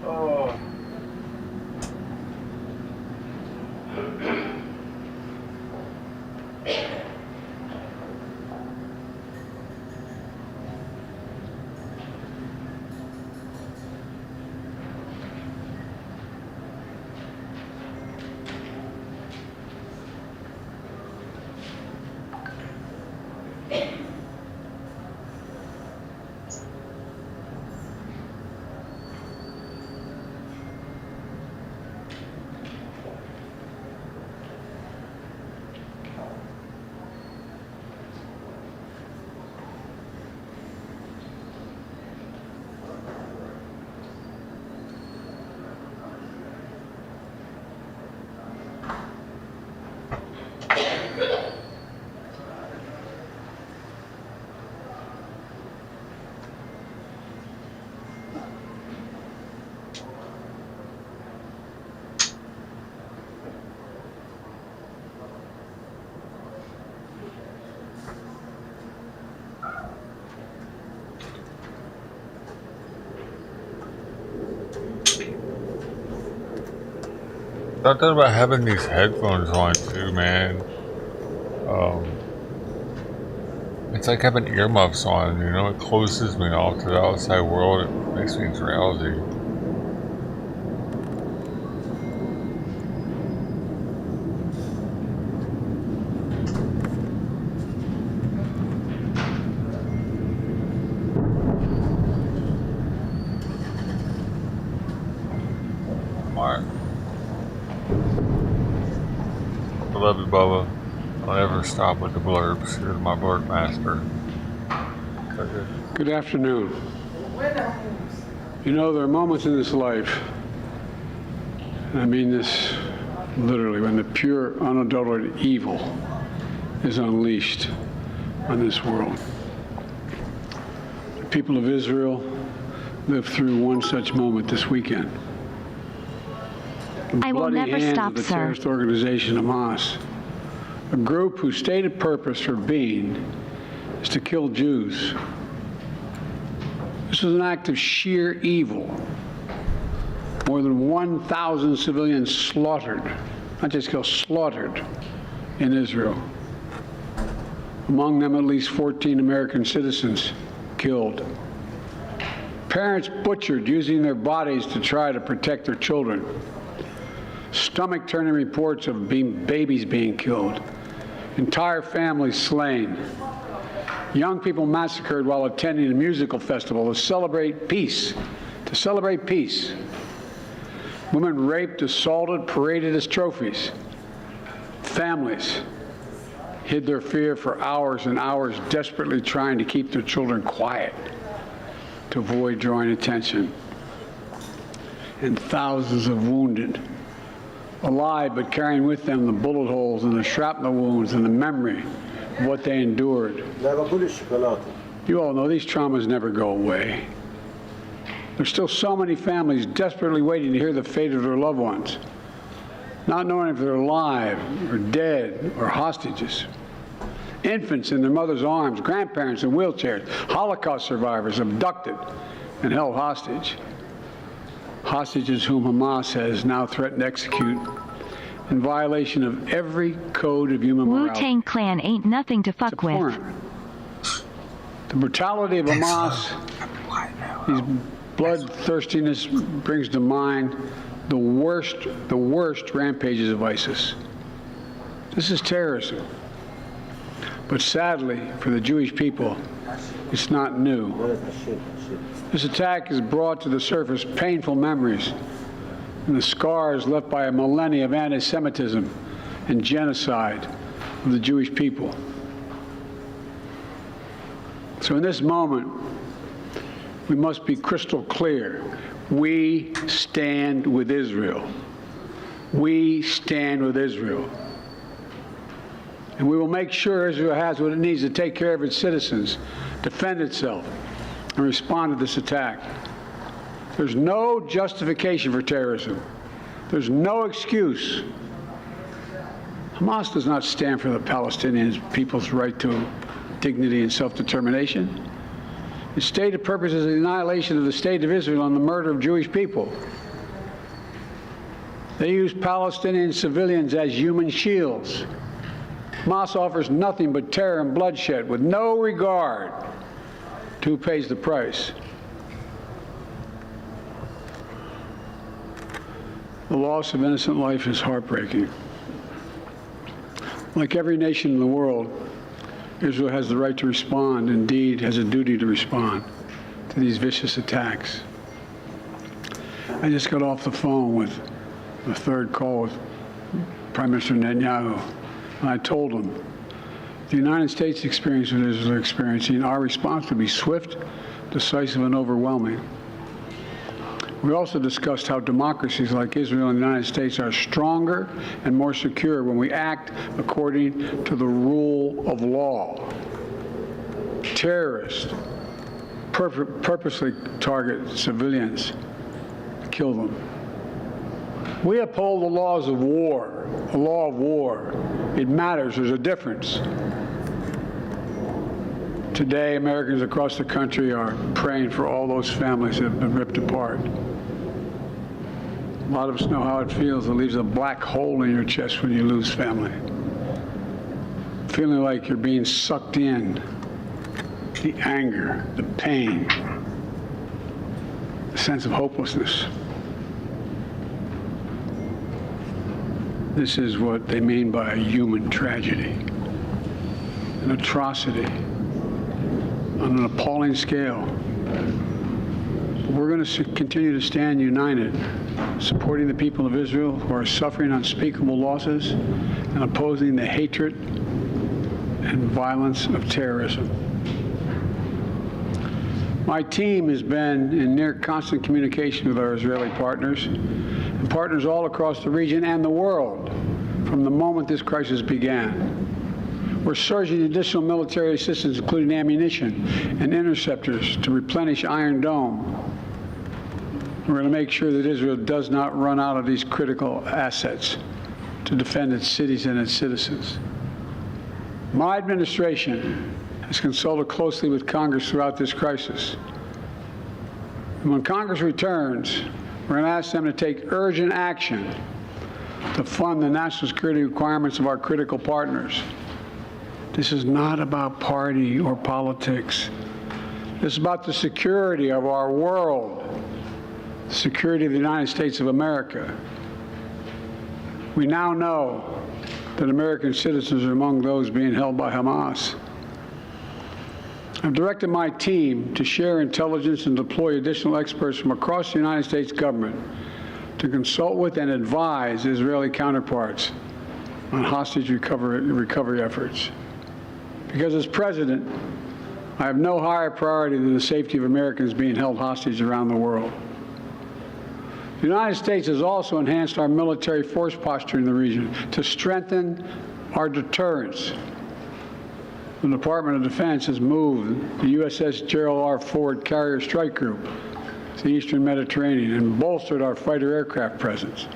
Oh. Something about having these headphones on too, man. It's like having earmuffs on, you know, it closes me off to the outside world, it makes me drowsy. Alright. I love you, Bubba. Don't ever stop with the blurbs. You're my blurb master. Okay. Good afternoon. You know, there are moments in this life, and I mean this literally, when the pure, unadulterated evil is unleashed on this world. The people of Israel lived through one such moment this weekend. The I will bloody never hands stop, of the sir. terrorist organization Hamas, a group whose stated purpose for being is to kill Jews. This was an act of sheer evil. More than 1,000 civilians slaughtered, not just killed, slaughtered in Israel. Among them, at least 14 American citizens killed. Parents butchered using their bodies to try to protect their children. Stomach-turning reports of babies being killed. Entire families slain. Young people massacred while attending a musical festival to celebrate peace. To celebrate peace. Women raped, assaulted, paraded as trophies. Families hid their fear for hours and hours, desperately trying to keep their children quiet to avoid drawing attention. And thousands of wounded, alive but carrying with them the bullet holes and the shrapnel wounds and the memory of what they endured. You all know these traumas never go away. There's still so many families desperately waiting to hear the fate of their loved ones, not knowing if they're alive or dead or hostages. Infants in their mother's arms, grandparents in wheelchairs, Holocaust survivors abducted and held hostage. Hostages whom Hamas has now threatened to execute in violation of every code of human morality. Wu-Tang Clan ain't nothing to fuck with. The brutality of Hamas, these bloodthirstiness brings to mind the worst rampages of ISIS. This is terrorism. But sadly, for the Jewish people, it's not new. This attack has brought to the surface painful memories and the scars left by a millennia of anti-Semitism and genocide of the Jewish people. So in this moment, we must be crystal clear. We stand with Israel. We stand with Israel. And we will make sure Israel has what it needs to take care of its citizens, defend itself, and respond to this attack. There's no justification for terrorism. There's no excuse. Hamas does not stand for the Palestinian people's right to dignity and self-determination. Its stated purpose is the annihilation of the State of Israel and the murder of Jewish people. They use Palestinian civilians as human shields. Hamas offers nothing but terror and bloodshed with no regard to who pays the price. The loss of innocent life is heartbreaking. Like every nation in the world, Israel has the right to respond, indeed has a duty to respond to these vicious attacks. I just got off the phone with the third call with Prime Minister Netanyahu, and I told him the United States experience what Israel is experiencing, our response would be swift, decisive, and overwhelming. We also discussed how democracies like Israel and the United States are stronger and more secure when we act according to the rule of law. Terrorists purposely target civilians, kill them. We uphold the laws of war, the law of war. It matters. There's a difference. Today, Americans across the country are praying for all those families that have been ripped apart. A lot of us know how it feels. It leaves a black hole in your chest when you lose family. Feeling like you're being sucked in. The anger, the pain, the sense of hopelessness. This is what they mean by a human tragedy, an atrocity on an appalling scale. We're going to continue to stand united, supporting the people of Israel who are suffering unspeakable losses and opposing the hatred and violence of terrorism. My team has been in near constant communication with our Israeli partners and partners all across the region and the world from the moment this crisis began. We're surging additional military assistance, including ammunition and interceptors, to replenish Iron Dome. We're going to make sure that Israel does not run out of these critical assets to defend its cities and its citizens. My administration has consulted closely with Congress throughout this crisis. And when Congress returns, We're going to ask them to take urgent action to fund the national security requirements of our critical partners. This is not about party or politics. This is about the security of our world, the security of the United States of America. We now know that American citizens are among those being held by Hamas. I've directed my team to share intelligence and deploy additional experts from across the United States government to consult with and advise Israeli counterparts on hostage recovery efforts. Because as president, I have no higher priority than the safety of Americans being held hostage around the world. The United States has also enhanced our military force posture in the region to strengthen our deterrence. The Department of Defense has moved the USS Gerald R. Ford Carrier Strike Group to the Eastern Mediterranean and bolstered our fighter aircraft presence.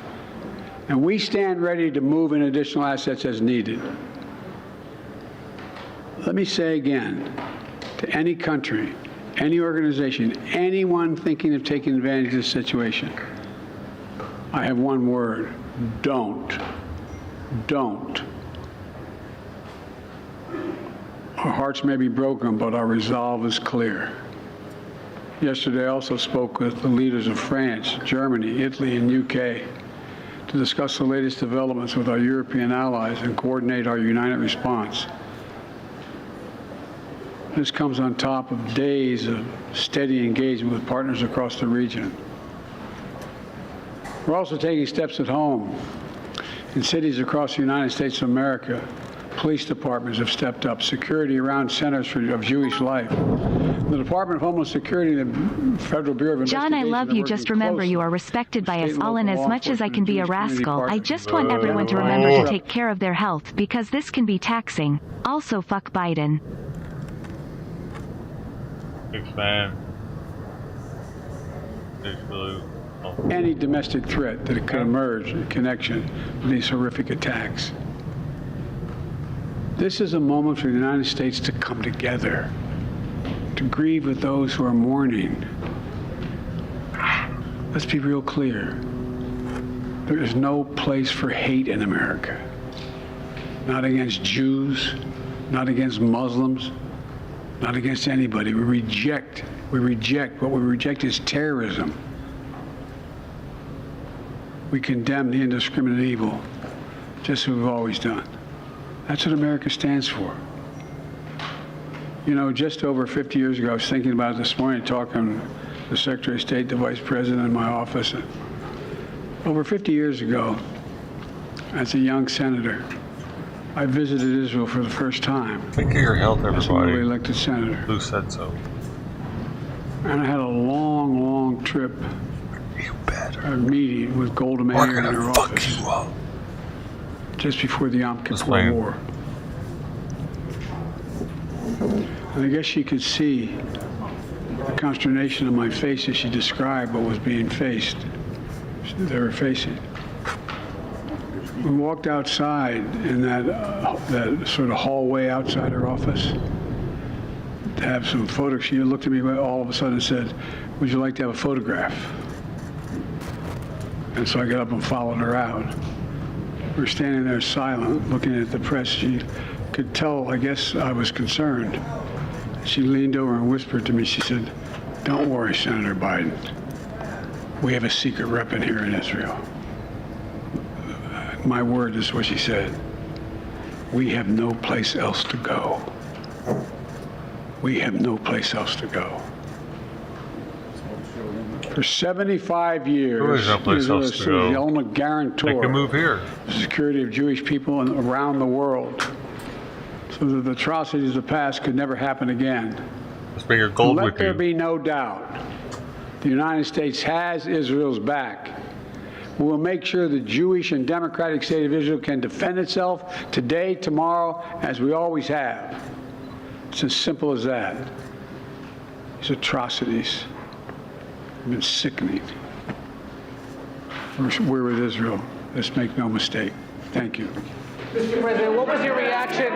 And we stand ready to move in additional assets as needed. Let me say again, to any country, any organization, anyone thinking of taking advantage of this situation, I have one word: don't. Don't. Our hearts may be broken, but our resolve is clear. Yesterday, I also spoke with the leaders of France, Germany, Italy, and UK to discuss the latest developments with our European allies and coordinate our united response. This comes on top of days of steady engagement with partners across the region. We're also taking steps at home. In cities across the United States of America, police departments have stepped up security around centers of Jewish life. The Department of Homeland Security and the Federal Bureau of Investigation. John, I love you. Just remember you are respected by us all, and as much as I can be a rascal, I just want everyone to remember to take care of their health, because this can be taxing. Also, fuck Biden. Big fan. Big blue. Any domestic threat that could emerge in connection with these horrific attacks. This is a moment for the United States to come together, to grieve with those who are mourning. Let's be real clear. There is no place for hate in America. Not against Jews, not against Muslims, not against anybody. We reject. What we reject is terrorism. We condemn the indiscriminate evil, just as we've always done. That's what America stands for. You know, just over 50 years ago, I was thinking about it this morning, talking to the Secretary of State, the Vice President in my office. Over 50 years ago, as a young senator, I visited Israel for the first time. Think of your health, everybody. As a newly elected senator. Who said so? And I had a long, long trip. You better. A meeting with Golda Meir in her office. You up. Just before the Yom Kippur War. And I guess she could see the consternation on my face as she described what was being faced. They were facing. We walked outside in that sort of hallway outside her office to have some photos. She looked at me all of a sudden and said, "Would you like to have a photograph?" And so I got up and followed her out. We were standing there silent, looking at the press. She could tell, I guess, I was concerned. She leaned over and whispered to me, she said, "Don't worry, Senator Biden. We have a secret rep in here in Israel." My word is what she said. We have no place else to go. We have no place else to go. For 75 years, there is no place else to go. The only guarantor they can move here. The security of Jewish people around the world, so that the atrocities of the past could never happen again. Let's bring your gold with you. Let there be no doubt. The United States has Israel's back. We will make sure the Jewish and democratic state of Israel can defend itself today, tomorrow, as we always have. It's as simple as that. These atrocities have been sickening. We're with Israel. Let's make no mistake. Thank you. Mr. President, what was your reaction?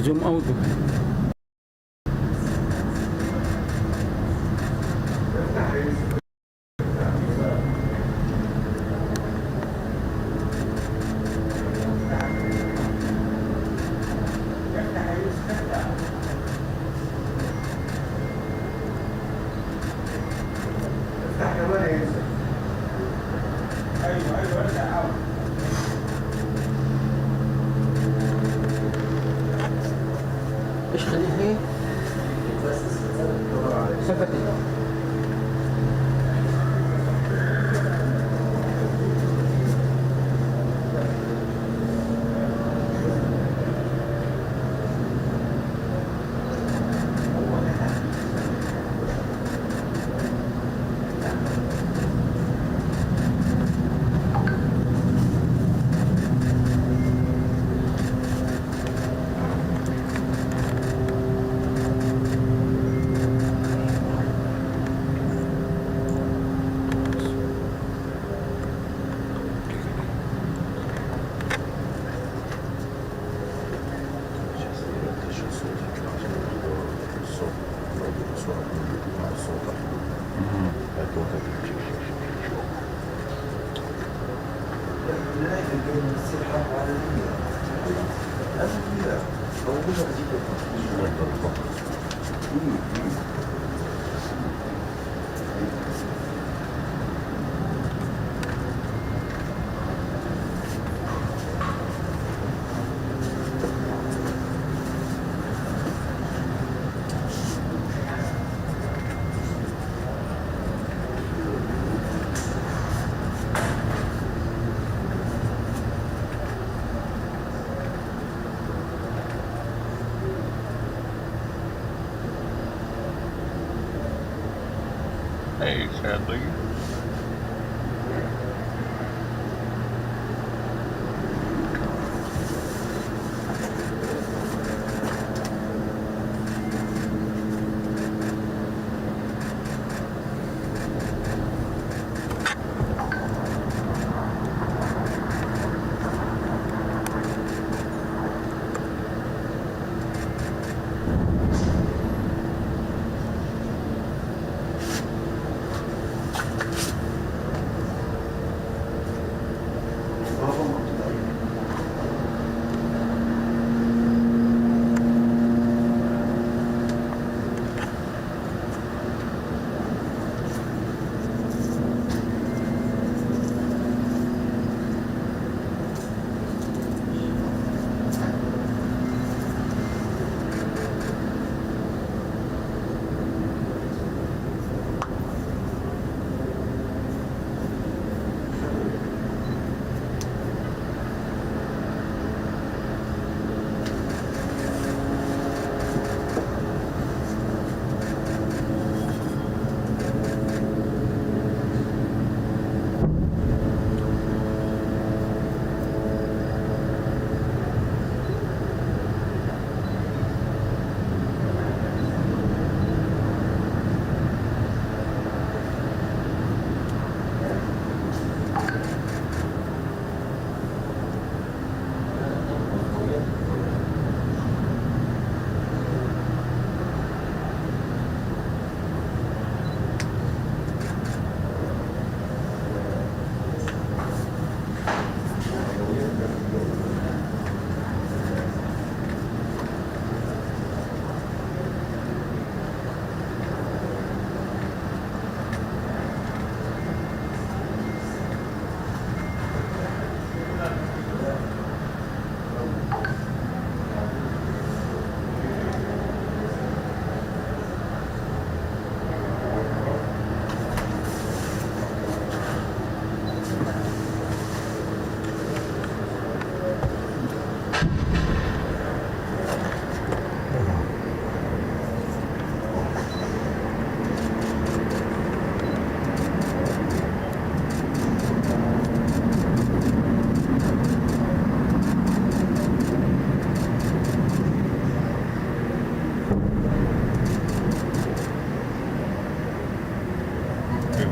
zoom out. ايش خليها هي؟ ثبتت. Hey, sadly.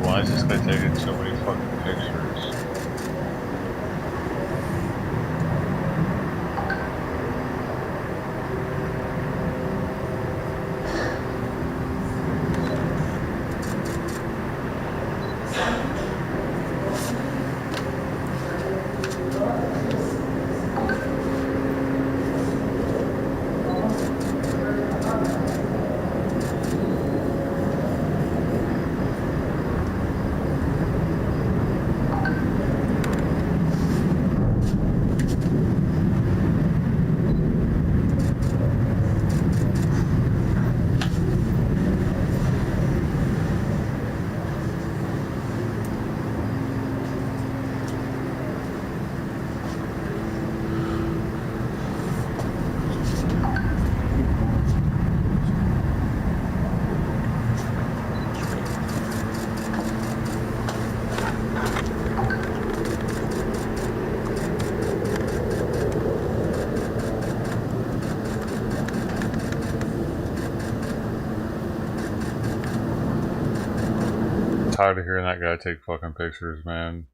Why is this guy taking so many fucking pictures? Tired of hearing that guy take fucking pictures, man.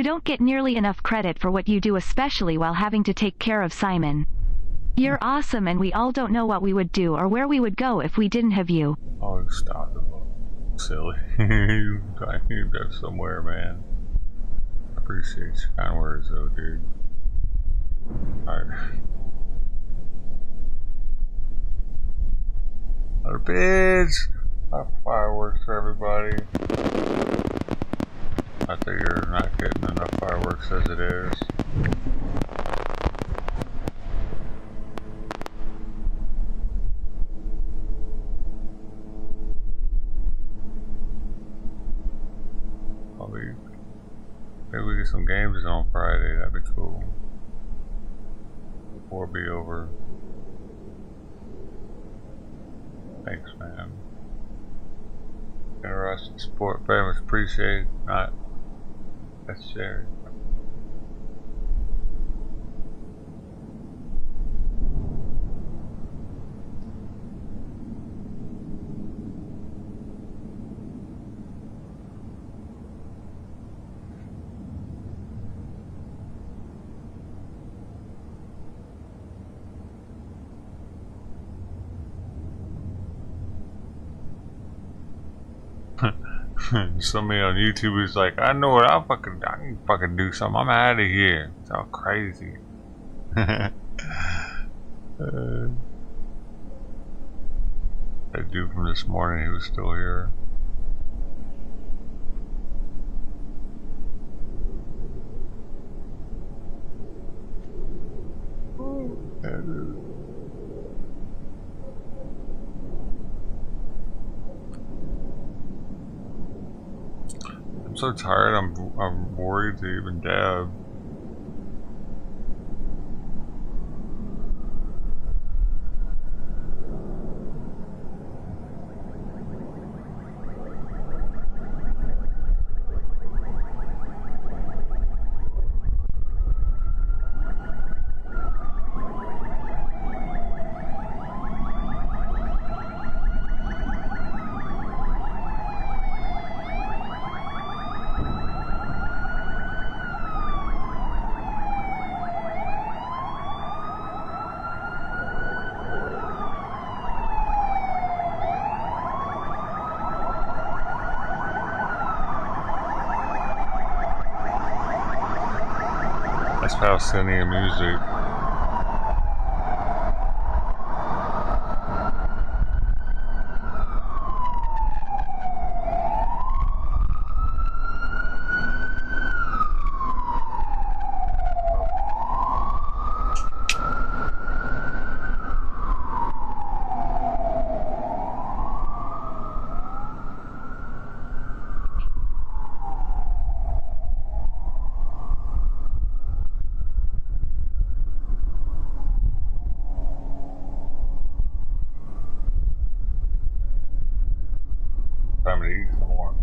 You don't get nearly enough credit for what you do, especially while having to take care of Simon. You're awesome, and we all don't know what we would do or where we would go if we didn't have you. Oh, stop it. Silly. You need to go somewhere, man. I appreciate your kind words, though, dude. Alright. Other bids! Fireworks for everybody. I think you're not getting enough fireworks as it is. Maybe we get some games on Friday, that'd be cool. Before it be over. Thanks, man. Interesting support, very much appreciated. Not necessary. Somebody on YouTube is like, I know what I can fucking do something. I'm out of here. It's all crazy. That dude from this morning, he was still here. I'm so tired, I'm worried to even dab. That's Palestinian music. Time to eat some more.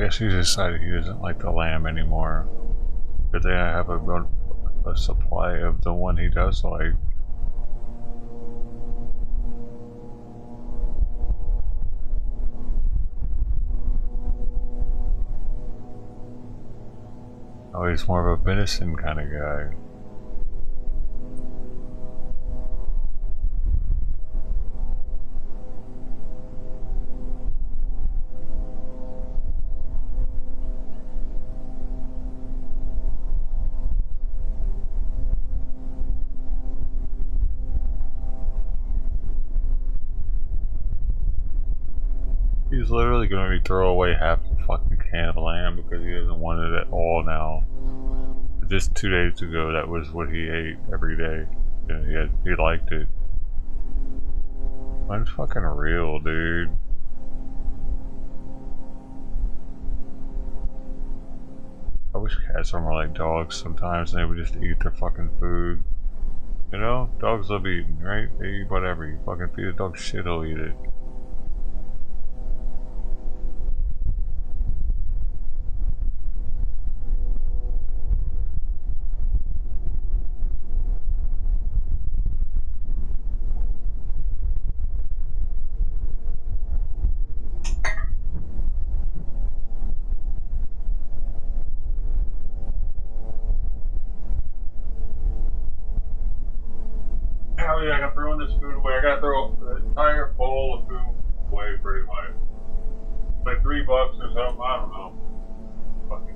guess he decided he doesn't like the lamb anymore. But they have a supply of the one he does like. Oh, he's more of a venison kind of guy. He's literally going to throw away half the fucking can of lamb because he doesn't want it at all now. Just 2 days ago, that was what he ate every day. And he liked it. That's fucking real, dude. I wish cats were more like dogs sometimes and they would just eat their fucking food. You know? Dogs love eating, right? They eat whatever. You fucking feed a dog shit, he'll eat it. Hell yeah, I gotta throw this food away. I gotta throw the entire bowl of food away pretty much. Like $3 or something, I don't know. Fuck it.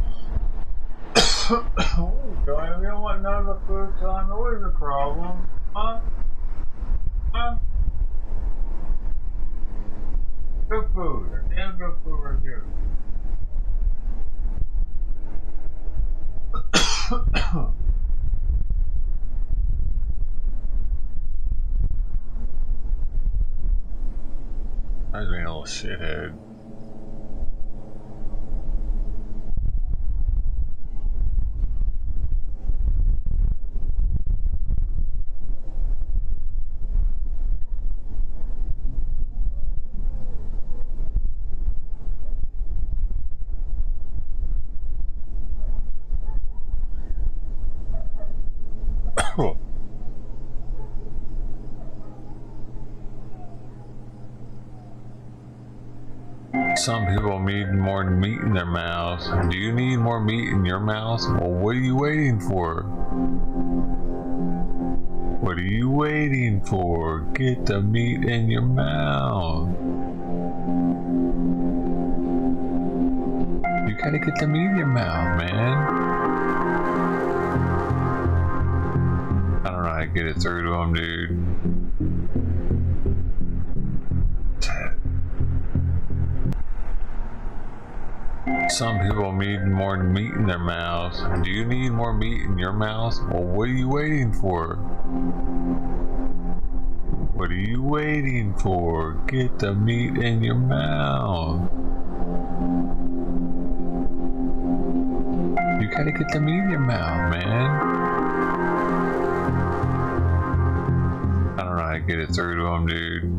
don't want none of the food till I'm always a problem. Huh? Huh? Good food. Damn good food right here. I was being a little shithead. Some people need more meat in their mouths. Do you need more meat in your mouth? Well, what are you waiting for? What are you waiting for? Get the meat in your mouth. You gotta get the meat in your mouth, man. I don't know how to get it through to them, dude. Some people need more meat in their mouths. Do you need more meat in your mouth? Well, what are you waiting for? What are you waiting for? Get the meat in your mouth. You gotta get the meat in your mouth, man. I don't know how to get it through to them, dude.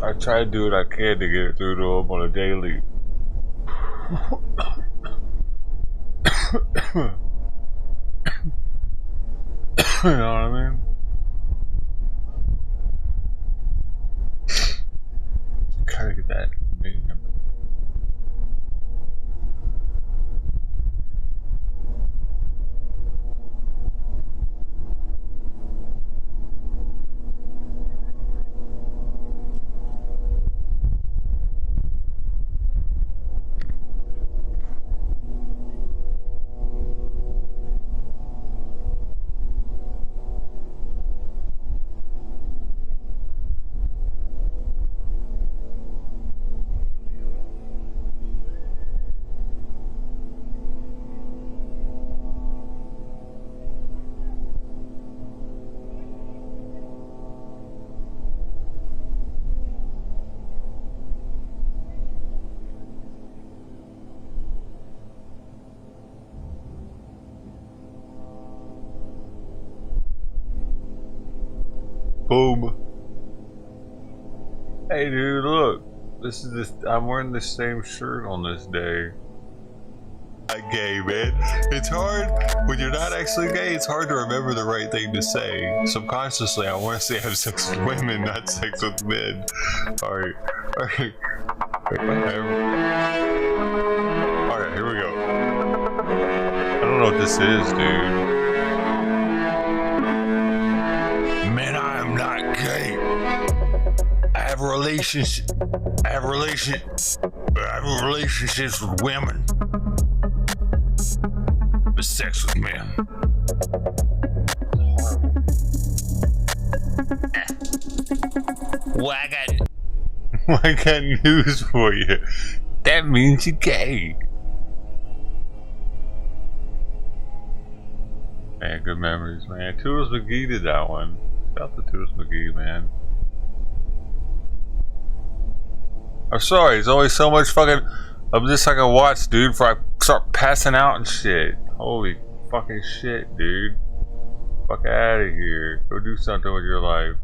I try to do what I can to get it through to them on a daily. You know what I mean? Gotta get that meeting. Boom. Hey dude, look. This is this. I'm wearing the same shirt on this day. I'm gay, man. It's hard when you're not actually gay. It's hard to remember the right thing to say. Subconsciously, I want to say have sex with women, not sex with men. All right. Here we go. I don't know what this is, dude. Man, I am not gay. I have relationships with women. But sex with men. Well, I got news for you. That means you're gay. Man, good memories, man. Toodles McGee did that one. Shout out to Toodles McGee, man. I'm sorry, it's always so much fucking. I'm just like a watch, dude, before I start passing out and shit. Holy fucking shit, dude. Fuck out of here. Go do something with your life.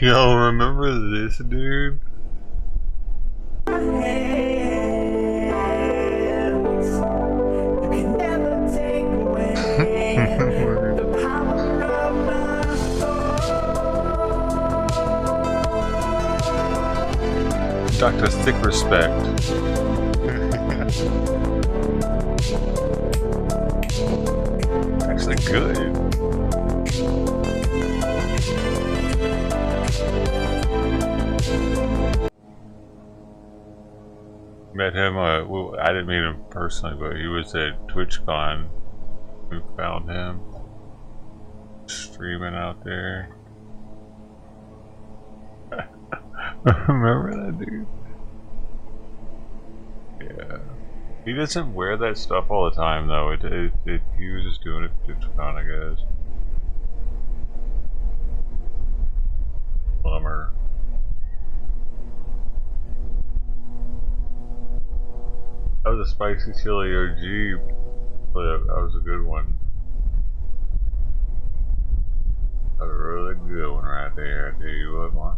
Yo, remember this, dude? Dr. Thick Respect. Actually good. Met him, well, I didn't meet him personally, but he was at TwitchCon. We found him streaming out there. Remember that dude? Yeah. He doesn't wear that stuff all the time though. He was just doing it for TwitchCon, I guess. Bummer. That was a spicy chili OG. That was a good one. A really good one right there, I tell you what, man.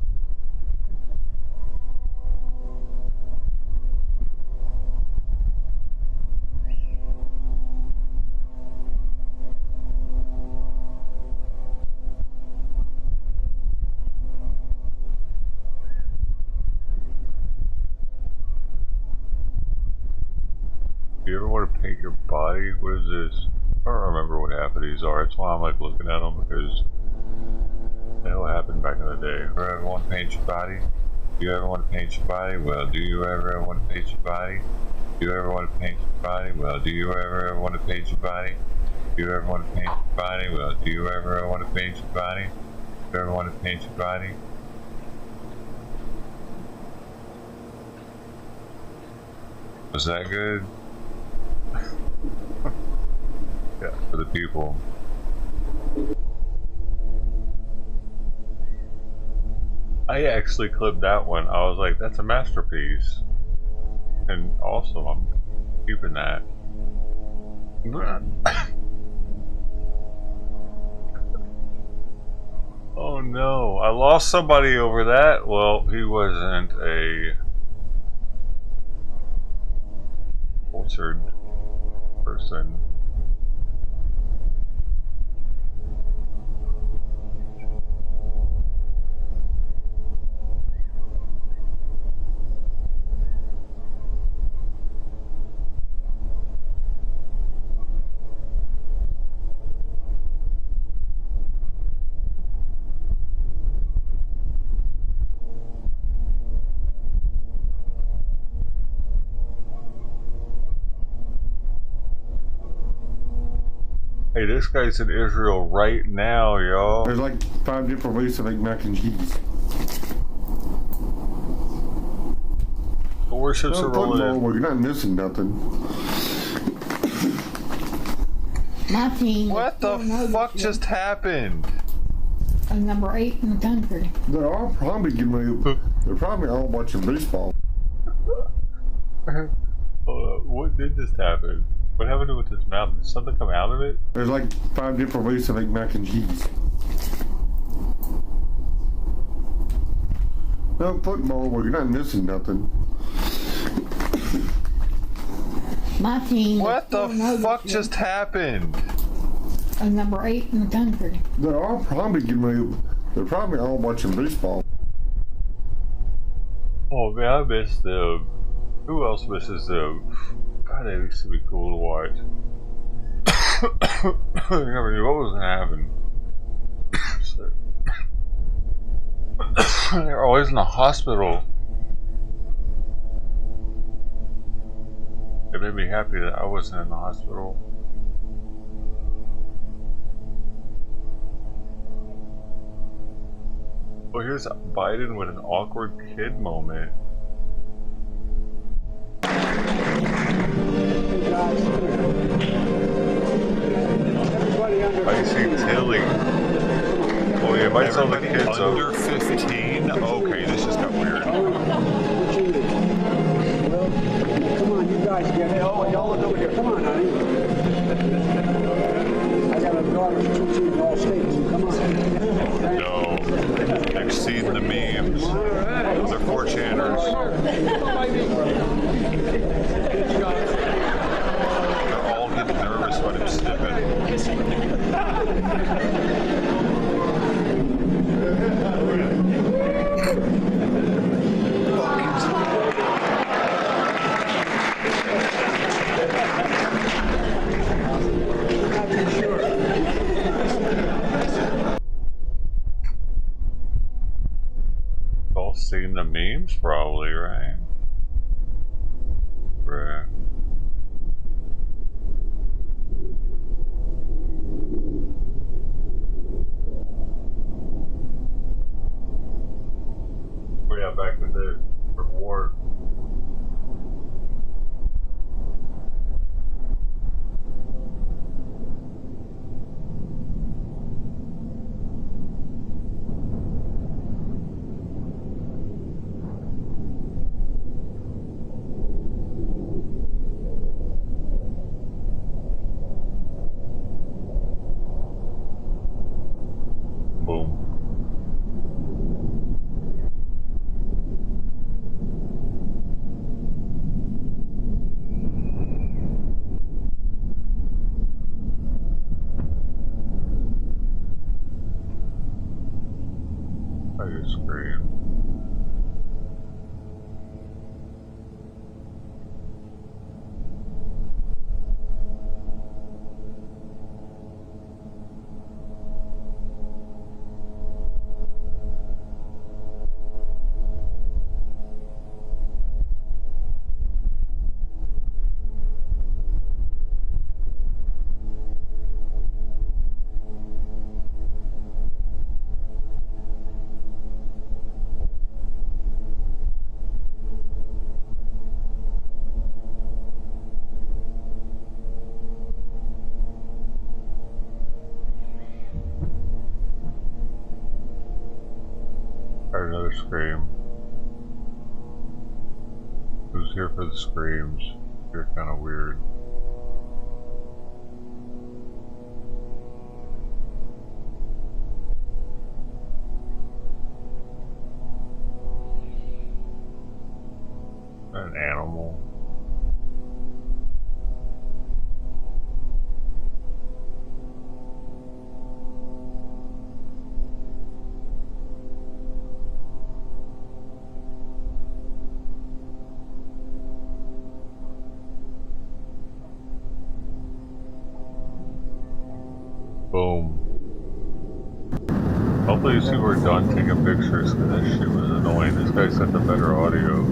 Do you ever want to paint your body? What is this? I don't remember what half of these are. That's why I'm like looking at them, because the hell happened back in the day. Do you ever want to paint your body? Do you ever want to paint your body? Well, do you ever want to paint your body? Do you ever want to paint your body? Well, do you ever want to paint your body? Do you ever want to paint your body? Well, do you ever want to paint your body? Do you ever want to paint your body? Was that good? Yeah, for the people. I actually clipped that one. I was like, that's a masterpiece. And also, I'm keeping that. Oh no, I lost somebody over that. Well, he wasn't a cultured person. Hey, this guy's in Israel right now, y'all. There's like 5 different ways to make mac and cheese. The warships are rolling in. You're not missing nothing. My team. What the fuck just happened? Number 8 in the country. They're all probably getting ready. They're probably all watching baseball. What did just happen? What happened with his mouth? Did something come out of it? There's like 5 different ways to make mac and cheese. No football, well, you're not missing nothing. My team. What the fuck just happened? Number 8 in the country. They're all probably getting ready. They're probably all watching baseball. Oh man, I miss them. Who else misses them? God, they used to be cool to watch. I never knew what was gonna happen. They're always in the hospital. It made me happy that I wasn't in the hospital. Well, here's Biden with an awkward kid moment. I see Tilly. Oh, yeah, might tell the kids under 15. Okay, this just got weird. Come on, you guys get it. Oh, y'all look over here. Come on, honey. I got a daughter who's 2 teams all states. Come on. No. Exceeding the scream. Or another scream. Who's here for the screams? They're kind of weird. An animal. Boom. Hopefully you see we're done taking pictures, because that shit was annoying. This guy sent the better audio.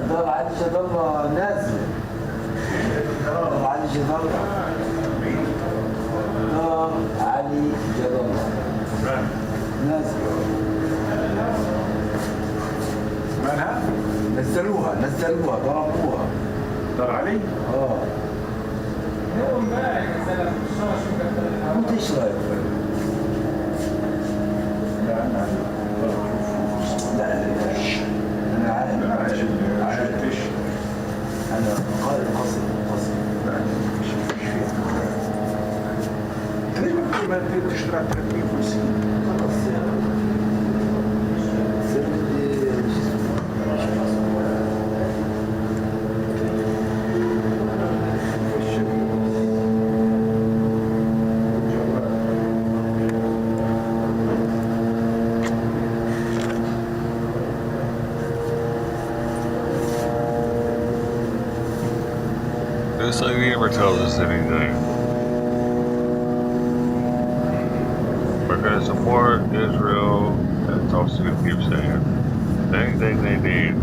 ده علي جد الله نازل ده علي جد الله ده علي جد الله نازل مالها؟ نزلوها ضربوها دار علي؟ هو امبارح نزلها في الشارع شو كان انت ايش رايك؟ لا انا انا عارف انا قارئ قصر لا مش ليش ما تشتري 350 خلاص This lady never tells us anything. We're going to support Israel. That's all she keeps saying. Anything they need.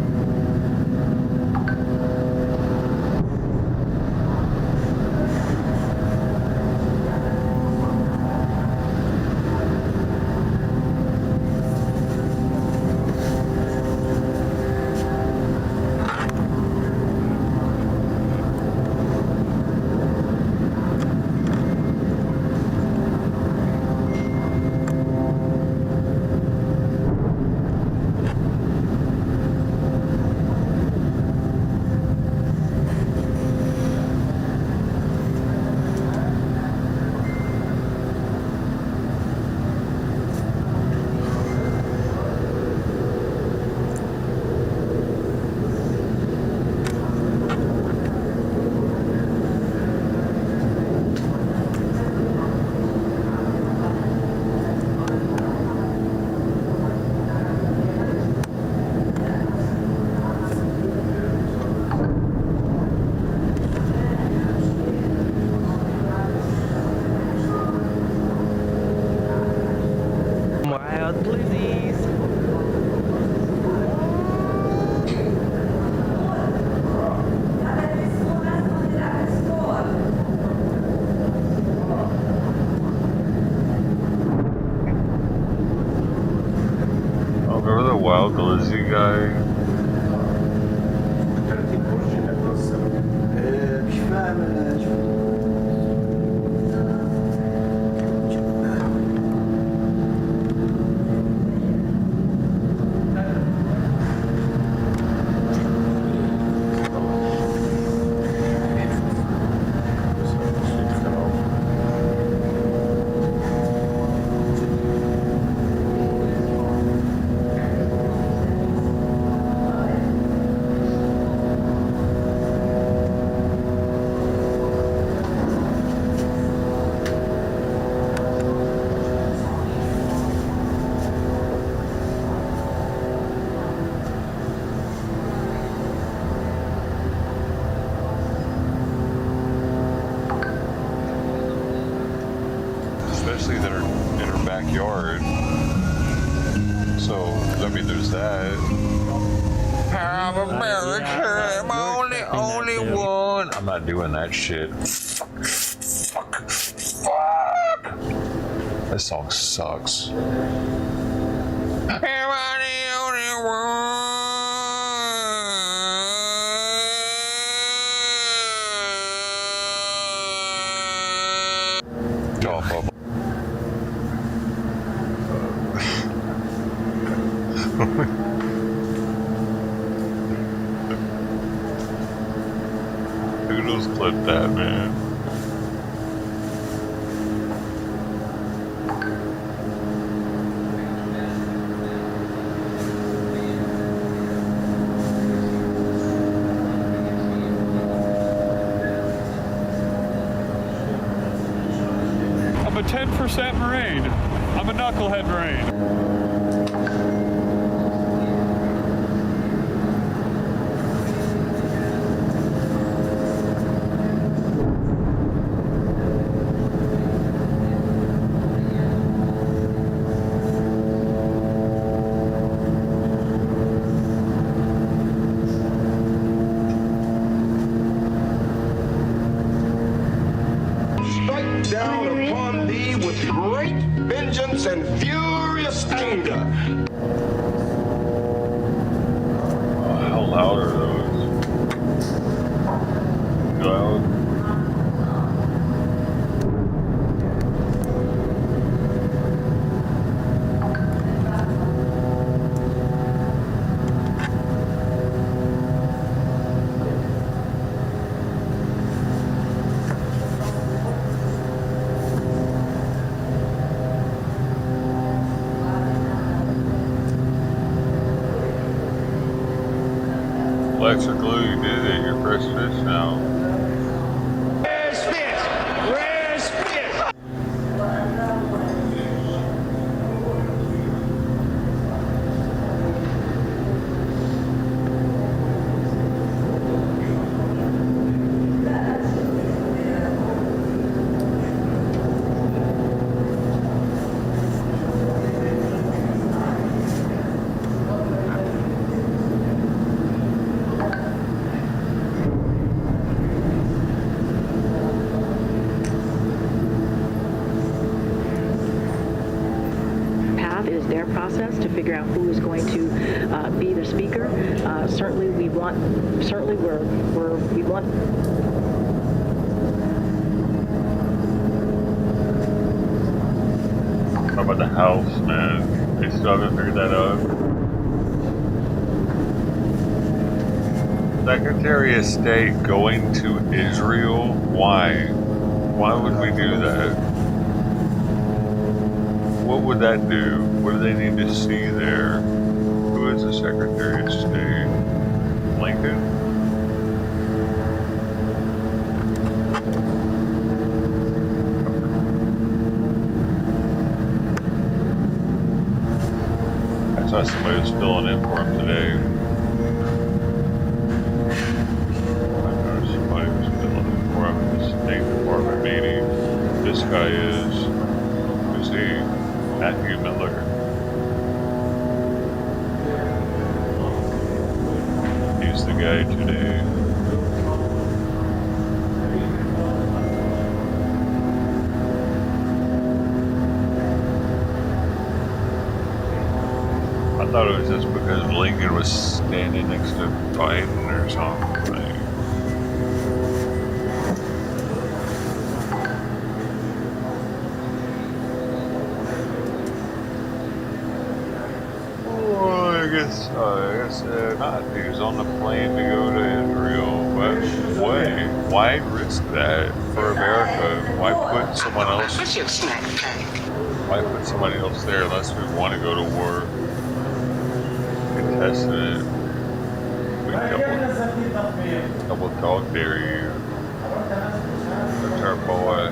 Remember the wild glizzy guy? مش فاهم انا شو Especially that are in her backyard. So, I mean, there's that. Have a America, I'm only one. I'm not doing that shit. Fuck. This song sucks. Am I the only one? John Bubble. Doodles clip that, man. I'm a 10% Marine. I'm a knucklehead Marine. down upon thee with great vengeance and furious anger. How loud are those? Loud? Alexa Glue, you did it. You're press fish now. Where's fish? Where's fish? Is their process to figure out who is going to be the speaker. Certainly, we want. How about the House, man? They still haven't figured that out. Secretary of State going to Israel? Why? Why would we do that? What would that do? What do they need to see there? Who is the Secretary of State? Lincoln? I saw somebody was filling in for him today. I noticed somebody was filling in for him at the State Department meeting. This guy is, who's he? Matthew Miller. He's the guy today. I thought it was just because Lincoln was standing next to Biden or something. I guess not. He was on the plane to go to Israel. But why risk that for America? Why put someone else? Why put somebody else there unless we want to go to war? Contest it. A couple dog dare you. That's our boy.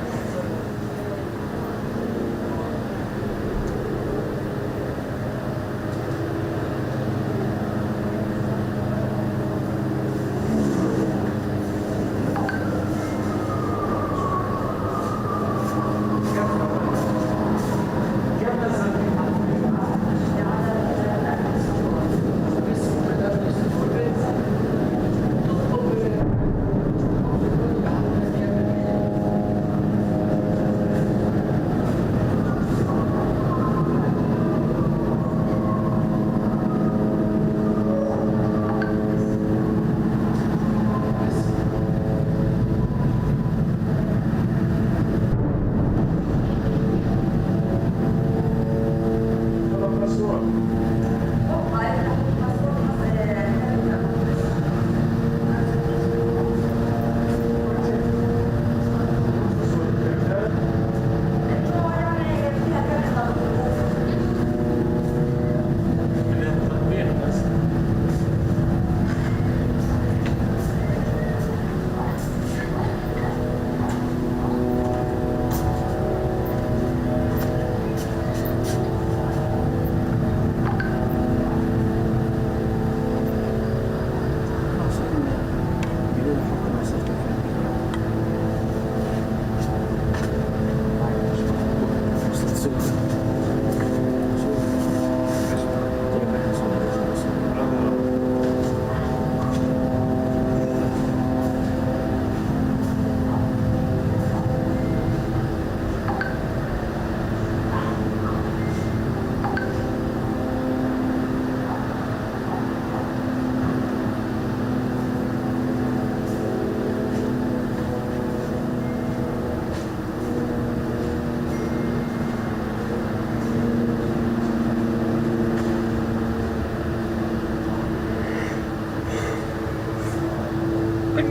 These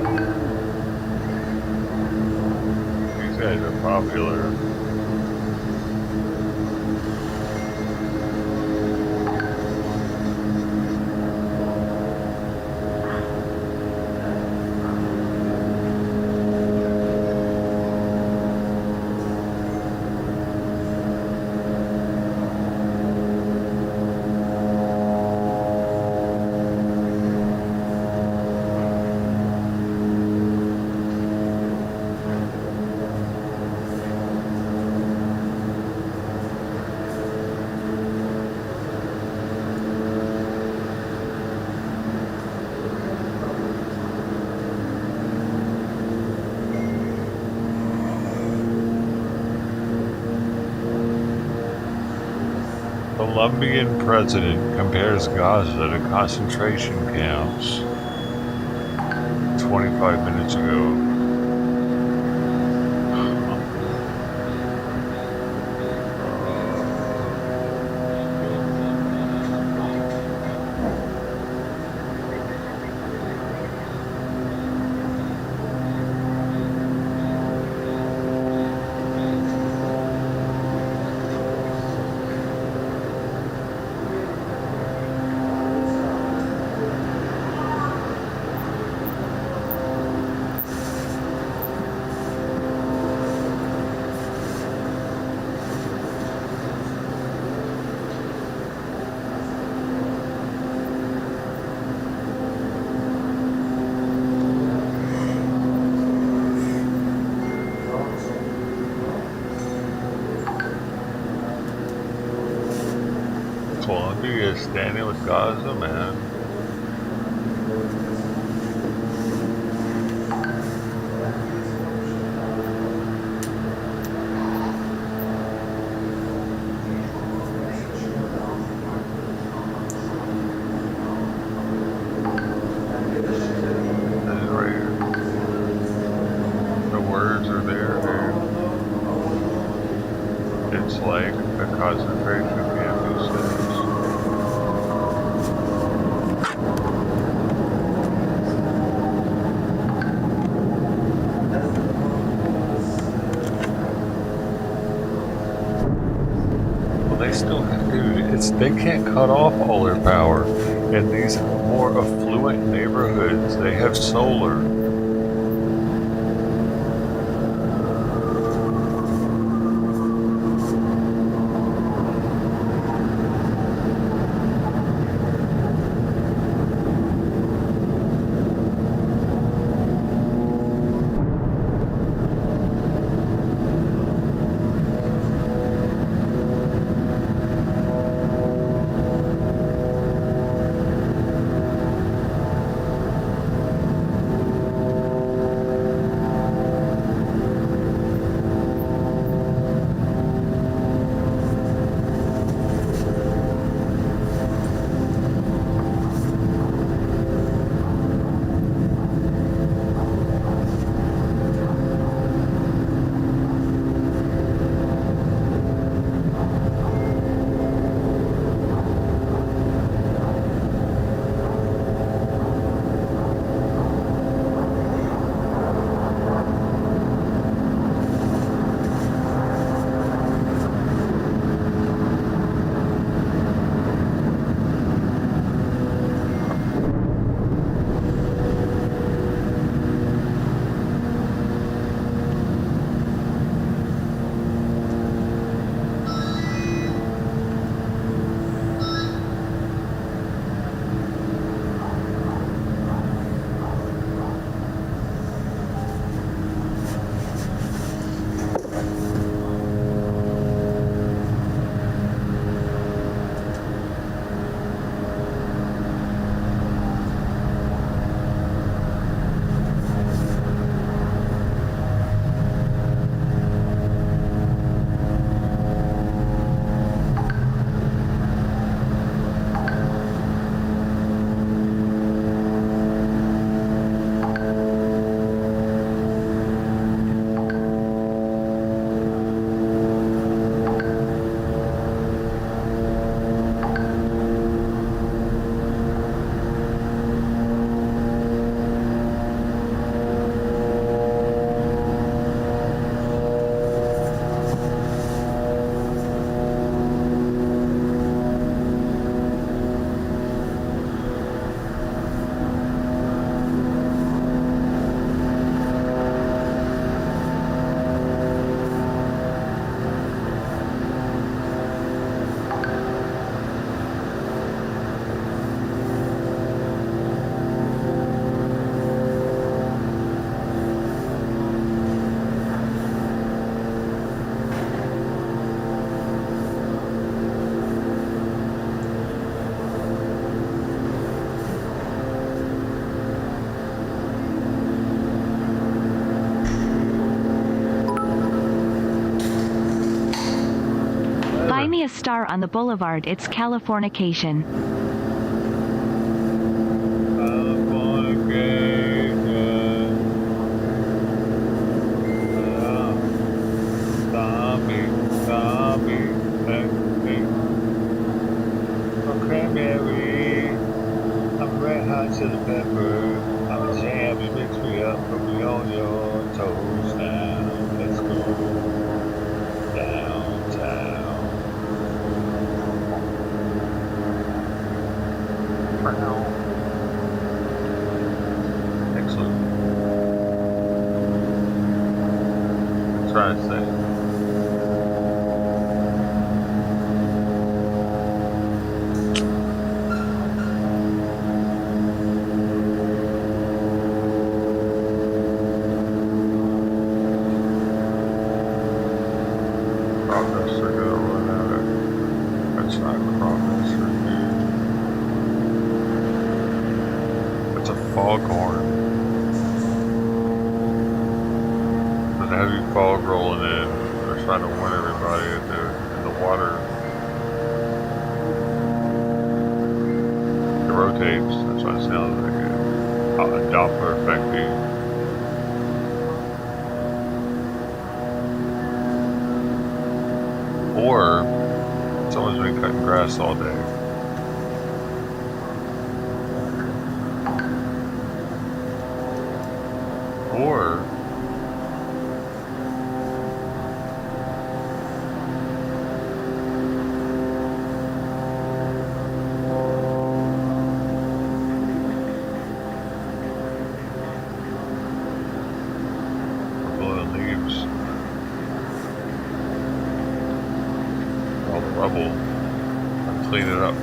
guys are popular. Colombian president compares Gaza to concentration camps 25 minutes ago. Colombia is standing with Gaza, man. This is right here. The words are there, dude. It's like a concentration camp, he says. They still have, dude, they can't cut off all their power. In these more affluent neighborhoods, they have solar. me a star on the boulevard. It's Californication. Cranberry, I'm red hot chili pepper. I'm a jam, you mix me up, put me on your toes now. Let's go downtown. Excellent. Try to say. Foghorn. There's a heavy fog rolling in. They're trying to warn everybody that they're in the water. It rotates. That's why it sounds like a Doppler effect. Or someone's been cutting grass all day. Or blowing leaves, all the rubble, and clean it up.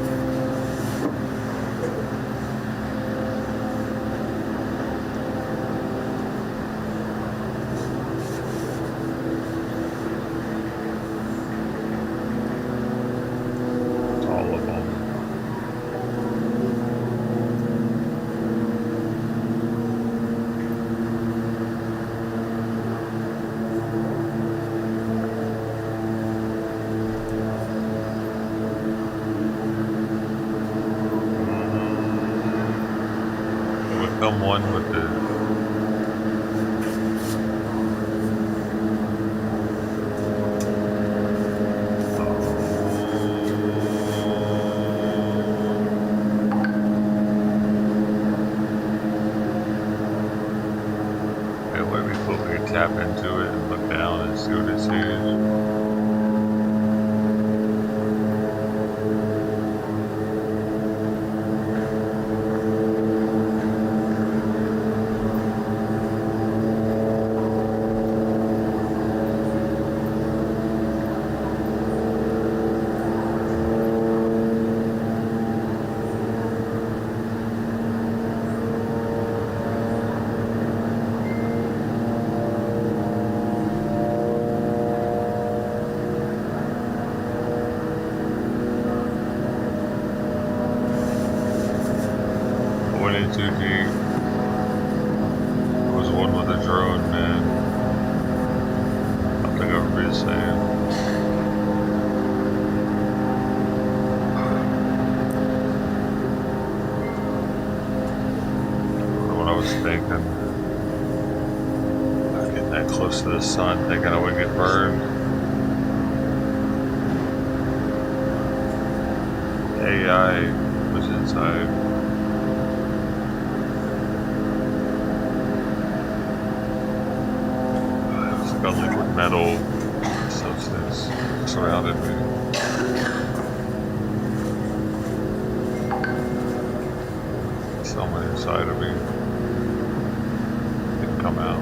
Become one with the way before we tap into it and look down and see what it sees. Too deep. I was one with a drone, man. I think everybody's saying. What I was thinking. I getting that close to the sun, thinking I wouldn't get burned. AI was inside. A liquid metal substance surrounded me. Someone inside of me didn't come out.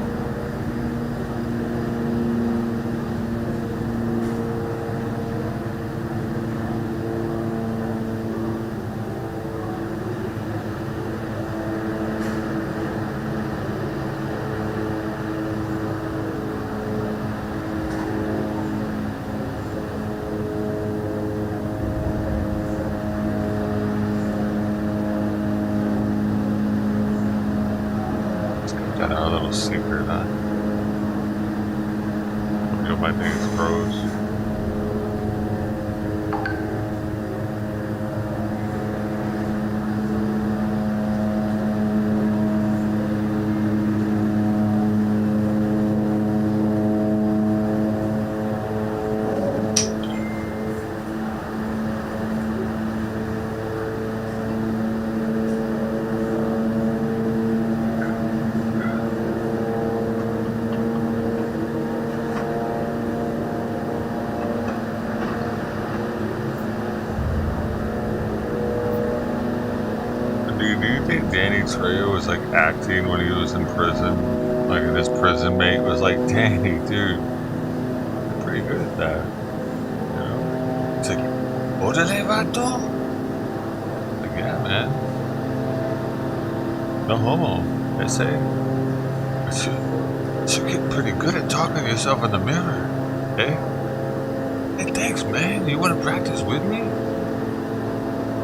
Got our little secret, huh? You know, my thing is froze. Trejo was like acting when he was in prison. Like, and his prison mate was like, Danny, dude, you're pretty good at that. You know? It's like, Orale vato? Like, yeah, man. No homo. They say. But you get pretty good at talking to yourself in the mirror. Hey? Hey, thanks, man. You want to practice with me?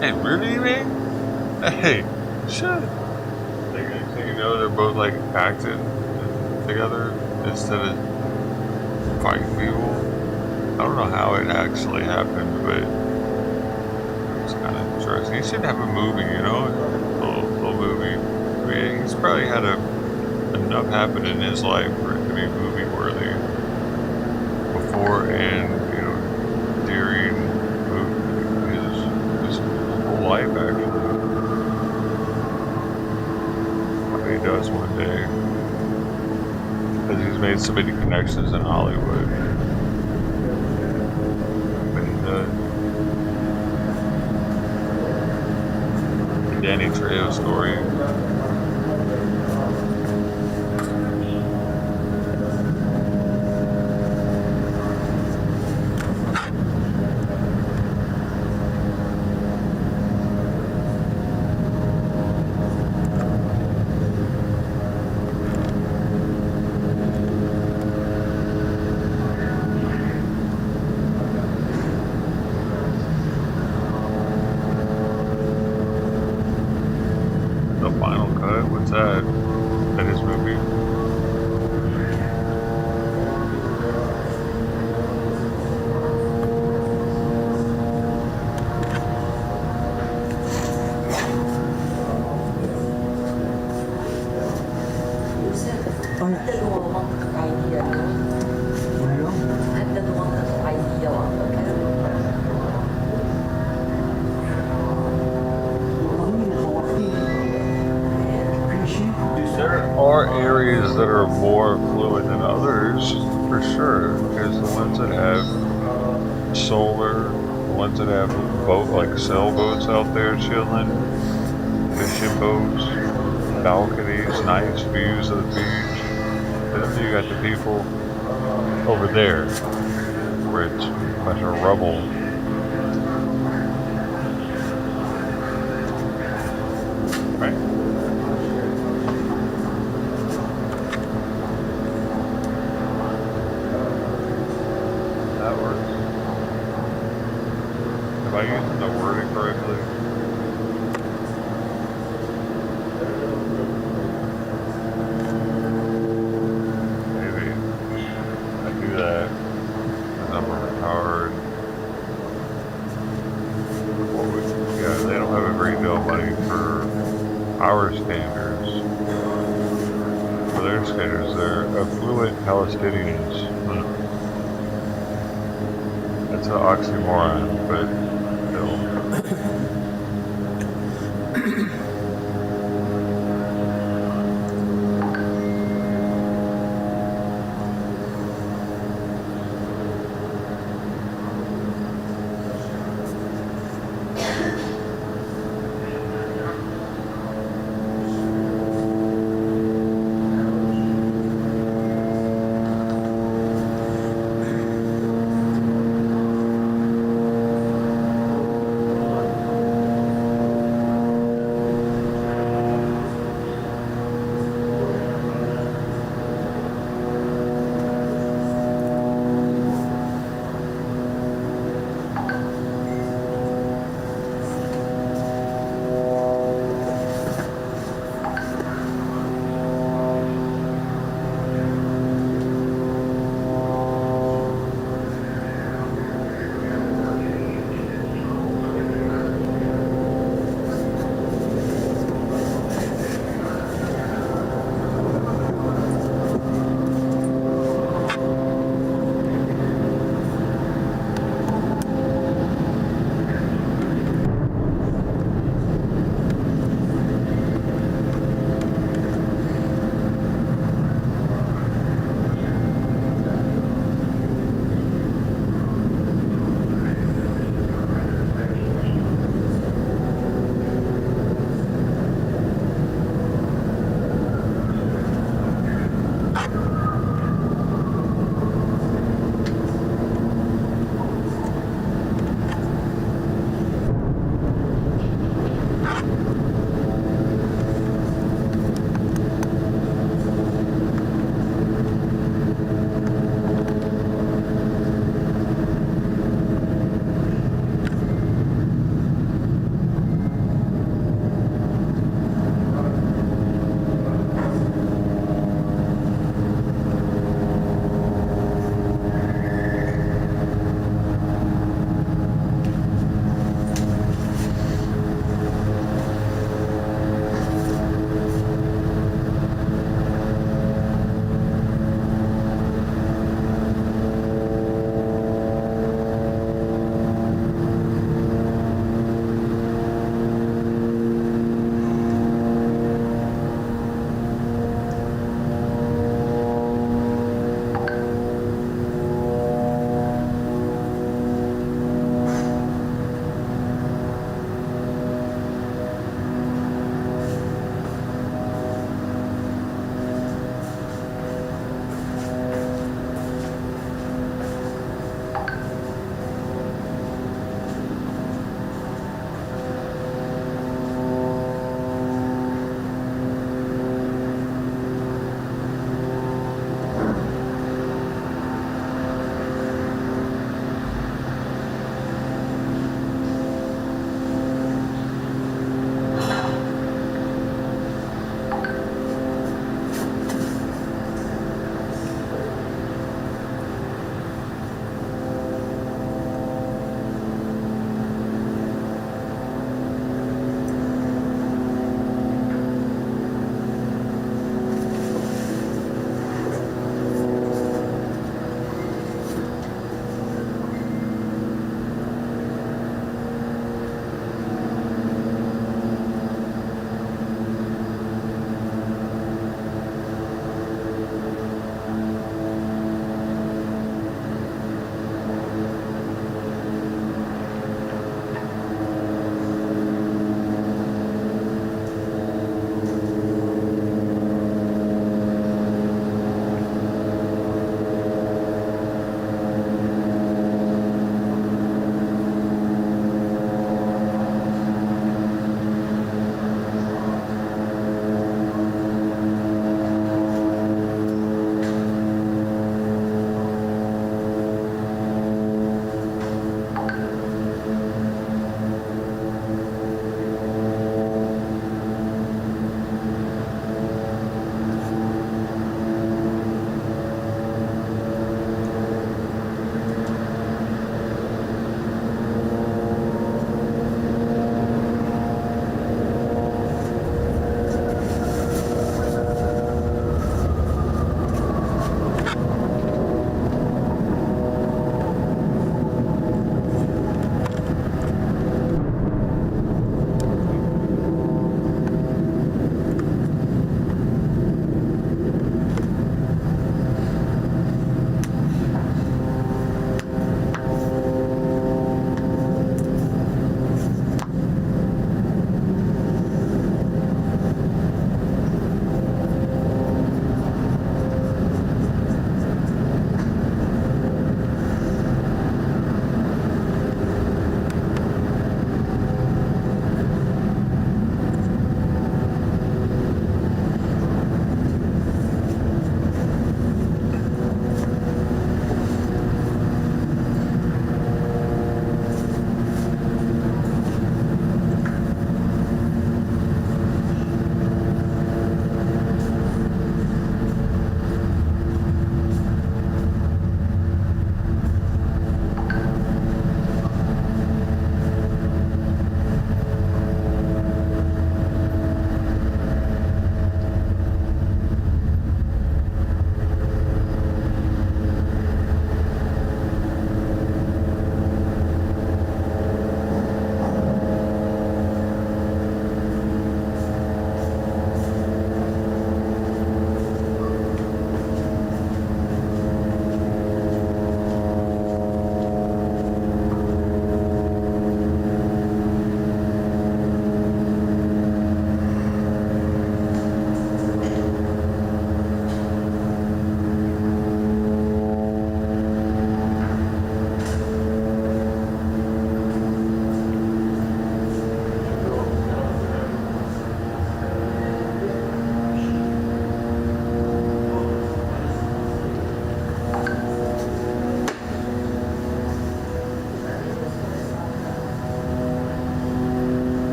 Hey, really, man? Hey, sure. Like, next thing you know, they're both like acting together instead of fighting people. I don't know how it actually happened, but it's kind of interesting. He should have a movie, you know, a little movie. I mean, he's probably had enough happen in his life for it to be movie worthy before and, you know, during his whole life, actually. He does one day, because he's made so many connections in Hollywood. But he does. The Danny Trejo story. The Final Cut? What's that? That his movie? There are areas that are more fluid than others, for sure. There's the ones that have solar, the ones that have like sailboats out there chilling, fishing boats, balconies, nice views of the beach. And then you got the people over there, where it's a bunch of rubble. Right? That works. Am I using the wording correctly? Maybe. I do that because I'm a retard. Yeah, they don't have a great deal of money for our standards. For their standards, they're affluent Palestinians. It's an oxymoron, but still.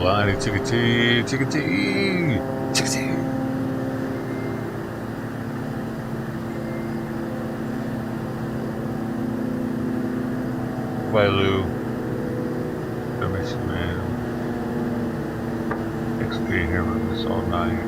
Lonnie, chickadee, chickadee, chickadee. Bye, Lou. I miss you, man. Thanks for being here with us all night.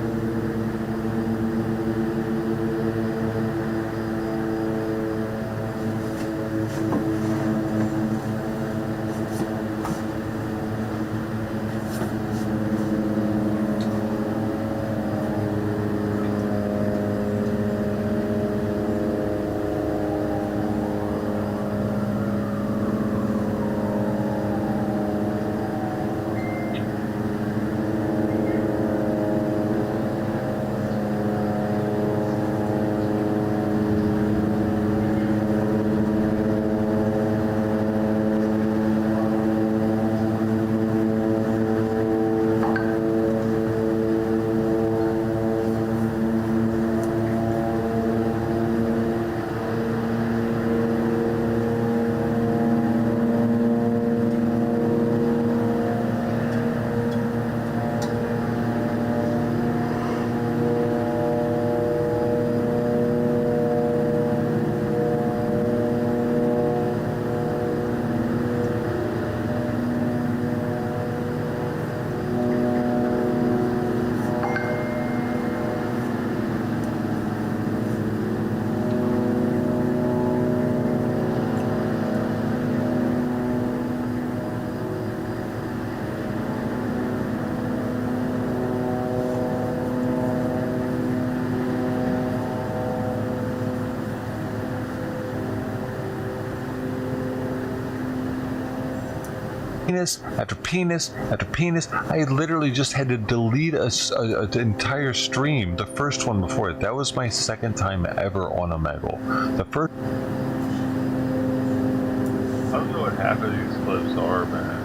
Penis after penis after penis. I literally just had to delete an entire stream. The first one before it. That was my second time ever on Omegle. The first. I don't know what half of these clips are, man.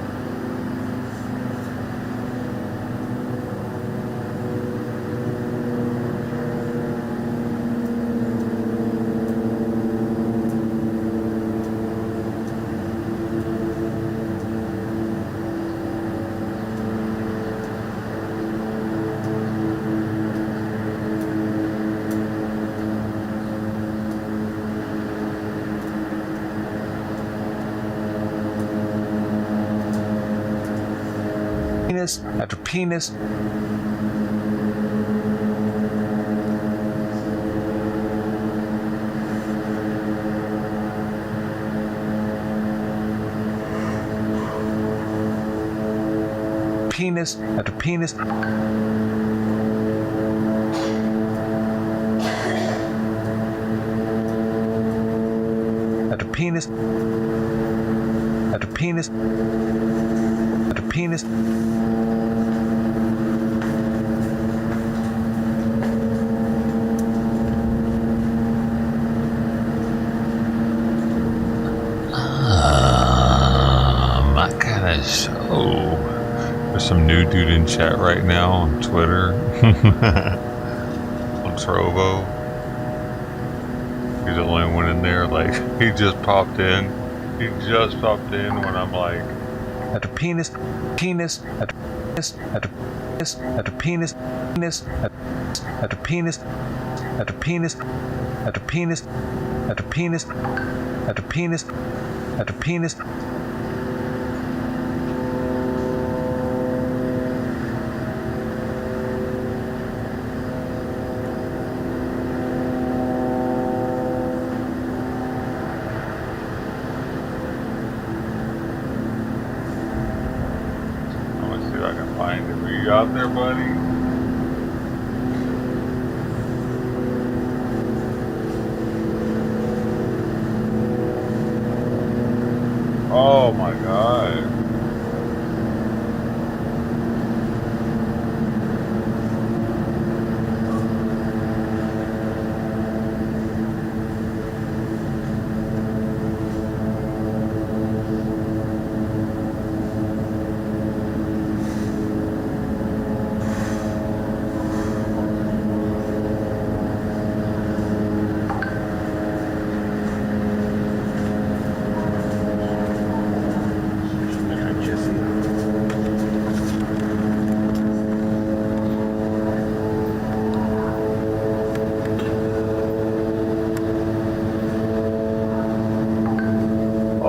Penis after penis. Penis after penis. After penis. After penis. After penis. My kind of show. There's some new dude in chat right now on Twitter. On Trovo. He's the only one in there. Like, he just popped in. He just popped in when I'm like, After penis, penis, after penis, after penis, after penis, penis, after penis, after penis, after penis, after penis, after penis, after penis. I'm gonna see if I can find it. Are you out there, buddy? Oh my god.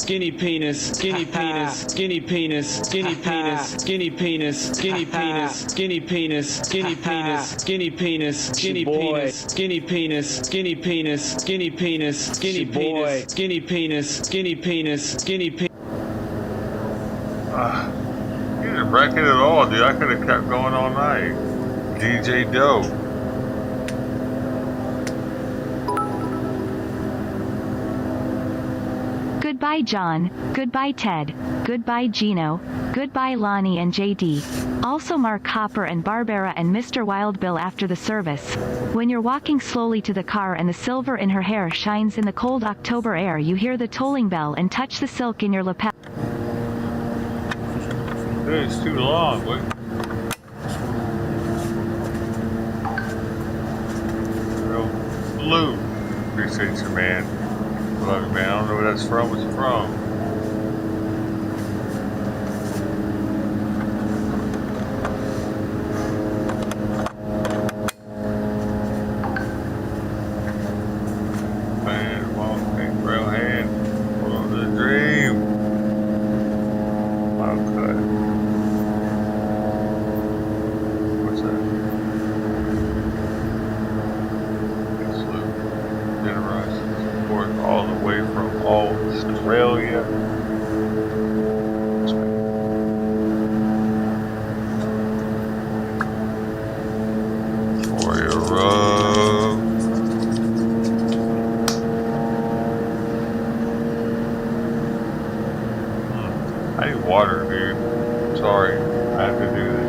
skinny penis, skinny penis, skinny penis, skinny penis, skinny penis, skinny penis, skinny penis, skinny penis, skinny penis, skinny penis, skinny penis, skinny penis, skinny penis, skinny penis, skinny penis, skinny penis, skinny penis. You didn't wreck it at all, dude. I could have kept going all night. DJ Dope. Goodbye John, goodbye Ted, goodbye Gino, goodbye Lonnie and JD. Also Mark Hopper and Barbara and Mr. Wild Bill after the service. When you're walking slowly to the car and the silver in her hair shines in the cold October air, you hear the tolling bell and touch the silk in your lapel. Dude, it's too long. What? Real blue. Appreciate you, man. Love you, man. I don't know where that's from. What's it from? Man, walking real hand. Hold on to the dream. Okay. What's that? Absolute generosity support all the way from Australia. For your rub. I need water, dude. Sorry, I have to do this.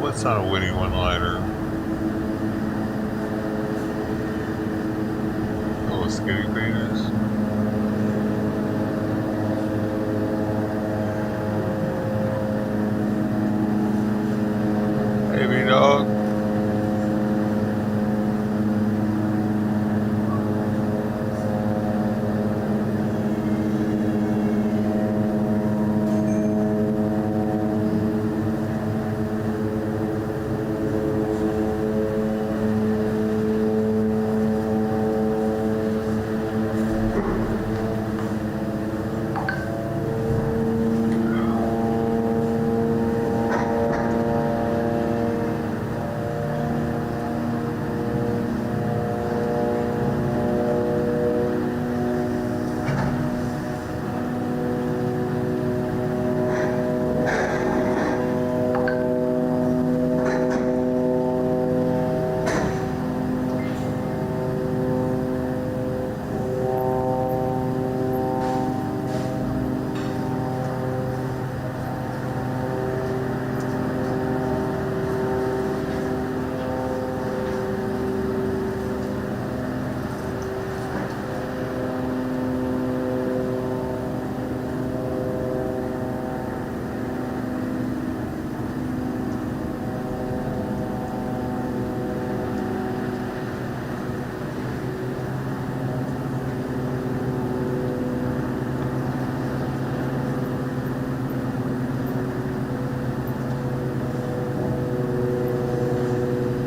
That's not a witty one-liner. Oh, a skinny penis. Hey, B-Dog.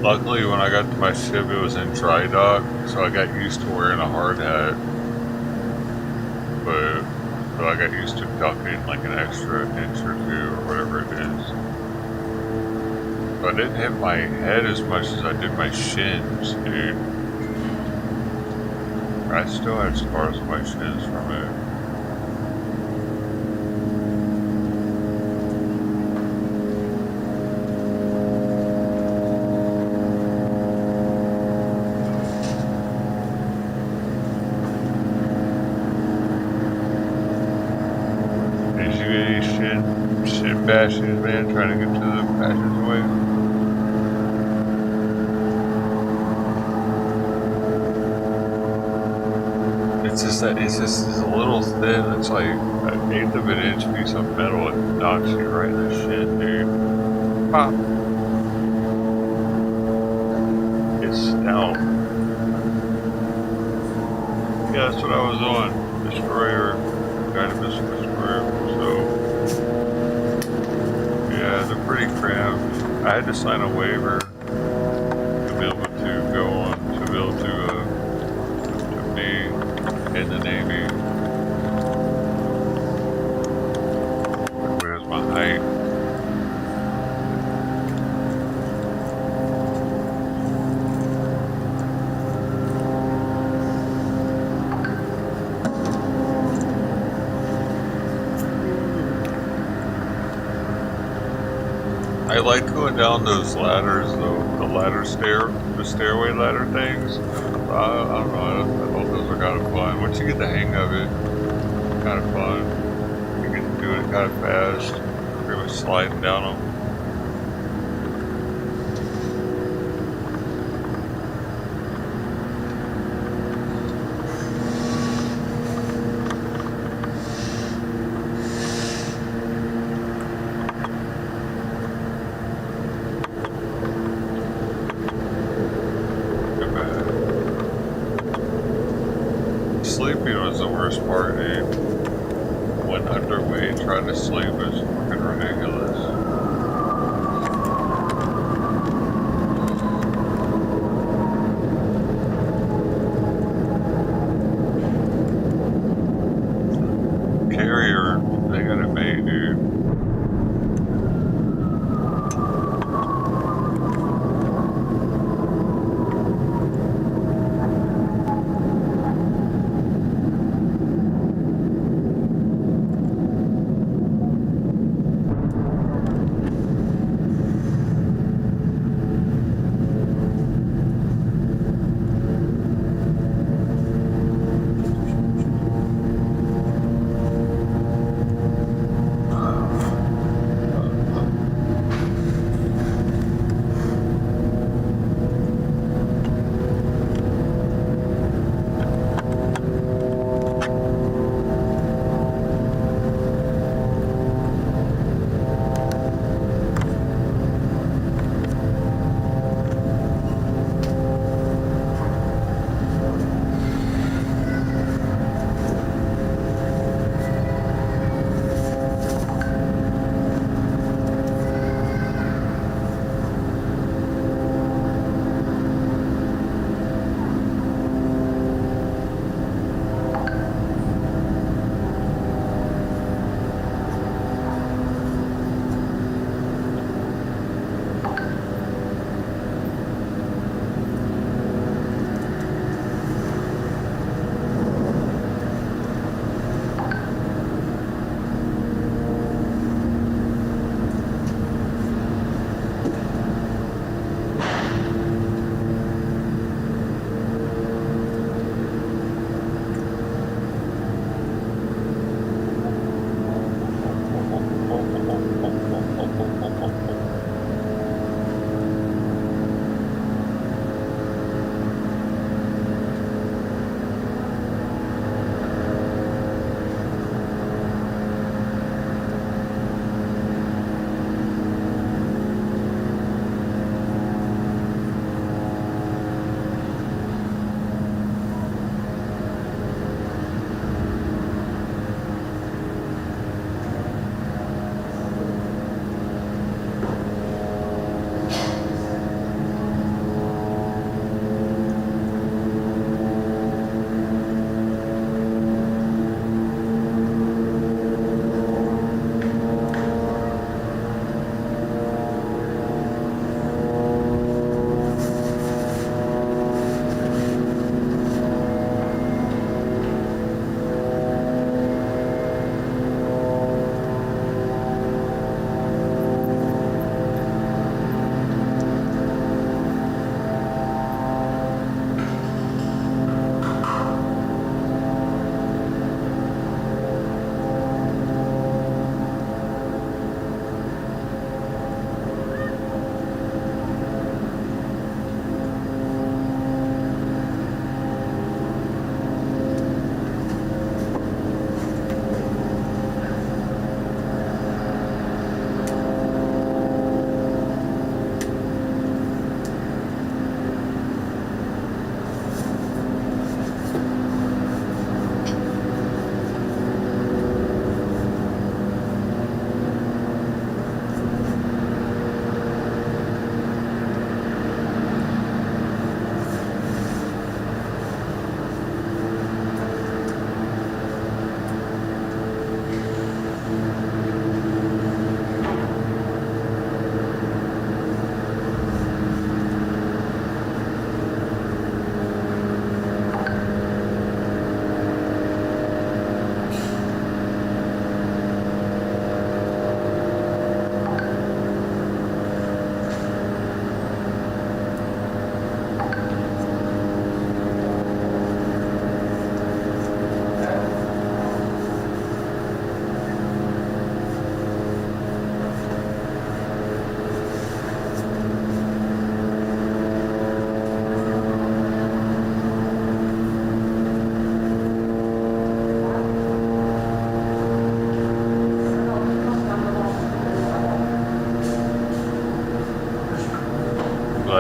Luckily, when I got to my ship, it was in dry dock, so I got used to wearing a hard hat. But So I got used to ducking like an extra inch or two or whatever it is. So I didn't hit my head as much as I did my shins, dude. I still had scars on my shins from it. Shit bashes, man, trying to get to the passageway. It's just this little thin, it's like an eighth of an inch piece of metal. It knocks you right in the shit, dude. Pop. It's stout. Yeah, that's what I was on. Destroyer, kind of missile destroyer. So. Yeah, they're pretty cramped. I had to sign a waiver to be able to go on, to be able to be in the Navy. Where's my height? I like going down those ladders, the stairway ladder things. I don't know, I thought those were kind of fun. Once you get the hang of it, it's kind of fun. You get to do it kind of fast, pretty much sliding down them. Sleeping was the worst part, dude. When underweight, trying to sleep is fucking ridiculous. Carrier, they got it made, dude.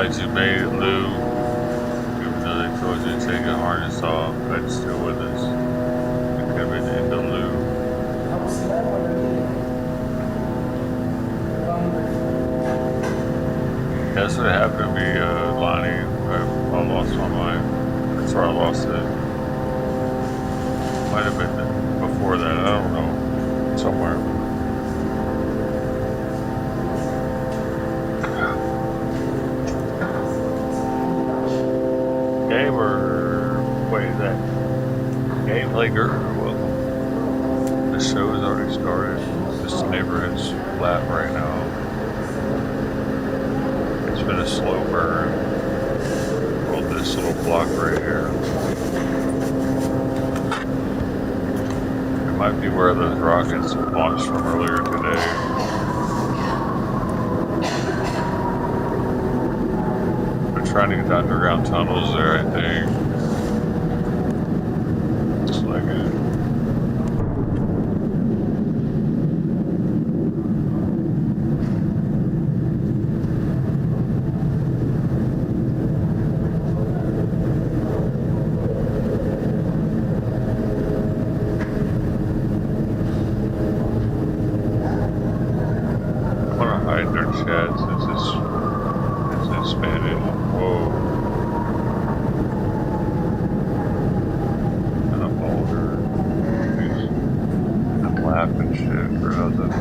Besides, you made it, Lou. Even though they told you to take a harness off, that's still with us. You could have been into Lou. That's what happened to me, Lonnie. I lost my mind. That's where I lost it. Might have been before that. I don't know. Somewhere. Gamer. Wait, is that gameplay girl? Welcome. The show has already started. This neighborhood's flat right now. It's been a slow burn. Well, this little block right here. It might be where those rockets launched from earlier today. They're trying to get the underground tunnels there, I think. Just like it. Chat since it's in Spanish. Whoa. And I'm older. I'm laughing shit for nothing.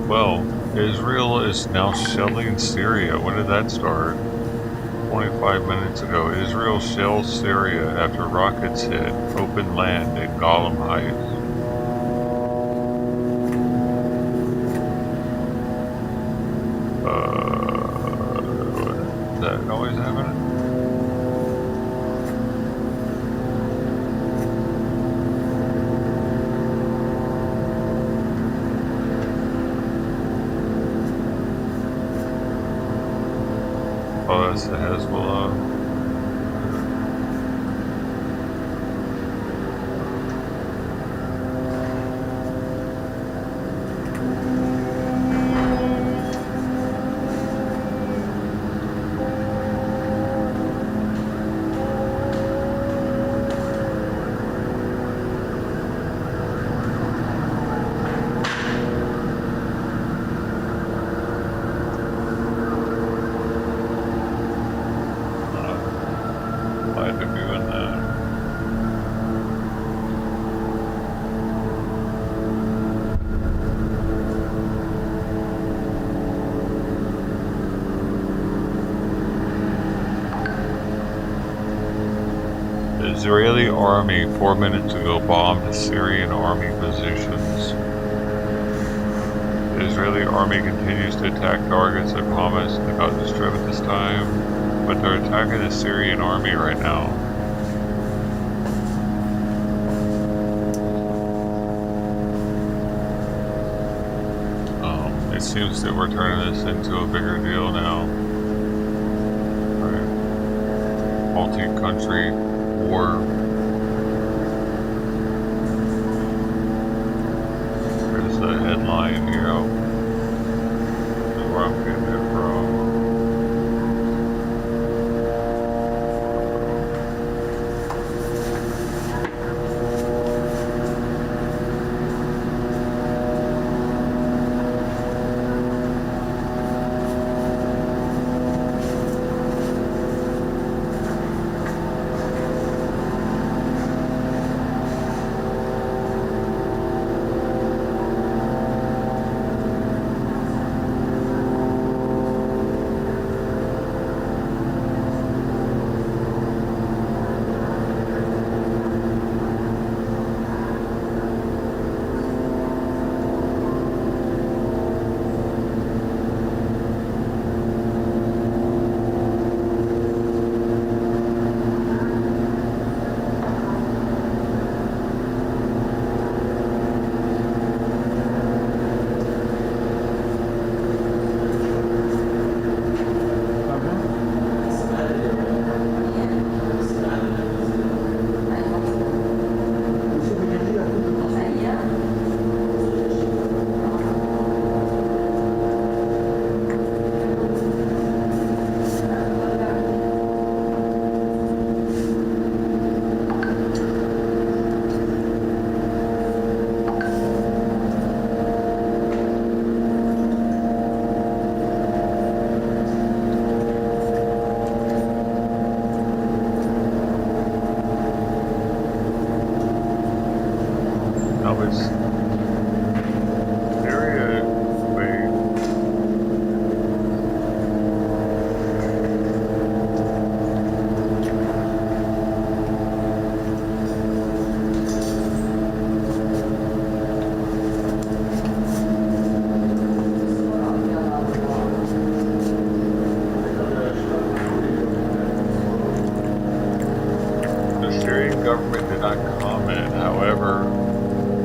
Well, Israel is now shelling Syria. When did that start? 25 minutes ago. Israel shells Syria after rockets hit open land in Golan Heights. Is that always happening? Oh, that's the Hezbollah. Israeli army 4 minutes ago bombed Syrian army positions. The Israeli army continues to attack targets that promised to not destroy at this time, but they're attacking the Syrian army right now. It seems that we're turning this into a bigger deal now. Right. Multi-country war. There's the headline here. This is where I'm getting it from.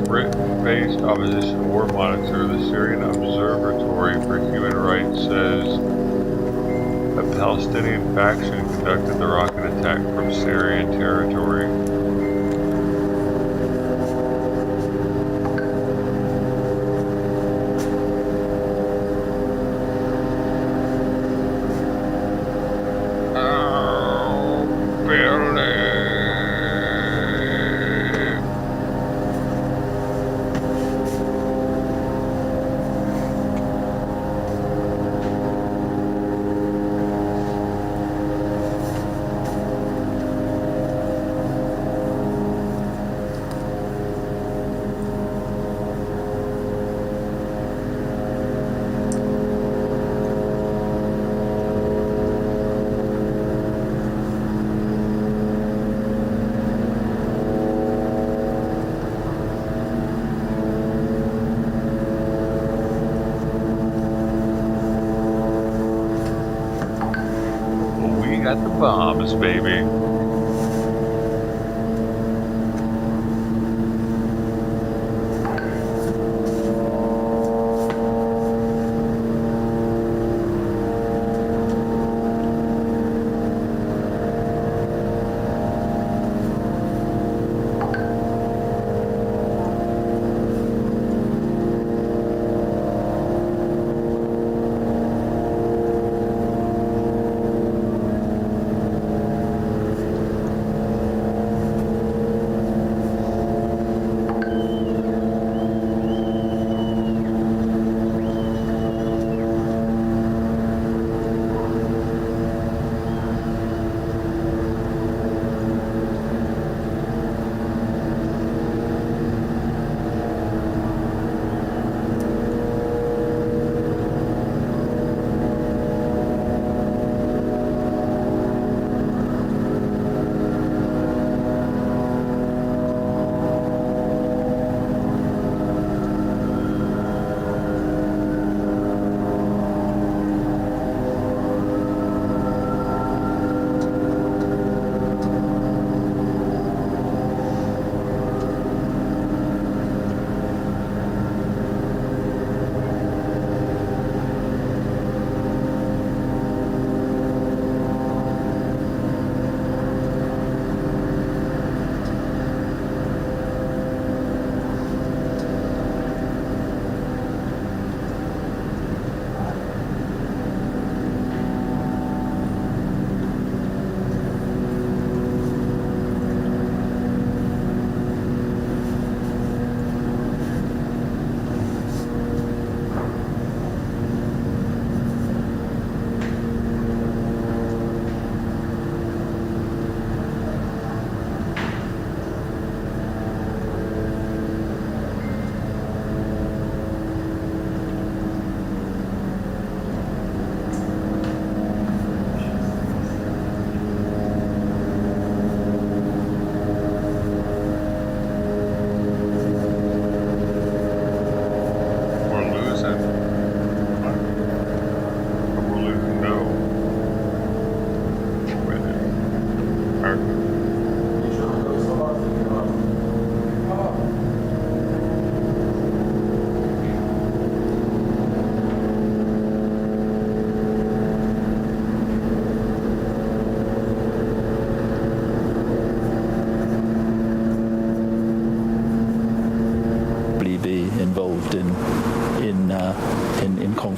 Britain-based opposition war monitor, the Syrian Observatory for Human Rights, says a Palestinian faction conducted the rocket attack from Syrian territory. Got the bombs, baby.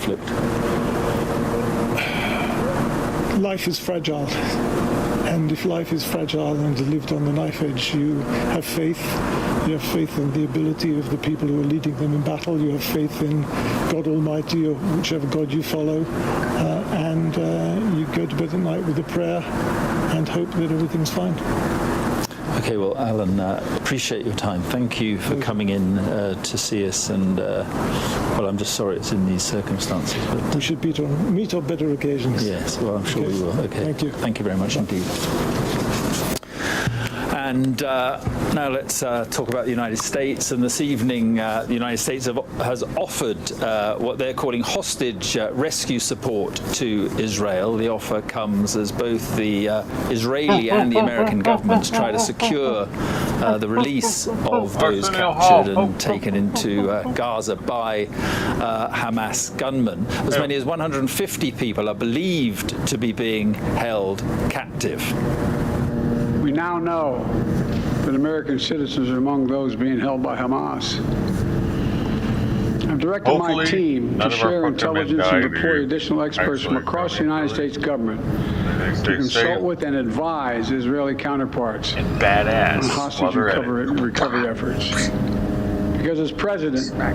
conflict? Life is fragile. And if life is fragile and lived on the knife edge, you have faith. You have faith in the ability of the people who are leading them in battle. You have faith in God Almighty or whichever God you follow. And you go to bed at night with a prayer and hope that everything's fine. Okay, well, Alan, appreciate your time. Thank you for coming in to see us. And, well, I'm just sorry it's in these circumstances. But we should meet on better occasions. Yes, well, I'm sure we will. Okay. Thank you. Thank you very much indeed. And now let's talk about the United States. And this evening, the United States has offered what they're calling hostage rescue support to Israel. The offer comes as both the Israeli and the American governments try to secure the release of those captured and taken into Gaza by Hamas gunmen. As many as 150 people are believed to be being held captive. We now know that American citizens are among those being held by Hamas. I've directed my team to share intelligence and deploy additional experts from across the United States government to consult with and advise Israeli counterparts on hostage recovery efforts. Because as president, I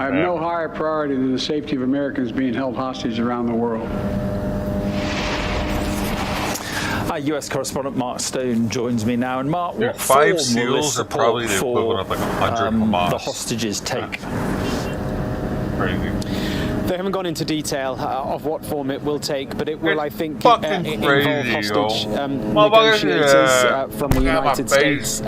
have no higher priority than the safety of Americans being held hostage around the world. U.S. correspondent Mark Stone joins me now. And Mark, what form will this support for the hostages take? Crazy. They haven't gone into detail of what form it will take, but it will, I think, involve hostage negotiators from the United States.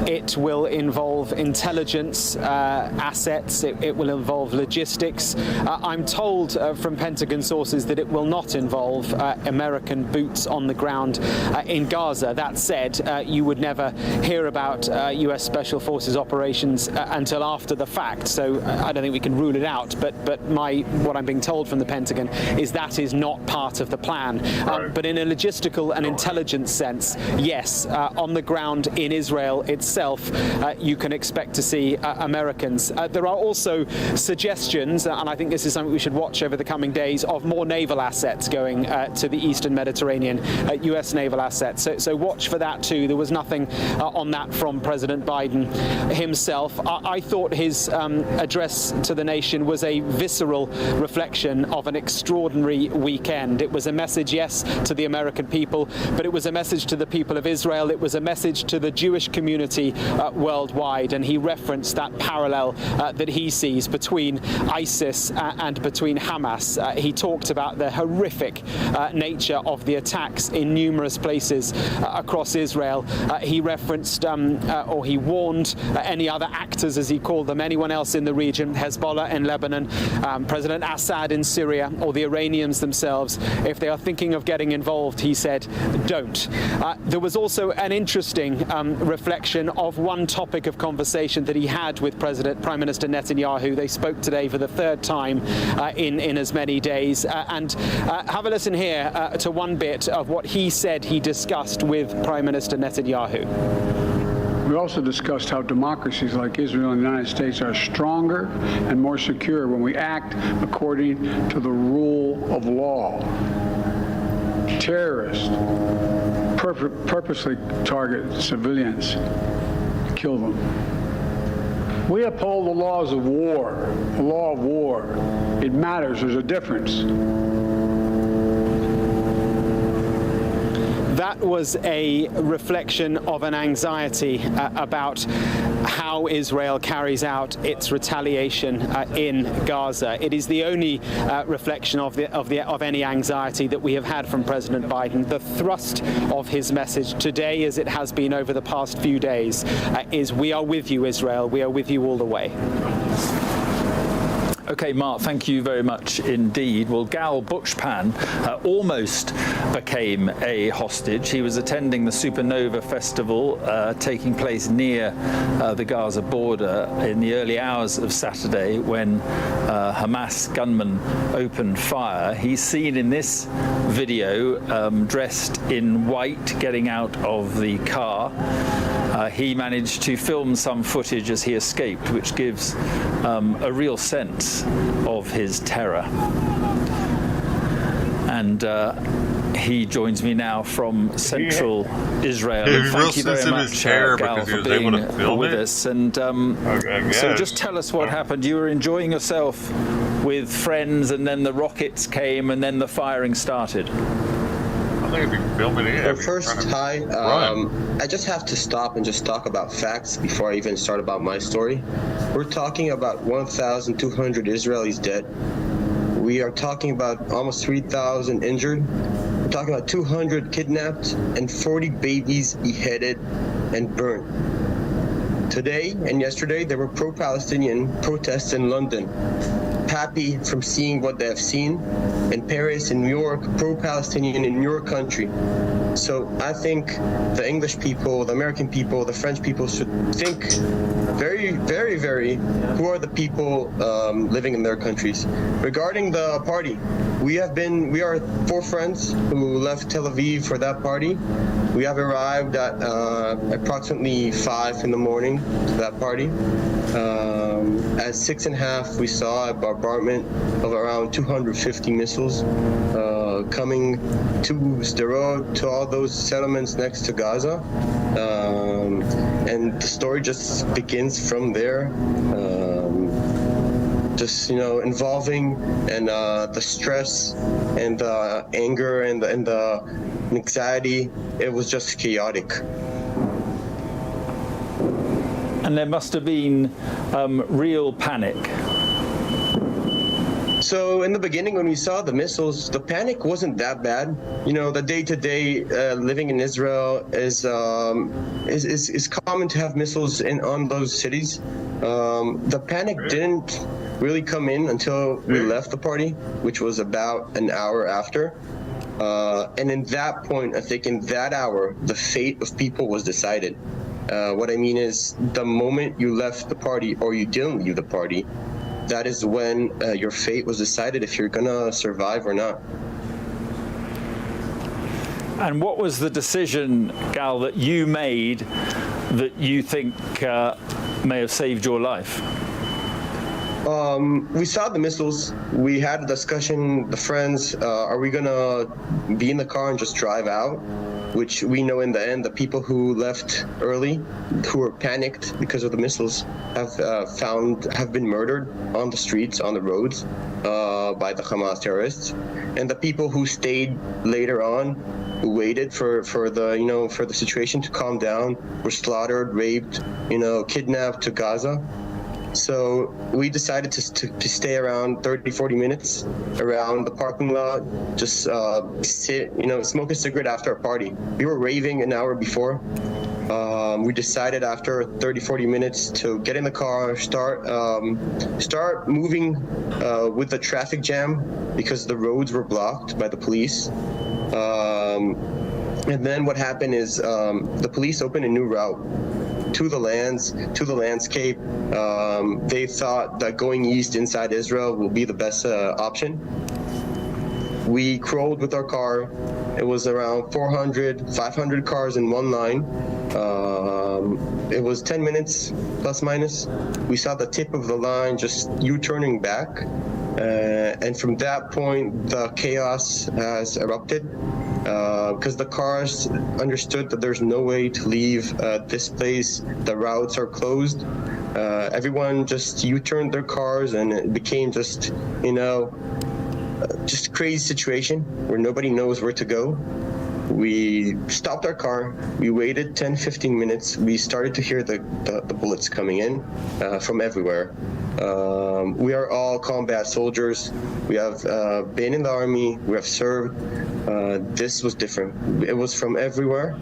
It will involve intelligence assets. It will involve logistics. I'm told from Pentagon sources that it will not involve American boots on the ground in Gaza. That said, you would never hear about U.S. Special Forces operations until after the fact, so I don't think we can rule it out, but what I'm being told from the Pentagon is that is not part of the plan. But in a logistical and intelligence sense, yes, on the ground in Israel itself, you can expect to see Americans. There are also suggestions, and I think this is something we should watch over the coming days, of more naval assets going to the Eastern Mediterranean, U.S. naval assets. So watch for that too. There was nothing on that from President Biden himself. I thought his address to the nation was a visceral reflection of an extraordinary weekend. It was a message, yes, to the American people, but it was a message to the people of Israel. It was a message to the Jewish community worldwide, and he referenced that parallel that he sees between ISIS and between Hamas. He talked about the horrific nature of the attacks in numerous places across Israel. He referenced, or he warned any other actors, as he called them, anyone else in the region, Hezbollah in Lebanon, President Assad in Syria, or the Iranians themselves, if they are thinking of getting involved, he said, don't. There was also an interesting reflection of one topic of conversation that he had with Prime Minister Netanyahu. They spoke today for the third time in as many days. And have a listen here to one bit of what he said he discussed with Prime Minister Netanyahu. We also discussed how democracies like Israel and the United States are stronger and more secure when we act according to the rule of law. Terrorists purposely target civilians, kill them. We uphold the laws of war, the law of war. It matters. There's a difference. That was a reflection of an anxiety about how Israel carries out its retaliation in Gaza. It is the only reflection of any anxiety that we have had from President Biden. The thrust of his message today, as it has been over the past few days, is we are with you, Israel. We are with you all the way. Okay, Mark, thank you very much indeed. Well, Gal Buchspan almost became a hostage. He was attending the Supernova Festival taking place near the Gaza border in the early hours of Saturday when Hamas gunmen opened fire. He's seen in this video dressed in white getting out of the car. he managed to film some footage as he escaped, which gives a real sense of his terror. And he joins me now from central Israel. And thank you very much, Gal, for being with us. And so just tell us what happened. You were enjoying yourself with friends, and then the rockets came, and then the firing started. First, hi. I just have to stop and just talk about facts before I even start about my story. We're talking about 1,200 Israelis dead. We are talking about almost 3,000 injured. We're talking about 200 kidnapped and 40 babies beheaded and burnt. Today and yesterday, there were pro-Palestinian protests in London. Happy from seeing what they have seen. In Paris, in New York, pro-Palestinian in your country. So I think the English people, the American people, the French people should think very, very, very who are the people living in their countries. Regarding the party, we are 4 friends who left Tel Aviv for that party. We have arrived at approximately 5 in the morning to that party. At 6:30, we saw a bombardment of around 250 missiles coming to Sderot, to all those settlements next to Gaza. And the story just begins from there. Just, involving and the stress and the anger and the anxiety. It was just chaotic. And there must have been real panic. So in the beginning, when we saw the missiles, the panic wasn't that bad. The day-to-day living in Israel is common to have missiles on those cities. The panic didn't really come in until we left the party, which was about an hour after. And in that point, I think in that hour, the fate of people was decided. What I mean is, the moment you left the party or you didn't leave the party, that is when your fate was decided if you're gonna survive or not. And what was the decision, Gal, that you made that you think may have saved your life? We saw the missiles. We had a discussion, the friends, are we gonna be in the car and just drive out? Which we know in the end, the people who left early, who were panicked because of the missiles, have been murdered on the streets, on the roads, by the Hamas terrorists. And the people who stayed later on, who waited for the situation to calm down, were slaughtered, raped, kidnapped to Gaza. So we decided to stay around 30-40 minutes around the parking lot, just sit, smoke a cigarette after a party. We were raving an hour before. We decided after 30-40 minutes to get in the car, start moving with the traffic jam because the roads were blocked by the police. And then what happened is the police opened a new route to the landscape. They thought that going east inside Israel will be the best option. We crawled with our car. It was around 500 cars in one line. It was 10 minutes plus minus. We saw the tip of the line just U-turning back. And from that point, the chaos has erupted. Because the cars understood that there's no way to leave this place. The routes are closed. Everyone just U-turned their cars, and it became just a crazy situation where nobody knows where to go. We stopped our car. We waited 10-15 minutes. We started to hear the bullets coming in from everywhere. We are all combat soldiers. We have been in the army. We have served. This was different. It was from everywhere.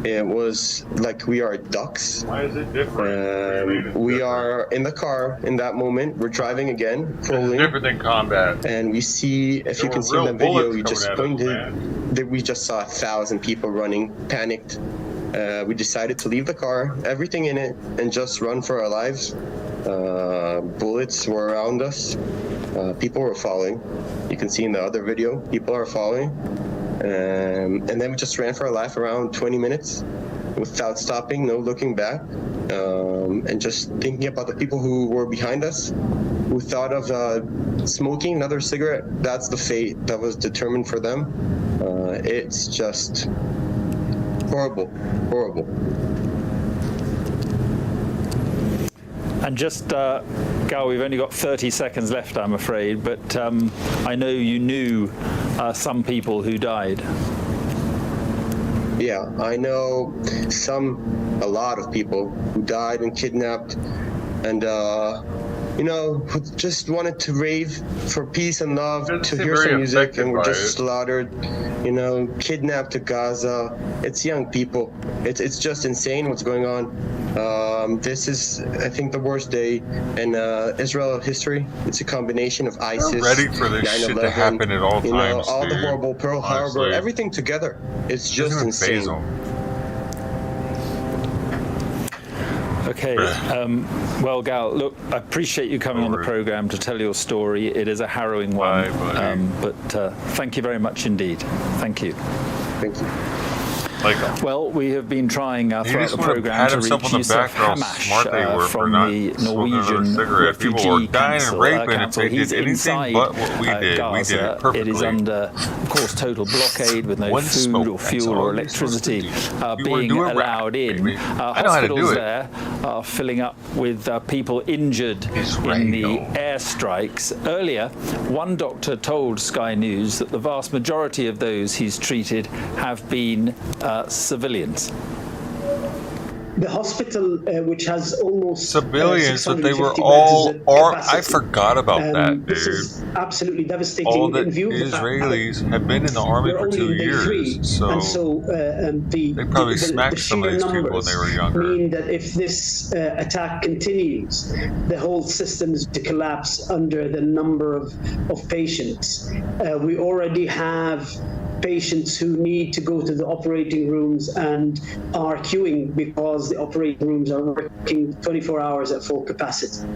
It was like we are ducks. Why is it different? We are in the car in that moment. We're driving again, pulling. It's different than combat. And we see, if you can see in the video, you just pointed, that we just saw 1,000 people running, panicked. We decided to leave the car, everything in it, and just run for our lives. Bullets were around us. People were falling. You can see in the other video, people are falling. And then we just ran for our life around 20 minutes. without stopping, no looking back, and just thinking about the people who were behind us, who thought of smoking another cigarette. That's the fate that was determined for them. It's just horrible, horrible. And just, Gal, we've only got 30 seconds left, I'm afraid, but I know you knew some people who died. Yeah, I know a lot of people who died and kidnapped, and who just wanted to rave for peace and love, to hear some music, and were just slaughtered, kidnapped to Gaza. It's young people. It's just insane what's going on. This is, I think, the worst day in Israel history. It's a combination of ISIS, They're ready for this 9/11, shit to happen at all times, all dude. the horrible Pearl Harbor, everything together. It's just insane. Okay, well, Gal, look, I appreciate you coming on the program to tell your story. It is a harrowing one, but thank you very much indeed. Thank you. Thank you. Well, we have been trying throughout the program to reach Yusuf Hamash from the Norwegian Refugee Council. He's inside Gaza. It is under, of course, total blockade with no food or fuel or electricity being allowed in. Hospitals there are filling up with people injured in the airstrikes. Earlier, one doctor told Sky News that the vast majority of those he's treated have been civilians. The hospital, which has almost civilians, but they were all, or I forgot about that, this dude. is absolutely devastating. All the in view of Israelis have been in the army for 2 years, so they probably smacked some of these people when they were younger. Mean that if this attack continues, the whole system is to collapse under the number of patients. We already have patients who need to go to the operating rooms and are queuing because the operating rooms are working 24 hours at full capacity.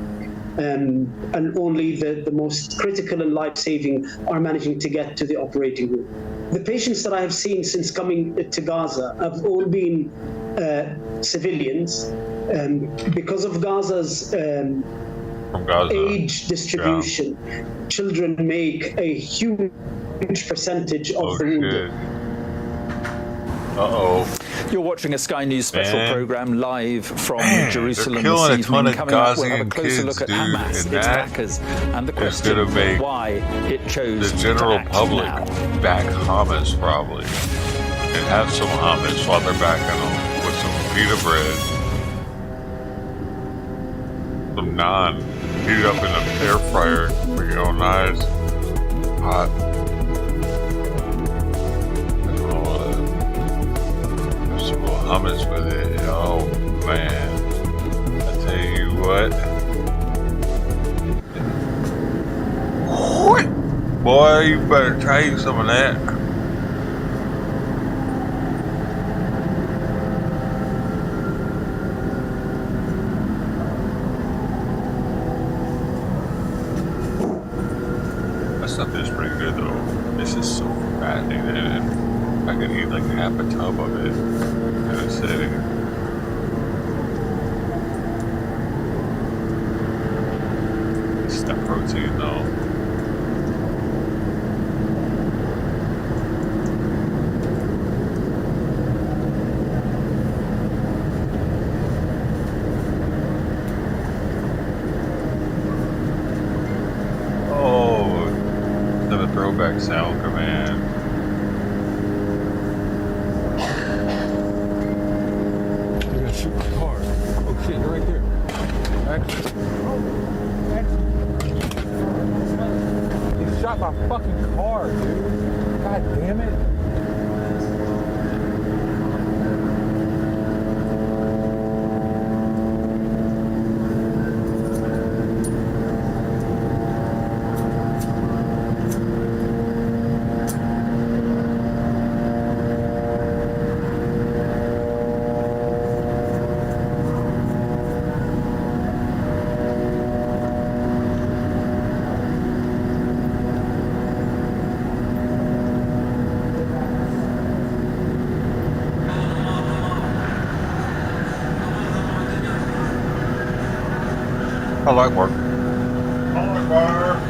And only the most critical and life-saving are managing to get to the operating room. The patients that I have seen since coming to Gaza have all been civilians. Because of Gaza's age distribution, children make a huge percentage of the wounded. You're watching a Sky News special program live from Jerusalem killing this a ton evening. of Coming up, we'll have a Gazian closer kids, look at dude, Hamas, and its that backers, and the is question gonna make why it chose the general to act public now. back hummus probably, and have some hummus while they're backing them with some pita bread, some naan, heat it up in the air fryer, make it all nice, hot. Some hummus with it. Oh man, I tell you what. Boy, you better try some of that. That stuff is pretty good though. This is so fattening that I could eat like half a tub of it in a sitting. It's that protein though. Oh, the throwback sound command. They're gonna shoot my car. Oh shit, they're right there. He shot my fucking car, dude. God damn it. Allah Akbar. Allah Akbar.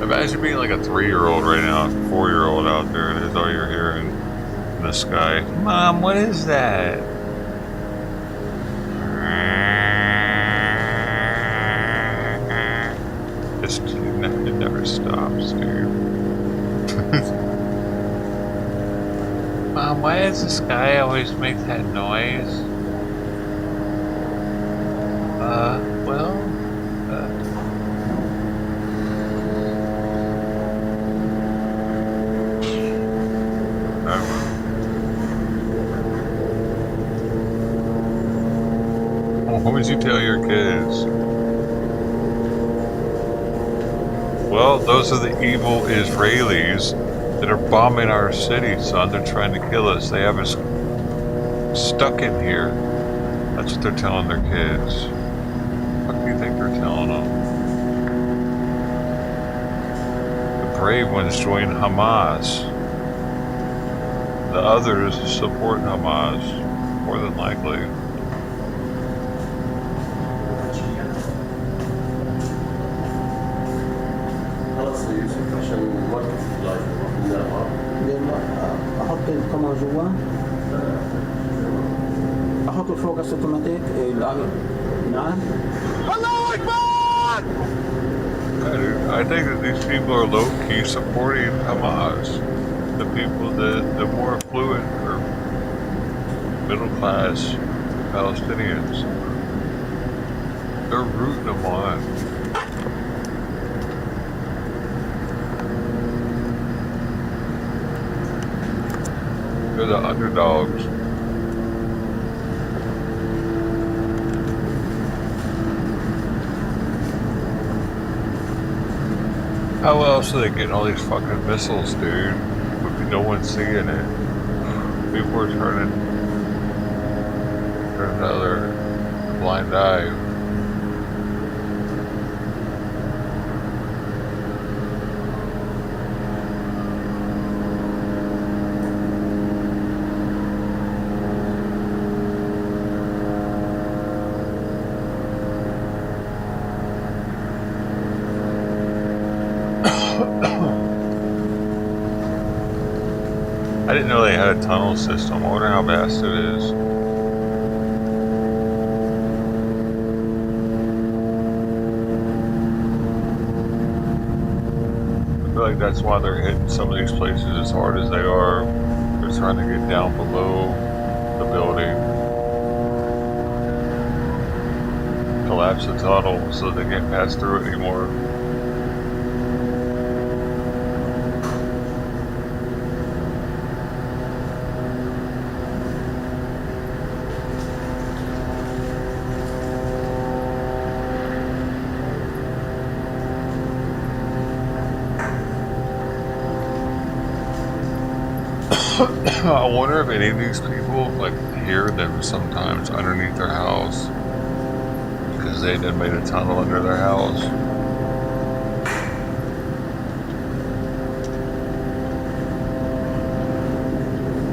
Imagine being like a 3-year-old right now, 4-year-old out there, and that's all you're hearing in the sky. Mom, what is that? It never stops, dude. Mom, why does the sky always make that noise? What would you tell your kids? Well, those are the evil Israelis that are bombing our city, son. They're trying to kill us. They have us stuck in here. That's what they're telling their kids. What do you think they're telling them? The brave ones join Hamas. The others support Hamas, more than likely. احط الكاميرا جوا احط الفوكس اوتوماتيك نعم الله اكبر. I think that these people are low-key supporting Hamas. The people, the more affluent or middle-class Palestinians, they're rooting them on. They're the underdogs. How else are they getting all these fucking missiles, dude? But no one's seeing it. People are turning another blind eye. I didn't know they had a tunnel system. I wonder how vast it is. I feel like that's why they're hitting some of these places as hard as they are. They're trying to get down below the building, collapse the tunnel so they can't pass through it anymore. I wonder if any of these people like hear them sometimes underneath their house because they done made a tunnel under their house.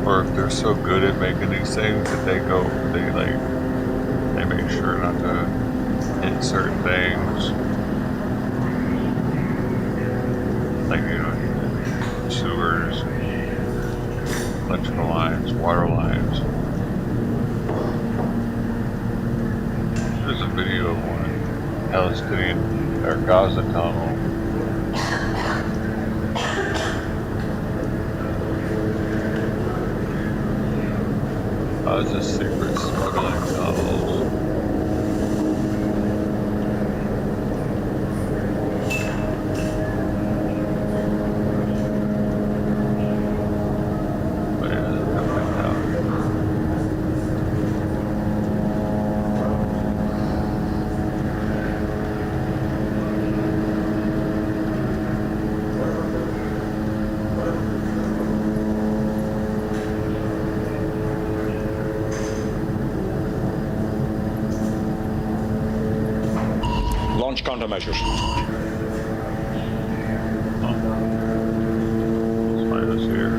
Or if they're so good at making these things that they make sure not to hit certain things. Like, you know, sewers, electrical lines, water lines. There's a video of one Palestinian or Gaza tunnel It's a secret smuggling tunnels. Launch countermeasures. Let's find us here.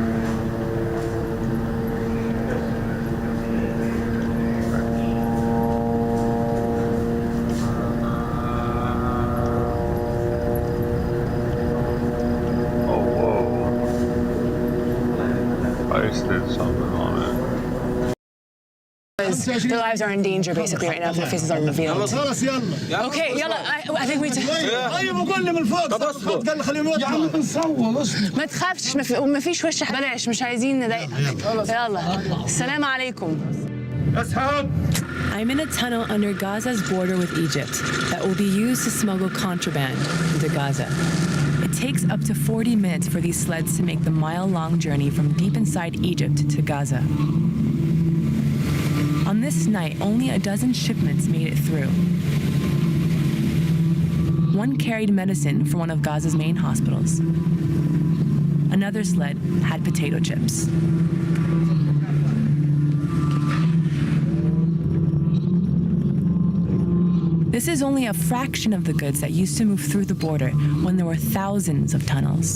Oh, whoa. Ice did something on it. Their lives are in danger basically right now if their faces are revealed. Okay, I think we ما تخافش ما فيش وش بلاش مش عايزين نضايقك. يلا السلام عليكم. I'm in a tunnel under Gaza's border with Egypt that will be used to smuggle contraband into Gaza. It takes up to 40 minutes for these sleds to make the mile-long journey from deep inside Egypt to Gaza. On this night, only a dozen shipments made it through. One carried medicine for one of Gaza's main hospitals. Another sled had potato chips. This is only a fraction of the goods that used to move through the border when there were thousands of tunnels.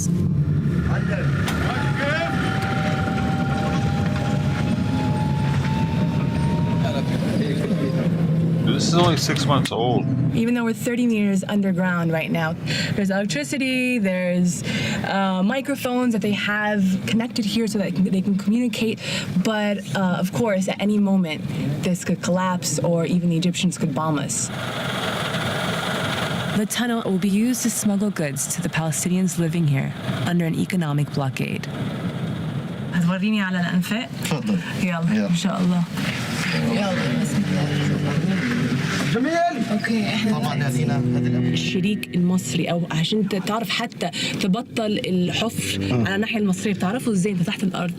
This is only 6 months old. Even though we're 30 meters underground right now, there's electricity, there's microphones that they have connected here so that they can communicate. But of course, at any moment, this could collapse or even the Egyptians could bomb us. The tunnel will be used to smuggle goods to the Palestinians living here under an economic blockade. هتوريني على الأنفاق؟ تفضل. يلا إن شاء الله. يلا بسم الله. جميل. اوكي احنا طبعا الشريك المصري او عشان تعرف حتى تبطل الحفر على الناحيه المصريه بتعرفوا ازاي انت تحت الارض؟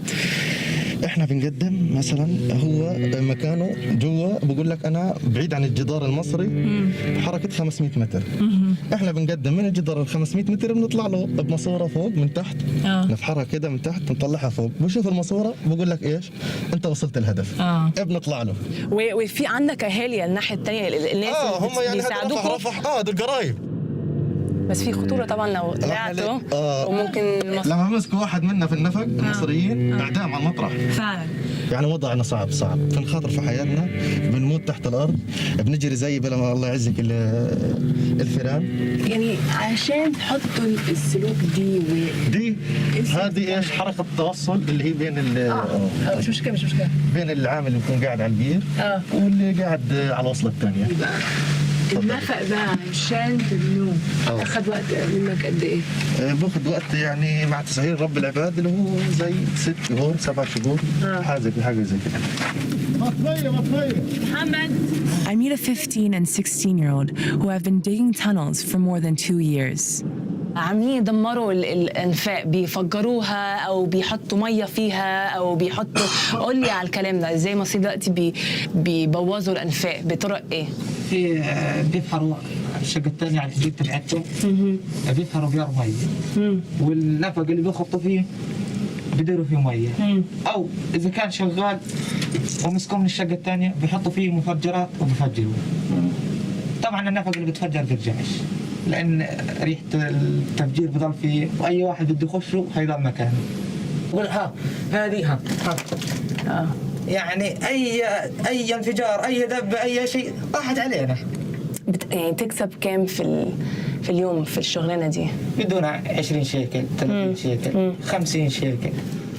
احنا بنقدم مثلا هو مكانه جوا بقول لك انا بعيد عن الجدار المصري بحركه 500 متر. احنا بنقدم من الجدار ال 500 متر بنطلع له بماسوره فوق من تحت نفحرها كده من تحت نطلعها فوق بشوف الماسوره بقول لك ايش انت وصلت الهدف. بنطلع له. وفي عندك اهالي الناحيه الثانيه الناس هم يعني رفح دول قرايب. بس في خطوره طبعا لو طلعتوا وممكن لما مسكوا واحد منا في النفق المصريين اعدام على المطرح فعلا يعني وضعنا صعب بنخاطر في حياتنا بنموت تحت الارض بنجري زي بلا الله يعزك الفيران يعني عشان تحطوا السلوك دي هذه ايش حركه التوصل اللي هي بين مش مشكله بين العامل اللي بيكون قاعد على البير واللي قاعد على الوصله الثانيه. النفق ده عشان تبنوه اخذ وقت منك قد ايه؟ باخذ وقت يعني مع تسهيل رب العباد اللي هو زي 6 شهور 7 شهور حاجه زي كده. محمد. I meet a 15 and 16-year-old who have been digging tunnels for more than 2 years. عاملين يدمروا الانفاق بيفجروها او بيحطوا ميه فيها او بيحطوا قول لي على الكلام ده ازاي مصر دلوقتي بيبوظوا الانفاق بطرق ايه؟ في بيفحروا الشقه الثانيه على الجديد تبعتهم بيفحروا بيار ميه والنفق اللي بيخبطوا فيه بيديروا فيه ميه او اذا كان شغال ومسكوا من الشقه الثانيه بيحطوا فيه مفجرات وبيفجروا. طبعا النفق اللي بيتفجر بيرجعش لان ريحه التفجير بضل فيه واي واحد بده يخشه حيضل مكانه. بقول هذه يعني اي انفجار اي دب اي شيء راحت علينا. يعني تكسب كام في اليوم في الشغلانه دي؟ بدون 20 شيكل 30 شيكل 50 شيكل.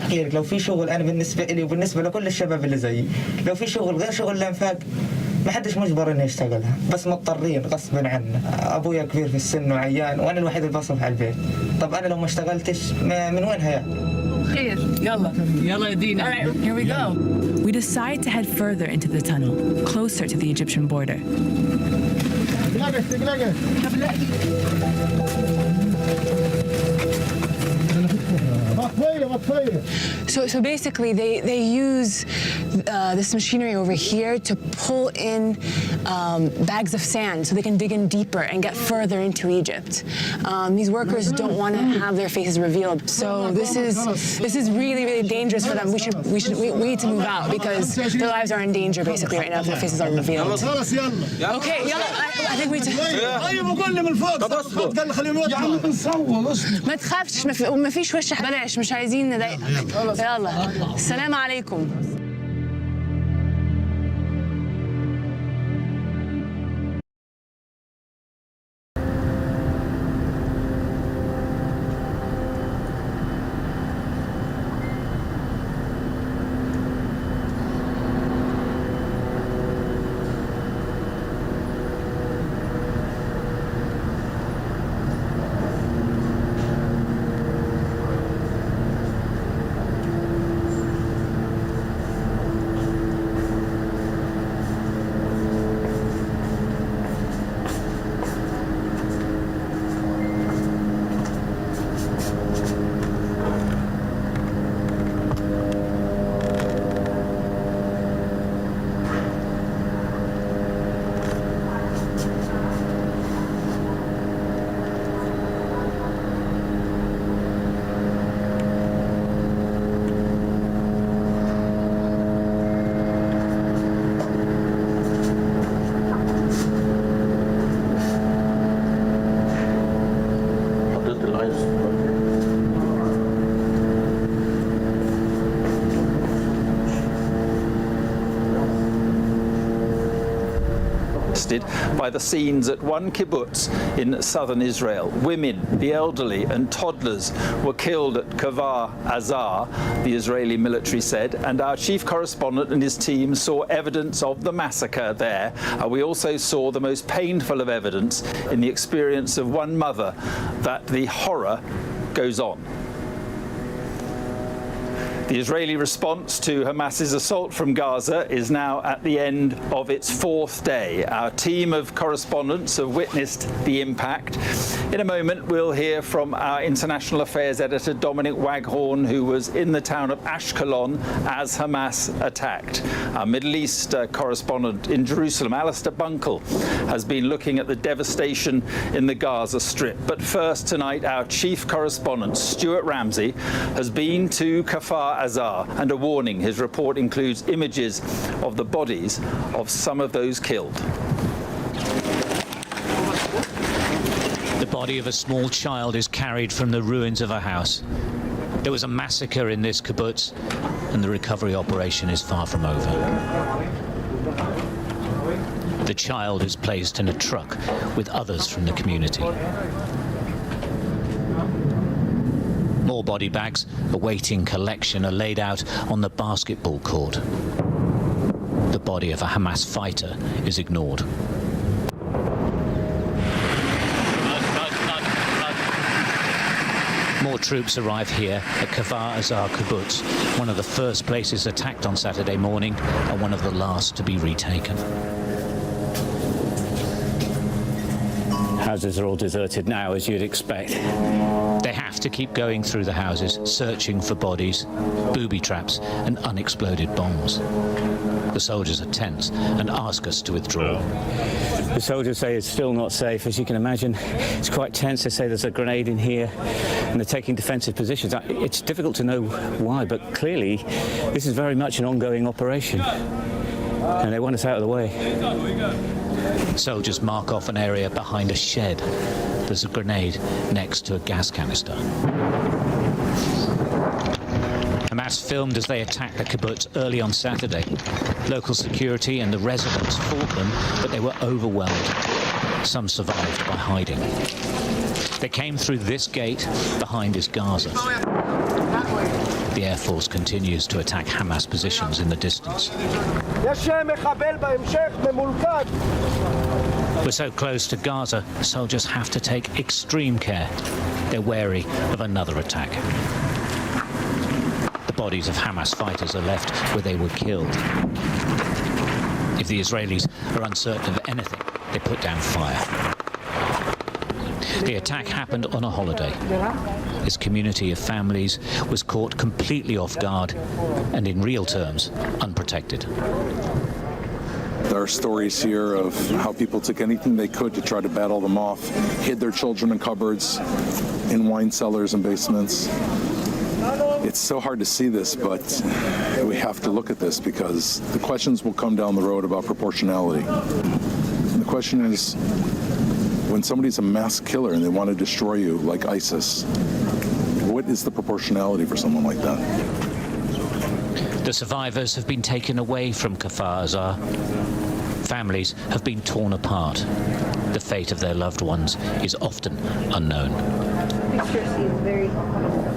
غيرك لو في شغل انا بالنسبه لي وبالنسبه لكل الشباب اللي زيي لو في شغل غير شغل الانفاق ما حدش مجبر انه يشتغلها بس مضطرين غصبا عنا. ابويا كبير في السن وعيان وانا الوحيد اللي بصرف على البيت. طب انا لو ما اشتغلتش من وين هياكل؟ خير يلا يا دينا. All right, here we go. We decide to head further into the tunnel, closer to the Egyptian border. So basically, they use this machinery over here to pull in bags of sand so they can dig in deeper and get further into Egypt. These workers don't want to have their faces revealed, so this is really, really dangerous for them. We need to move out because their lives are in danger basically right now if their faces are revealed. Okay, I think we. ما تخافش ما فيش وش بلاش مش عايزين نضايقك يلا السلام عليكم. By the scenes at one kibbutz in southern Israel. Women, the elderly and toddlers were killed at Kfar Azar, the Israeli military said, and our chief correspondent and his team saw evidence of the massacre there. We also saw the most painful of evidence in the experience of one mother that the horror goes on. The Israeli response to Hamas's assault from Gaza is now at the end of its fourth day. Our team of correspondents have witnessed the impact. In a moment, we'll hear from our international affairs editor, Dominic Waghorn, who was in the town of Ashkelon as Hamas attacked. Our Middle East correspondent in Jerusalem, Alistair Bunkle, has been looking at the devastation in the Gaza Strip. But first tonight, our chief correspondent, Stuart Ramsey, has been to Kfar Azar, and a warning: his report includes images of the bodies of some of those killed. The body of a small child is carried from the ruins of a house. There was a massacre in this kibbutz, and the recovery operation is far from over. The child is placed in a truck with others from the community. More body bags awaiting collection are laid out on the basketball court. The body of a Hamas fighter is ignored. More troops arrive here at Kfar Azar kibbutz, one of the first places attacked on Saturday morning and one of the last to be retaken. Houses are all deserted now, as you'd expect. They have to keep going through the houses, searching for bodies, booby traps and unexploded bombs. The soldiers are tense and ask us to withdraw. The soldiers say it's still not safe. As you can imagine, it's quite tense. They say there's a grenade in here and they're taking defensive positions. It's difficult to know why, but clearly this is very much an ongoing operation and they want us out of the way. Soldiers mark off an area behind a shed. There's a grenade next to a gas canister. Hamas filmed as they attacked the kibbutz early on Saturday. Local security and the residents fought them, but they were overwhelmed. Some survived by hiding. They came through this gate. Behind is Gaza. The Air Force continues to attack Hamas positions in the distance. We're so close to Gaza, soldiers have to take extreme care. They're wary of another attack. The bodies of Hamas fighters are left where they were killed. If the Israelis are uncertain of anything, they put down fire. The attack happened on a holiday. This community of families was caught completely off guard and, in real terms, unprotected. There are stories here of how people took anything they could to try to battle them off, hid their children in cupboards, in wine cellars and basements. It's so hard to see this, but we have to look at this because the questions will come down the road about proportionality. And the question is, when somebody's a mass killer and they want to destroy you like ISIS, what is the proportionality for someone like that? The survivors have been taken away from Kfar Aza. Families have been torn apart. The fate of their loved ones is often unknown.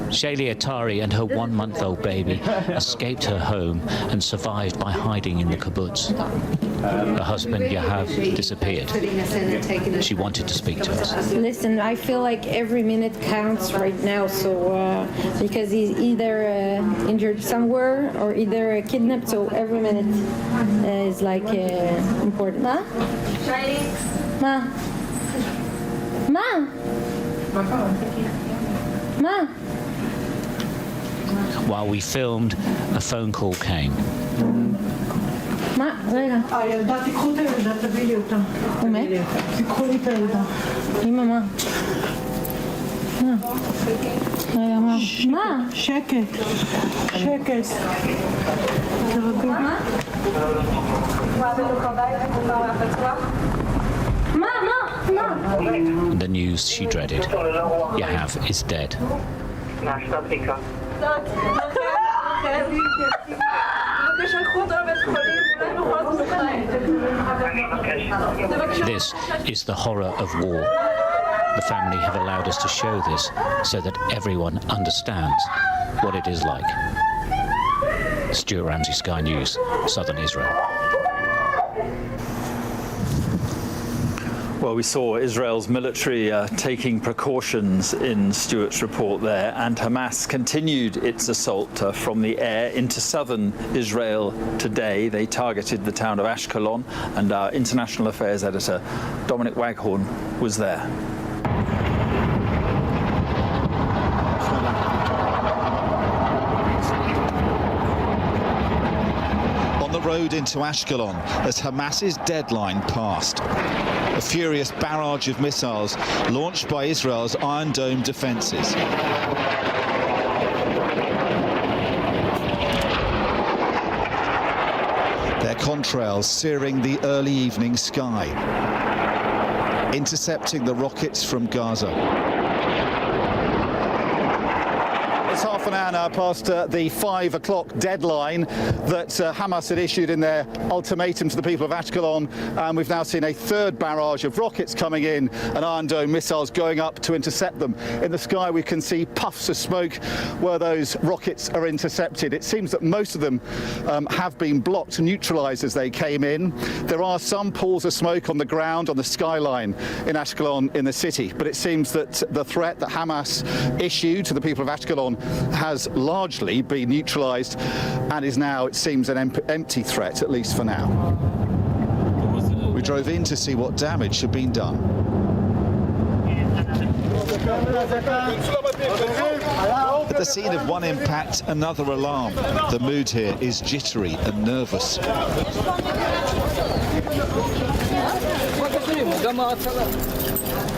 Shayli Atari and her 1-month-old baby escaped her home and survived by hiding in the kibbutz. Her husband, Yahav, disappeared. She wanted to speak to us. Listen, I feel like every minute counts right now, so because he's either injured somewhere or either kidnapped, so every minute is like important. Ma? Ma? Ma? Ma? While we filmed, a phone call came. מה? רגע. הילדה, תיקחו את הילדה, תביא לי אותה. הוא מת? תיקחו לי את הילדה. אמא, מה? רגע, מה? מה? שקט. שקט. תרגעו. מה? The news she dreaded. Yahav is dead. This is the horror of war. The family have allowed us to show this so that everyone understands what it is like. Stuart Ramsey, Sky News, Southern Israel. Well, we saw Israel's military taking precautions in Stuart's report there, and Hamas continued its assault from the air into southern Israel today. They targeted the town of Ashkelon, and our international affairs editor, Dominic Waghorn, was there. On the road into Ashkelon as Hamas's deadline passed. A furious barrage of missiles launched by Israel's Iron Dome defences. Their contrails searing the early evening sky, intercepting the rockets from Gaza. It's half an hour now past the 5 o'clock deadline that Hamas had issued in their ultimatum to the people of Ashkelon, and we've now seen a third barrage of rockets coming in and Iron Dome missiles going up to intercept them. In the sky we can see puffs of smoke where those rockets are intercepted. It seems that most of them have been blocked and neutralised as they came in. There are some pools of smoke on the ground on the skyline in Ashkelon in the city, but it seems that the threat that Hamas issued to the people of Ashkelon has largely been neutralised and is now, it seems, an empty threat, at least for now. We drove in to see what damage had been done. At the scene of one impact, another alarm. The mood here is jittery and nervous.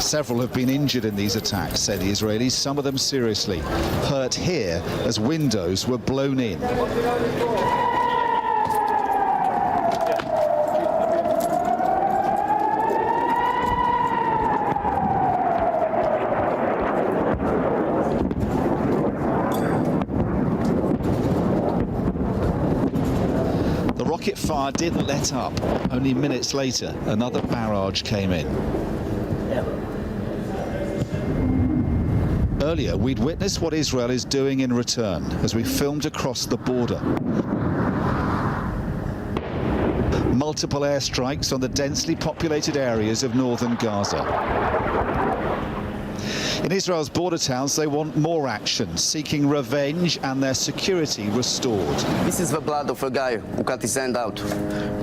Several have been injured in these attacks, say the Israelis, some of them seriously. Hurt here as windows were blown in. The rocket fire didn't let up. Only minutes later, another barrage came in. Earlier, we'd witnessed what Israel is doing in return as we filmed across the border. Multiple airstrikes on the densely populated areas of northern Gaza. In Israel's border towns, they want more action, seeking revenge and their security restored. This is the blood of a guy who cut his hand out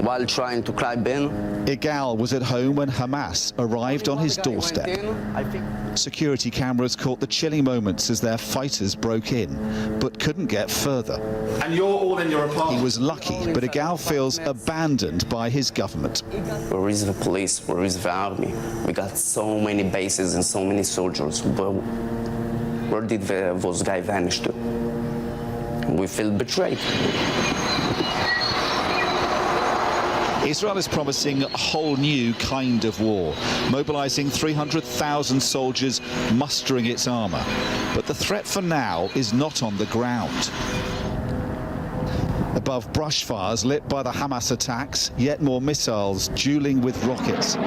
while trying to climb in. Igal was at home when Hamas arrived on his doorstep. Security cameras caught the chilling moments as their fighters broke in, but couldn't get further. And you're all in your apartment? He was lucky, but Igal feels abandoned by his government. Where is the police? Where is the army? We got so many bases and so many soldiers. Where did those guys vanish to? We feel betrayed. Israel is promising a whole new kind of war, mobilizing 300,000 soldiers, mustering its armor. But the threat for now is not on the ground. Above brush fires lit by the Hamas attacks, yet more missiles dueling with rockets.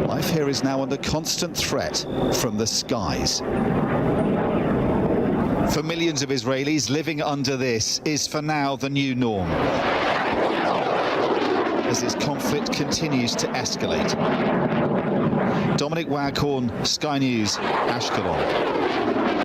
Life here is now under constant threat from the skies. For millions of Israelis, living under this is for now the new norm, as this conflict continues to escalate. Dominic Waghorn, Sky News, Ashkelon.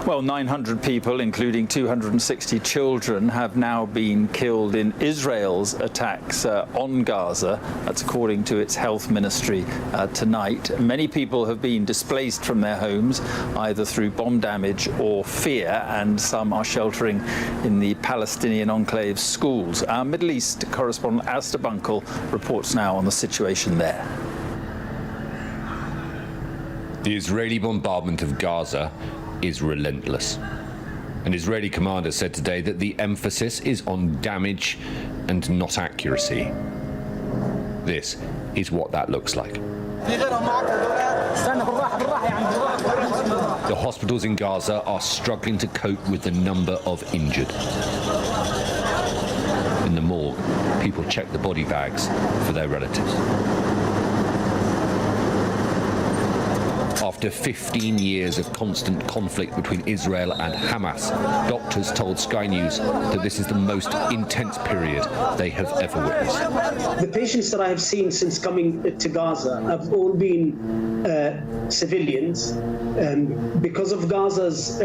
Well, 900 people, including 260 children, have now been killed in Israel's attacks on Gaza. That's according to its health ministry tonight. Many people have been displaced from their homes, either through bomb damage or fear, and some are sheltering in the Palestinian enclave schools. Our Middle East correspondent Alistair Bunkle reports now on the situation there. The Israeli bombardment of Gaza is relentless. An Israeli commander said today that the emphasis is on damage and not accuracy. This is what that looks like. The hospitals in Gaza are struggling to cope with the number of injured. In the morgue, people check the body bags for their relatives. After 15 years of constant conflict between Israel and Hamas, doctors told Sky News that this is the most intense period they have ever witnessed. The patients that I have seen since coming to Gaza have all been civilians. Because of Gaza's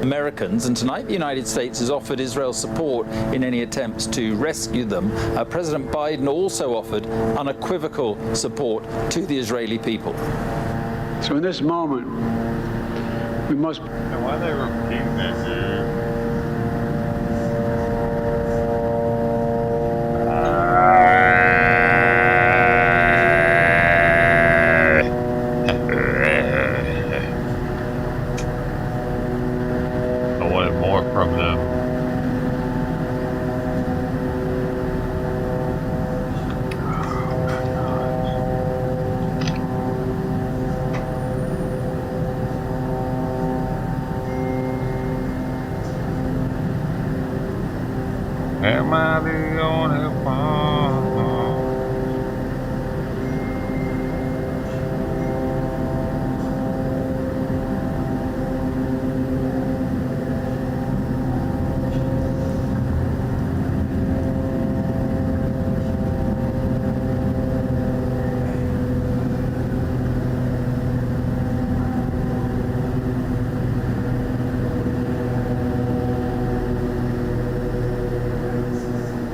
Americans, and tonight the United States has offered Israel support in any attempts to rescue them. President Biden also offered unequivocal support to the Israeli people. So in this moment, we must... Why are they repeating that, dude? I wanted more from them. Am I the only one?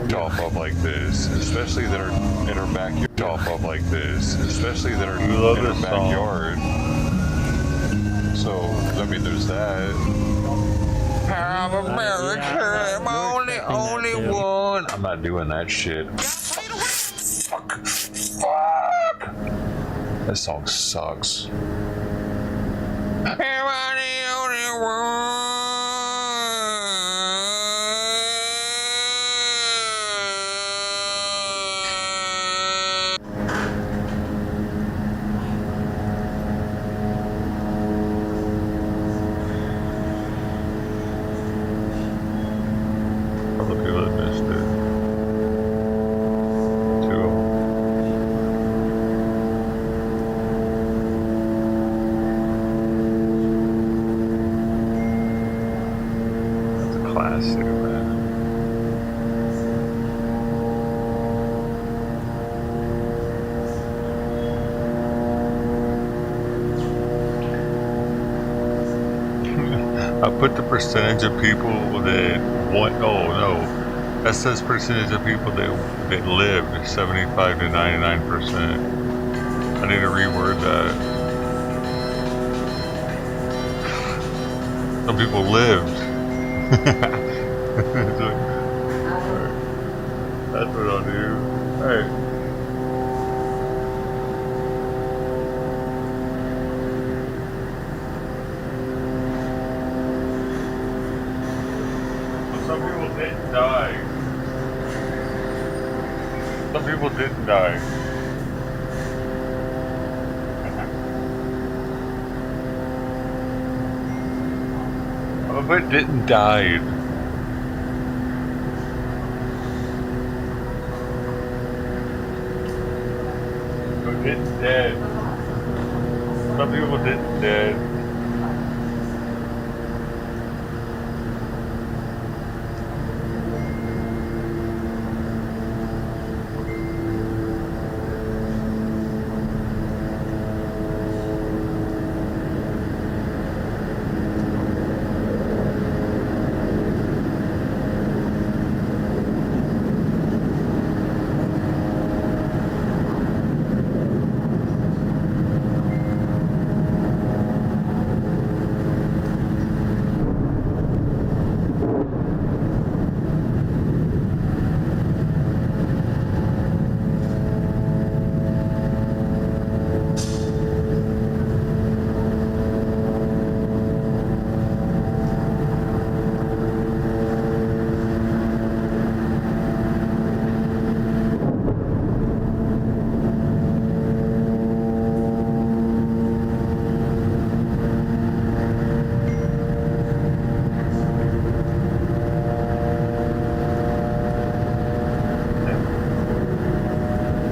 Chop up like this, especially that are in her backyard. Chop up like this, especially that are in her backyard. So, I mean, there's that. I'm America, I'm only one. I'm not doing that shit. Fuck. That song sucks. Am I the only one? Other people that missed it. Two of them. That's a classic, man. I put the percentage of people that want. Oh no, that says percentage of people that lived 75 to 99%. I need to reword that. Some people lived. That's what I'll do. Alright. Some people didn't die. Some people didn't die. But didn't die. But didn't dead. Some people didn't dead.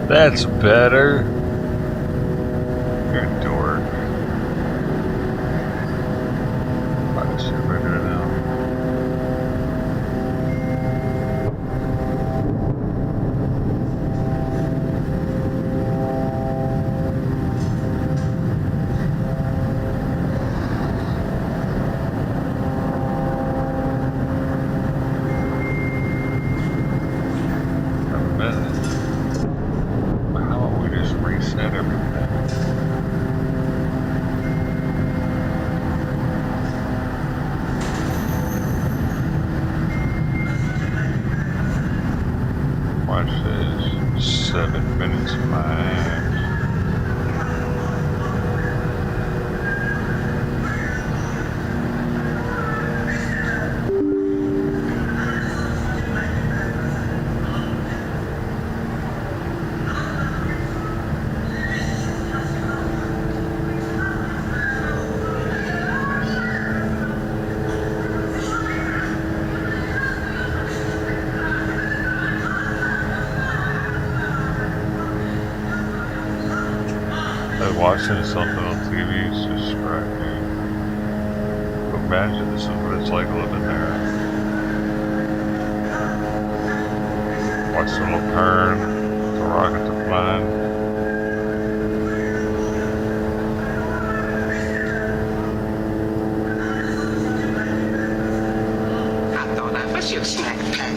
That's better. You're a dork. Buy this shit right here now. Watch this. 7 minutes max. watching something on TV is distracting. But imagine this is what it's like living there. Watch the little turn, the rockets are flying. I thought I was your snack pack.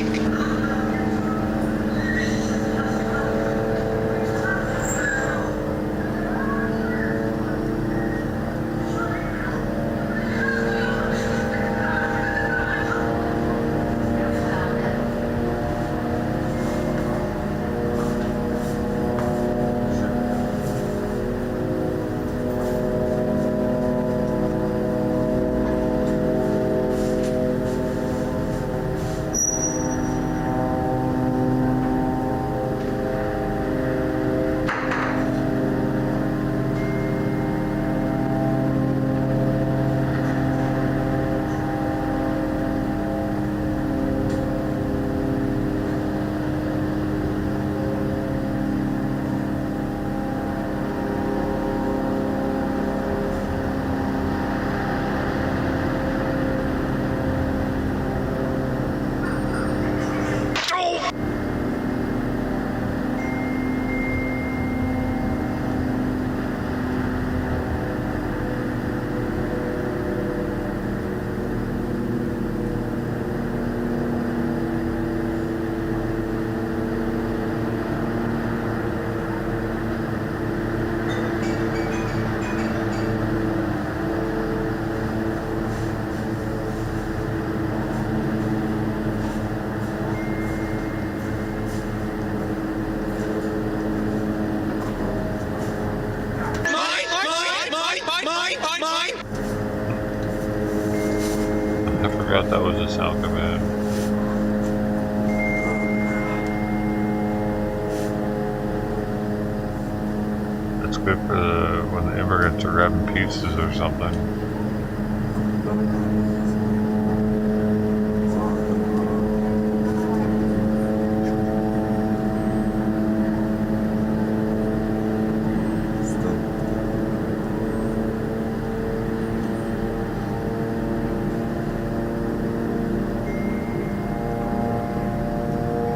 I forgot that was a sound command. That's good for when the immigrants are grabbing pizzas or something.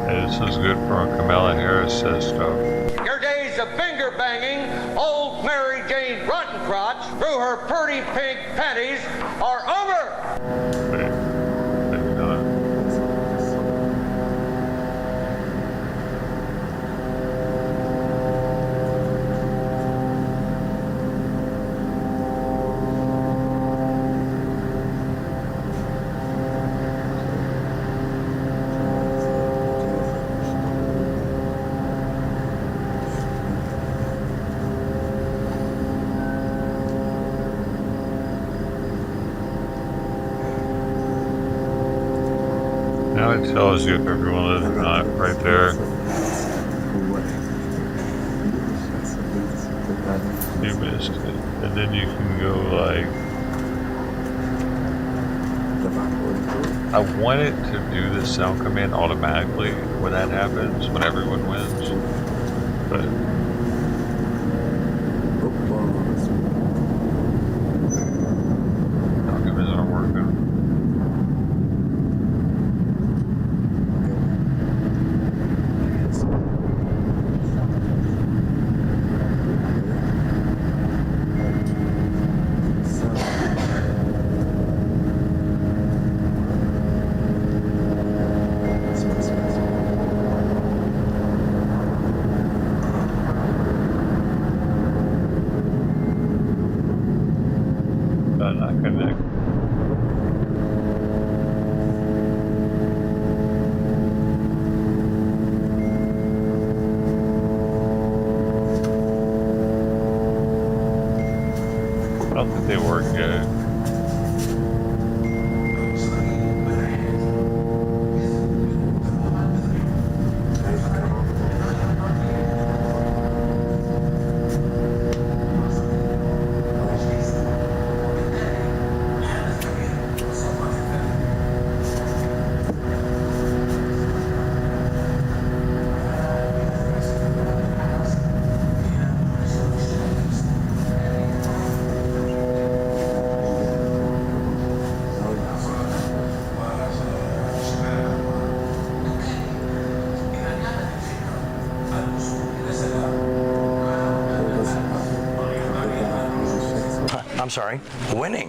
This is good for when Kamala Harris says stuff. Your days of finger banging old Mary Jane Rottencrotch through her pretty pink panties are over. Wait, maybe not. Now it tells you if everyone lives or not, right there. You missed it. And then you can go like... I want it to do the sound command automatically when that happens, when everyone wins. But... sound commands aren't working. Not connect. I don't think they work yet. I'm sorry, winning.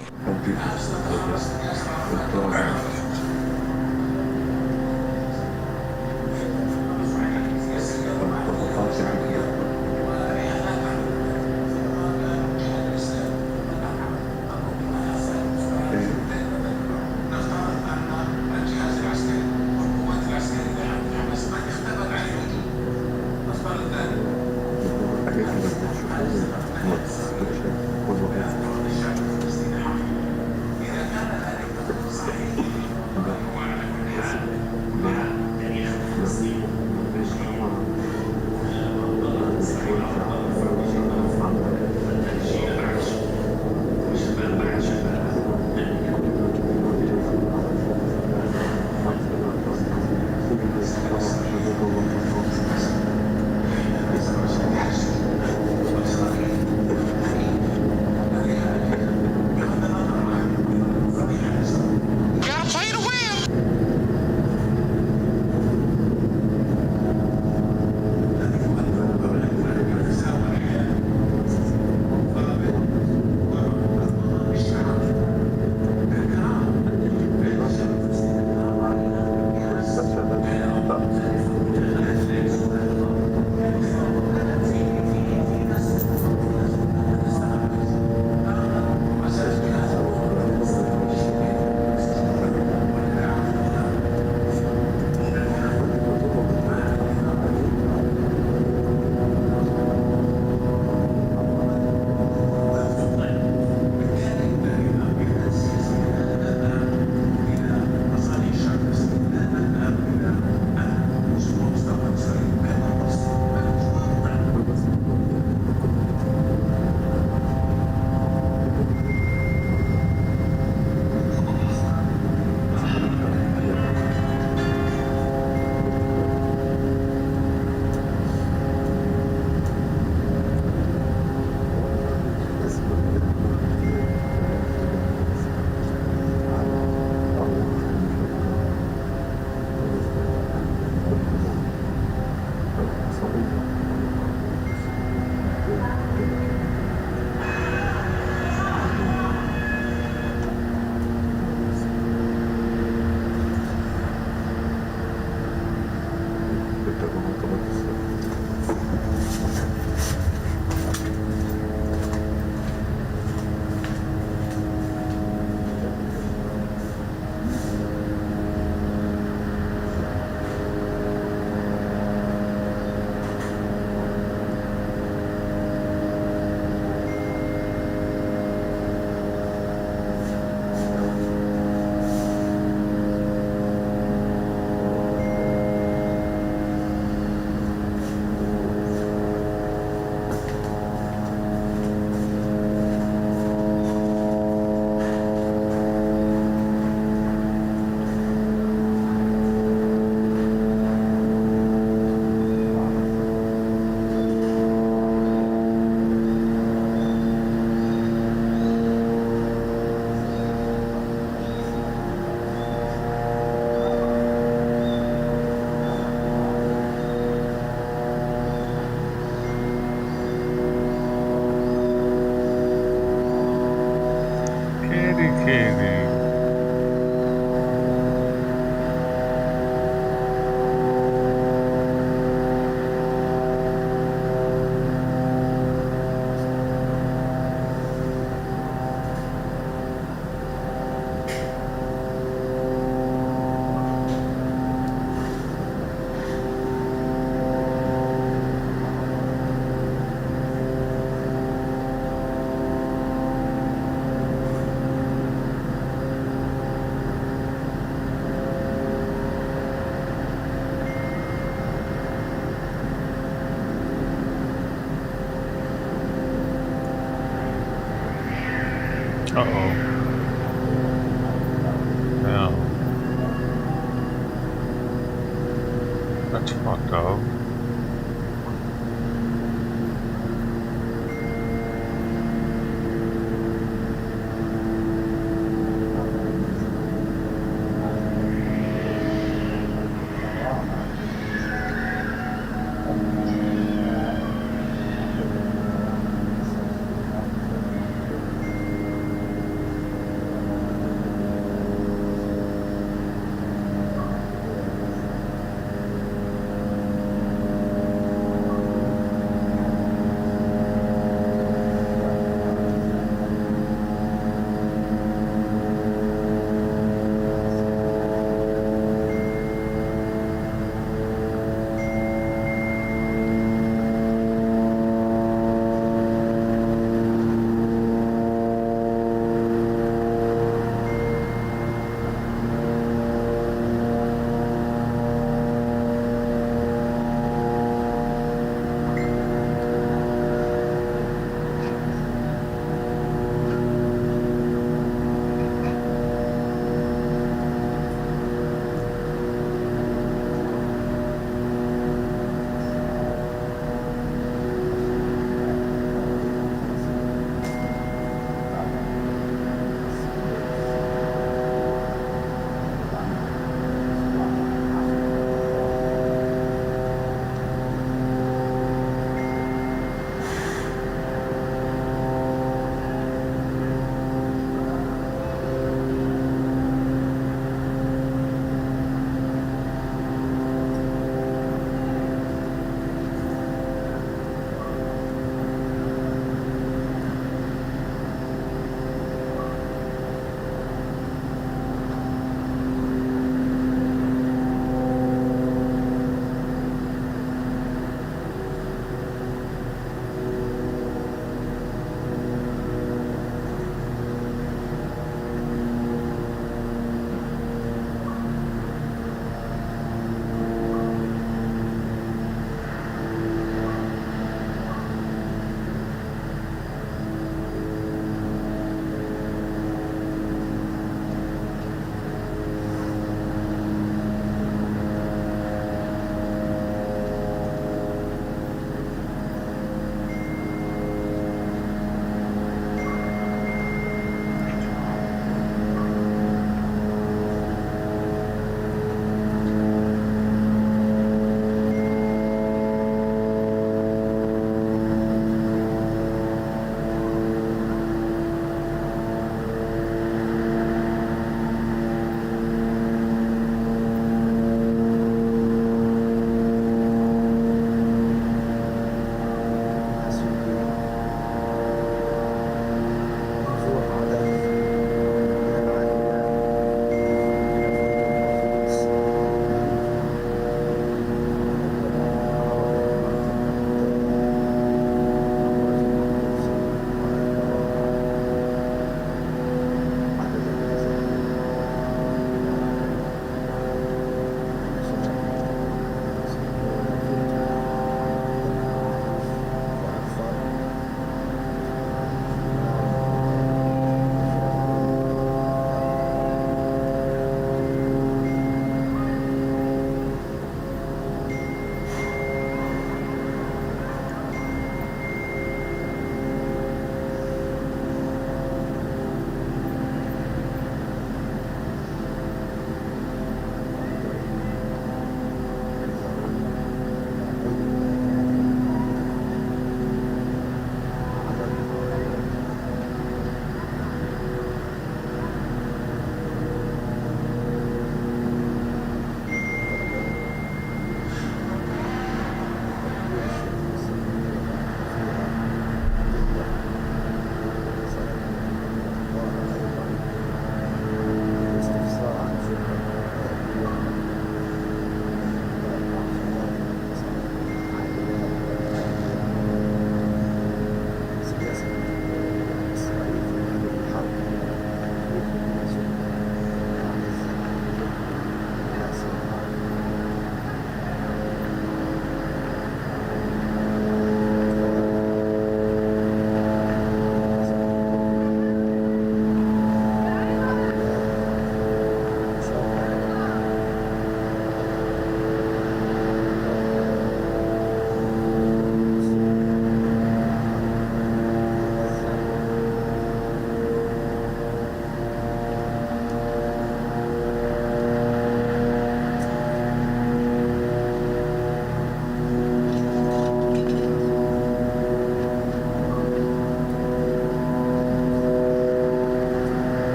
Uh-oh. Yeah. That's fucked up.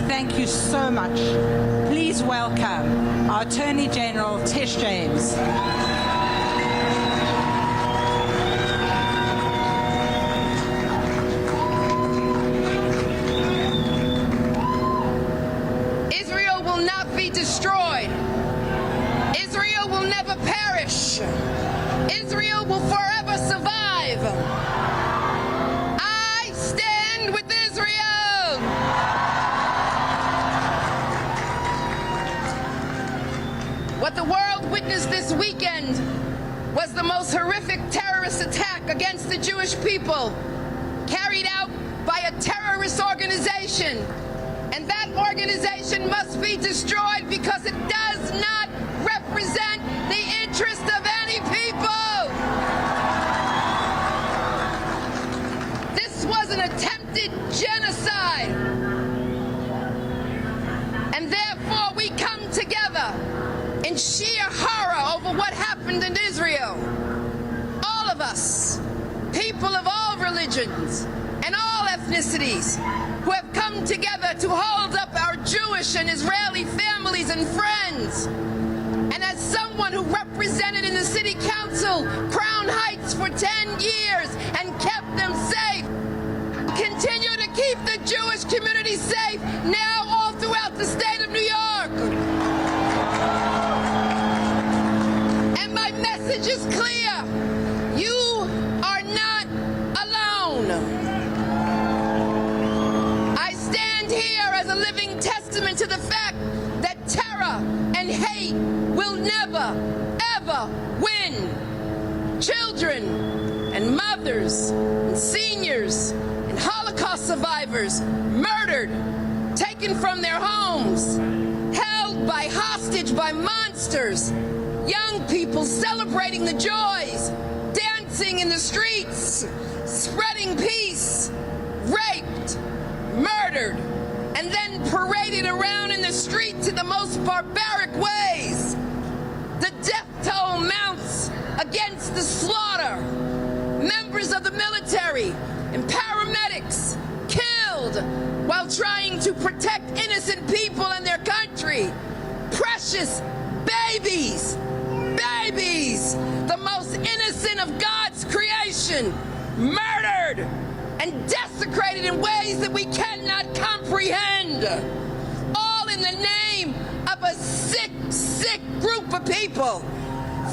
Thank you so much. Please welcome our Attorney General, Tish James. Israel will not be destroyed. Israel will never perish. Israel will forever survive. I stand with Israel. What the world witnessed this weekend was the most horrific terrorist attack against the Jewish people carried out by a terrorist organization. And that organization must be destroyed because it does not represent the interest of any people. This was an attempted genocide. And therefore we come together in sheer horror over what happened in Israel. All of us, people of all religions and all ethnicities, who have come together to hold up our Jewish and Israeli families and friends. And as someone who represented in the city council Crown Heights for 10 years and kept them safe, continue to keep the Jewish community safe now all throughout the state of New York. And my message is clear. You are not alone. Here as a living testament to the fact that terror and hate will never, ever win. Children and mothers and seniors and Holocaust survivors murdered, taken from their homes, held by hostage by monsters, young people celebrating the joys, dancing in the streets, spreading peace, raped, murdered, and then paraded around in the streets in the most barbaric ways. The death toll mounts against the slaughter. Members of the military and paramedics killed while trying to protect innocent people and their country. Precious babies, the most innocent of God's creation, murdered and desecrated in ways that we cannot comprehend, all in the name of a sick, sick group of people,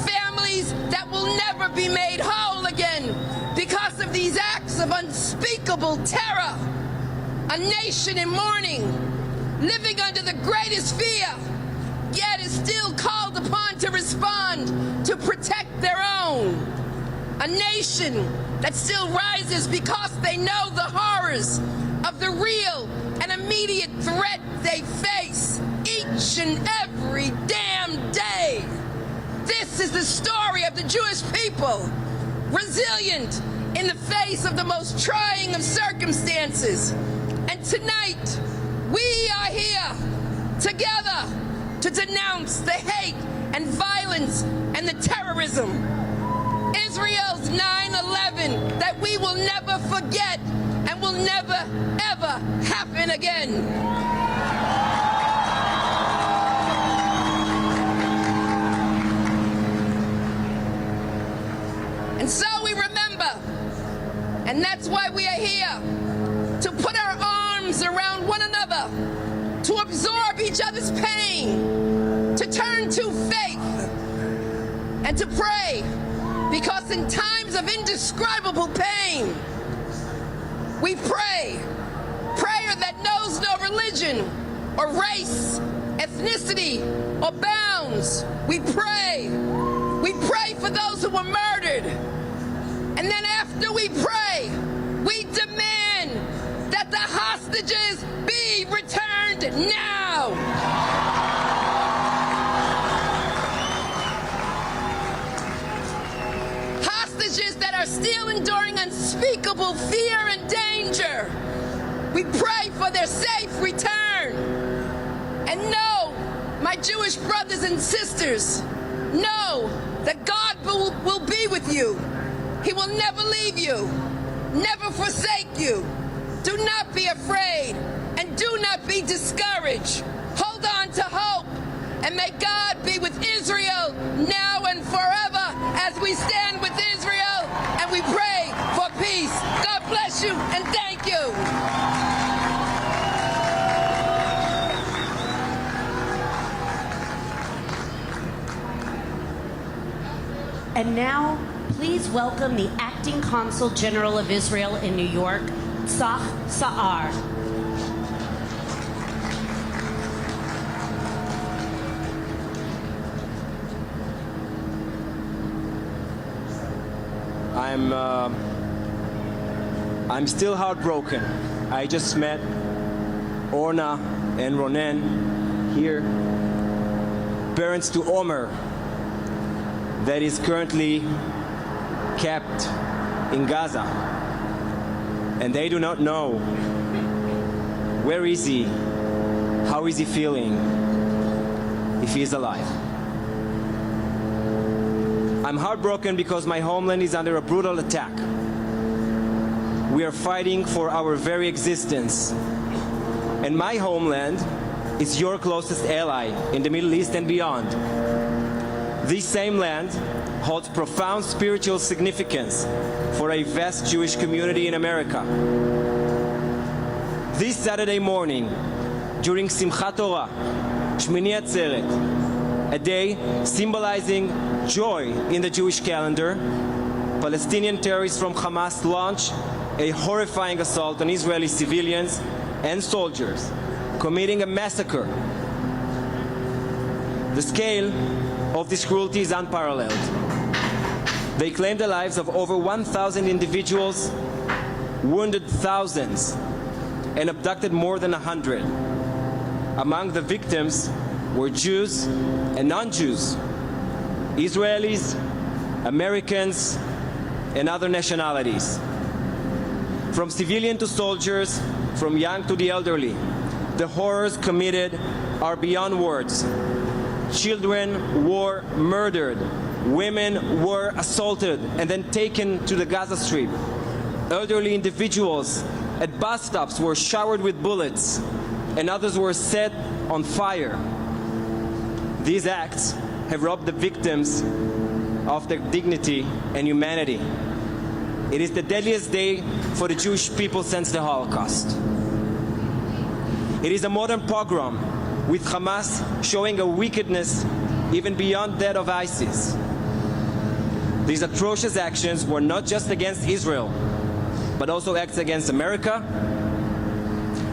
families that will never be made whole again because of these acts of unspeakable terror, a nation in mourning, living under the greatest fear, yet is still called upon to respond to protect their own, a nation that still rises because they know the horrors of the real and immediate threat they face each and every damn day. This is the story of the Jewish people, resilient in the face of the most trying of circumstances. And tonight, we are here together to denounce the hate and violence and the terrorism. Israel's 9/11 that we will never forget and will never, ever happen again. And so we remember, and that's why we are here, to put our arms around one another, to absorb each other's pain, to turn to faith, and to pray. Because in times of indescribable pain, we pray. Prayer that knows no religion or race, ethnicity, or bounds. We pray. We pray for those who were murdered. And then after we pray, we demand that the hostages be returned now. Hostages that are still enduring unspeakable fear and danger. We pray for their safe return. And know, my Jewish brothers and sisters, know that God will be with you. He will never leave you, never forsake you. Do not be afraid. and do not be discouraged. Hold on to hope, and may God be with Israel now and forever as we stand with Israel and we pray for peace. God bless you and thank you. And now, please welcome the Acting Consul General of Israel in New York, Tzach Sa'ar. I'm still heartbroken. I just met Orna and Ronen here, parents to Omer, that is currently kept in Gaza, and they do not know where is he, how is he feeling, if he is alive. I'm heartbroken because my homeland is under a brutal attack. We are fighting for our very existence. And my homeland is your closest ally in the Middle East and beyond. This same land holds profound spiritual significance for a vast Jewish community in America. This Saturday morning, during Simchat Torah, Shmini Atzeret, a day symbolizing joy in the Jewish calendar, Palestinian terrorists from Hamas launched a horrifying assault on Israeli civilians and soldiers, committing a massacre. The scale of this cruelty is unparalleled. They claimed the lives of over 1,000 individuals, wounded thousands, and abducted more than 100. Among the victims were Jews and non-Jews, Israelis, Americans, and other nationalities. From civilian to soldiers, from young to the elderly, the horrors committed are beyond words. Children were murdered, women were assaulted and then taken to the Gaza Strip. Elderly individuals at bus stops were showered with bullets, and others were set on fire. These acts have robbed the victims of their dignity and humanity. It is the deadliest day for the Jewish people since the Holocaust. It is a modern pogrom, with Hamas showing a wickedness even beyond that of ISIS. These atrocious actions were not just against Israel, but also acts against America,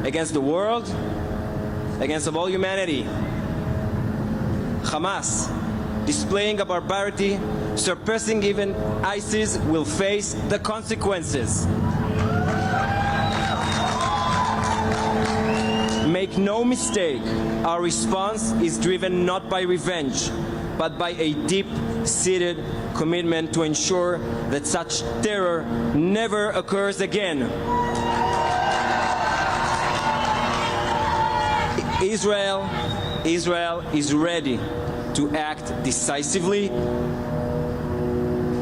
against the world, against all humanity. Hamas, displaying a barbarity surpassing even ISIS, will face the consequences. Make no mistake, our response is driven not by revenge, but by a deep-seated commitment to ensure that such terror never occurs again. Israel is ready to act decisively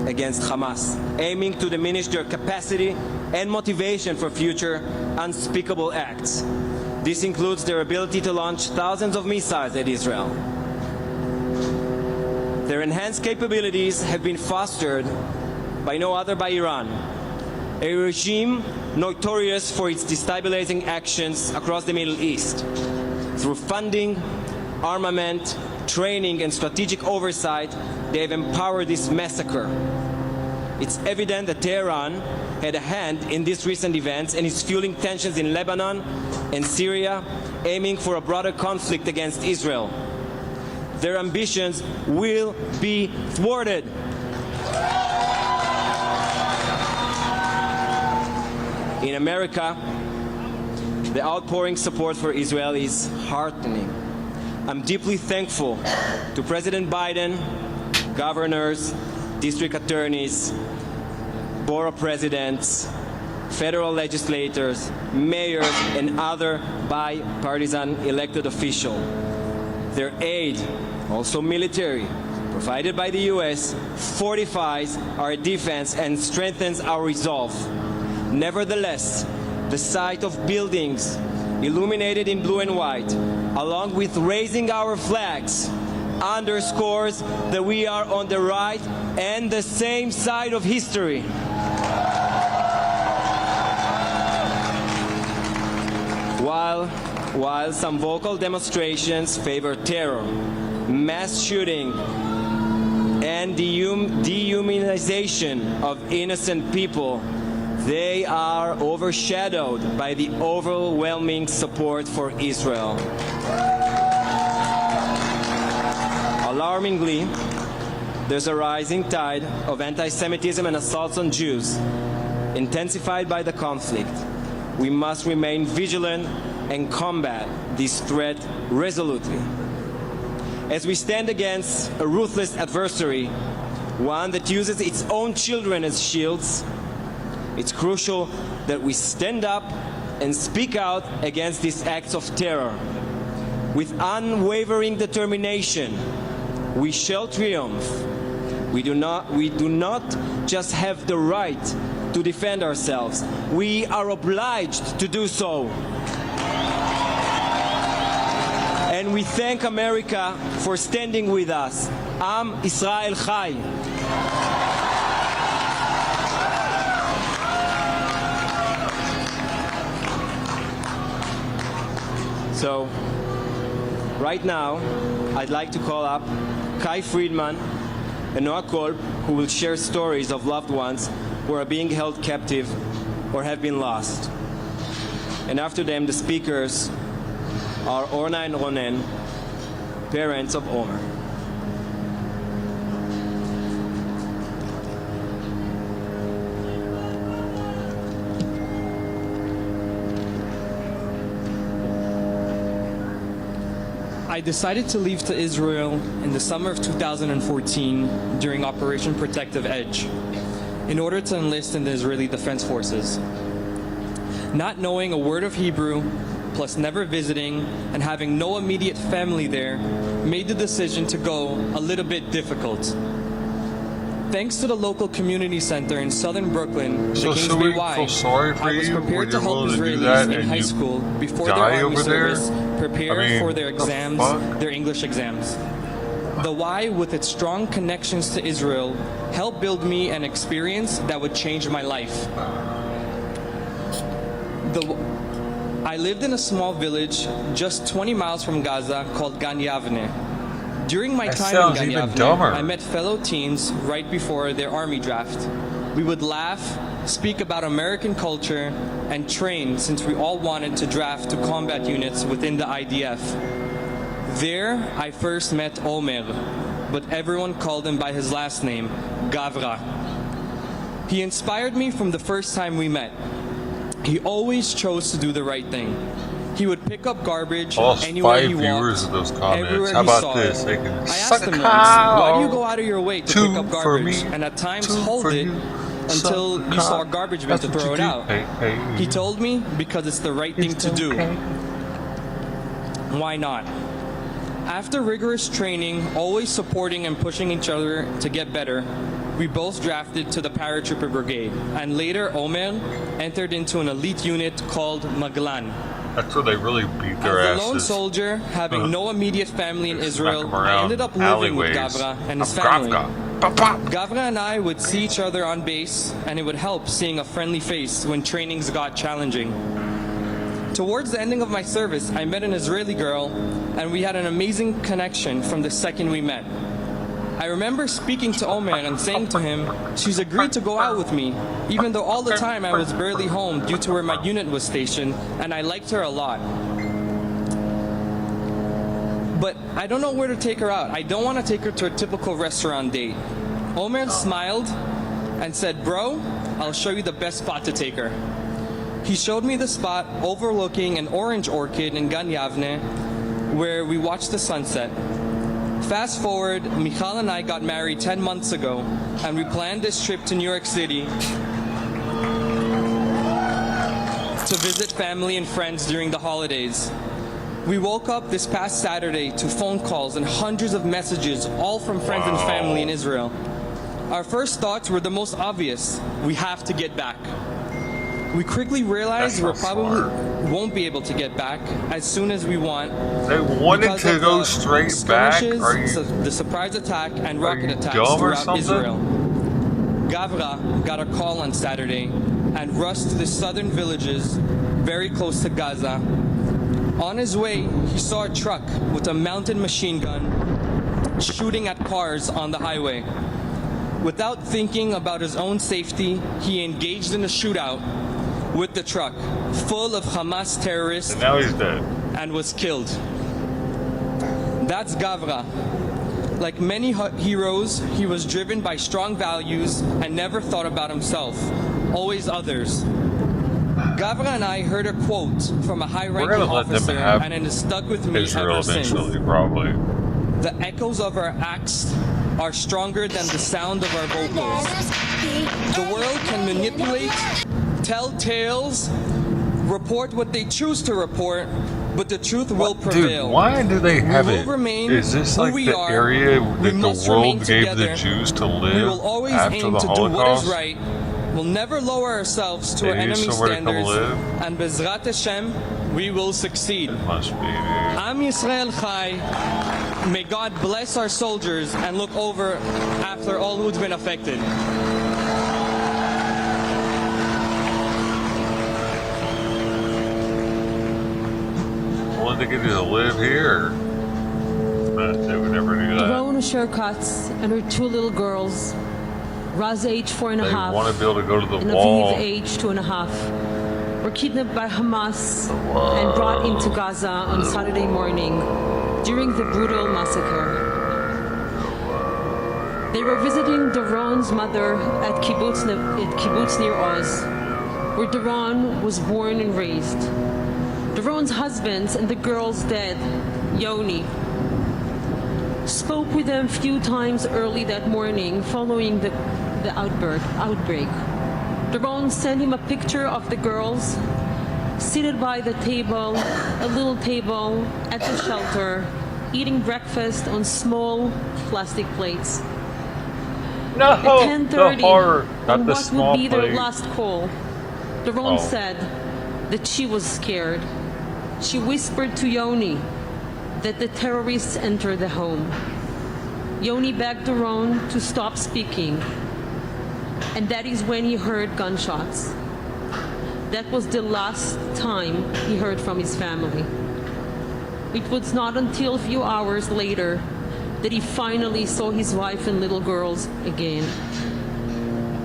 against Hamas, aiming to diminish their capacity and motivation for future unspeakable acts. This includes their ability to launch thousands of missiles at Israel. Their enhanced capabilities have been fostered by no other by Iran, a regime notorious for its destabilizing actions across the Middle East. Through funding, armament, training, and strategic oversight, they have empowered this massacre. It's evident that Tehran had a hand in these recent events and is fueling tensions in Lebanon and Syria, aiming for a broader conflict against Israel. Their ambitions will be thwarted. In America, the outpouring support for Israel is heartening. I'm deeply thankful to President Biden, governors, district attorneys, borough presidents, federal legislators, mayors, and other bipartisan elected officials. Their aid, also military, provided by the U.S., fortifies our defense and strengthens our resolve. Nevertheless, the sight of buildings illuminated in blue and white, along with raising our flags, underscores that we are on the right and the same side of history. While some vocal demonstrations favor terror, mass shooting, and dehumanization of innocent people, they are overshadowed by the overwhelming support for Israel. Alarmingly, there's a rising tide of anti-Semitism and assaults on Jews, intensified by the conflict. We must remain vigilant and combat this threat resolutely. As we stand against a ruthless adversary, one that uses its own children as shields, it's crucial that we stand up and speak out against these acts of terror. With unwavering determination, we shall triumph. We do not just have the right to defend ourselves, we are obliged to do so. And we thank America for standing with us. Am Israel Chai. So, right now, I'd like to call up Kai Friedman and Noah Kolb, who will share stories of loved ones who are being held captive or have been lost. And after them, the speakers are Orna and Ronen, parents of Omer. I decided to leave to Israel in the summer of 2014 during Operation Protective Edge in order to enlist in the Israeli Defense Forces. Not knowing a word of Hebrew, plus never visiting and having no immediate family there, made the decision to go a little bit difficult. Thanks to the local community center in southern Brooklyn, So the should we Kingsway Y, feel sorry for I was you when prepared to you're help willing to do Israelis that in and high you school before their die army over there? service prepare I mean, for their the exams, fuck? their English exams. The Y, with its strong connections to Israel, helped build me an experience that would change my life. I lived in a small village just 20 miles from Gaza called Gan Yavne. During my That time sounds in Gan even Yavne, dumber. I met fellow teens right before their army draft. We would laugh, speak about American culture, and train since we all wanted to draft to combat units within the IDF. There, I first met Omer, but everyone called him by his last name, Gavra. He inspired me from the first time we met. He always chose to do the right thing. He would pick up garbage Lost anywhere 5 he viewers walked, of those comments. everywhere How he about saw this? it. They can I suck asked him a once, why do you cow. go out of your way to 2 pick up for garbage me, and at times 2 hold for it you. until Suck a you saw a cock. garbage bin That's to what throw you it do. out? Hey. He told me because it's the right thing to do. Why not? After rigorous training, always supporting and pushing each other to get better, we both drafted to the paratrooper brigade, and later Omer entered into an elite unit called Maglan. That's where they really beat their As a asses. lone soldier, having no immediate family in Israel, them I around ended up living with alleyways. Gavra and his I'm family. Gavra. Gavra and I would see each other on base, and it would help seeing a friendly face when trainings got challenging. Towards the ending of my service, I met an Israeli girl, and we had an amazing connection from the second we met. I remember speaking to Omer and saying to him, she's agreed to go out with me, even though all the time I was barely home due to where my unit was stationed, and I liked her a lot. But I don't know where to take her out. I don't want to take her to a typical restaurant date. Omer smiled and said, bro, I'll show you the best spot to take her. He showed me the spot overlooking an orange orchard in Gan Yavne, where we watched the sunset. Fast forward, Michal and I got married 10 months ago, and we planned this trip to New York City to visit family and friends during the holidays. We woke up this past Saturday to phone calls and hundreds of messages, all from friends and family in Israel. Our first thoughts were the most obvious: we have to get back. We quickly realized we're won't be able to get back as soon as we want. They wanted because to of go the straight back? skirmishes, Are you, the surprise attack, and rocket attacks dumb or throughout something? Israel. Gavra got a call on Saturday and rushed to the southern villages very close to Gaza. On his way, he saw a truck with a mounted machine gun shooting at cars on the highway. Without thinking about his own safety, he engaged in a shootout with the truck full of Hamas terrorists. And now he's dead. And was killed. That's Gavra. Like many heroes, he was driven by strong values and never thought about himself, always others. Gavra and I heard a quote from a high-ranking officer, and it has stuck with me Israel ever since. eventually, probably. The echoes of our acts are stronger than the sound of our vocals. The world can manipulate, tell tales, report what they choose to report, but the truth will prevail. Dude, why do they have we it? will remain Is this who like we the are. area We that the must remain world gave together. the Jews to We live will always after aim the to do what Holocaust? is right. We'll never lower ourselves to They our need enemy's somewhere to come standards. live? And Bezrat Hashem, we will succeed. It must be, dude. Am Yisrael Chai. May God bless our soldiers and look over after all who's been affected. Well, they get to live here. But they would never do that. Rona Sherkatz and her two little girls, Raz age 4 and a They half, want to be able to go to the and wall. Aviv age 2.5, were kidnapped by Hamas and brought into Gaza on Saturday morning during the brutal massacre. They were visiting Doron's mother at kibbutz near Oz, where Doron was born and raised. Doron's husband and the girl's dad, Yoni, spoke with them a few times early that morning following the outbreak. Doron sent him a picture of the girls seated by the table, a little table at the shelter, eating breakfast on small plastic plates. No, At 10:30, the horror, not on the what small would be their plate. last call, Doron Oh. said that she was scared. She whispered to Yoni that the terrorists entered the home. Yoni begged Doron to stop speaking, and that is when he heard gunshots. That was the last time he heard from his family. It was not until a few hours later that he finally saw his wife and little girls again.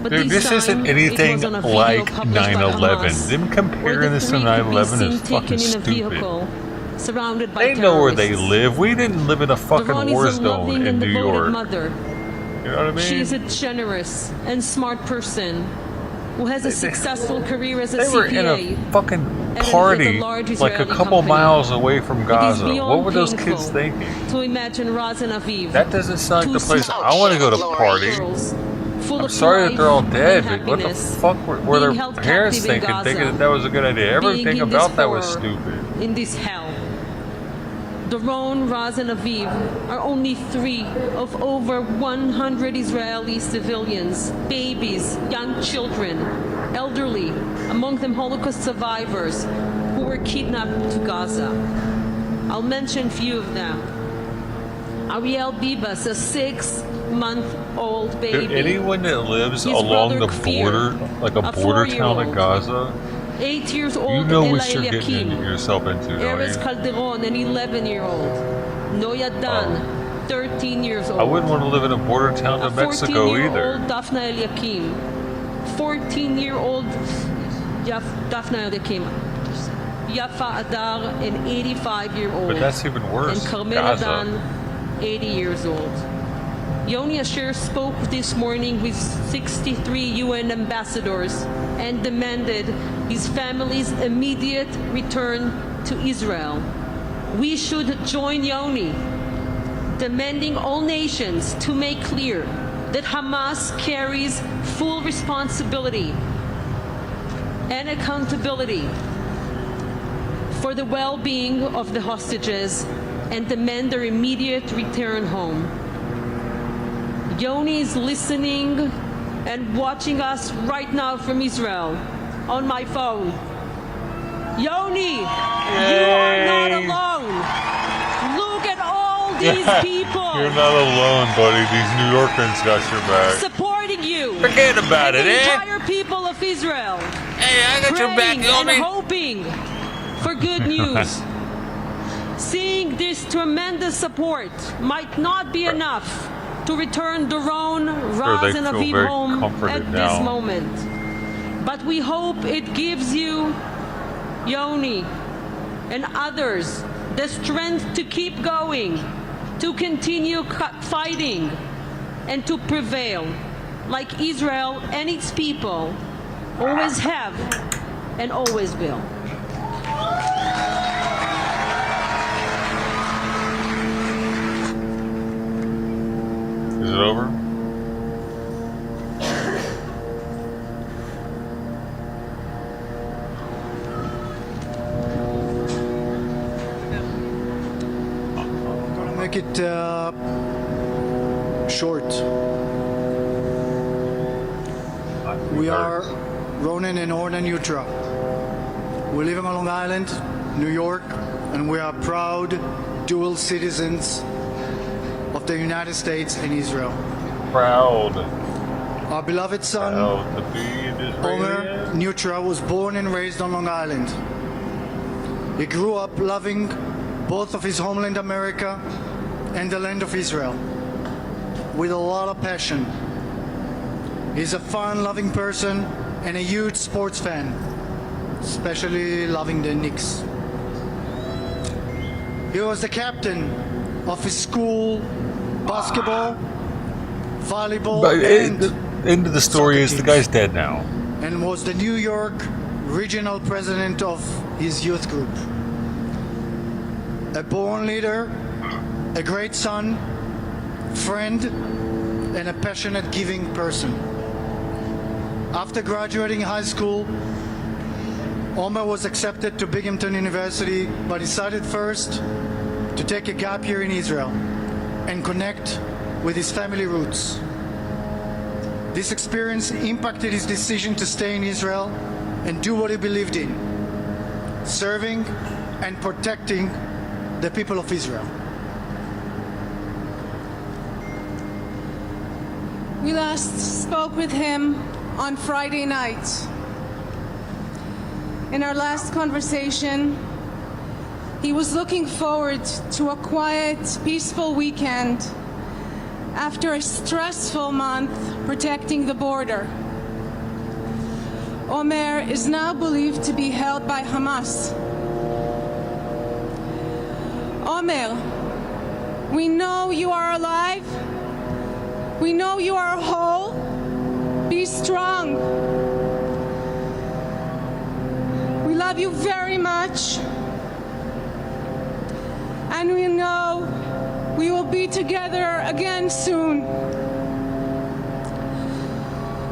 But Dude, this time, isn't it anything was on a video like published by 9/11. Hamas, Them where comparing the this to three could be 9/11 seen is taken fucking in a stupid. vehicle, surrounded by They know where they terrorists. live. We didn't live in a fucking Doron war is a zone loving in and New devoted York. mother. You know what I mean? She is a generous and smart person who has a successful career as a They were in CPA. a fucking at a party large like a Israeli couple company. miles away from It is Gaza. beyond What were those painful kids thinking? to imagine Raz and Aviv, That doesn't sound like two the place small I want to go to party. girls, full I'm of sorry that they're all life dead, and but what the happiness, fuck were being their held parents captive in thinking Gaza, that that was a good idea? being Everything in about this that was horror, stupid. in this hell. Doron, Raz, and Aviv are only 3 of over 100 Israeli civilians, babies, young children, elderly, among them Holocaust survivors, who were kidnapped to Gaza. I'll mention a few of them. Ariel Bibas, a 6-month-old baby. Dude, anyone that lives His along brother the Kfir, border, like a a border town of 4-year-old. Gaza, 8 years old, you know Ela what you're getting Eliakim. yourself into, don't Erez you? Calderon, an 11-year-old. Noya Dan, 13 years old. I wouldn't want to live in a border town of Mexico either. 14-year-old Daphna Eliakim. 14-year-old Daphna Eliakim. Yafa Adar, an 85-year-old. But that's even worse. And Carmela Gaza. Dan, 80 years old. Yoni Asher spoke this morning with 63 UN ambassadors and demanded his family's immediate return to Israel. We should join Yoni, demanding all nations to make clear that Hamas carries full responsibility and accountability for the well-being of the hostages and demand their immediate return home. Yoni is listening and watching us right now from Israel on my phone. Yoni, you are not alone. Look at all these people. You're not alone, buddy. These New Yorkers got your back. Supporting you. Forget about and it, the eh? entire people of Israel. Hey, I got your back, praying Yoni. and hoping for good news. Seeing this tremendous support might not be enough to return Doron, Raz, they and feel Aviv very home comforted at now. this moment. But we hope it gives you, Yoni, and others the strength to keep going, to continue fighting, and to prevail, like Israel and its people always have and always will. Is it over? Make it short. We are Ronan and Orna Nutra. We live on Long Island, New York, and we are proud dual citizens of the United States and Israel. Proud. Our beloved son, To be an Israeli. Omer Nutra, was born and raised on Long Island. He grew up loving both of his homeland America and the land of Israel with a lot of passion. He's a fun-loving person and a huge sports fan, especially loving the Knicks. He was the captain of his school basketball, volleyball, But and the end of the story is the guy's dead now. and was the New York regional president of his youth group. A born leader, a great son, friend, and a passionate giving person. After graduating high school, Omer was accepted to Binghamton University, but decided first to take a gap year in Israel and connect with his family roots. This experience impacted his decision to stay in Israel and do what he believed in, serving and protecting the people of Israel. We last spoke with him on Friday night. In our last conversation, he was looking forward to a quiet, peaceful weekend after a stressful month protecting the border. Omer is now believed to be held by Hamas. Omer, we know you are alive. We know you are whole. Be strong. We love you very much. And we know we will be together again soon.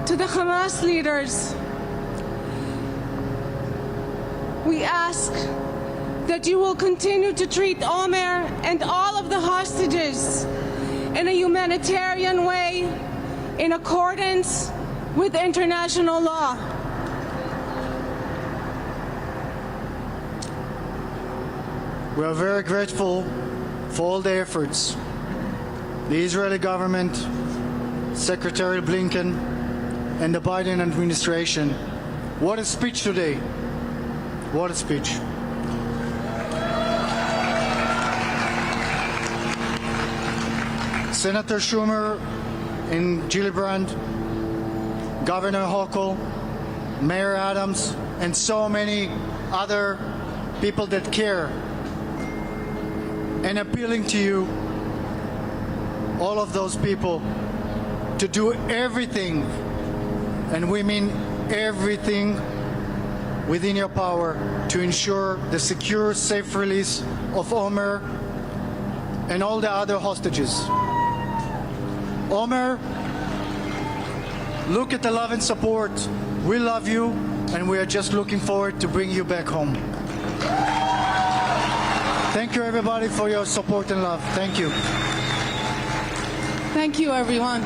To the Hamas leaders, we ask that you will continue to treat Omer and all of the hostages in a humanitarian way in accordance with international law. We are very grateful for all the efforts the Israeli government, Secretary Blinken, and the Biden administration. What a speech today. What a speech. Senator Schumer and Gillibrand, Governor Hochul, Mayor Adams, and so many other people that care, and appealing to you, all of those people, to do everything, and we mean everything within your power to ensure the secure, safe release of Omer and all the other hostages. Omer, look at the love and support. We love you, and we are just looking forward to bring you back home. Thank you, everybody, for your support and love. Thank you. Thank you, everyone.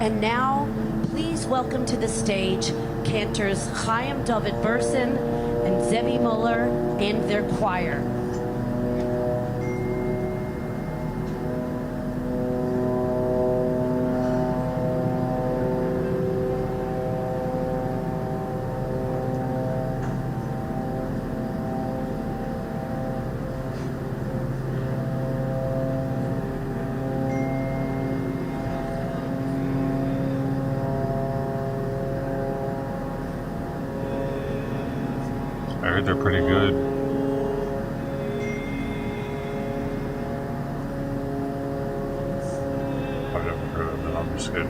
And now, please welcome to the stage cantors Chaim David Burson and Zevi Muller and their choir. I heard they're pretty good. I've never heard of them, I'm just kidding.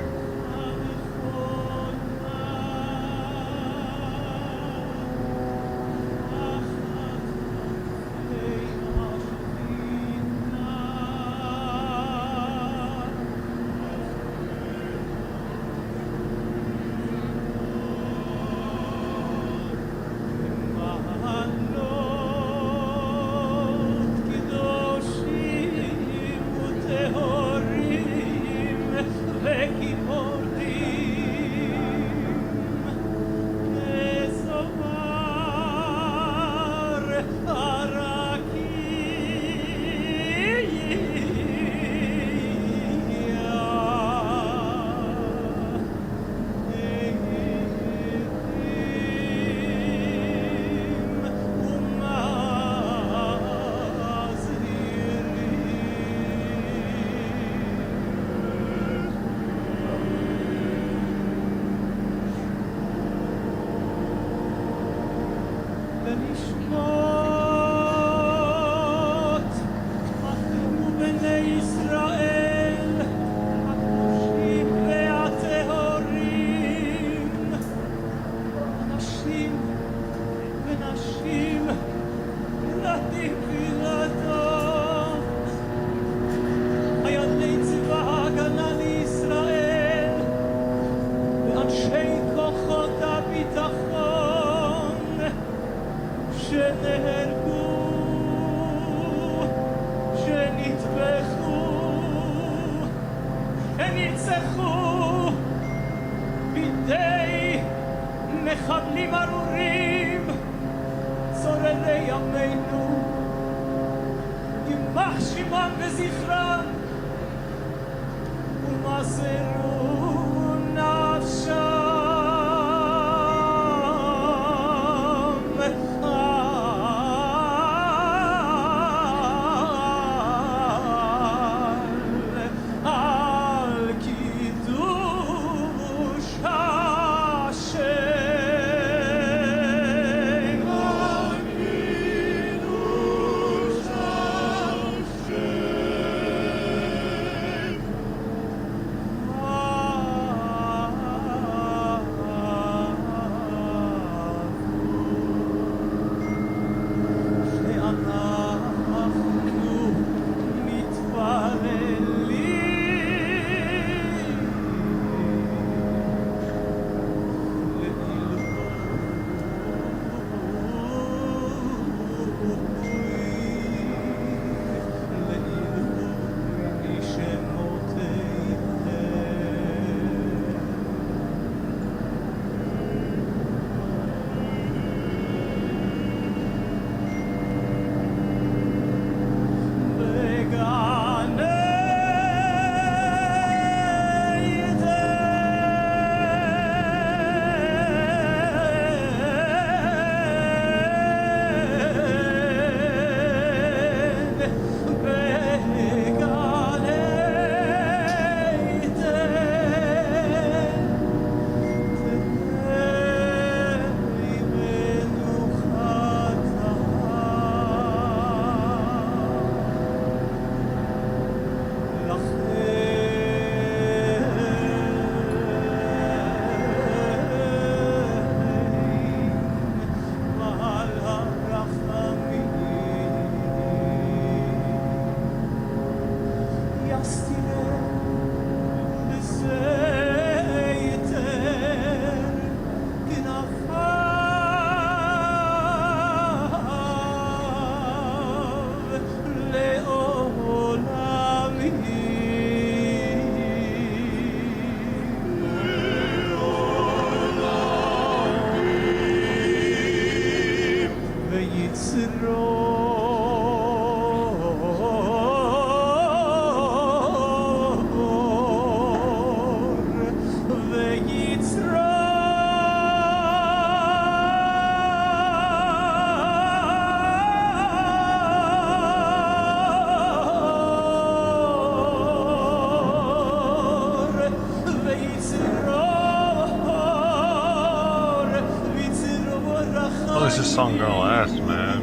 How is this song gonna last, man?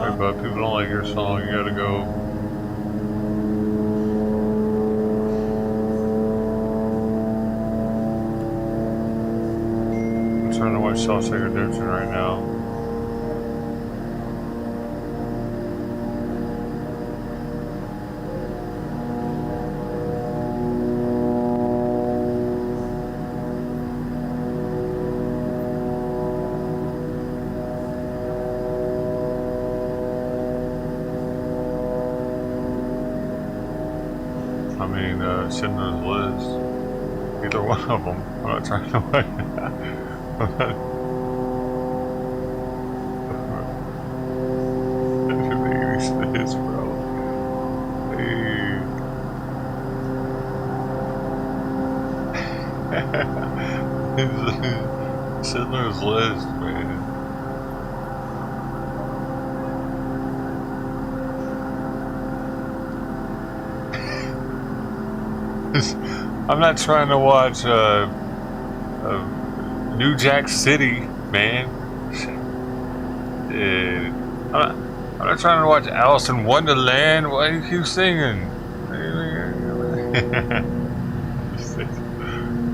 Hey, bud, people don't like your song, you gotta go. I'm trying to watch Shawshank Redemption right now. I mean, Schindler's List. Either one of them. I'm not trying to wait. This, bro. Hey. Schindler's List, man. I'm not trying to watch New Jack City, man. I'm not trying to watch Alice in Wonderland. Why do you keep singing?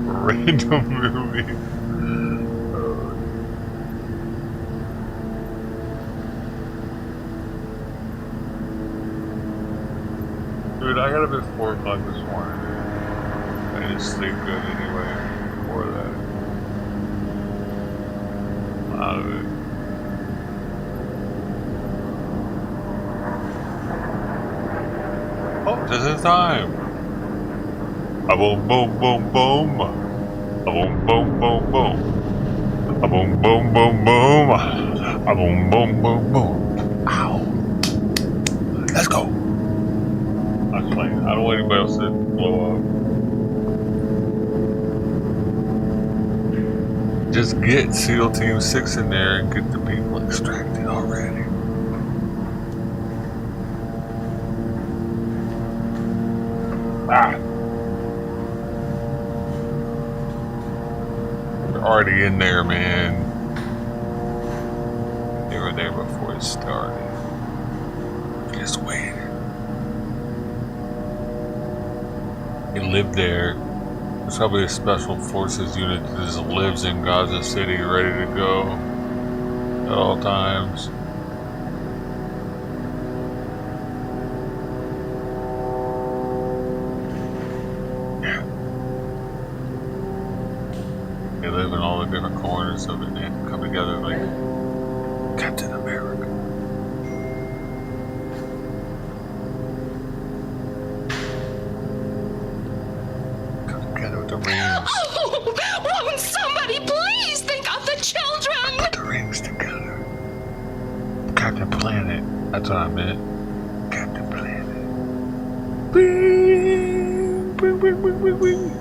Random movie. Dude, I got up at 4 o'clock this morning. I didn't sleep good anyway before that. I'm out of it. Oh, this is time. A boom, boom, boom, boom. A boom, boom, boom, boom. A boom, boom, boom, boom. A boom, boom, boom, boom. Ow. Let's go. I don't want anybody else to blow up. Just get SEAL Team 6 in there and get the people extracted already. Ah. They're already in there, man. They were there before it started. Just wait. They live there. There's probably a special forces unit that just lives in Gaza City, ready to go at all times. Yeah. They live in all the different corners of it and come together like Captain America. The rings. Oh, won't somebody please think of the children? Put the rings together. Captain Planet. That's what I meant. Captain Planet. Bing, bing, bing, bing, bing, bing.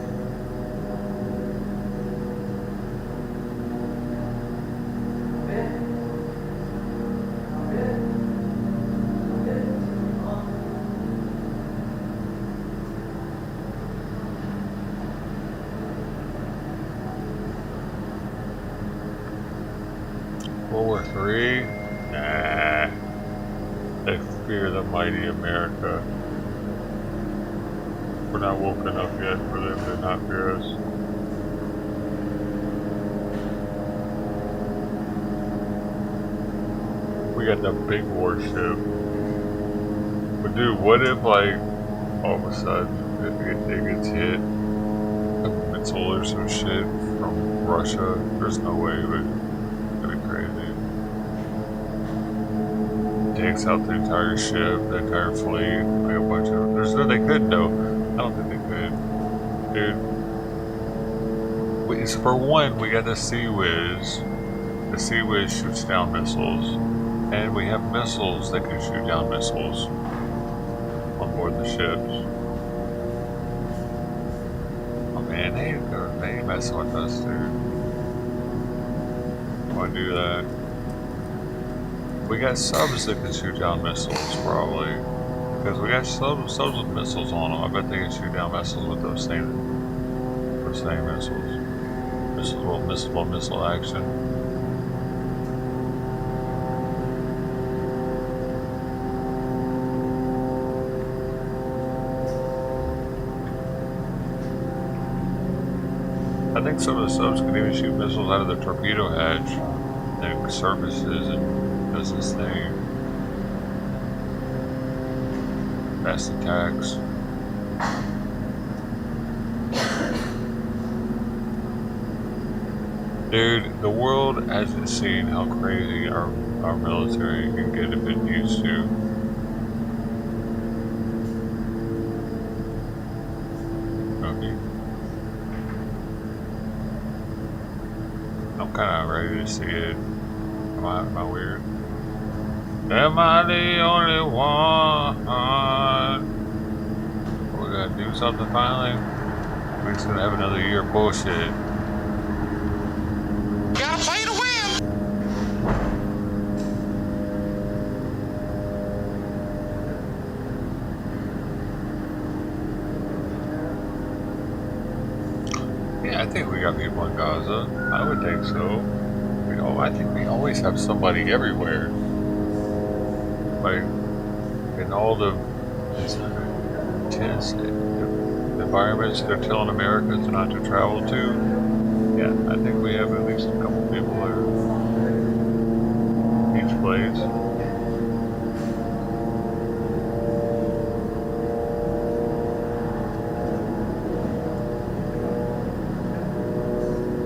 World War III? Nah. They fear the mighty America. We're not woke enough yet for them to not fear us. We got the big warship. But dude, what if like all of a sudden it gets hit? A missile or some shit. from Russia. There's no way, but it'd be crazy. Takes out the entire ship, the entire fleet, like a bunch of. There's no, they could though. I don't think they could, dude. For one, we got the Sea Whiz. The Sea Whiz shoots down missiles, and we have missiles that can shoot down missiles on board the ships. Oh man, they ain't messing with us, dude. Why do that? We got subs that can shoot down missiles, probably. Because we got subs with missiles on them. I bet they can shoot down missiles with those same missiles. Missile action. I think some of the subs can even shoot missiles out of the torpedo hatch and surfaces and does this thing. Fast attacks. Dude, the world hasn't seen how crazy our military can get if it needs to. Okay. I'm kind of ready to see it. Am I weird? Am I the only one? We gotta do something finally. We're just gonna have another year of bullshit. Gotta play to win. Yeah, I think we got people in Gaza. I would think so. I think we always have somebody everywhere. Like, in all the tense environments they're telling Americans not to travel to, yeah, I think we have at least a couple people there. Each place.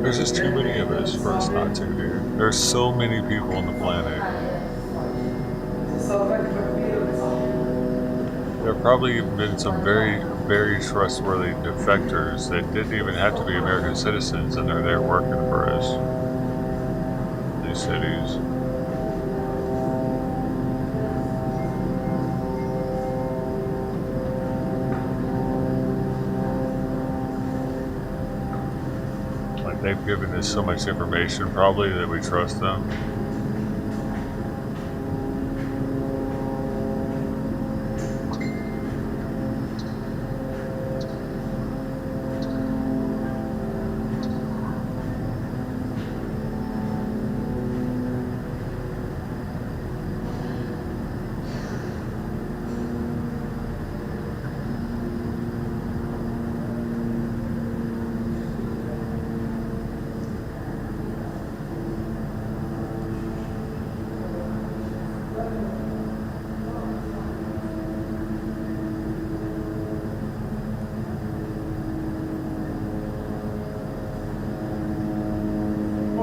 There's just too many of us for us not to, dude. There's so many people on the planet. There have probably been some very, very trustworthy defectors that didn't even have to be American citizens, and they're there working for us. These cities. Like, they've given us so much information, probably, that we trust them.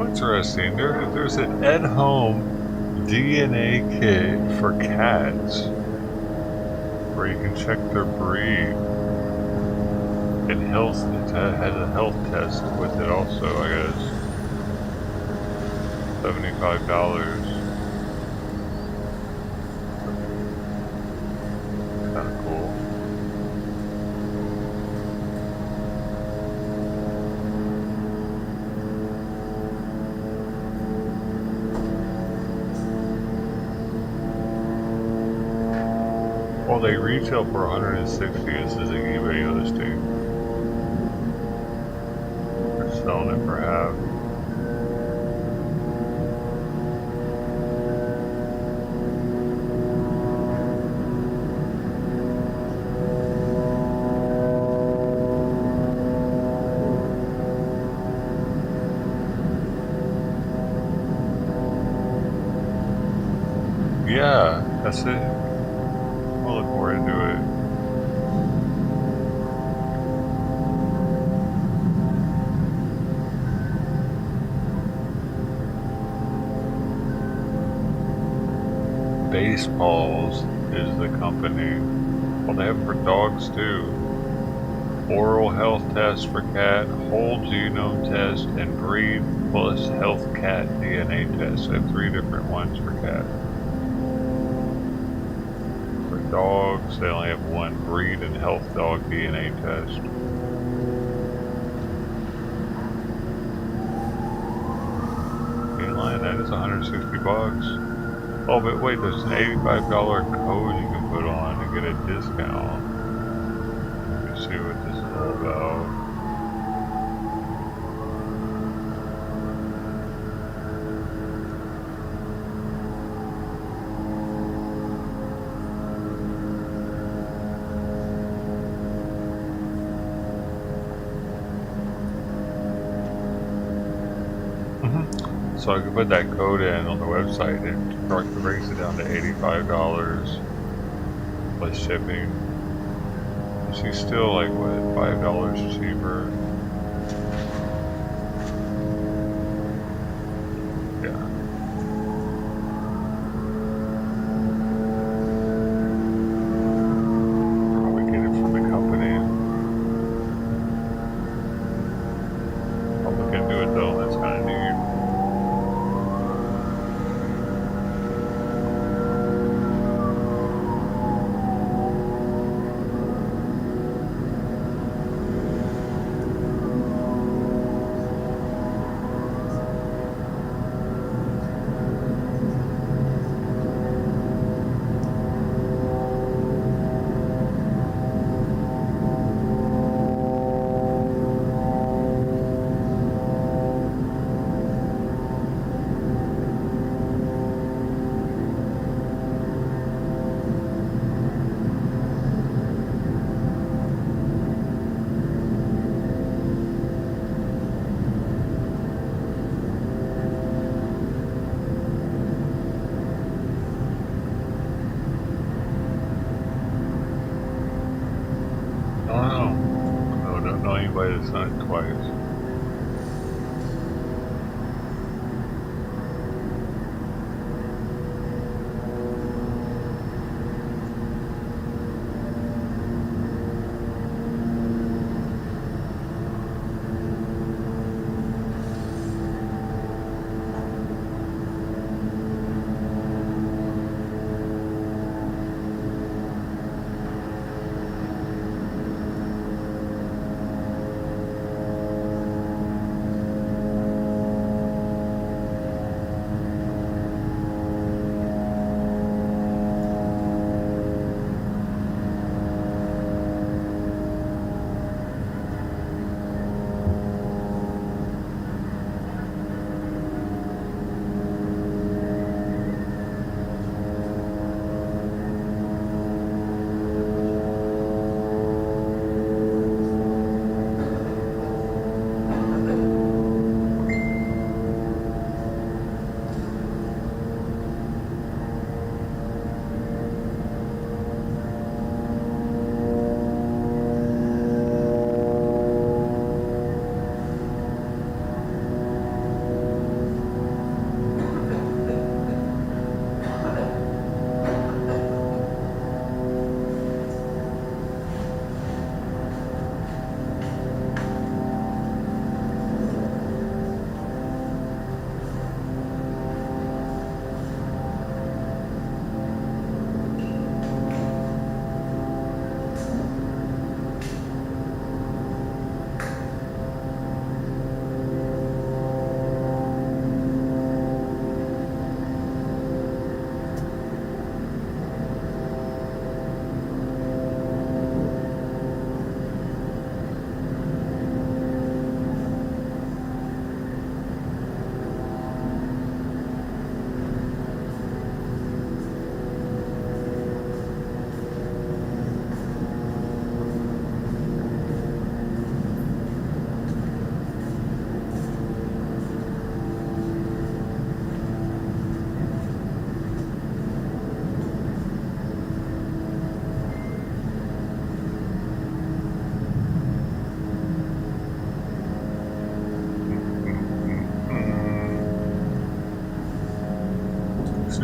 Interesting. There's an at-home DNA kit for cats where you can check their breed, and health. It has a health test with it also, I guess. $75. Kind of cool. Well, they retail for $160. This is an eBay listing. They're selling it for half. Yeah, that's it. I'll look more into it. Baseballs is the company. Well, they have them for dogs too. Oral health test for cat, whole genome test, and breed plus health cat DNA test. They have 3 different ones for cat. For dogs, they only have 1 breed and health dog DNA test. Canine, that is $160. Oh, but wait, there's an $85 code you can put on and get a discount. Let me see what this is all about. So I can put that code in on the website and it brings it down to $85 plus shipping. She's still like, what, $5 cheaper? Yeah. Probably get it from the company. I'll look into it though, that's kind of neat. It's not twice.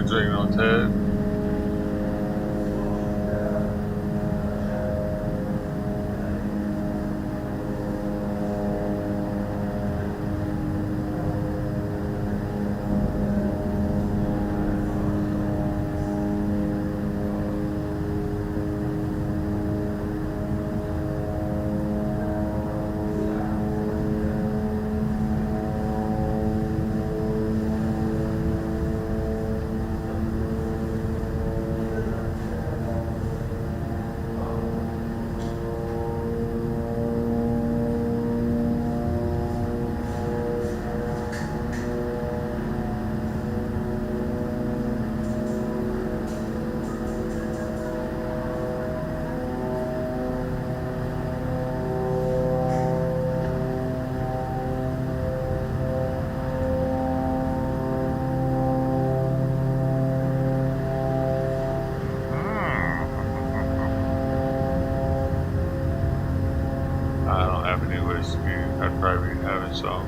Drinking on Ted. I'd probably have it so.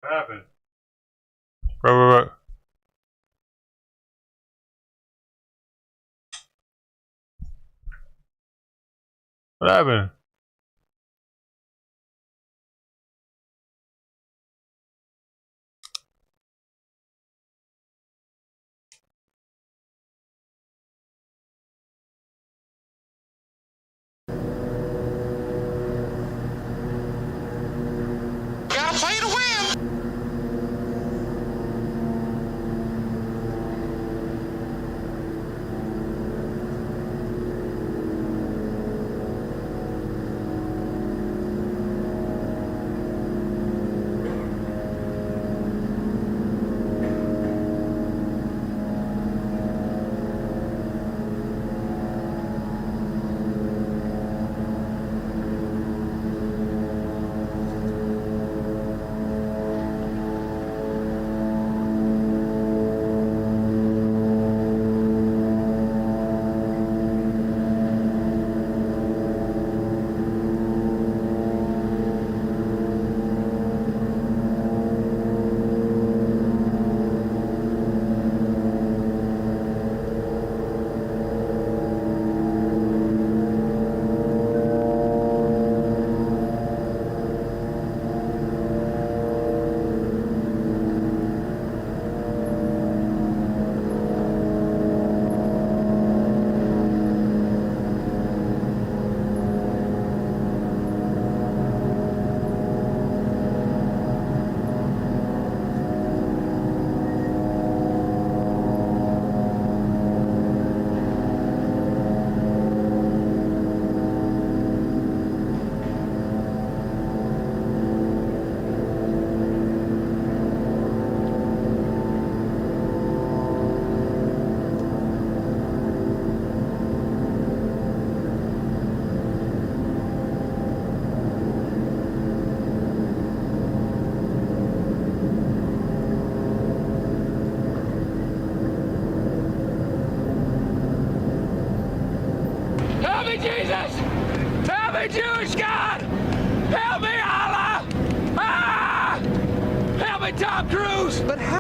What happened? What? What happened? Gotta play to win. Help me, Jesus! Help me, Jewish God! Help me, Allah! Ah! Help me, Tom Cruise! But how?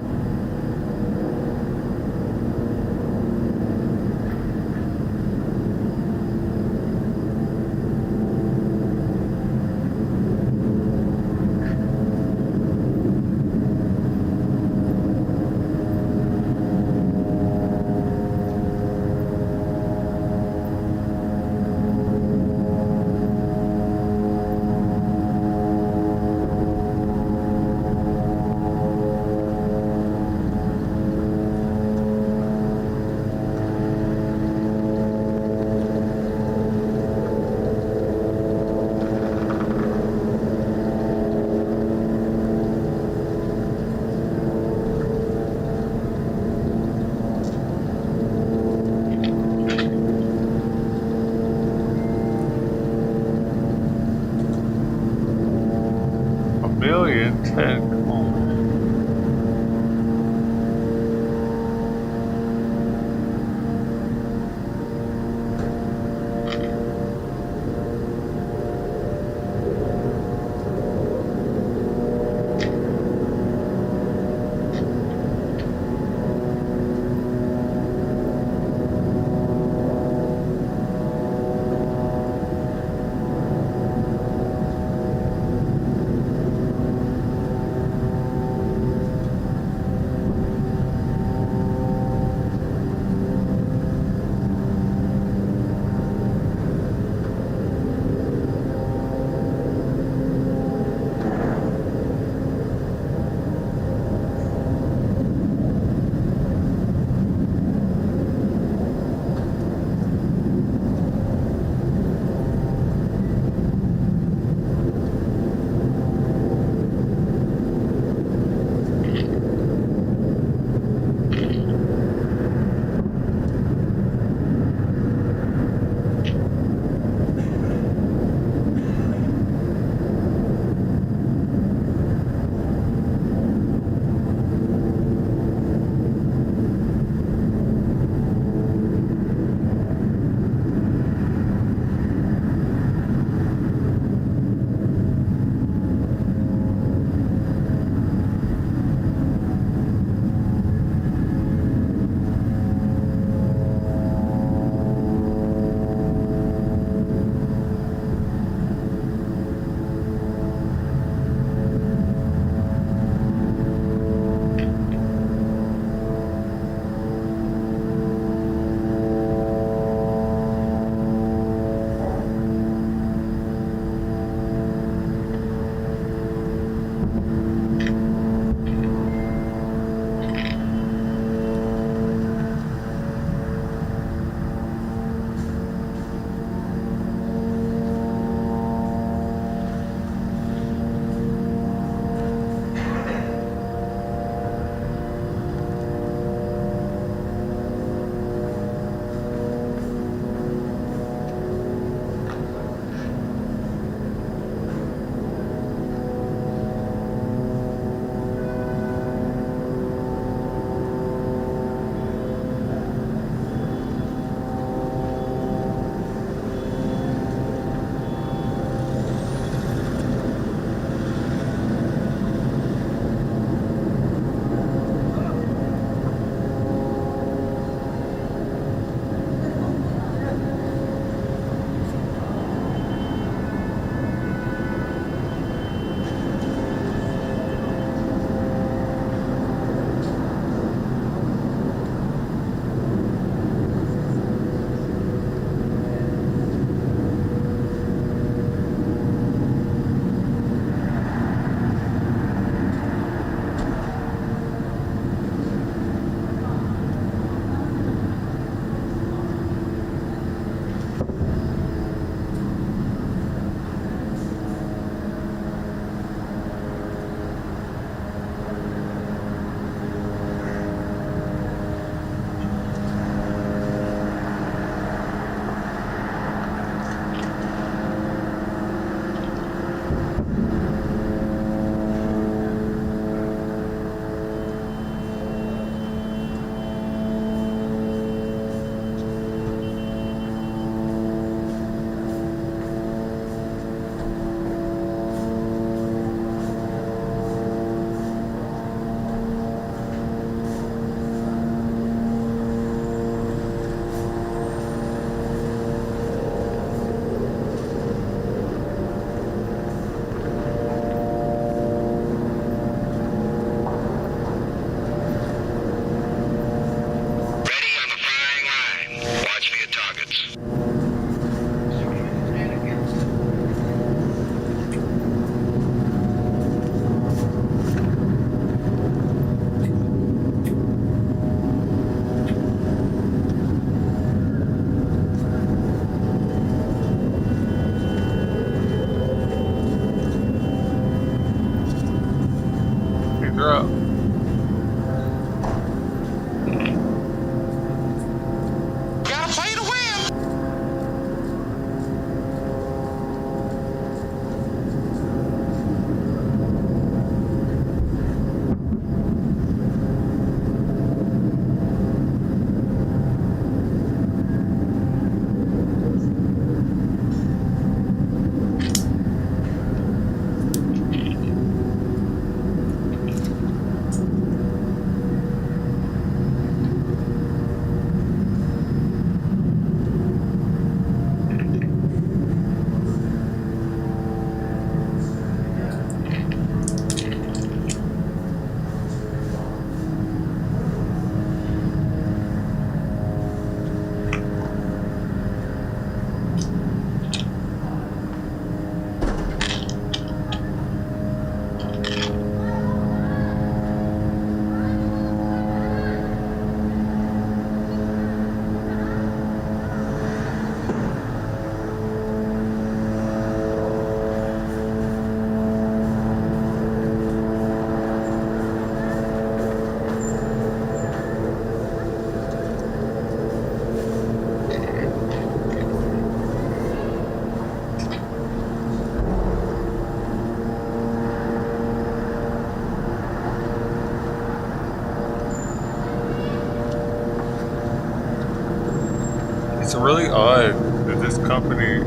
really odd that this company,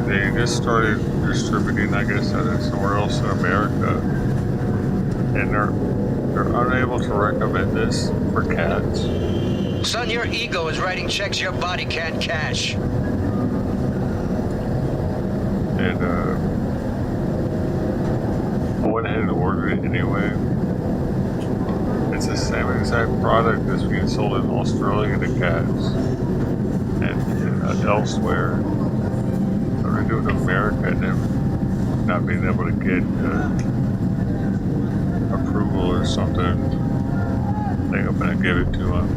they just started distributing, I guess, somewhere else in America, and they're unable to recommend this for cats. Son, your ego is writing checks your body can't cash. And I went ahead and ordered it anyway. It's the same exact product that's being sold in Australia to cats and elsewhere. So they're doing America and them not being able to get approval or something. I think I'm gonna give it to them.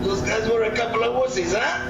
Those guys were a couple of wussies, huh?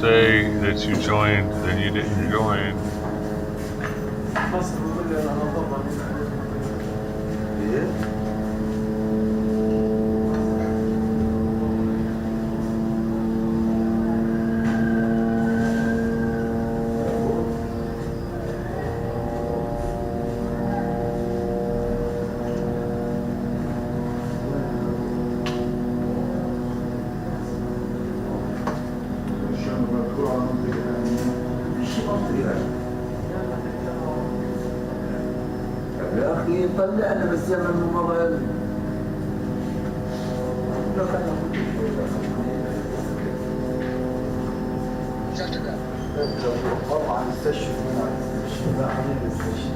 Say that you joined, then you didn't join. يا أخي طلعنا بس يا من الموبايل طبعا استشفى لا خلينا نستشفى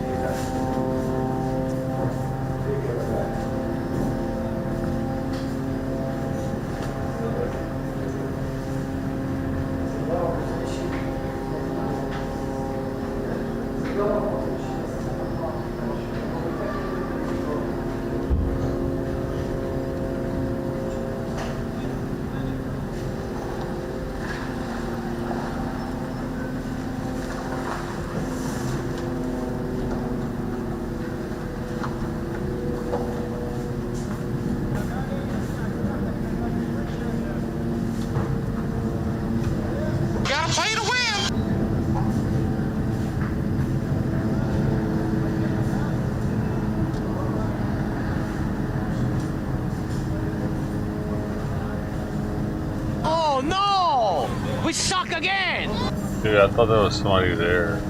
gotta play to win. Oh no! We suck again! Dude, I thought there was somebody there.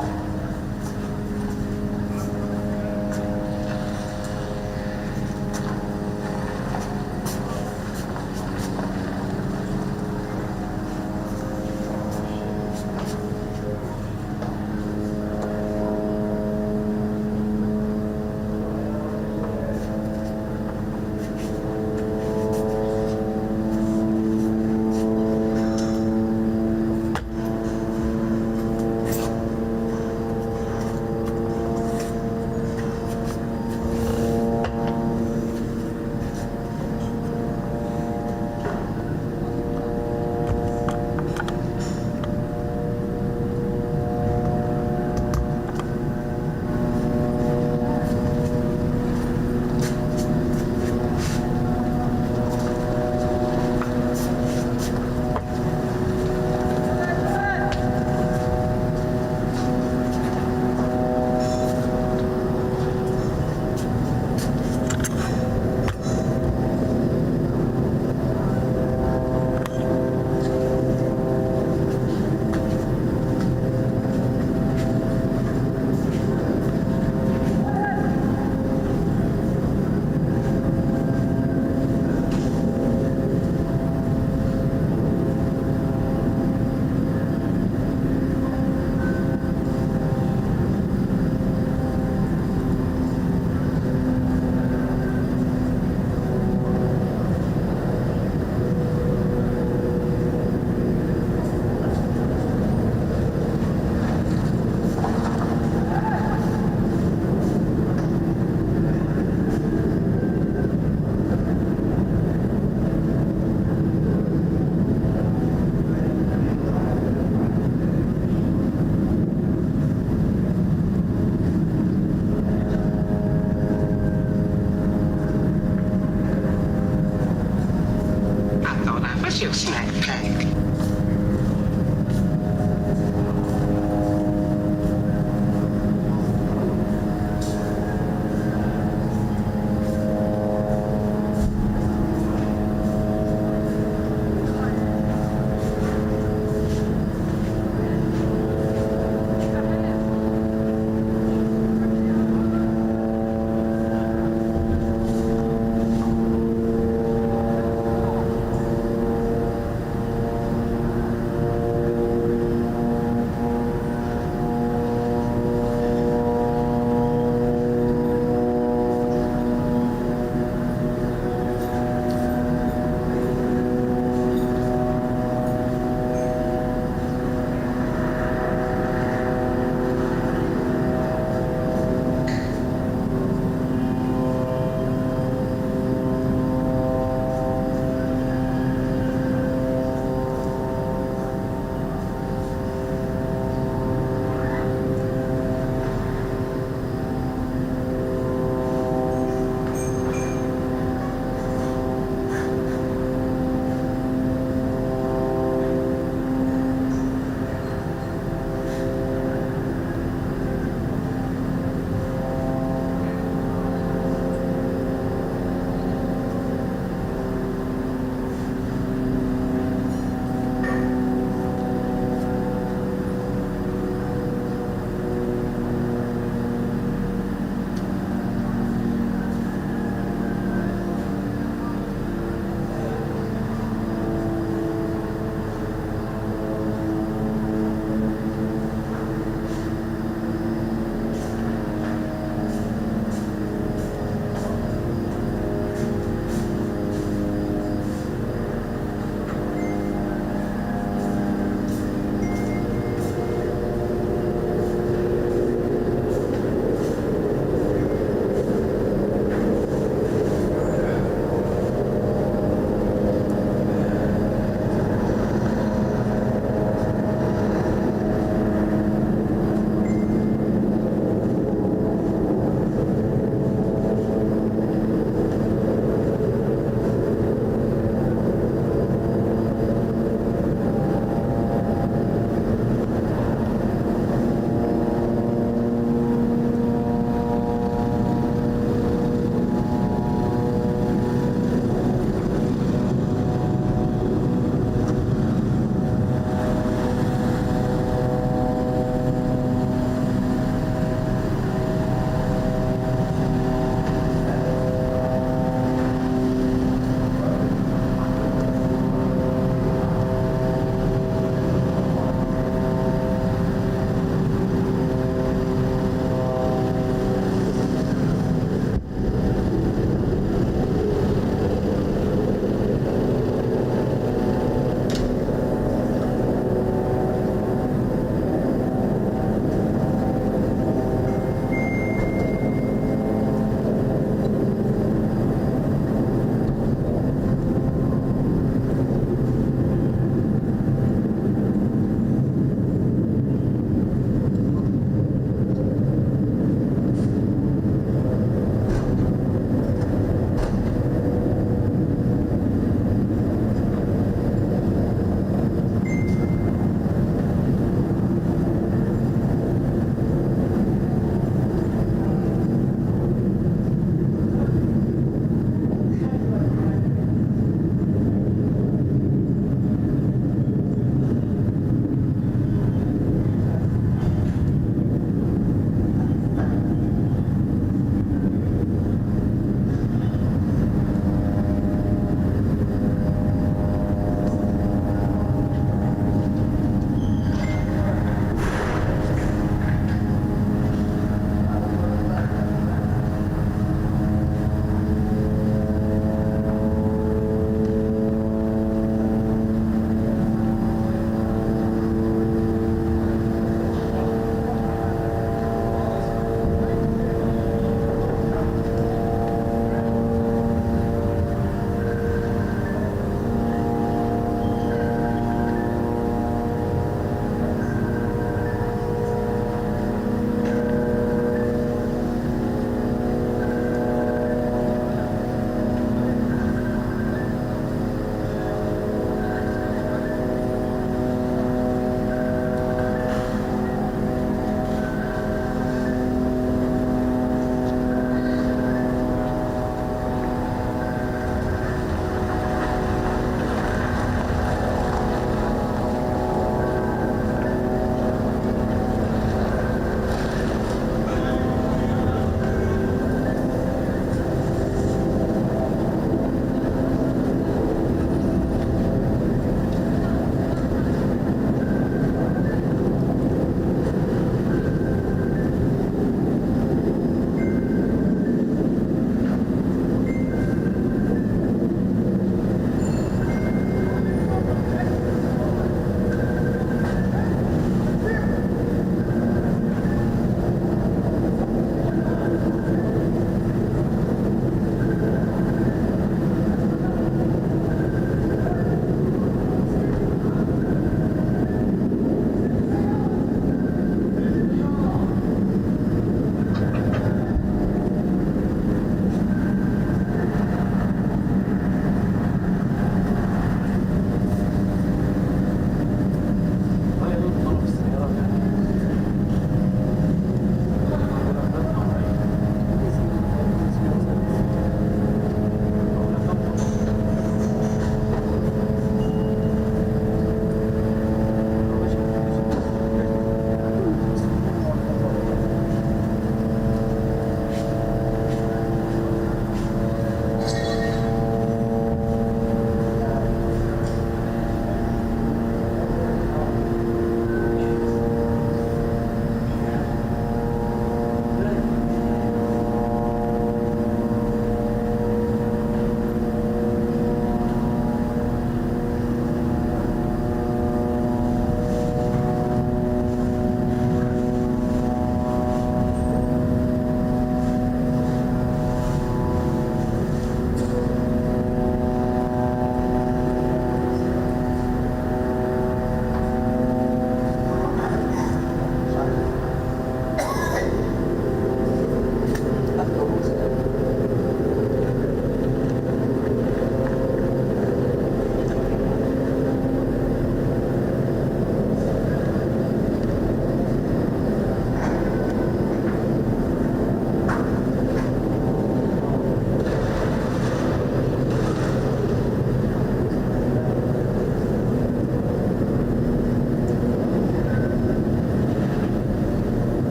your snack pack.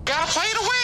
Gotta play to win.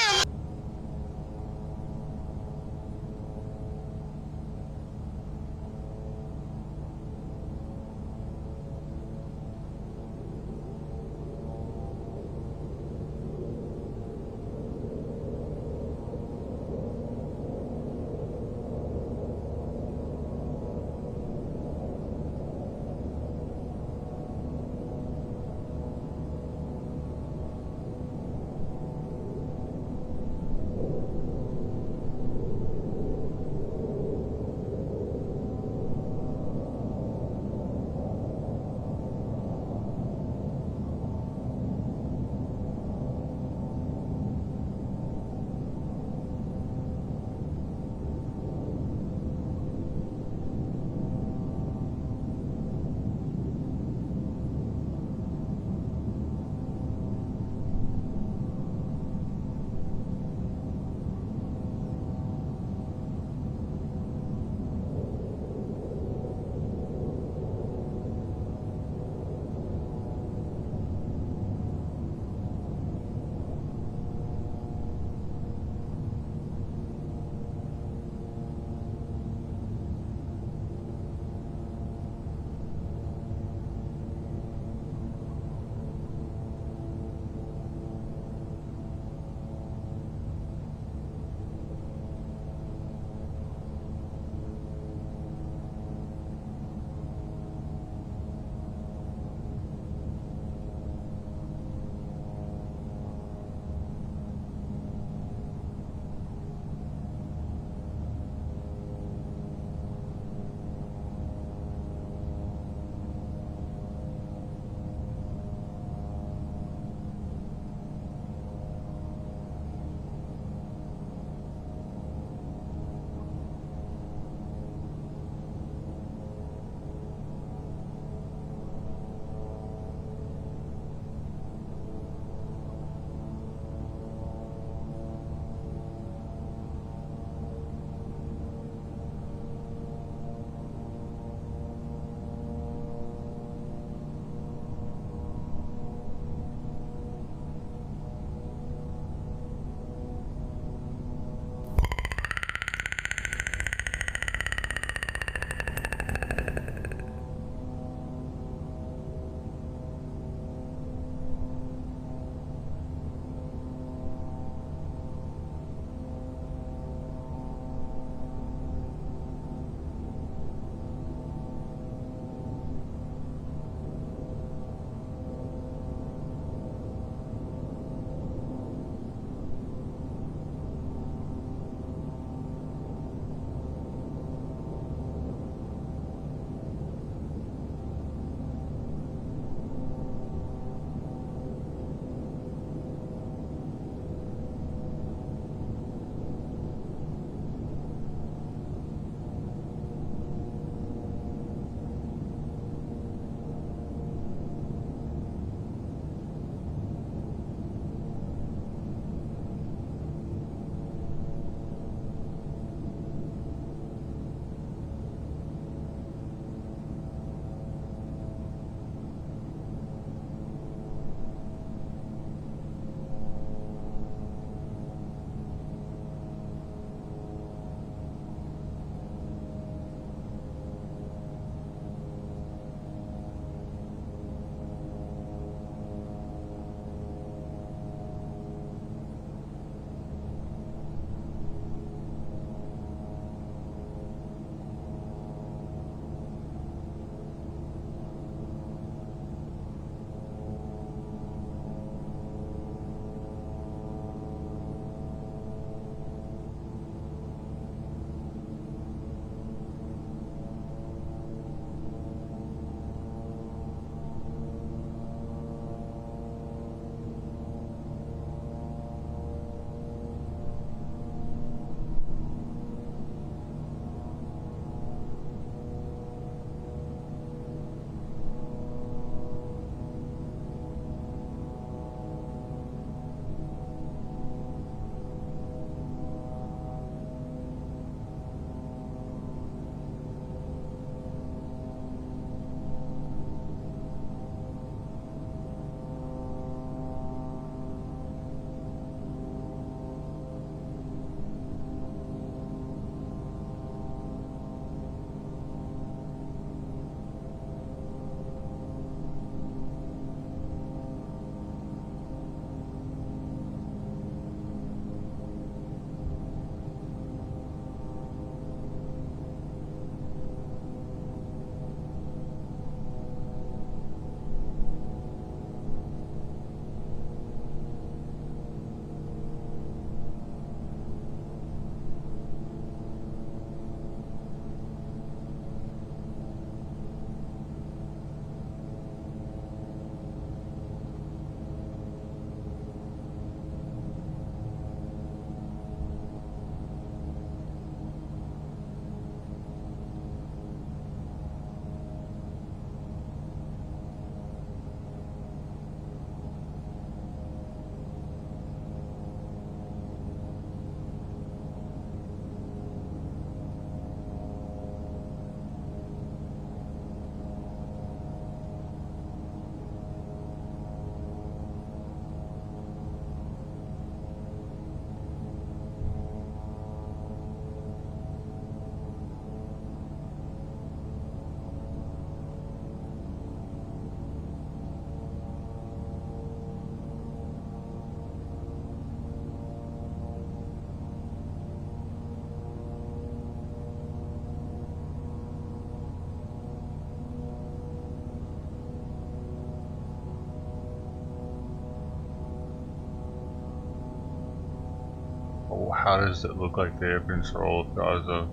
Oh, how does it look like they have control of Gaza?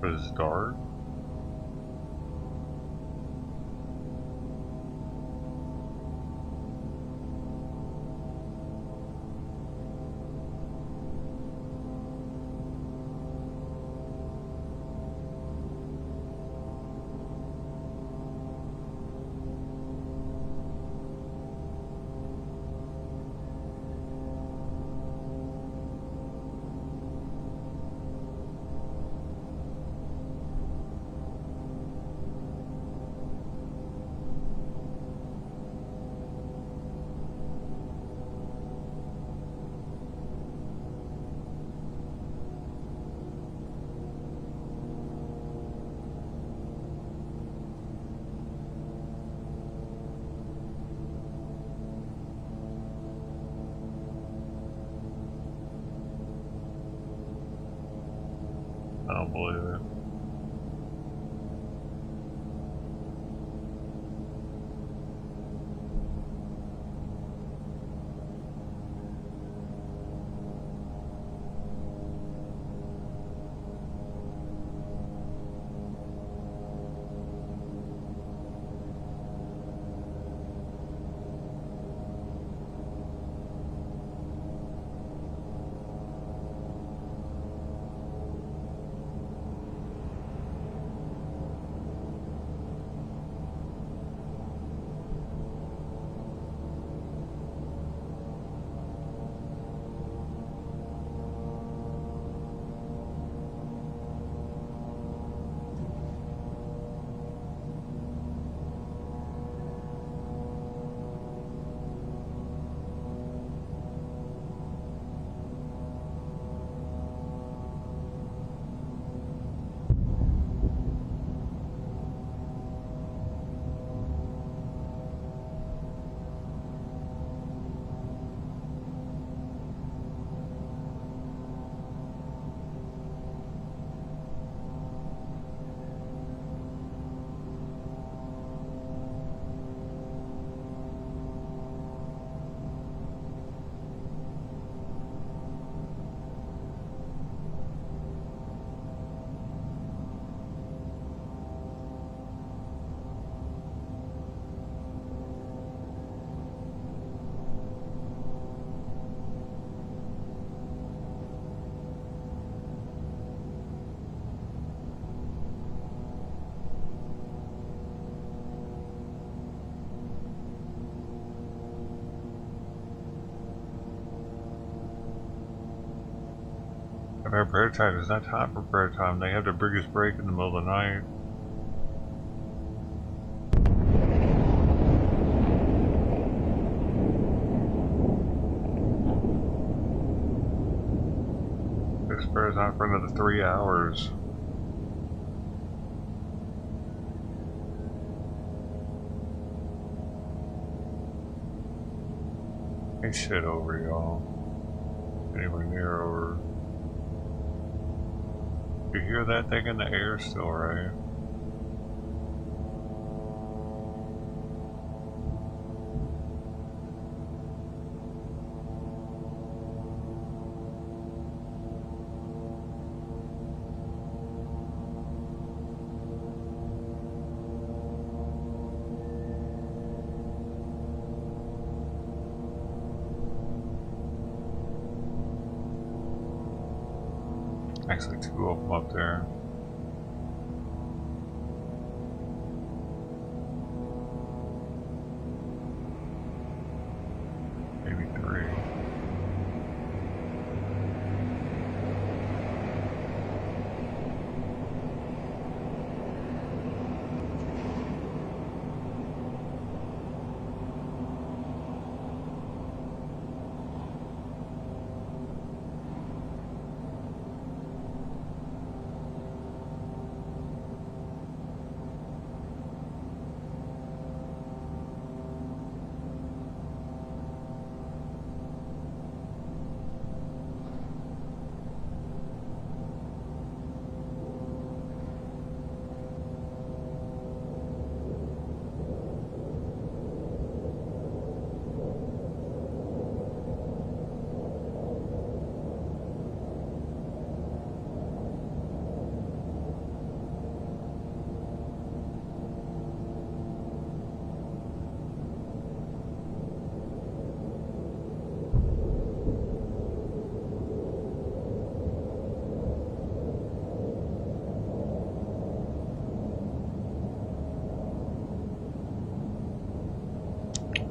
Because it's dark? I don't believe it. Our prayer time is not time for prayer time. They have the biggest break in the middle of the night. This prayer's on for another 3 hours. Ain't shit over, y'all. Anywhere near over. You hear that thing in the air still, right? Actually, 2 of them up there. Maybe 3.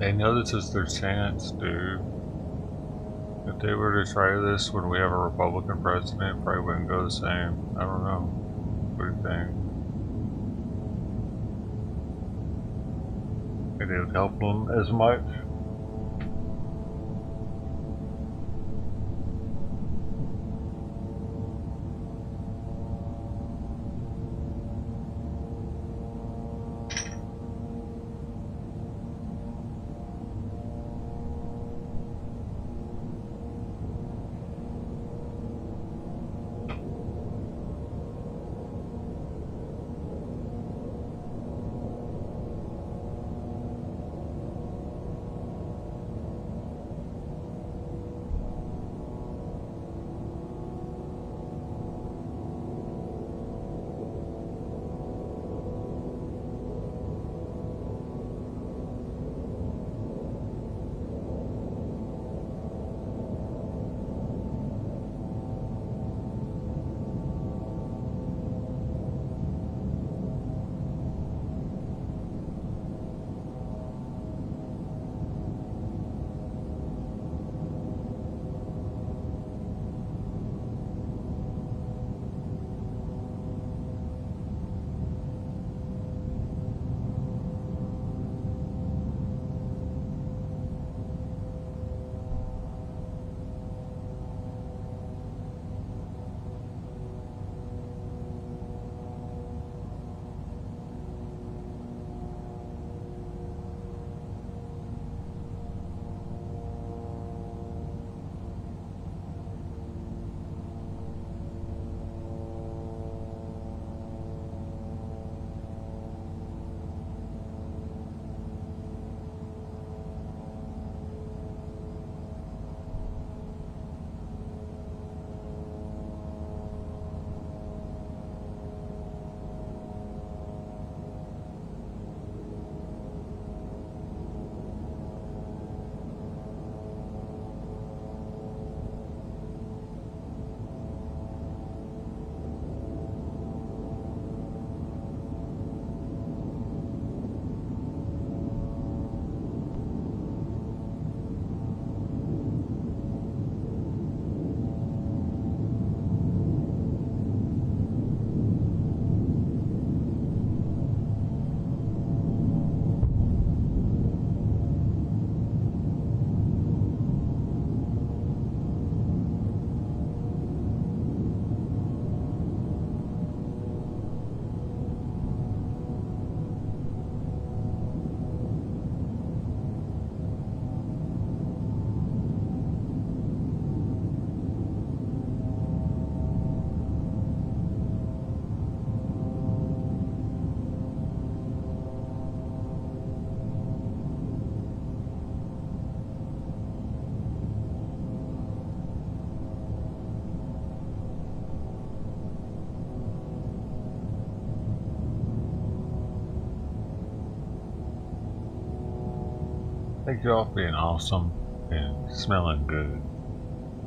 They know this is their chance, dude. If they were to try this when we have a Republican president, probably wouldn't go the same. I don't know. What do you think? Maybe it would help them as much. Thank you all for being awesome and smelling good.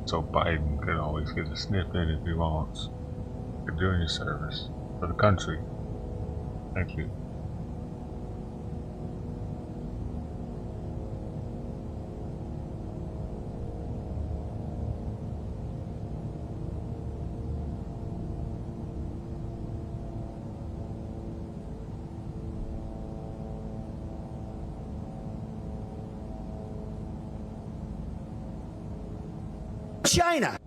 So Biden can always get a sniff in if he wants. You're doing your service for the country. Thank you. China.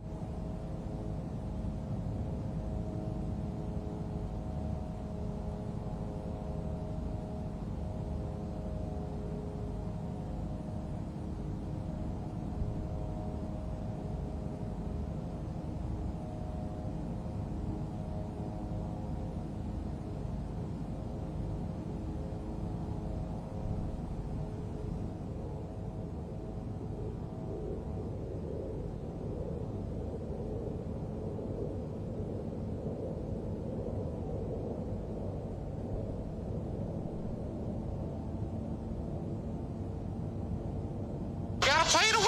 Gotta play to win.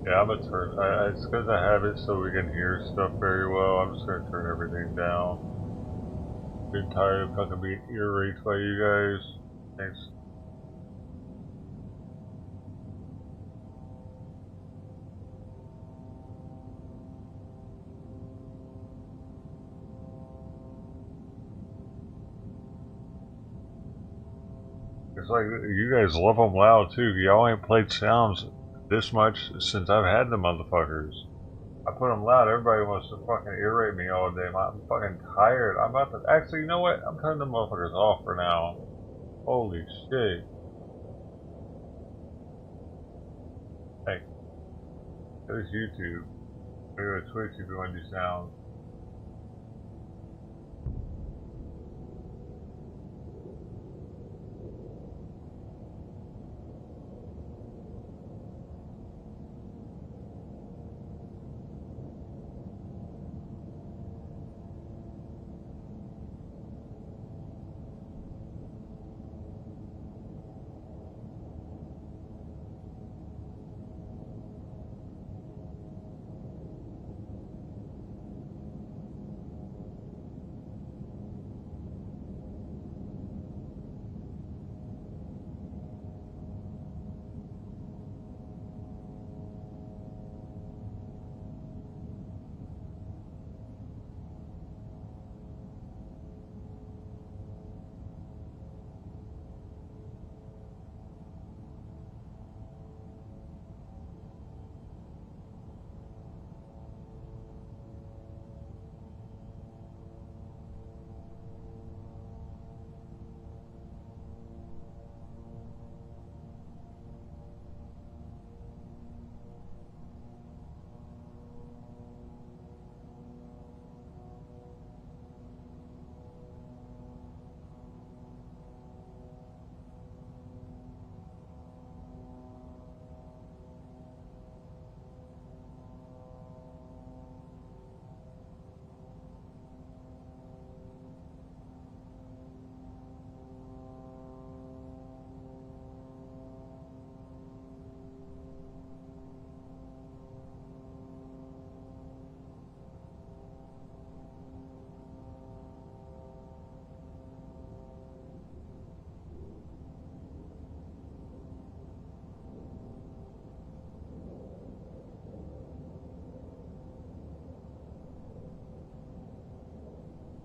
Yeah, I'm gonna turn. It's because I have it so we can hear stuff very well. I'm just gonna turn everything down. Been tired of fucking being ear raped by you guys. Thanks. It's like you guys love them loud too. Y'all ain't played sounds this much since I've had the motherfuckers. I put them loud. Everybody wants to fucking ear rape me all day. I'm fucking tired. I'm about to. Actually, you know what? I'm turning the motherfuckers off for now. Holy shit. Hey. There's YouTube. Go to Twitch if you want to do sounds.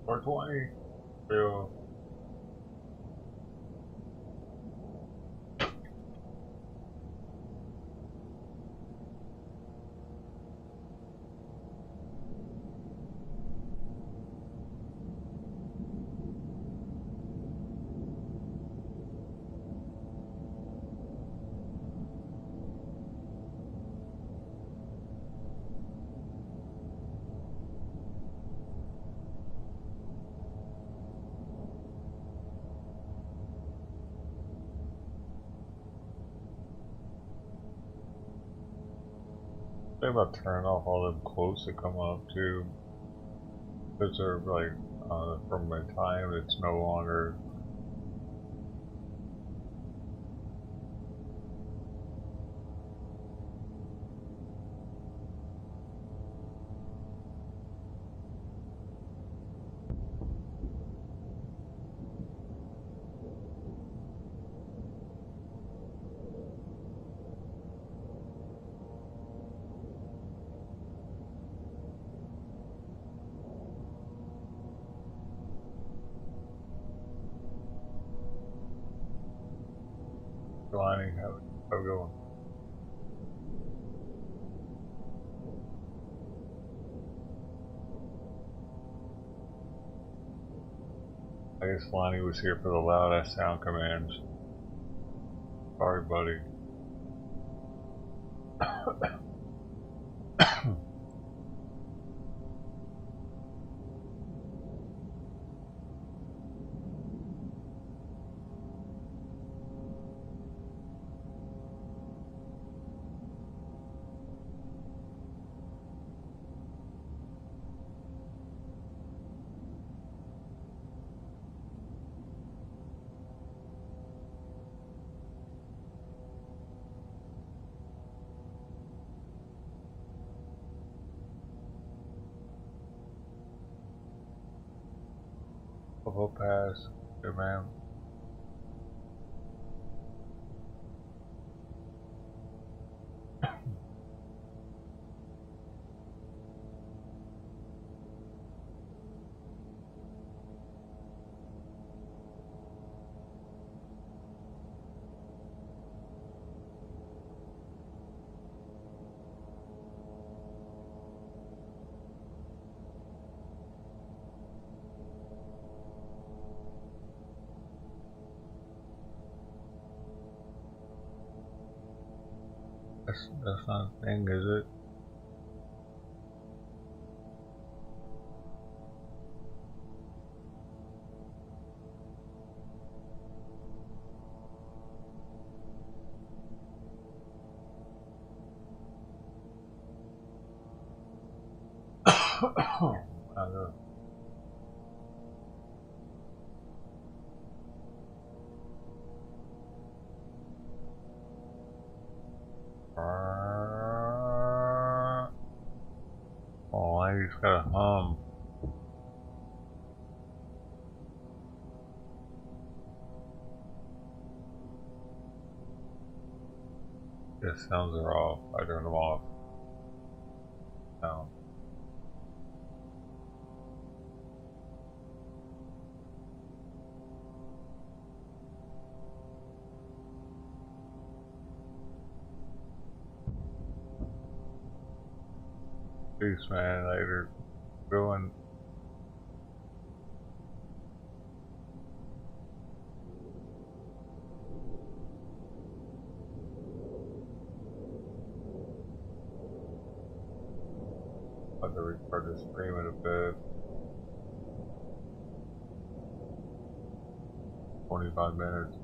Or 20. So. Think about turning off all them quotes that come up too. Those are like from my time. It's no longer. Lining, how we going? I guess Lonnie was here for the loud ass sound commands. Sorry, buddy. we'll pass. Good man. That's not a thing, is it? I know. Oh, I just gotta hum. The sounds are off. I turned them off. No. Peace, man. Later. Going. About to restart this stream in a bit. 25 minutes.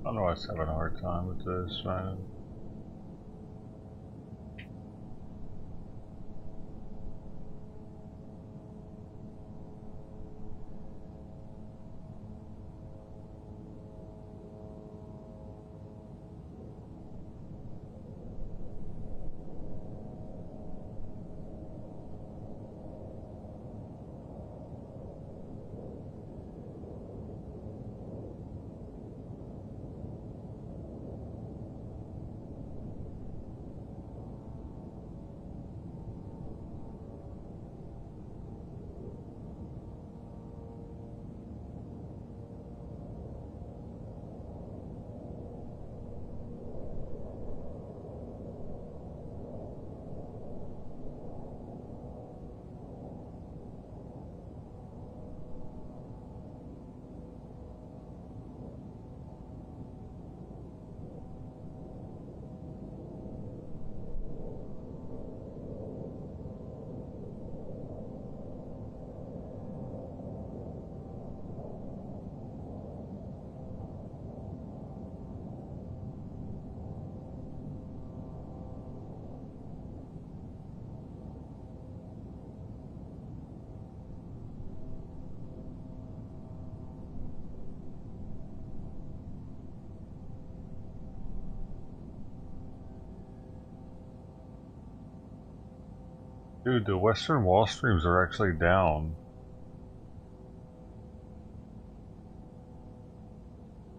I don't know, I was having a hard time with this, man. Dude, the Western wall streams are actually down.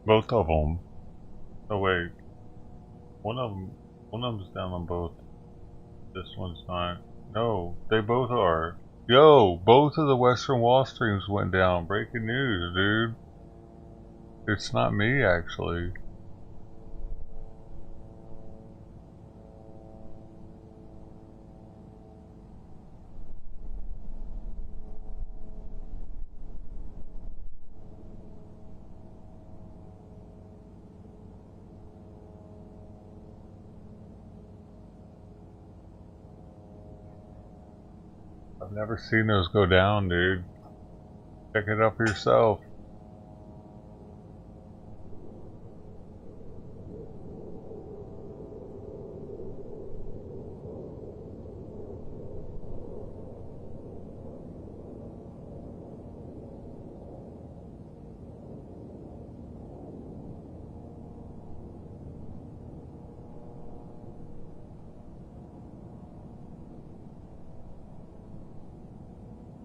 Both of them. Oh wait, one of them's down on both. This one's not. No, they both are. Yo, both of the Western wall streams went down. Breaking news, dude. It's not me, actually. I've never seen those go down, dude. Check it out for yourself.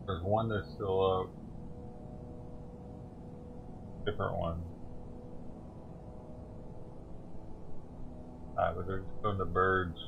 There's one that's still up. Different one. But they're just showing the birds.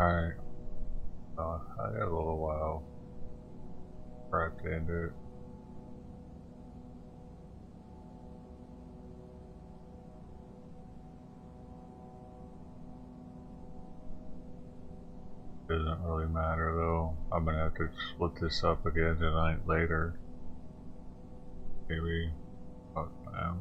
Alright. I got a little while. Right to end it. Doesn't really matter though. I'm gonna have to split this up again tonight later. Maybe. Fuck, man.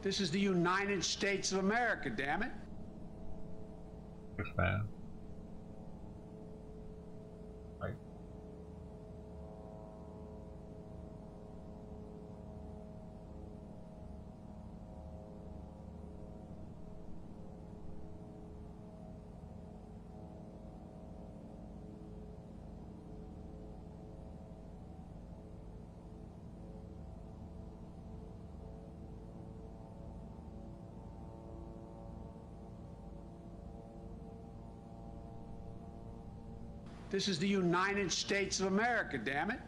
This is the United States of America, damn it. Yes, man. Right. This is the United States of America, damn it.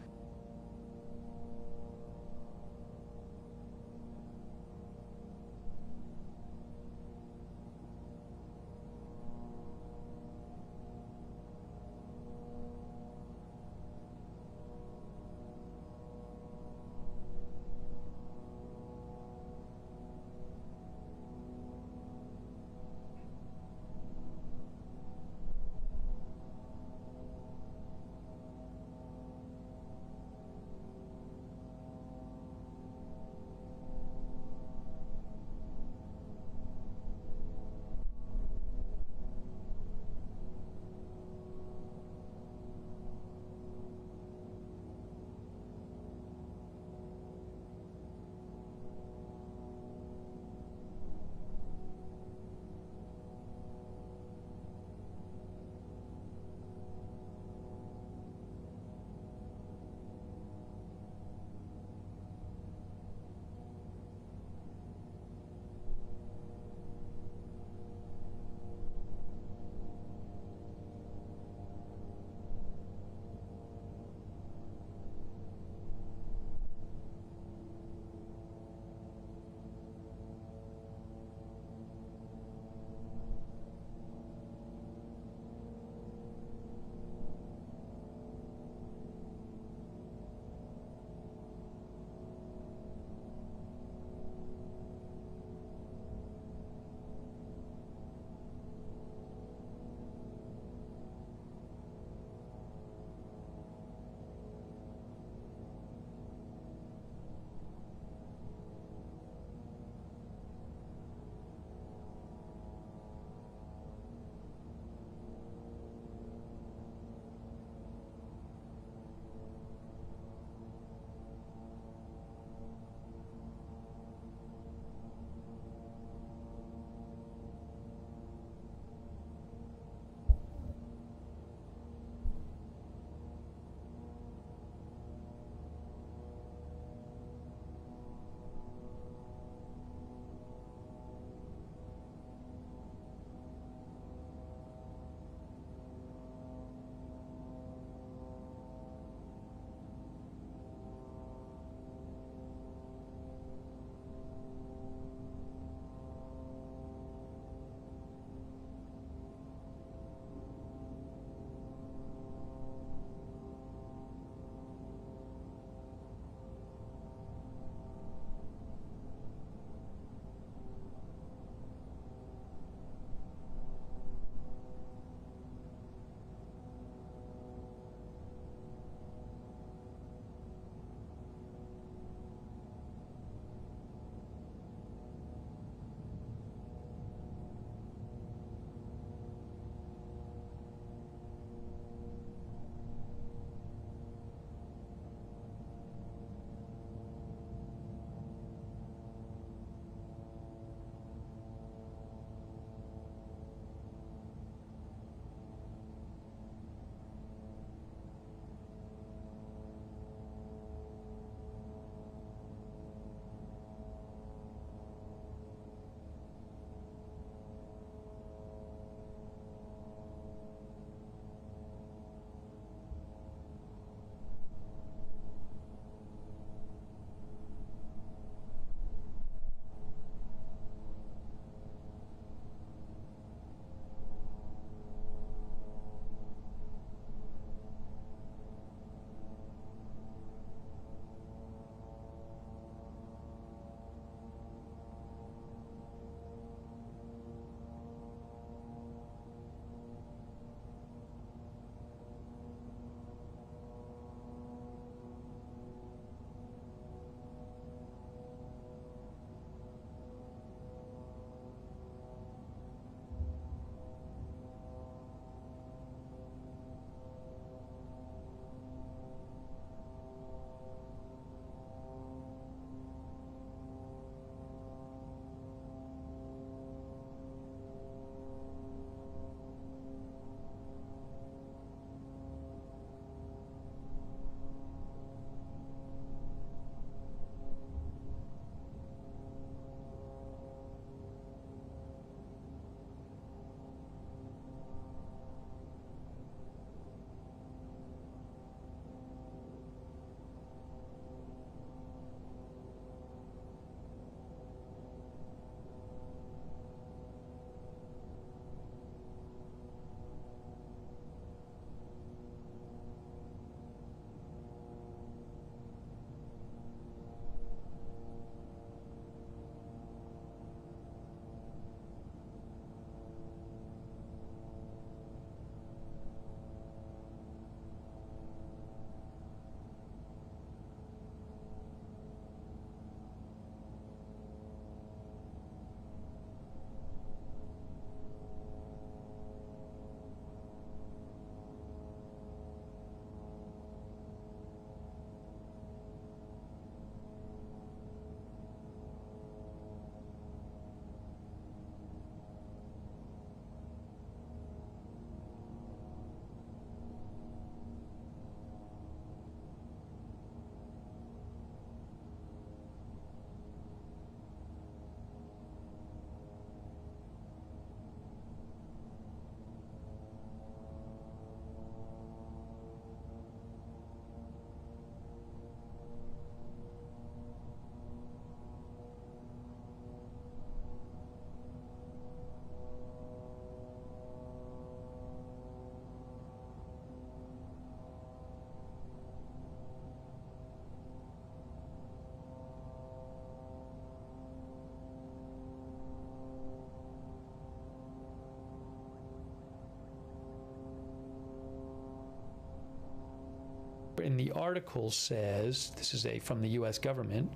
article says, this is from the U.S. government.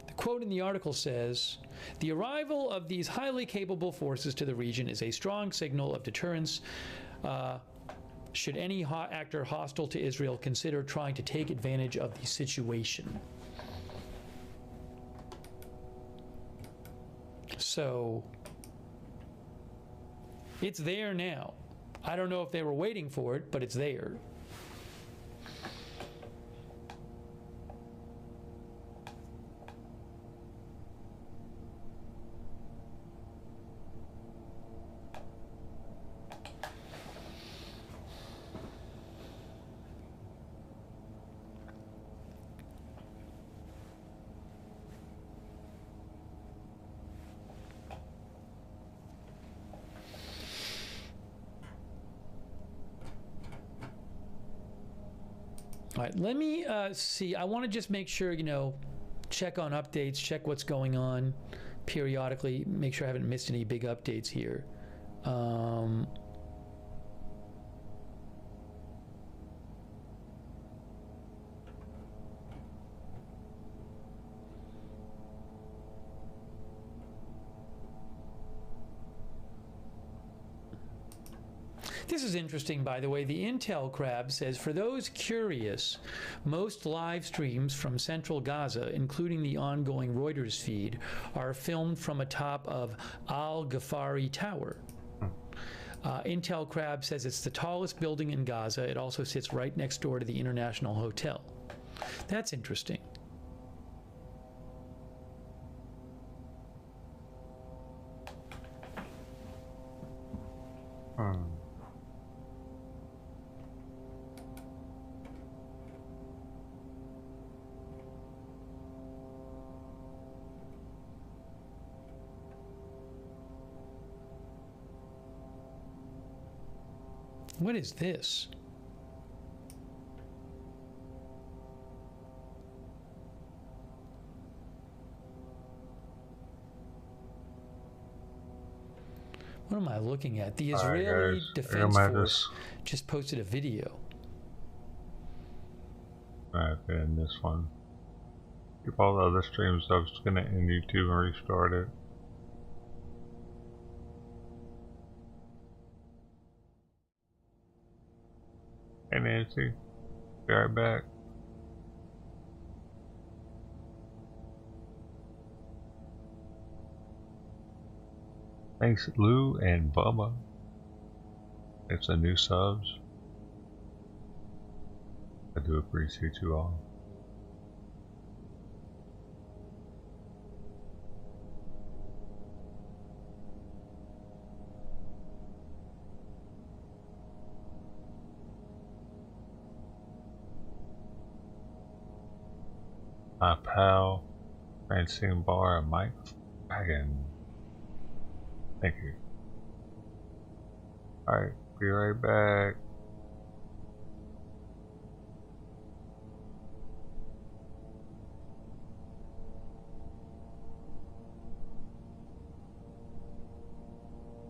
The quote in the article says, "The arrival of these highly capable forces to the region is a strong signal of deterrence. Should any actor hostile to Israel consider trying to take advantage of the situation." So it's there now. I don't know if they were waiting for it, but it's there. All right, let me see. I want to just make sure, check on updates, check what's going on periodically, make sure I haven't missed any big updates here. This is interesting, by the way. The Intel Crab says, for those curious, most live streams from central Gaza, including the ongoing Reuters feed, are filmed from atop of Al Ghafari Tower. Intel Crab says it's the tallest building in Gaza. It also sits right next door to the International Hotel. That's interesting. What is this? What am I looking at? The Israeli Defense Force just posted a video. Alright, in this one. Keep all the other streams up. It's gonna end YouTube and restart it. Hey Nancy, be right back. Thanks Lou and Bubba. It's a new subs. I do appreciate you all. My pal, Francine Barr, and Mike Dragon. Thank you. Alright, be right back.